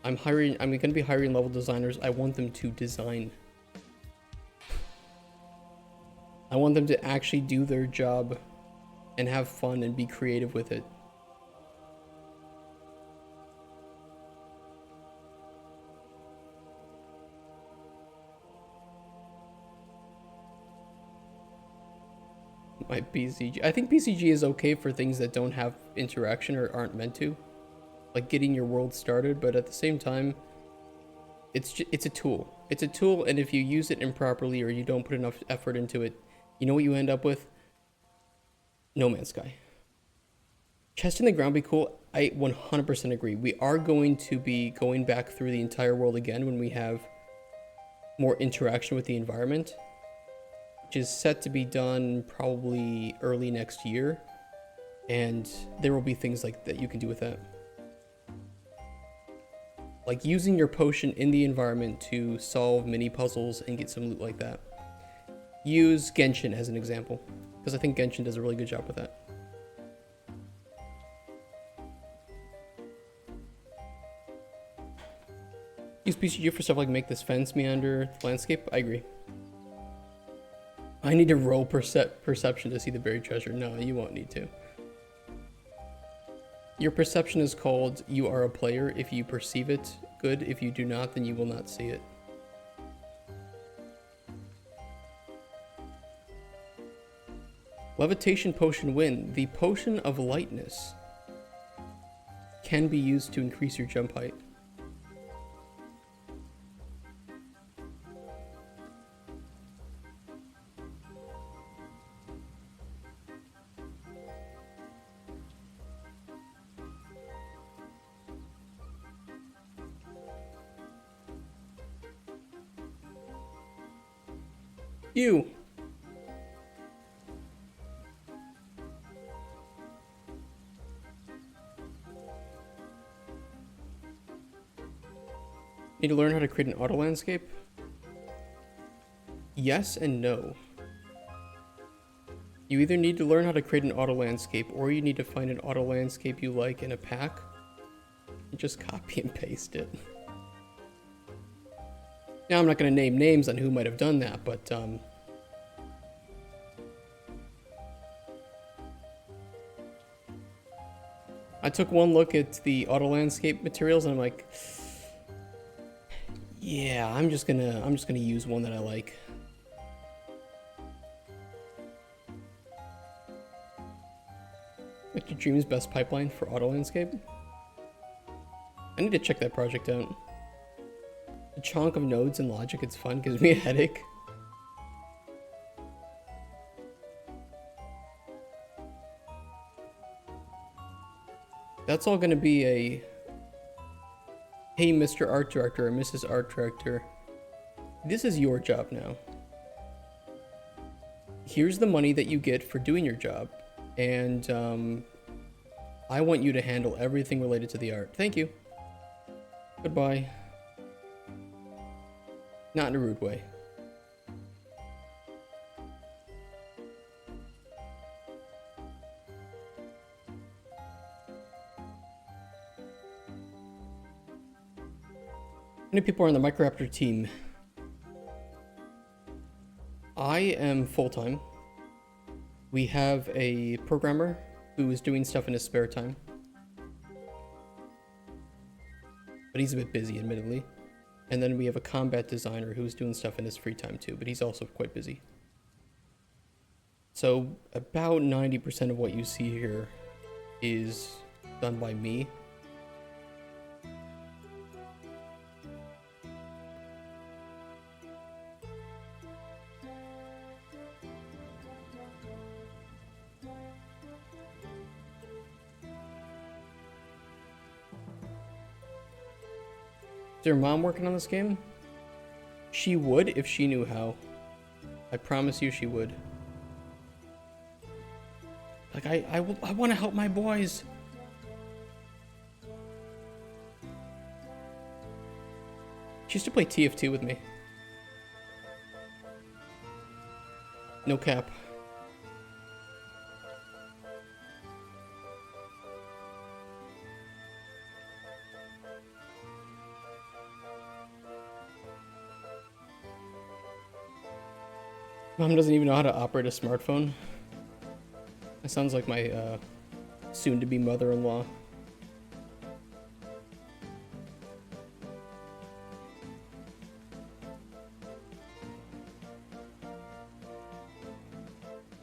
I'm going to be hiring level designers. I want them to design. I want them to actually do their job and have fun and be creative with it. My PCG. I think PCG is okay for things that don't have interaction or aren't meant to. Like getting your world started, but at the same time, it's a tool. It's a tool, and if you use it improperly or you don't put enough effort into it, you know what you end up with? No Man's Sky. Chest in the ground be cool. I 100% agree. We are going to be going back through the entire world again when we have more interaction with the environment, which is set to be done probably early next year, and there will be things like that you can do with that. Like using your potion in the environment to solve mini puzzles and get some loot like that. Use Genshin as an example, because I think Genshin does a really good job with that. Use PCG for stuff like make this fence meander the landscape. I agree. I need to roll perception to see the buried treasure. No, you won't need to. Your perception is called you are a player. If you perceive it, good. If you do not, then you will not see it. Levitation potion win. The potion of lightness can be used to increase your jump height. You. Need to learn how to create an auto landscape? Yes and no. You either need to learn how to create an auto landscape or you need to find an auto landscape you like in a pack and just copy and paste it. Now, I'm not going to name names on who might have done that, but I took one look at the auto landscape materials and I'm like, yeah, I'm just gonna use one that I like. Like your dream's best pipeline for auto landscape? I need to check that project out. A chunk of nodes and logic, it's fun, gives me a headache. That's all gonna be a, hey Mr. Art Director or Mrs. Art Director, this is your job now. Here's the money that you get for doing your job, and I want you to handle everything related to the art. Thank you. Goodbye. Not in a rude way. How many people are on the Microraptor team? I am full-time. We have a programmer who is doing stuff in his spare time. But he's a bit busy, admittedly. And then we have a combat designer who's doing stuff in his free time too, but he's also quite busy. So about 90% of what you see here is done by me. Is your mom working on this game? She would if she knew how. I promise you she would. Like, I want to help my boys. She used to play TF2 with me. No cap. Mom doesn't even know how to operate a smartphone. That sounds like my soon-to-be mother-in-law.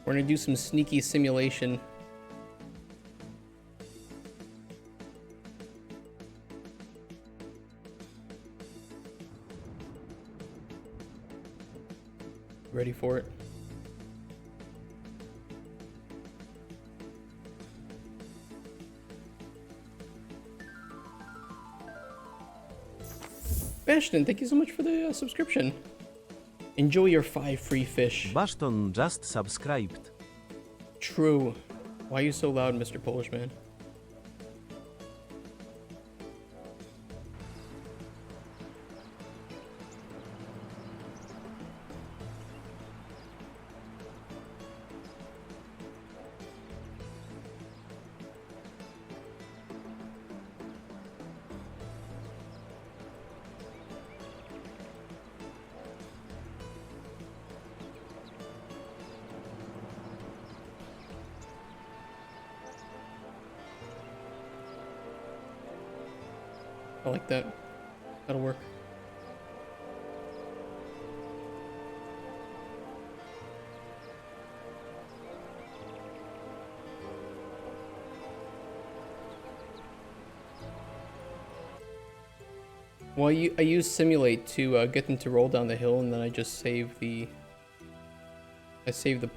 We're gonna do some sneaky simulation. Ready for it? Bastion, thank you so much for the subscription. Enjoy your 5 free fish. Baszton just subscribed. True. Why are you so loud, Mr. Polish man? I like that. That'll work. Well, I use simulate to get them to roll down the hill, and then I just save the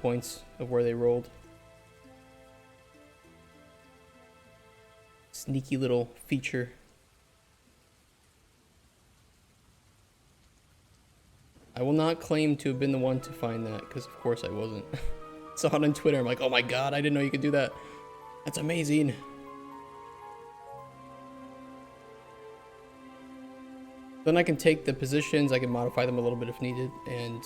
points of where they rolled. Sneaky little feature. I will not claim to have been the one to find that, because of course I wasn't. Saw it on Twitter, I'm like, oh my god, I didn't know you could do that. That's amazing. Then I can take the positions, I can modify them a little bit if needed, and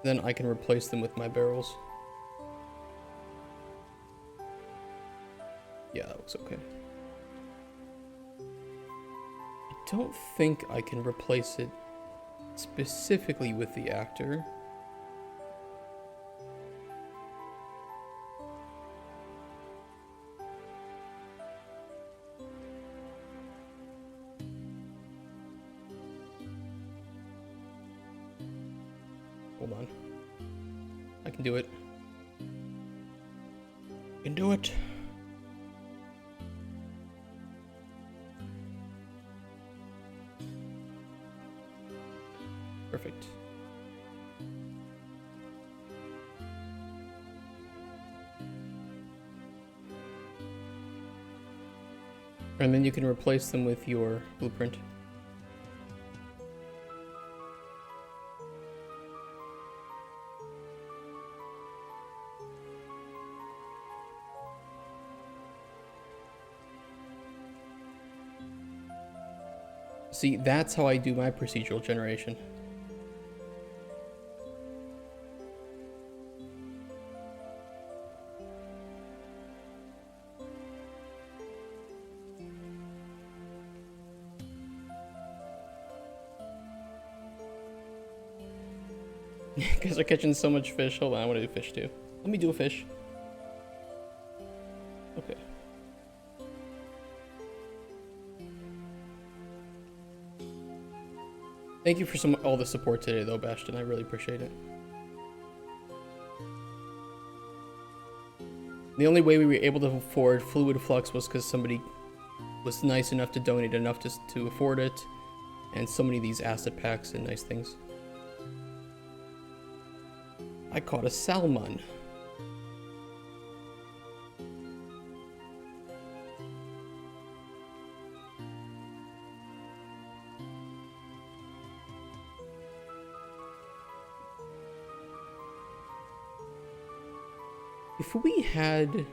then I can replace them with my barrels. Yeah, that looks okay. I don't think I can replace it specifically with the actor. Hold on. I can do it. I can do it. Perfect. And then you can replace them with your blueprint. See, that's how I do my procedural generation. You guys are catching so much fish. Hold on, I want to do fish too. Let me do a fish. Okay. Thank you for all the support today, though, Bastion. I really appreciate it. The only way we were able to afford Fluid Flux was because somebody was nice enough to donate enough to afford it, and so many of these asset packs and nice things. I caught a salmon. If we had...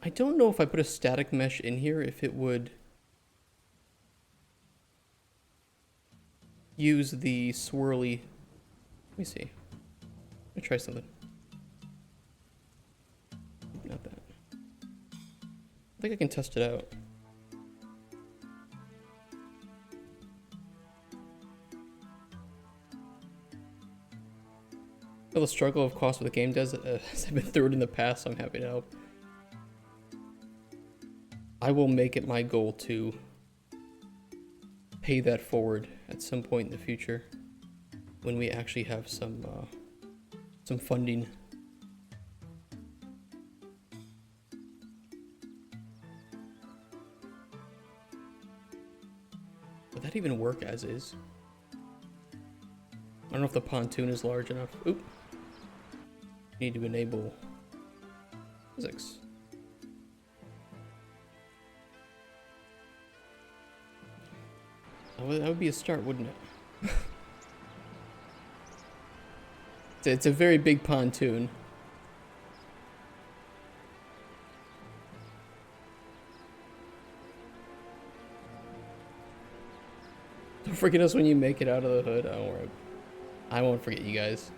I don't know if I put a static mesh in here, if it would use the swirly... Let me see. Let me try something. Not that. I think I can test it out. The struggle of cost with the game does, as I've been through it in the past, so I'm happy to help. I will make it my goal to pay that forward at some point in the future when we actually have some funding. Would that even work as is? I don't know if the pontoon is large enough. Oop. Need to enable physics. That would be a start, wouldn't it? It's a very big pontoon. Don't forget us when you make it out of the hood. Don't worry. I won't forget you guys.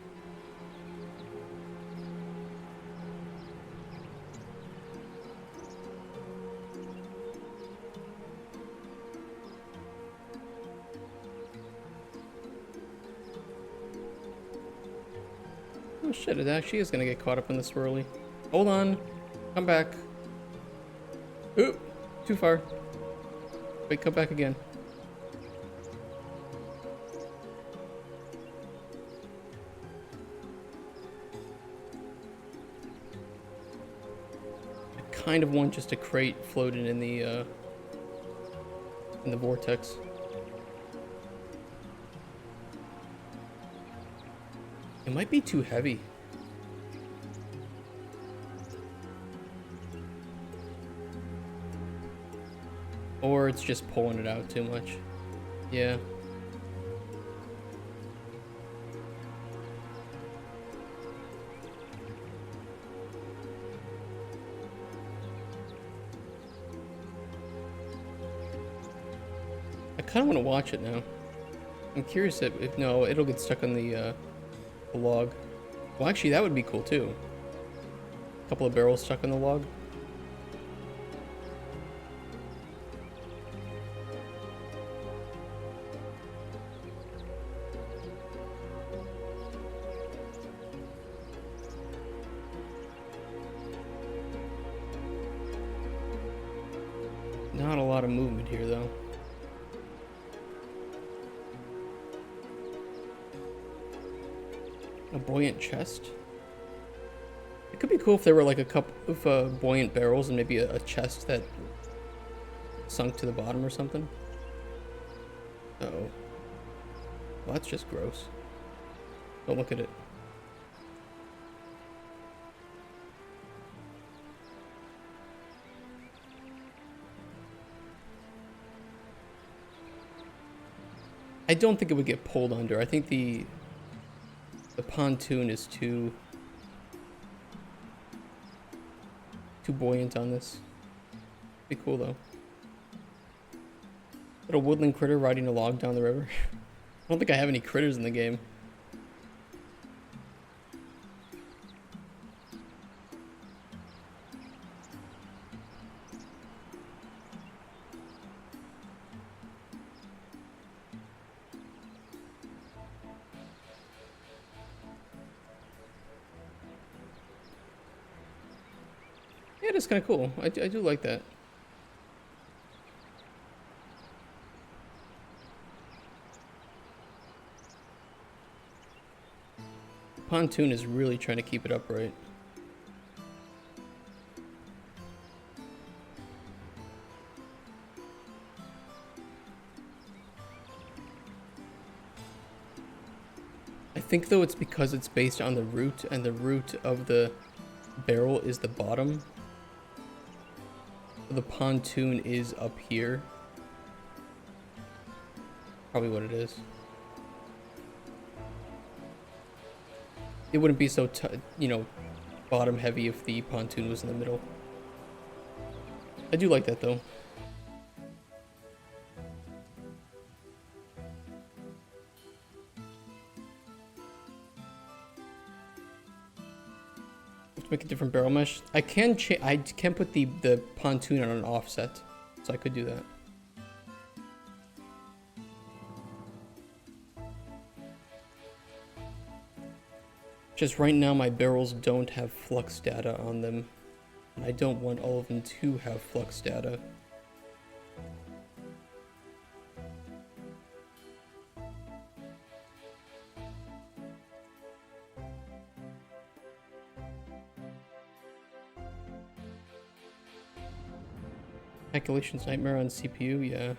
Oh shit, it actually is gonna get caught up in the swirly. Hold on. Come back. Oop! Too far. Wait, come back again. I kind of want just a crate floating in the vortex. It might be too heavy. Or it's just pulling it out too much. Yeah. I kind of want to watch it now. I'm curious if no, it'll get stuck on the log. Well, actually, that would be cool too. A couple of barrels stuck on the log. Not a lot of movement here, though. A buoyant chest? It could be cool if there were like a couple of buoyant barrels and maybe a chest that sunk to the bottom or something. Uh-oh. Well, that's just gross. Don't look at it. I don't think it would get pulled under. I think the pontoon is too buoyant on this. Be cool though. Little woodland critter riding a log down the river. I don't think I have any critters in the game. Yeah, it is kind of cool. I do like that. The pontoon is really trying to keep it upright. I think though it's because it's based on the root, and the root of the barrel is the bottom. The pontoon is up here. Probably what it is. It wouldn't be so, bottom heavy if the pontoon was in the middle. I do like that though. To make a different barrel mesh. I can put the pontoon on an offset, so I could do that. Just right now my barrels don't have flux data on them, and I don't want all of them to have flux data. Calculations nightmare on CPU, yeah.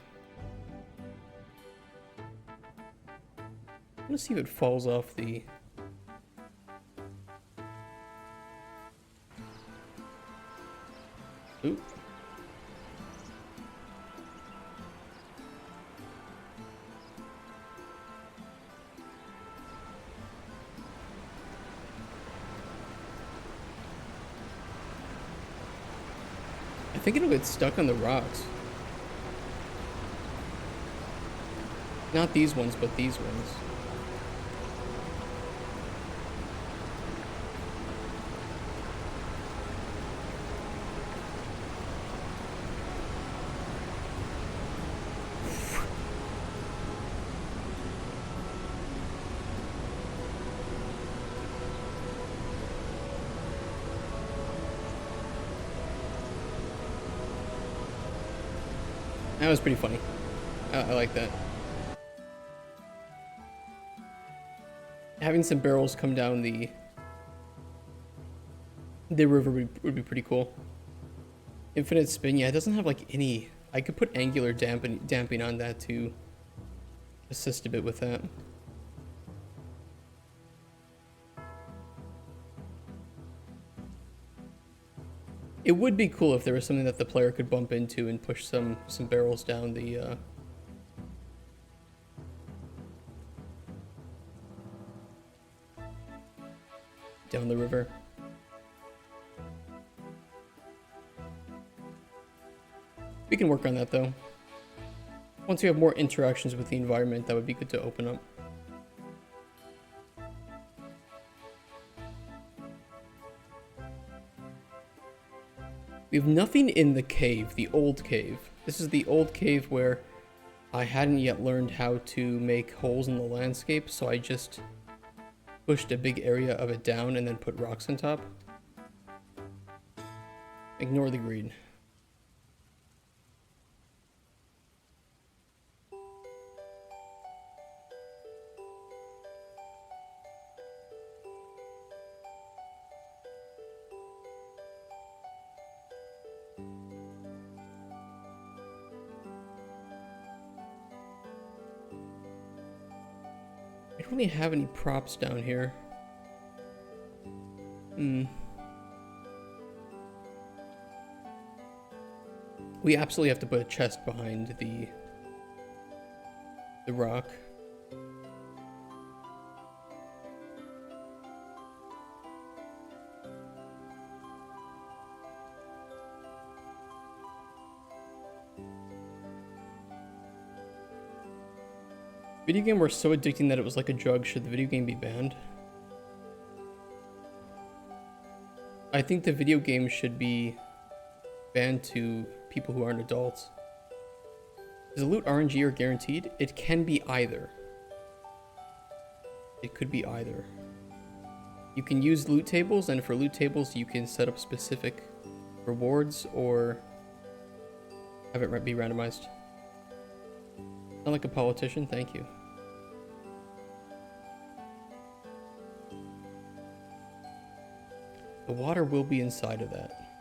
I'm gonna see if it falls off the... Ooh. I think it'll get stuck on the rocks. Not these ones, but these ones. That was pretty funny. I like that. Having some barrels come down the river would be pretty cool. Infinite spin, yeah, it doesn't have like any... I could put angular damping on that to assist a bit with that. It would be cool if there was something that the player could bump into and push some barrels down the down the river. We can work on that though. Once we have more interactions with the environment, that would be good to open up. We have nothing in the cave, the old cave. This is the old cave where I hadn't yet learned how to make holes in the landscape, so I just pushed a big area of it down and then put rocks on top. Ignore the green. I don't really have any props down here. We absolutely have to put a chest behind the rock. Video game were so addicting that it was like a drug. Should the video game be banned? I think the video game should be banned to people who aren't adults. Is the loot RNG or guaranteed? It can be either. It could be either. You can use loot tables, and for loot tables you can set up specific rewards or have it be randomized. Not like a politician, thank you. The water will be inside of that.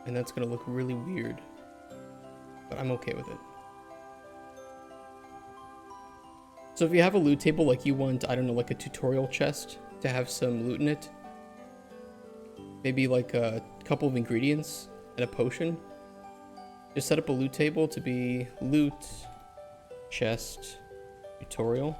And that's gonna look really weird. But I'm okay with it. So if you have a loot table, like you want, I don't know, like a tutorial chest to have some loot in it. Maybe like a couple of ingredients and a potion. Just set up a loot table to be loot, chest, Tutorial.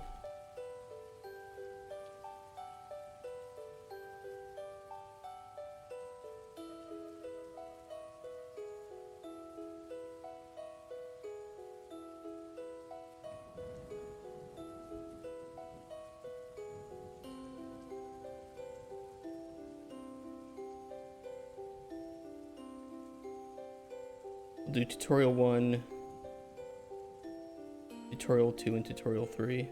We'll do tutorial 1, tutorial 2, and tutorial 3.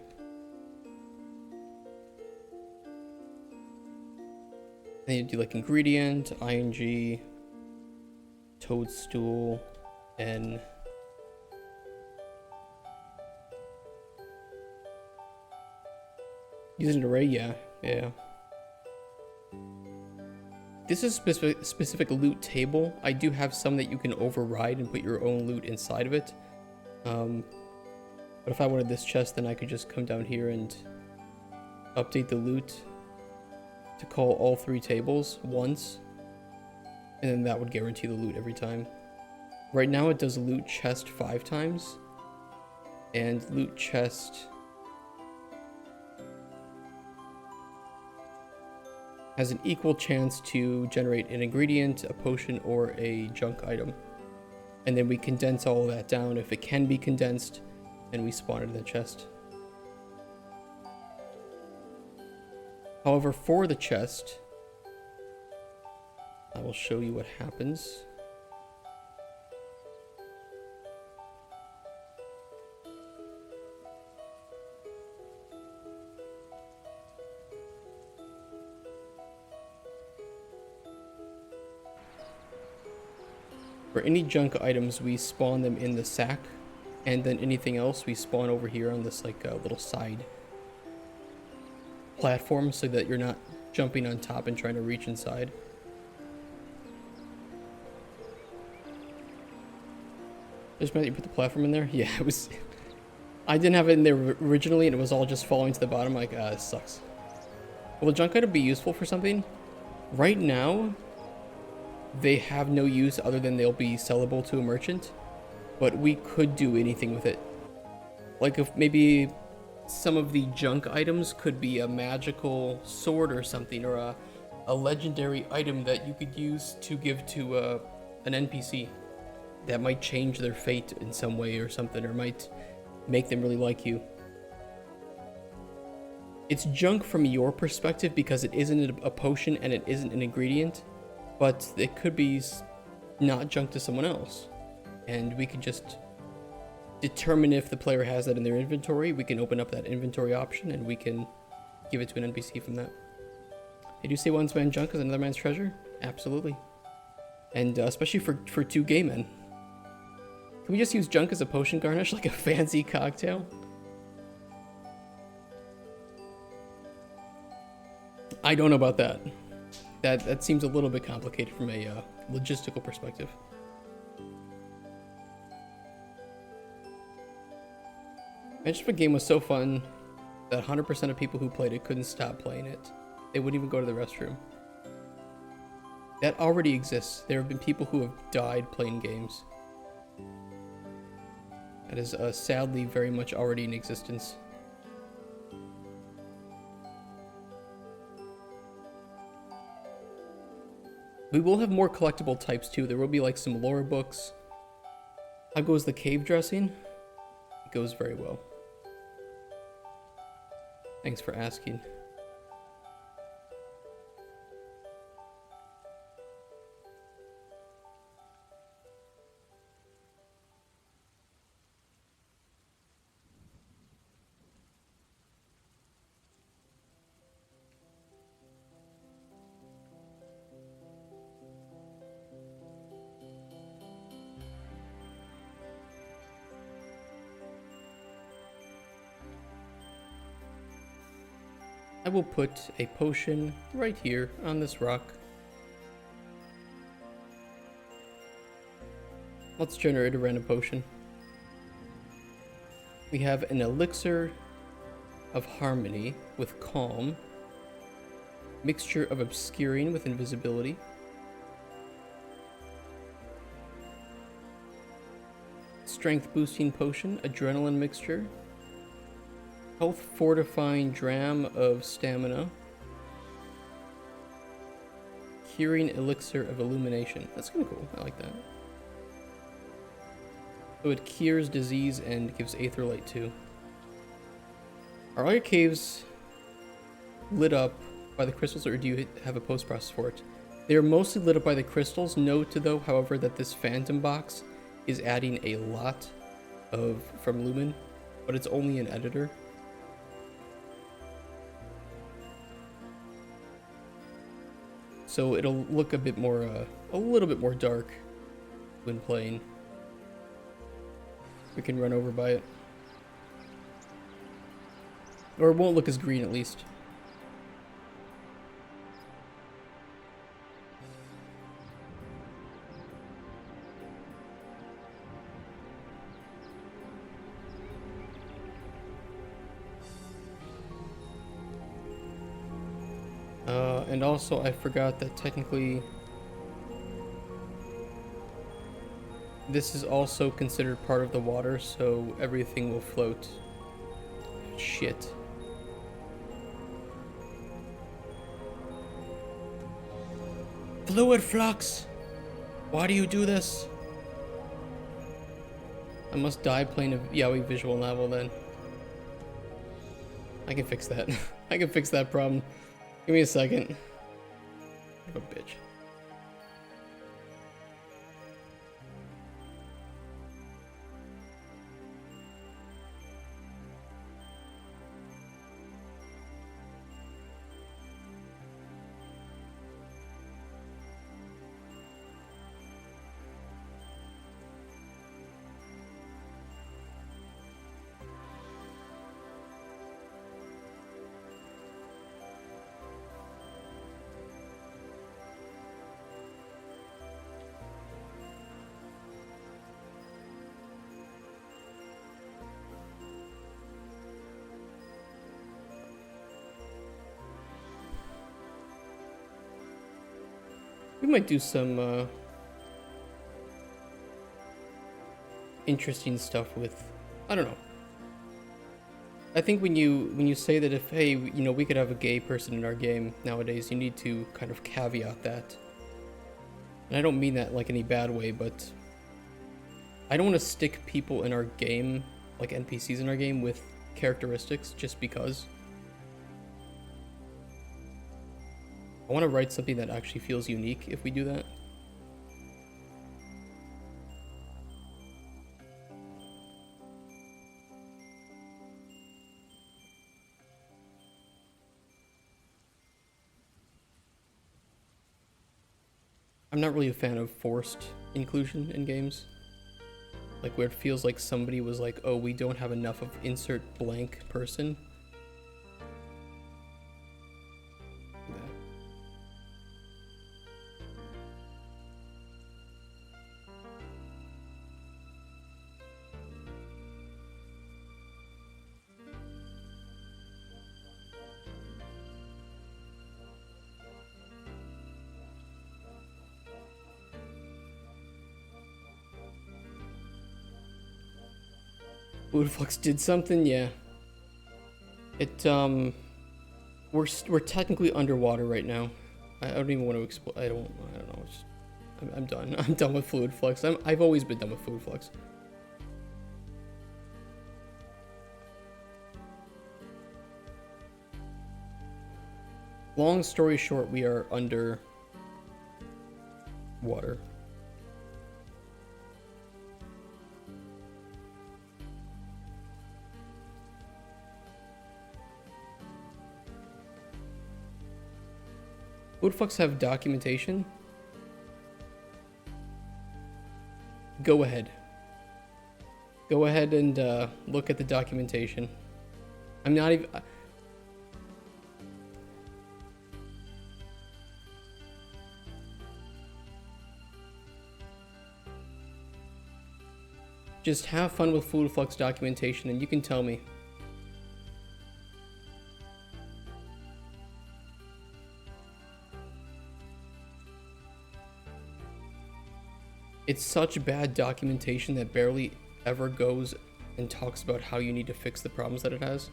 Then you do like ingredient, ing, toadstool, and use an array, yeah. This is a specific loot table. I do have some that you can override and put your own loot inside of it. But if I wanted this chest, then I could just come down here and update the loot to call all 3 tables once, and then that would guarantee the loot every time. Right now it does loot chest 5 times, and loot chest has an equal chance to generate an ingredient, a potion, or a junk item. And then we condense all of that down. If it can be condensed, then we spawn it in the chest. However, for the chest, I will show you what happens. For any junk items, we spawn them in the sack, and then anything else we spawn over here on this like little side platform, so that you're not jumping on top and trying to reach inside. Just meant you put the platform in there? Yeah, it was... I didn't have it in there originally, and it was all just falling to the bottom. Like, this sucks. Will a junk item be useful for something? Right now, they have no use other than they'll be sellable to a merchant, but we could do anything with it. Like if maybe some of the junk items could be a magical sword or something, or a legendary item that you could use to give to an NPC that might change their fate in some way or something, or might make them really like you. It's junk from your perspective because it isn't a potion and it isn't an ingredient, but it could be not junk to someone else. And we can just determine if the player has that in their inventory. We can open up that inventory option and we can give it to an NPC from that. They do say one man's junk is another man's treasure? Absolutely. And especially for 2 gay men. Can we just use junk as a potion garnish, like a fancy cocktail? I don't know about that. That seems a little bit complicated from a logistical perspective. The game was so fun that 100% of people who played it couldn't stop playing it. They wouldn't even go to the restroom. That already exists. There have been people who have died playing games. That is sadly very much already in existence. We will have more collectible types too. There will be like some lore books. How goes the cave dressing? It goes very well. Thanks for asking. I will put a potion right here on this rock. Let's generate a random potion. We have an elixir of harmony with calm, mixture of obscuring with invisibility, strength boosting potion, adrenaline mixture, Health fortifying dram of stamina. Curing elixir of illumination. That's kind of cool. I like that. So it cures disease and gives aether light too. Are all your caves lit up by the crystals, or do you have a post process for it? They are mostly lit up by the crystals. Note though, however, that this phantom box is adding a lot of from Lumen, but it's only an editor. So it'll look a bit more, a little bit more dark when playing. We can run over by it. Or it won't look as green at least. And also I forgot that technically this is also considered part of the water, so everything will float. Shit. Fluid flux! Why do you do this? I must die playing a yaoi visual novel then. I can fix that. I can fix that problem. Give me a second. What a bitch. We might do some interesting stuff with, I don't know. I think when you say that if, hey, you know, we could have a gay person in our game nowadays, you need to kind of caveat that. And I don't mean that like any bad way, but I don't want to stick people in our game, like NPCs in our game, with characteristics just because. I want to write something that actually feels unique if we do that. I'm not really a fan of forced inclusion in games. Like where it feels like somebody was like, oh, we don't have enough of insert blank person. Fluidflux did something, yeah. It we're technically underwater right now. I don't even want to explain. I don't know. It's just, I'm done. I'm done with Fluidflux. I've always been done with Fluidflux. Long story short, we are under water. Fluidflux have documentation? Go ahead. Go ahead and look at the documentation. I'm not even... Just have fun with Fluidflux documentation and you can tell me. It's such bad documentation that barely ever goes and talks about how you need to fix the problems that it has.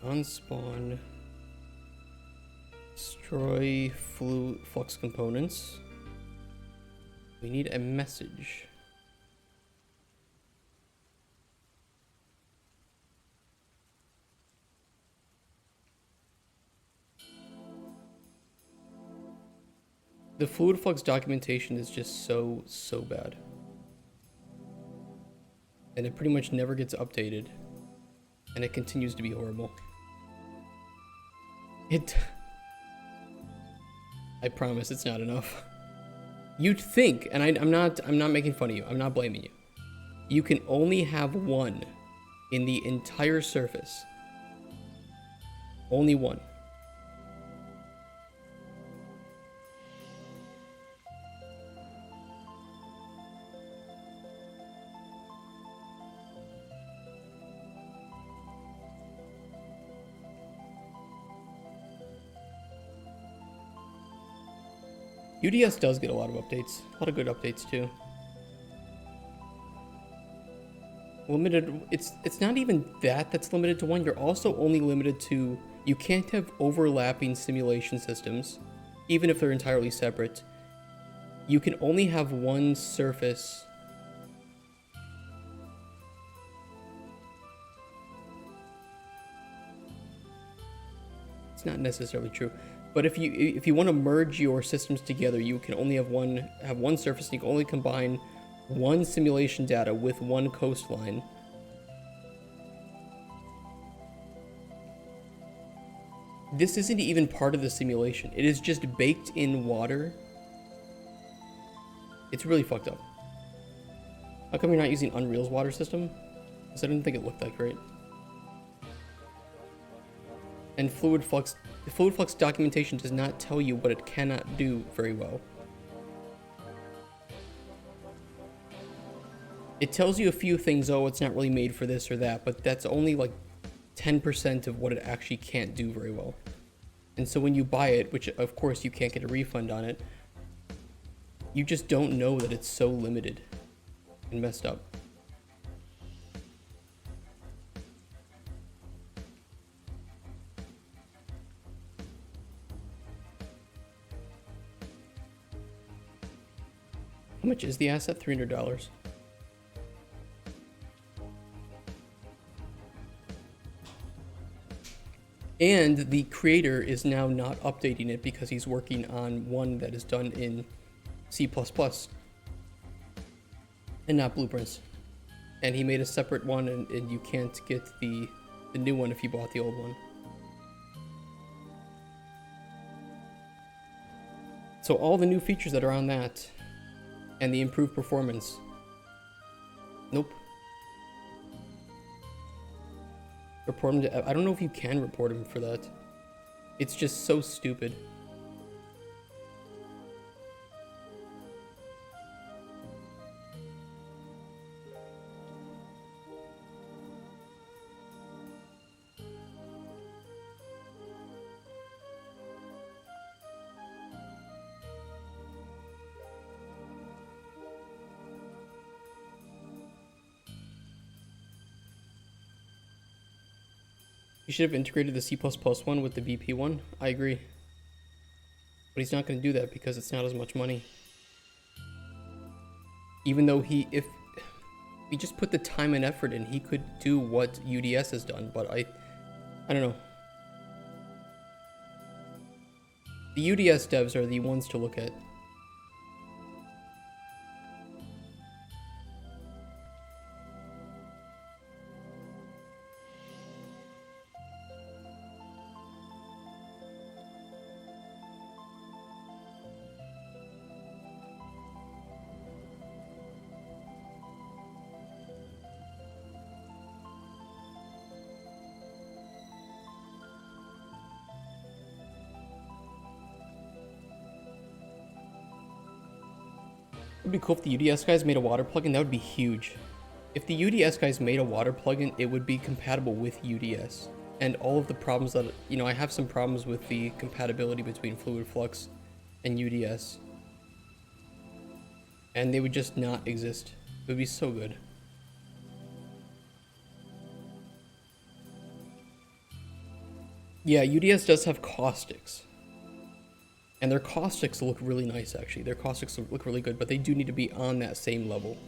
On spawn. Destroy flux components. We need a message. The fluid flux documentation is just so bad. And it pretty much never gets updated. And it continues to be horrible. I promise it's not enough. You'd think, and I'm not making fun of you, I'm not blaming you. You can only have one in the entire surface. Only one. UDS does get a lot of updates. A lot of good updates too. Limited, it's not even that's limited to one. You're also only limited to, you can't have overlapping simulation systems, even if they're entirely separate. You can only have one surface. It's not necessarily true. But if you want to merge your systems together, you can only have one surface, and you can only combine one simulation data with one coastline. This isn't even part of the simulation. It is just baked in water. It's really fucked up. How come you're not using Unreal's water system? Because I didn't think it looked that great. And the fluid flux documentation does not tell you what it cannot do very well. It tells you a few things, oh, it's not really made for this or that, but that's only like 10% of what it actually can't do very well. And so when you buy it, which of course you can't get a refund on it, you just don't know that it's so limited and messed up. How much is the asset? $300. And the creator is now not updating it because he's working on one that is done in C++ and not Blueprints. And he made a separate one, and you can't get the new one if you bought the old one. So all the new features that are on that and the improved performance, nope. Report him to, I don't know if you can report him for that. It's just so stupid. You should have integrated the C++ one with the VP one. I agree. But he's not going to do that because it's not as much money. Even though if he just put the time and effort in, he could do what UDS has done, but I don't know. The UDS devs are the ones to look at. It would be cool if the UDS guys made a water plugin. That would be huge. If the UDS guys made a water plugin, it would be compatible with UDS. And all of the problems that, you know, I have some problems with the compatibility between Fluid Flux and UDS. And they would just not exist. It would be so good. Yeah, UDS does have caustics. And their caustics look really nice, actually. Their caustics look really good, but they do need to be on that same level.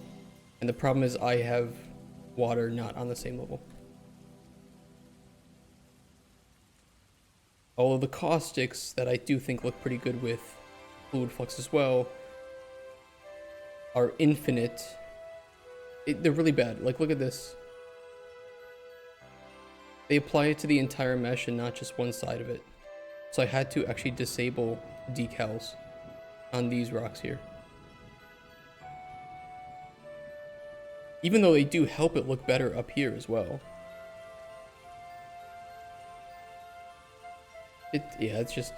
And the problem is I have water not on the same level. Although the caustics that I do think look pretty good with fluid flux as well are infinite. They're really bad. Like, look at this. They apply it to the entire mesh and not just one side of it. So I had to actually disable decals on these rocks here. Even though they do help it look better up here as well. Yeah, it's just...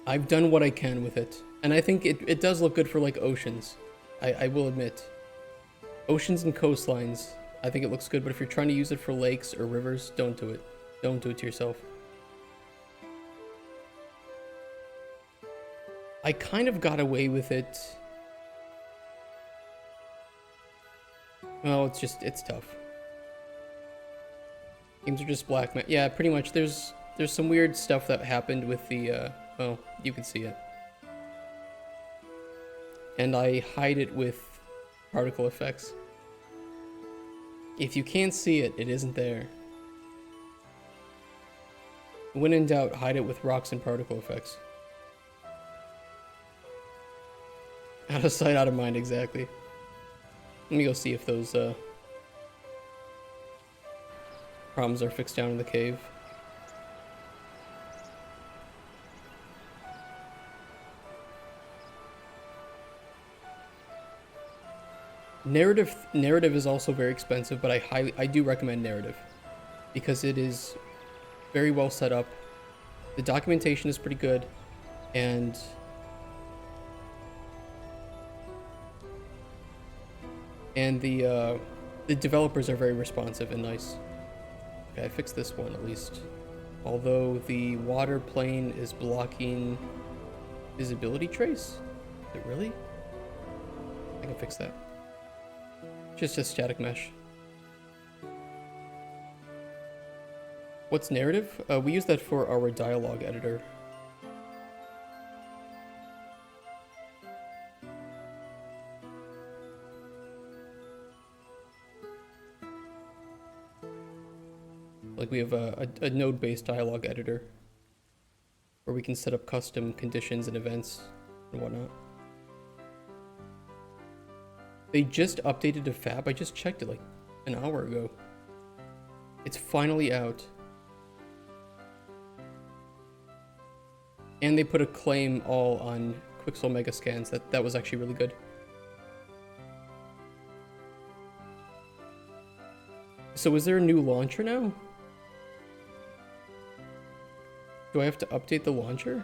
I've done what I can with it. And I think it does look good for, like, oceans. I will admit. Oceans and coastlines, I think it looks good, but if you're trying to use it for lakes or rivers, don't do it. Don't do it to yourself. I kind of got away with it. Well, it's tough. Games are just black. Yeah, pretty much. There's some weird stuff that happened with the, well, you can see it. And I hide it with particle effects. If you can't see it, it isn't there. When in doubt, hide it with rocks and particle effects. Out of sight, out of mind, exactly. Let me go see if those problems are fixed down in the cave. Narrative is also very expensive, but I do recommend narrative because it is very well set up. The documentation is pretty good, and the developers are very responsive and nice. Okay, I fixed this one at least. Although the water plane is blocking visibility trace. Is it really? I can fix that. Just a static mesh. What's narrative? We use that for our dialogue editor. Like we have a node-based dialogue editor where we can set up custom conditions and events and whatnot. They just updated to Fab. I just checked it like an hour ago. It's finally out. And they put a claim all on Quixel Mega Scans. That was actually really good. So is there a new launcher now? Do I have to update the launcher?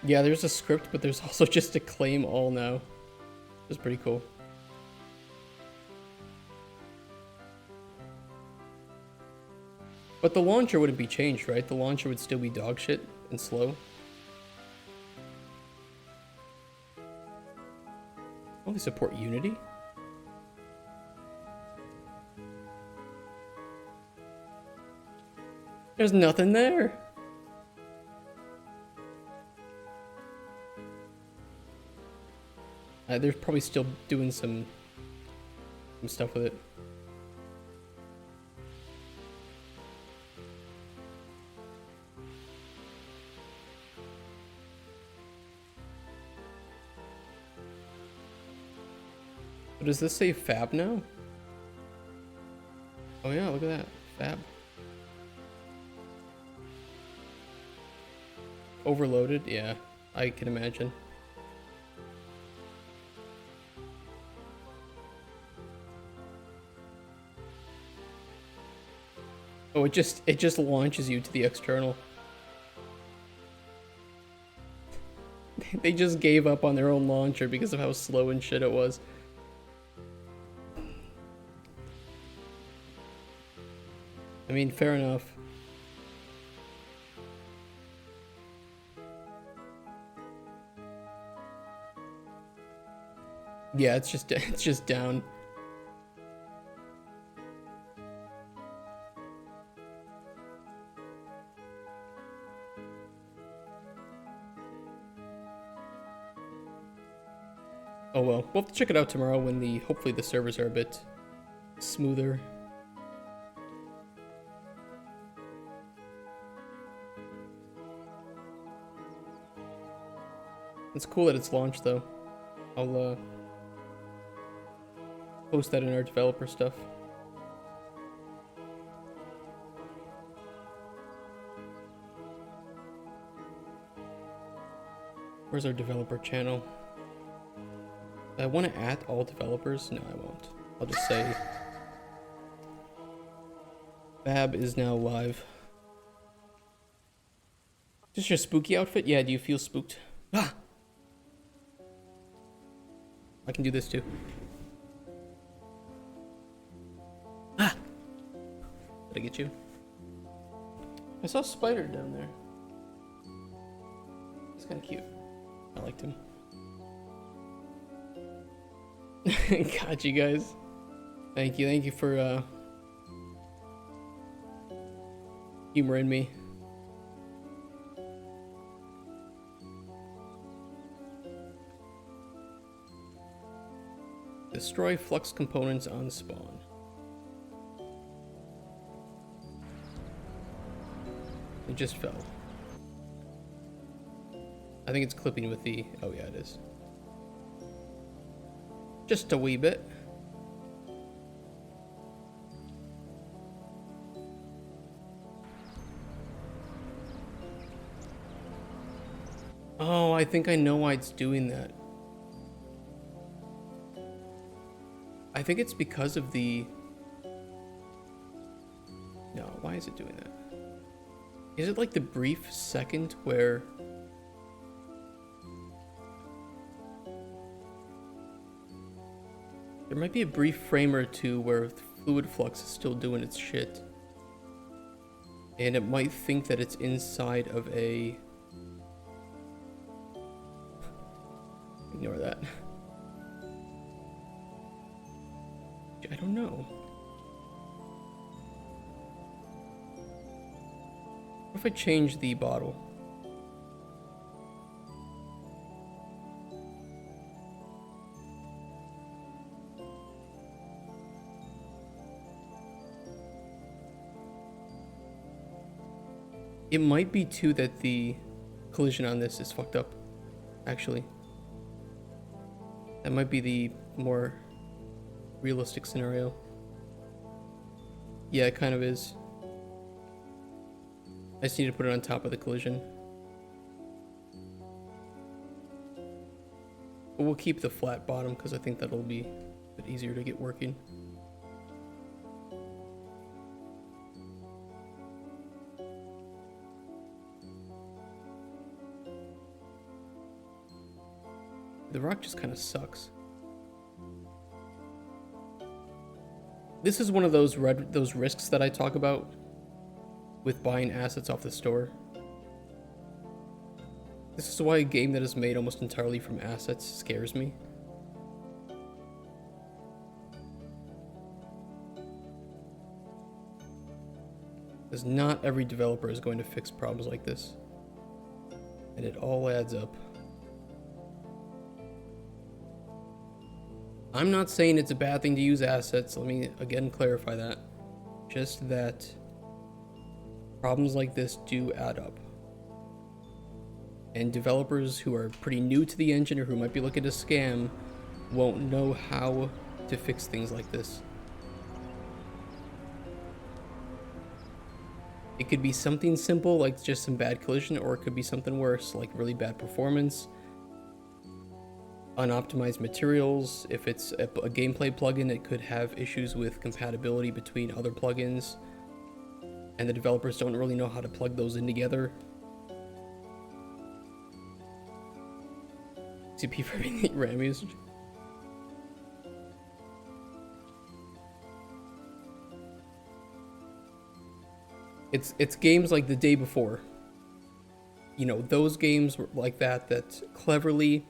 Yeah, there's a script, but there's also just a claim all now. It's pretty cool. But the launcher wouldn't be changed, right? The launcher would still be dog shit and slow. Oh, they support Unity? There's nothing there. They're probably still doing some stuff with it. So does this say Fab now? Oh yeah, look at that. Fab. Overloaded? Yeah, I can imagine. Oh, it just launches you to the external. They just gave up on their own launcher because of how slow and shit it was. I mean, fair enough. Yeah, it's just down. Oh well, we'll have to check it out tomorrow when hopefully the servers are a bit smoother. It's cool that it's launched though. I'll post that in our developer stuff. Where's our developer channel? I want to add all developers? No, I won't. I'll just say Bab is now live. Just your spooky outfit? Yeah, do you feel spooked? Ah! I can do this too. Ah! Did I get you? I saw a spider down there. It's kind of cute. I liked him. Got you guys. Thank you for humoring me. Destroy flux components on spawn. It just fell. I think it's clipping with the... Oh yeah, it is. Just a wee bit. Oh, I think I know why it's doing that. I think it's because of the... No, why is it doing that? Is it like the brief second where... There might be a brief frame or two where fluid flux is still doing its shit. And it might think that it's inside of a... Ignore that. I don't know. What if I change the bottle? It might be too that the collision on this is fucked up, actually. That might be the more realistic scenario. Yeah, it kind of is. I just need to put it on top of the collision. But we'll keep the flat bottom because I think that'll be a bit easier to get working. The rock just kind of sucks. This is one of those risks that I talk about with buying assets off the store. This is why a game that is made almost entirely from assets scares me. Because not every developer is going to fix problems like this. And it all adds up. I'm not saying it's a bad thing to use assets. Let me again clarify that. Just that problems like this do add up. And developers who are pretty new to the engine or who might be looking to scam won't know how to fix things like this. It could be something simple like just some bad collision, or it could be something worse like really bad performance, unoptimized materials. If it's a gameplay plugin, it could have issues with compatibility between other plugins, and the developers don't really know how to plug those in together. CP for RAM usage. It's games like the day before. You know, those games like that cleverly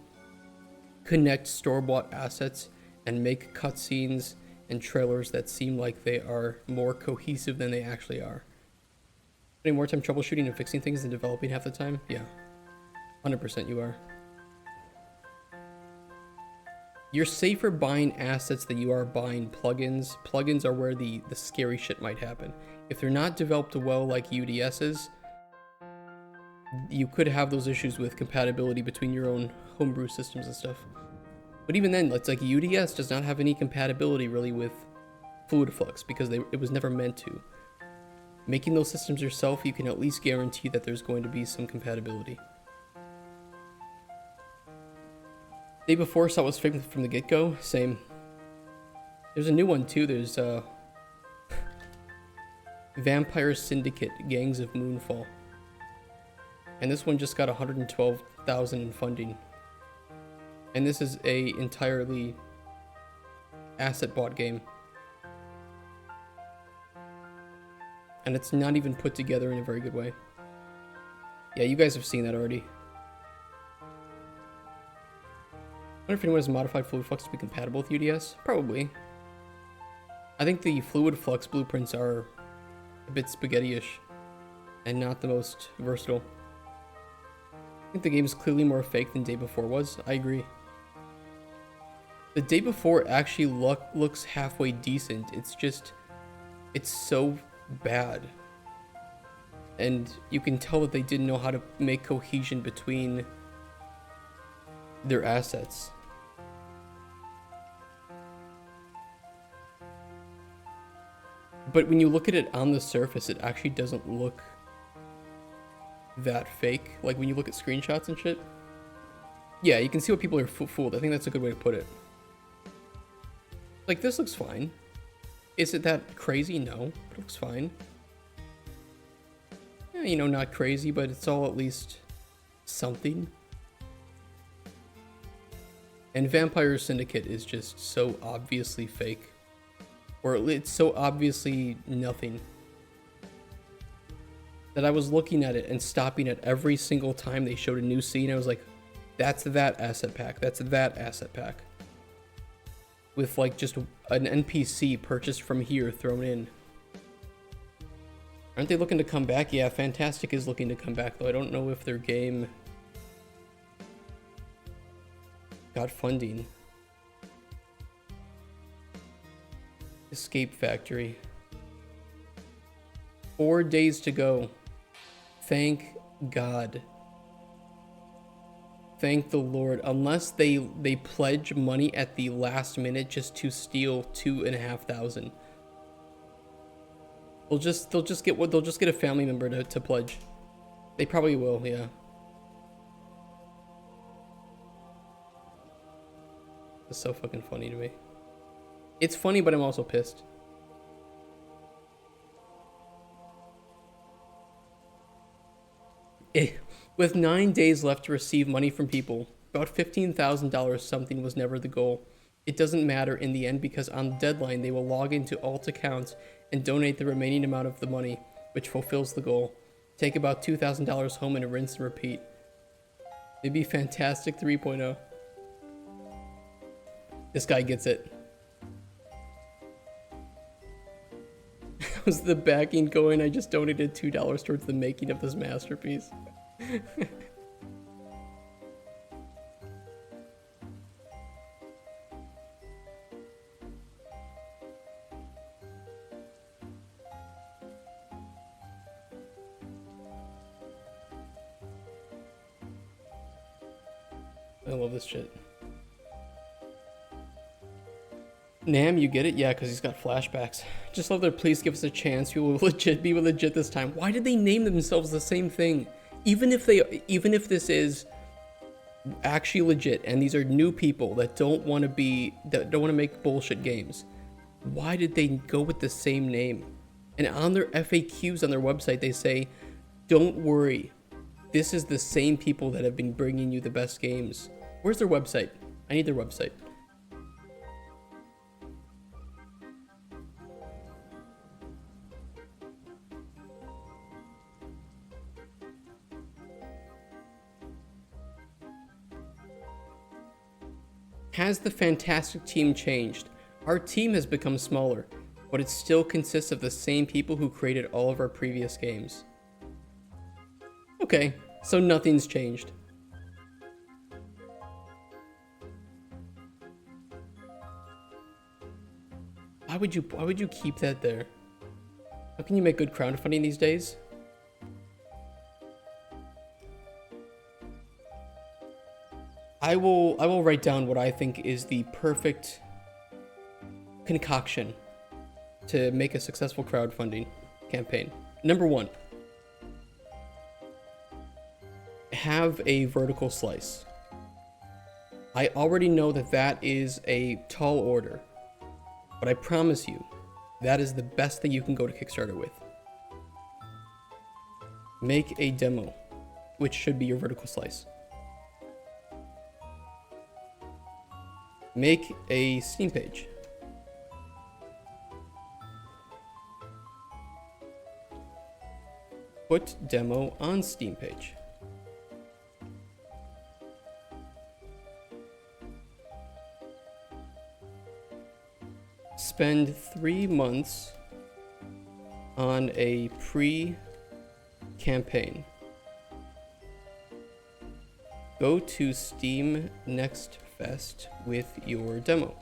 connect store-bought assets and make cutscenes and trailers that seem like they are more cohesive than they actually are. Spending more time troubleshooting and fixing things than developing half the time? Yeah. 100% you are. You're safer buying assets than you are buying plugins. Plugins are where the scary shit might happen. If they're not developed well like UDSs, you could have those issues with compatibility between your own homebrew systems and stuff. But even then, it's like UDS does not have any compatibility really with Fluid Flux because it was never meant to. Making those systems yourself, you can at least guarantee that there's going to be some compatibility. Day before saw it was fake from the get-go. Same. There's a new one too. There's Vampire Syndicate Gangs of Moonfall. And this one just got 112,000 in funding. And this is a entirely asset bought game. And it's not even put together in a very good way. Yeah, you guys have seen that already. I wonder if anyone has modified Fluid Flux to be compatible with UDS? Probably. I think the Fluid Flux blueprints are a bit spaghetti-ish and not the most versatile. I think the game is clearly more fake than Day Before was. I agree. The Day Before actually looks halfway decent. It's just, it's so bad. And you can tell that they didn't know how to make cohesion between their assets. But when you look at it on the surface, it actually doesn't look that fake. Like when you look at screenshots and shit. Yeah, you can see what people are fooled. I think that's a good way to put it. Like, this looks fine. Is it that crazy? No, but it looks fine. Yeah, you know, not crazy, but it's all at least something. And Vampire Syndicate is just so obviously fake. Or it's so obviously nothing. That I was looking at it and stopping it every single time they showed a new scene. I was like, that's that asset pack. That's that asset pack. With like just an NPC purchased from here thrown in. Aren't they looking to come back? Yeah, Fantastic is looking to come back, though I don't know if their game got funding. Escape Factory. 4 days to go. Thank God. Thank the Lord. Unless they pledge money at the last minute just to steal 2,500. They'll just get a family member to pledge. They probably will, yeah. It's so fucking funny to me. It's funny, but I'm also pissed. With 9 days left to receive money from people, about $15,000 something was never the goal. It doesn't matter in the end because on the deadline they will log into alt accounts and donate the remaining amount of the money, which fulfills the goal. Take about $2,000 home and rinse and repeat. Maybe Fantastic 3.0. This guy gets it. How's the backing going? I just donated $2 towards the making of this masterpiece. I love this shit. Nam, you get it? Yeah, because he's got flashbacks. Just love their please give us a chance. We will be legit this time. Why did they name themselves the same thing? Even if this is actually legit and these are new people that don't want to make bullshit games, why did they go with the same name? And on their FAQs on their website they say, don't worry, this is the same people that have been bringing you the best games. Where's their website? I need their website. Has the fantastic team changed? Our team has become smaller, but it still consists of the same people who created all of our previous games. Okay, so nothing's changed. Why would you keep that there? How can you make good crowdfunding these days? I will write down what I think is the perfect concoction to make a successful crowdfunding campaign. Number 1, have a vertical slice. I already know that that is a tall order, but I promise you, that is the best thing you can go to Kickstarter with. Make a demo, which should be your vertical slice. Make a Steam page. Put demo on Steam page. Spend 3 months on a pre-campaign. Go to Steam Next Fest with your demo.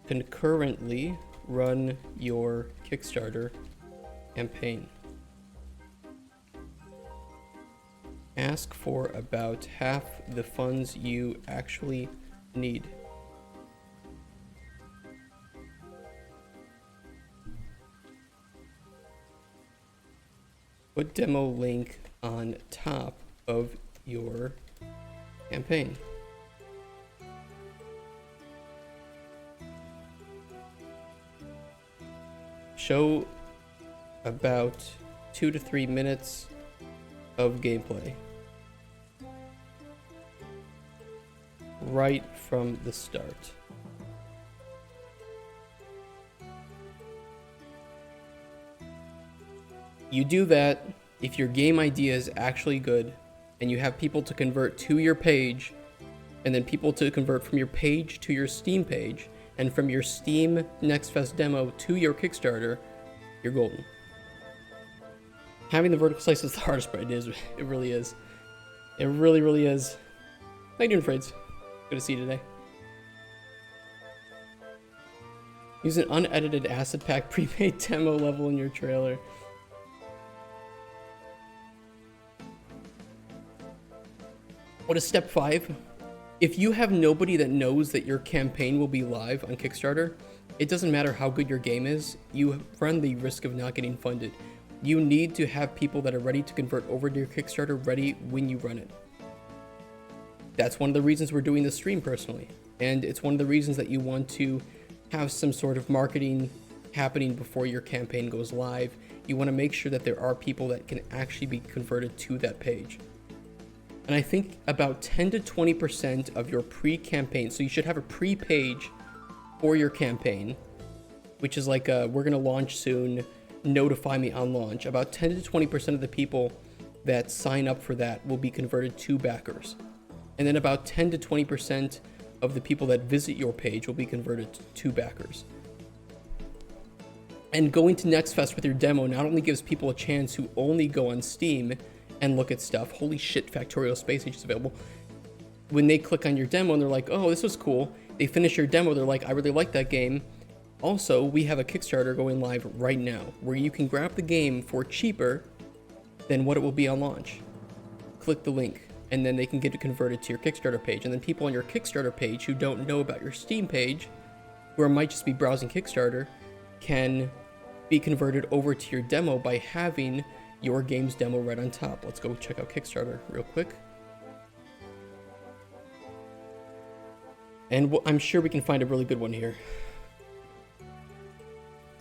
Concurrently run your Kickstarter campaign. Ask for about half the funds you actually need. Put demo link on top of your campaign. Show about 2 to 3 minutes of gameplay right from the start. You do that if your game idea is actually good and you have people to convert to your page, and then people to convert from your page to your Steam page, and from your Steam Next Fest demo to your Kickstarter, you're golden. Having the vertical slice is the hardest part. It really is. It really, really is. How you doing, Freds? Good to see you today. Use an unedited acid pack pre-made demo level in your trailer. What is step 5? If you have nobody that knows that your campaign will be live on Kickstarter, it doesn't matter how good your game is, you run the risk of not getting funded. You need to have people that are ready to convert over to your Kickstarter ready when you run it. That's one of the reasons we're doing this stream personally. And it's one of the reasons that you want to have some sort of marketing happening before your campaign goes live. You want to make sure that there are people that can actually be converted to that page. And I think about 10 to 20% of your pre-campaign, so you should have a pre-page for your campaign, which is like we're going to launch soon, notify me on launch. About 10 to 20% of the people that sign up for that will be converted to backers. And then about 10 to 20% of the people that visit your page will be converted to backers. And going to Next Fest with your demo not only gives people a chance who only go on Steam and look at stuff. Holy shit, Factorial Space Age is available. When they click on your demo and they're like, oh, this was cool. They finish your demo, they're like, I really like that game. Also, we have a Kickstarter going live right now where you can grab the game for cheaper than what it will be on launch. Click the link and then they can get it converted to your Kickstarter page. And then people on your Kickstarter page who don't know about your Steam page, or might just be browsing Kickstarter, can be converted over to your demo by having your game's demo right on top. Let's go check out Kickstarter real quick. And I'm sure we can find a really good one here.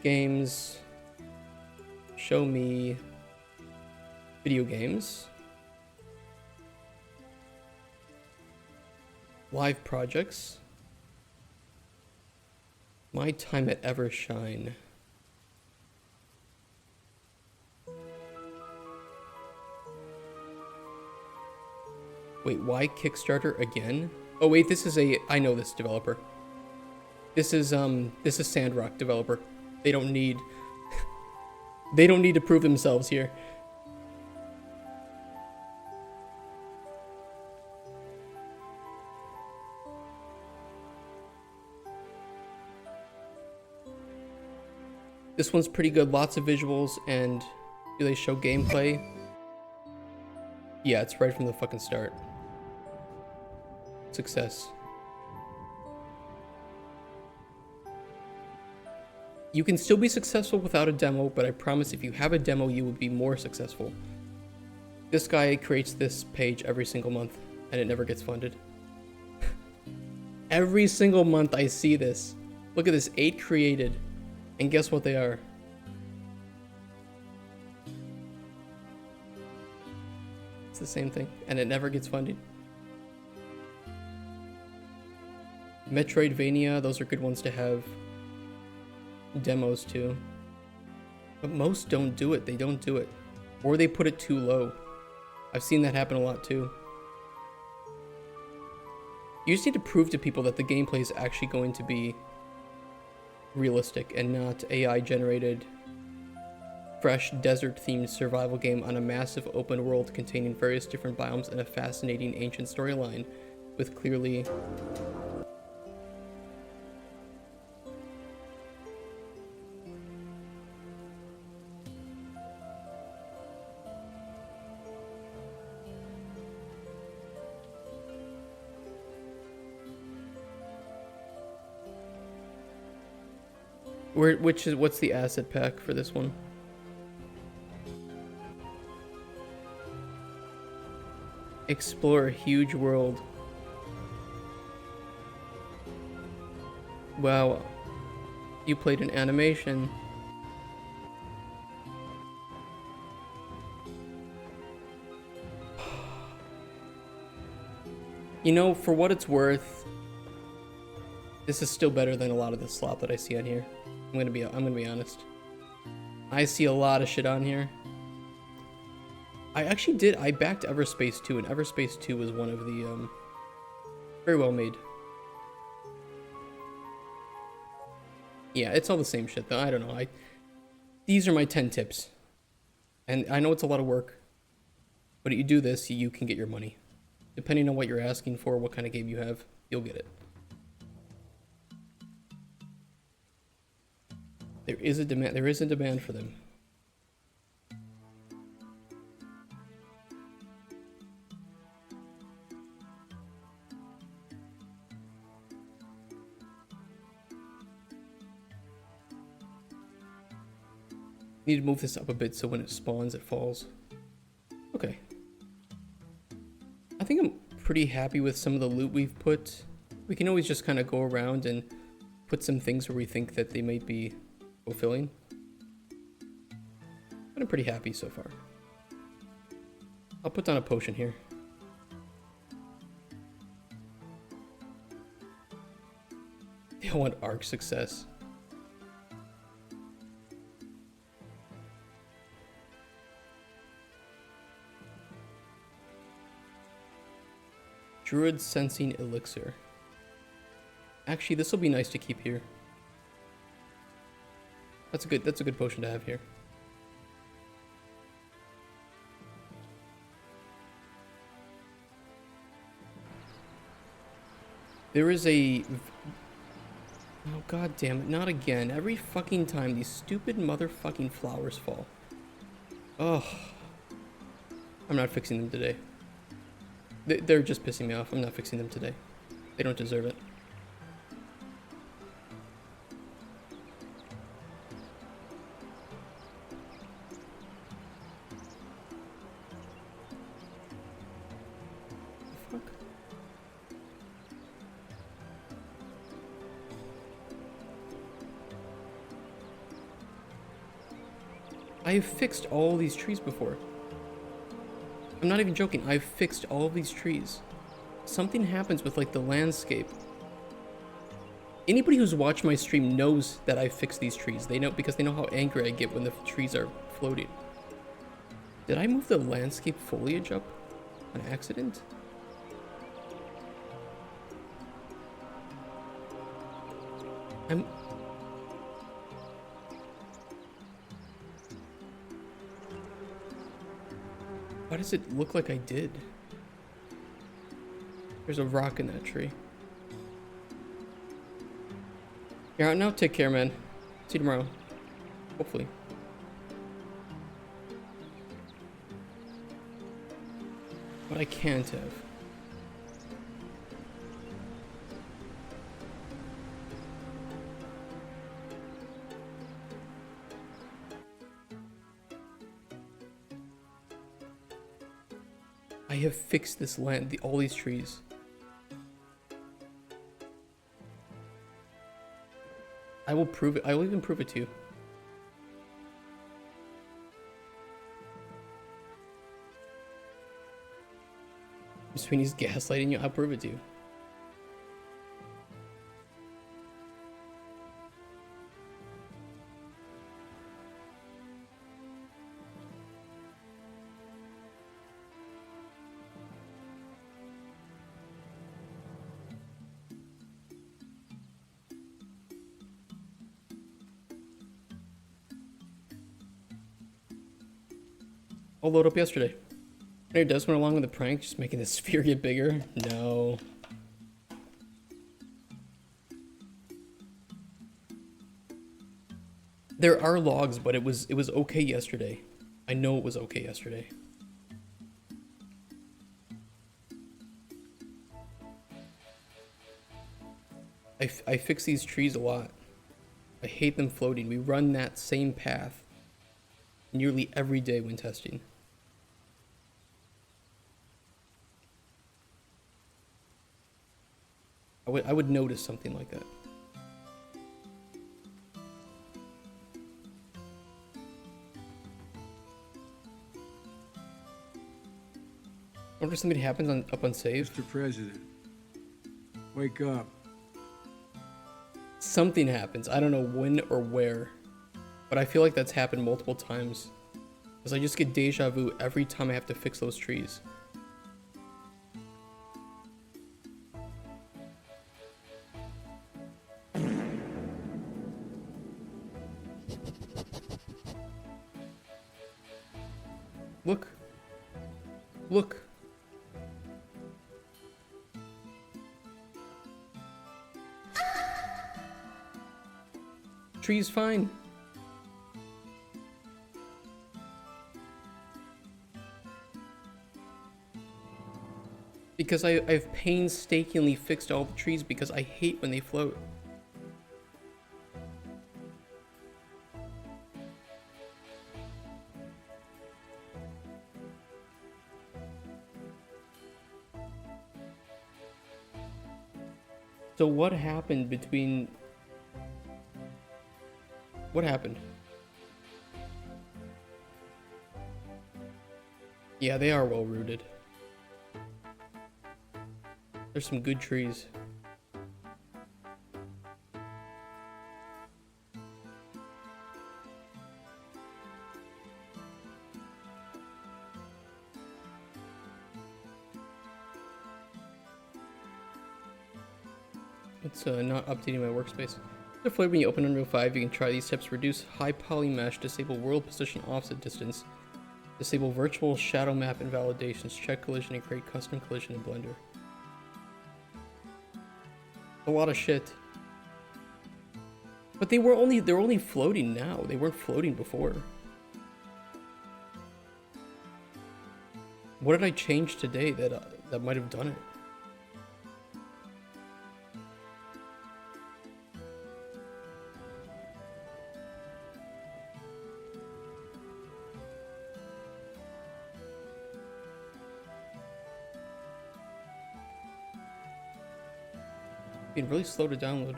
Games. Show me video games. Live projects. My time at Evershine. Wait, why Kickstarter again? Oh wait, this is I know this developer. This is Sandrock developer. They don't need they don't need to prove themselves here. This one's pretty good, lots of visuals, and do they show gameplay? Yeah, it's right from the fucking start. Success. You can still be successful without a demo, but I promise if you have a demo, you will be more successful. This guy creates this page every single month, and it never gets funded. Every single month I see this. Look at this, 8 created. And guess what they are? It's the same thing, and it never gets funded. Metroidvania, those are good ones to have demos to. But most don't do it, they don't do it. Or they put it too low. I've seen that happen a lot too. You just need to prove to people that the gameplay is actually going to be realistic and not AI generated fresh desert themed survival game on a massive open world containing various different biomes and a fascinating ancient storyline with clearly what's the asset pack for this one? Explore a huge world. Wow. You played an animation. You know, for what it's worth, this is still better than a lot of the slop that I see on here. I'm gonna be honest. I see a lot of shit on here. I backed Everspace 2, and Everspace 2 was one of the, very well made. Yeah, it's all the same shit though, I don't know, these are my 10 tips. And I know it's a lot of work, but if you do this, you can get your money. Depending on what you're asking for, what kind of game you have, you'll get it. There is a demand for them. Need to move this up a bit so when it spawns, it falls. Okay. I think I'm pretty happy with some of the loot we've put. We can always just kind of go around and put some things where we think that they might be fulfilling. But I'm pretty happy so far. I'll put down a potion here. They all want arc success. Druid Sensing Elixir. Actually, this will be nice to keep here. That's a good potion to have here. There is a... Oh, god damn it, not again. Every fucking time these stupid motherfucking flowers fall. Oh. I'm not fixing them today. They're just pissing me off. I'm not fixing them today. They don't deserve it. The fuck? I have fixed all these trees before. I'm not even joking, I've fixed all of these trees. Something happens with like the landscape. Anybody who's watched my stream knows that I fixed these trees. They know because they know how angry I get when the trees are floating. Did I move the landscape foliage up on accident? I'm... Why does it look like I did? There's a rock in that tree. You're out now? Take care, man. See you tomorrow. Hopefully. But I can't have. I have fixed this land, all these trees. I will prove it. I will even prove it to you. Sweeney's gaslighting you. I'll prove it to you. I'll load up yesterday. It does went along with the prank, just making the sphere get bigger. No. There are logs, but it was okay yesterday. I know it was okay yesterday. I fix these trees a lot. I hate them floating. We run that same path nearly every day when testing. I would notice something like that. I wonder if something happens up on save. Mr. President, wake up. Something happens. I don't know when or where, but I feel like that's happened multiple times. Because I just get deja vu every time I have to fix those trees. Look. Look. Tree's fine. Because I've painstakingly fixed all the trees because I hate when they float. So what happened between... What happened? Yeah, they are well rooted. There's some good trees. It's not updating my workspace. Therefore, when you open Unreal 5, you can try these steps: reduce high poly mesh, disable world position offset distance, disable virtual shadow map invalidations, check collision, and create custom collision in Blender. A lot of shit. But they're only floating now. They weren't floating before. What did I change today that might have done it? Being really slow to download.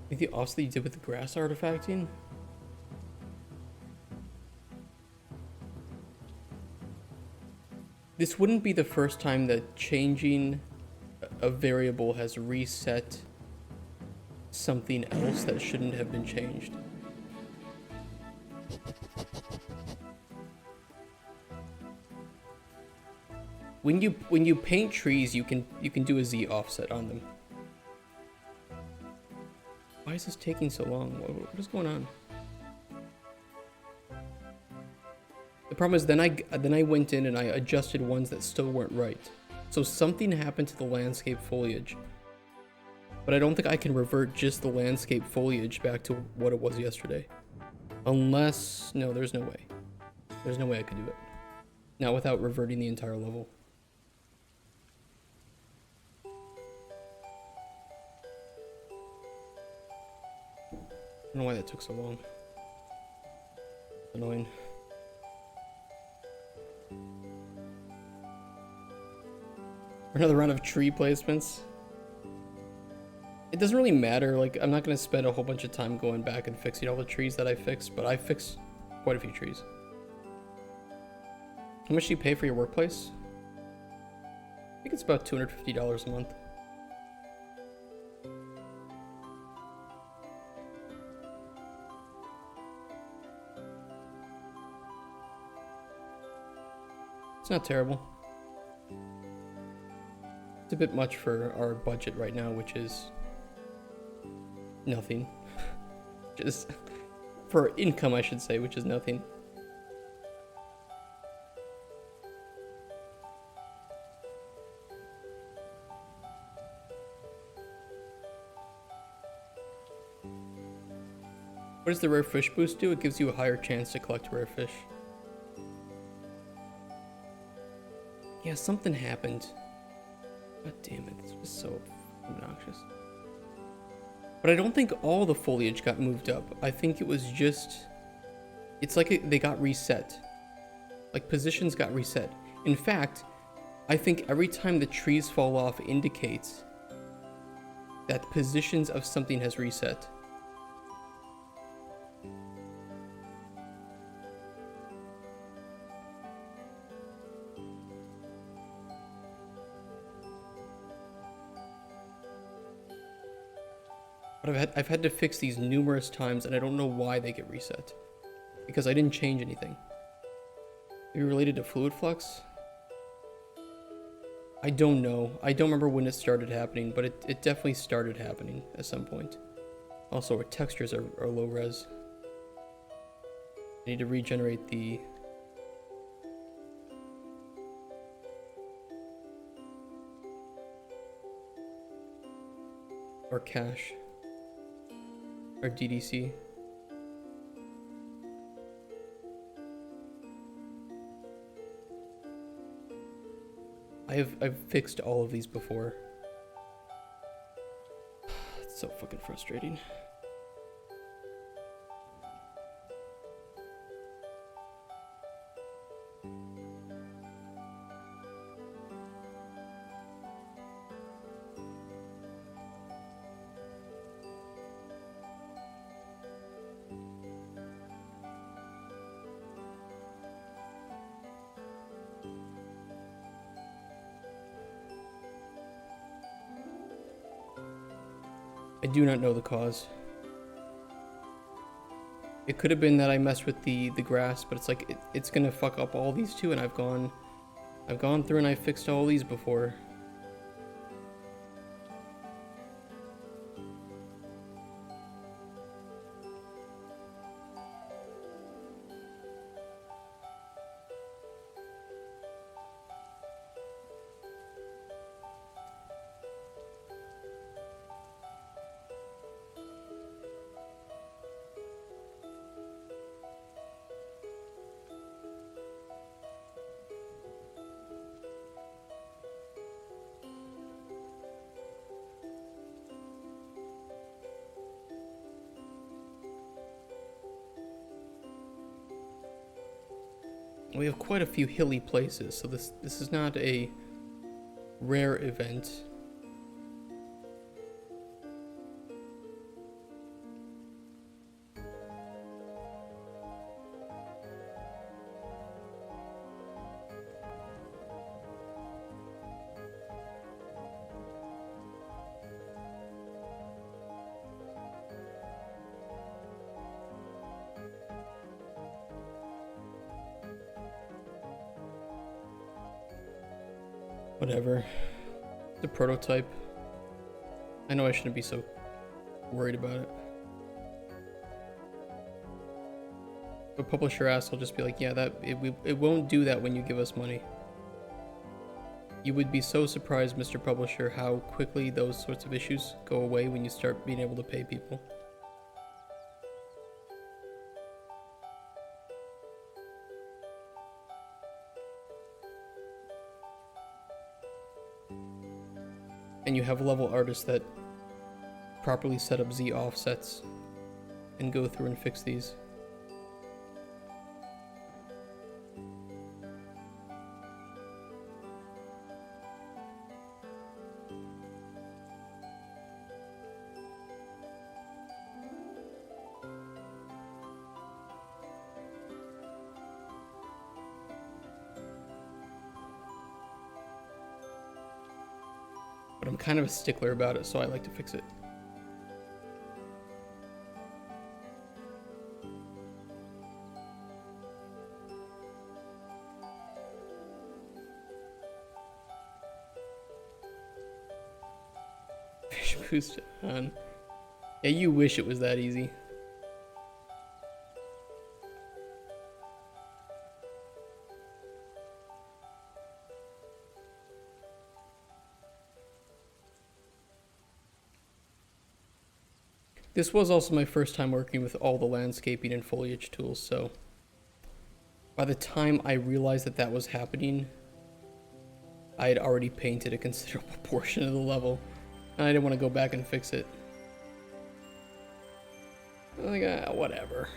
Like the offset that you did with the grass artifacting? This wouldn't be the first time that changing a variable has reset something else that shouldn't have been changed. when you paint trees, you can do a Z offset on them. Why is this taking so long? What is going on? The problem is then I went in and I adjusted ones that still weren't right. So something happened to the landscape foliage. But I don't think I can revert just the landscape foliage back to what it was yesterday. Unless, no, there's no way. There's no way I could do it. Not without reverting the entire level. I don't know why that took so long. Annoying. Another round of tree placements. It doesn't really matter, like, I'm not going to spend a whole bunch of time going back and fixing all the trees that I fixed, but I fixed quite a few trees. How much do you pay for your workplace? I think it's about $250 a month. It's not terrible. It's a bit much for our budget right now, which is nothing. Just for income, I should say, which is nothing. What does the rare fish boost do? It gives you a higher chance to collect rare fish. Yeah, something happened. God damn it, this was so obnoxious. But I don't think all the foliage got moved up. I think it was just... It's like they got reset. Like, positions got reset. In fact, I think every time the trees fall off indicates that positions of something has reset. But I've had to fix these numerous times, and I don't know why they get reset. Because I didn't change anything. Maybe related to fluid flux? I don't know. I don't remember when it started happening, but it definitely started happening at some point. Also, our textures are low res. I need to regenerate the... or cache. Or DDC. I've fixed all of these before. It's so fucking frustrating. I do not know the cause. It could have been that I messed with the grass, but it's like it's gonna fuck up all these too, and I've gone through and I fixed all these before. We have quite a few hilly places, so this is not a rare event. Whatever. The prototype. I know I shouldn't be so worried about it. If a publisher asks, I'll just be like, yeah, it won't do that when you give us money. You would be so surprised, Mr. Publisher, how quickly those sorts of issues go away when you start being able to pay people. And you have level artists that properly set up Z offsets and go through and fix these. But I'm kind of a stickler about it, so I like to fix it. Fish boost on. Yeah, you wish it was that easy. This was also my first time working with all the landscaping and foliage tools, so by the time I realized that that was happening, I had already painted a considerable portion of the level, and I didn't want to go back and fix it. I was like, whatever.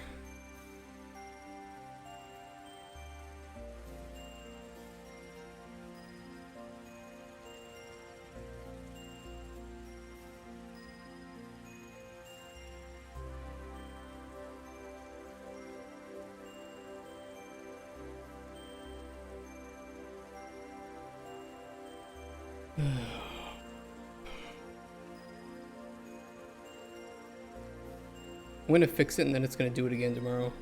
I'm gonna fix it and then it's gonna do it again tomorrow.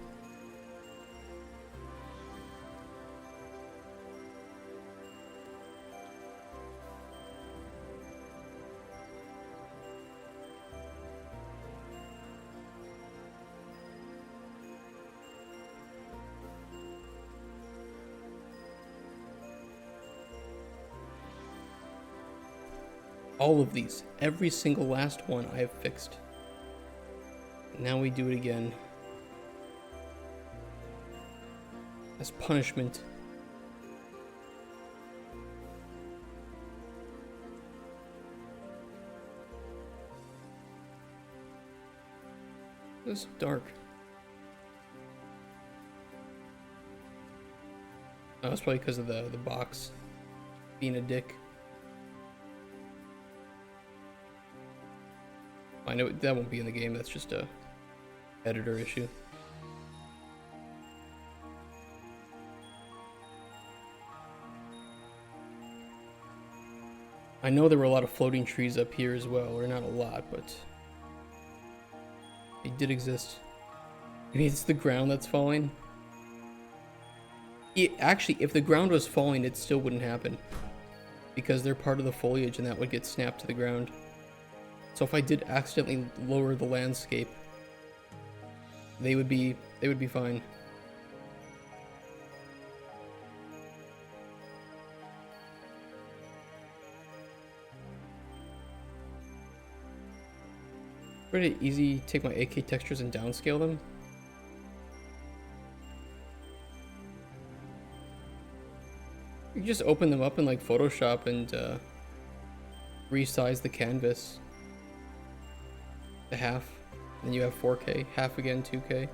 All of these, every single last one I have fixed. Now we do it again. As punishment. It's so dark. Oh, it's probably because of the box being a dick. I know that won't be in the game, that's just a editor issue. I know there were a lot of floating trees up here as well, or not a lot, but they did exist. Maybe it's the ground that's falling. Actually, if the ground was falling, it still wouldn't happen, because they're part of the foliage and that would get snapped to the ground. So if I did accidentally lower the landscape, they would be fine. Pretty easy to take my AK textures and downscale them. You can just open them up in like Photoshop and resize the canvas to half. Then you have 4K, half again, 2K.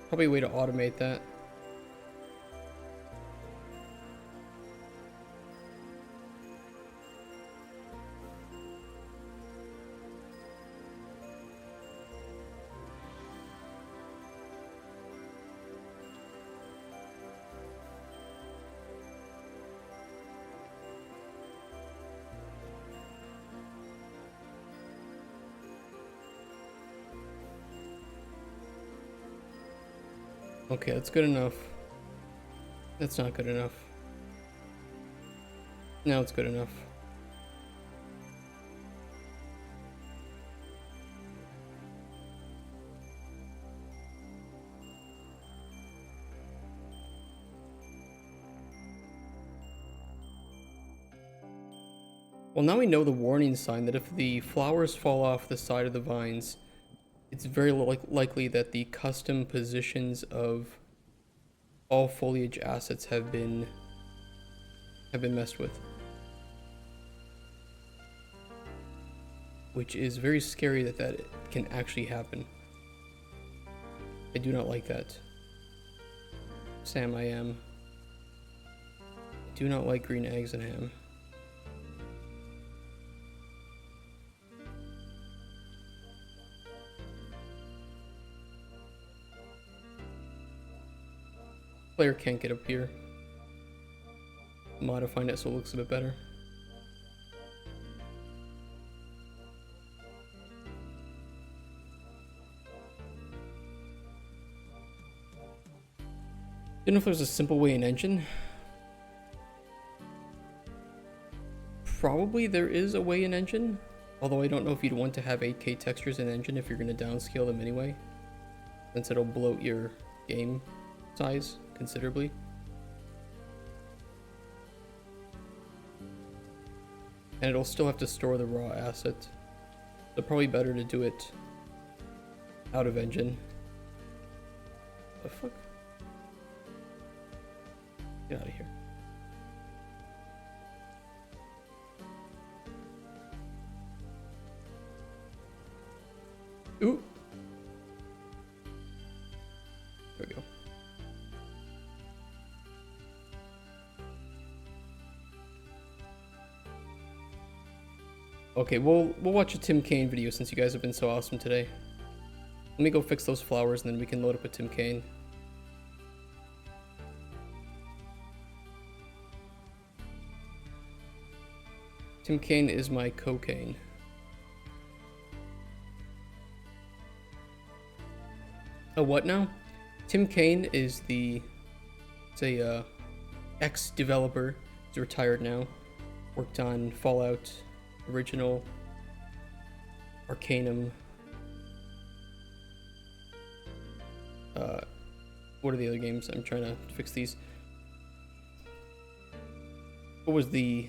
Probably a way to automate that. Okay, that's good enough. That's not good enough. No, it's good enough. Well, now we know the warning sign that if the flowers fall off the side of the vines, it's very likely that the custom positions of all foliage assets have been messed with. Which is very scary that can actually happen. I do not like that. Sam, I am. I do not like green eggs and ham. Player can't get up here. Modifying it so it looks a bit better. Don't know if there's a simple way in engine. Probably there is a way in engine, although I don't know if you'd want to have 8K textures in engine if you're going to downscale them anyway, since it'll bloat your game size considerably. And it'll still have to store the raw asset, so probably better to do it out of engine. The fuck? Get out of here. Ooh. There we go. Okay, we'll watch a Tim Kaine video since you guys have been so awesome today. Let me go fix those flowers and then we can load up a Tim Kaine. Tim Kaine is my cocaine. Oh, what now? Tim Kaine is a ex-developer. He's retired now. Worked on Fallout, original, Arcanum. What are the other games? I'm trying to fix these. What was the...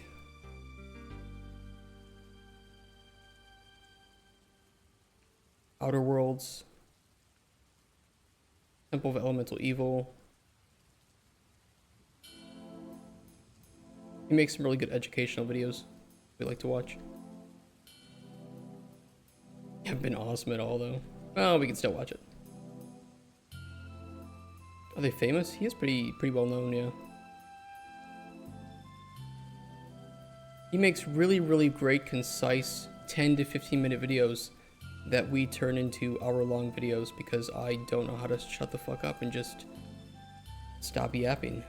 Outer Worlds, Temple of Elemental Evil. He makes some really good educational videos we like to watch. Haven't been awesome at all though. Well, we can still watch it. Are they famous? He is pretty well known, yeah. He makes really great, concise 10 to 15 minute videos that we turn into hour-long videos because I don't know how to shut the fuck up and just stop yapping.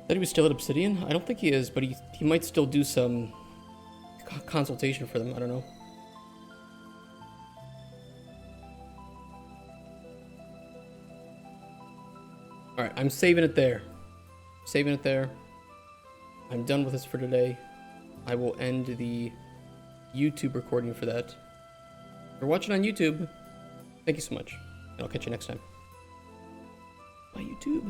That he was still at Obsidian? I don't think he is, but he might still do some consultation for them. I don't know. Alright, I'm saving it there. Saving it there. I'm done with this for today. I will end the YouTube recording for that. If you're watching on YouTube, thank you so much. And I'll catch you next time. Bye, YouTube.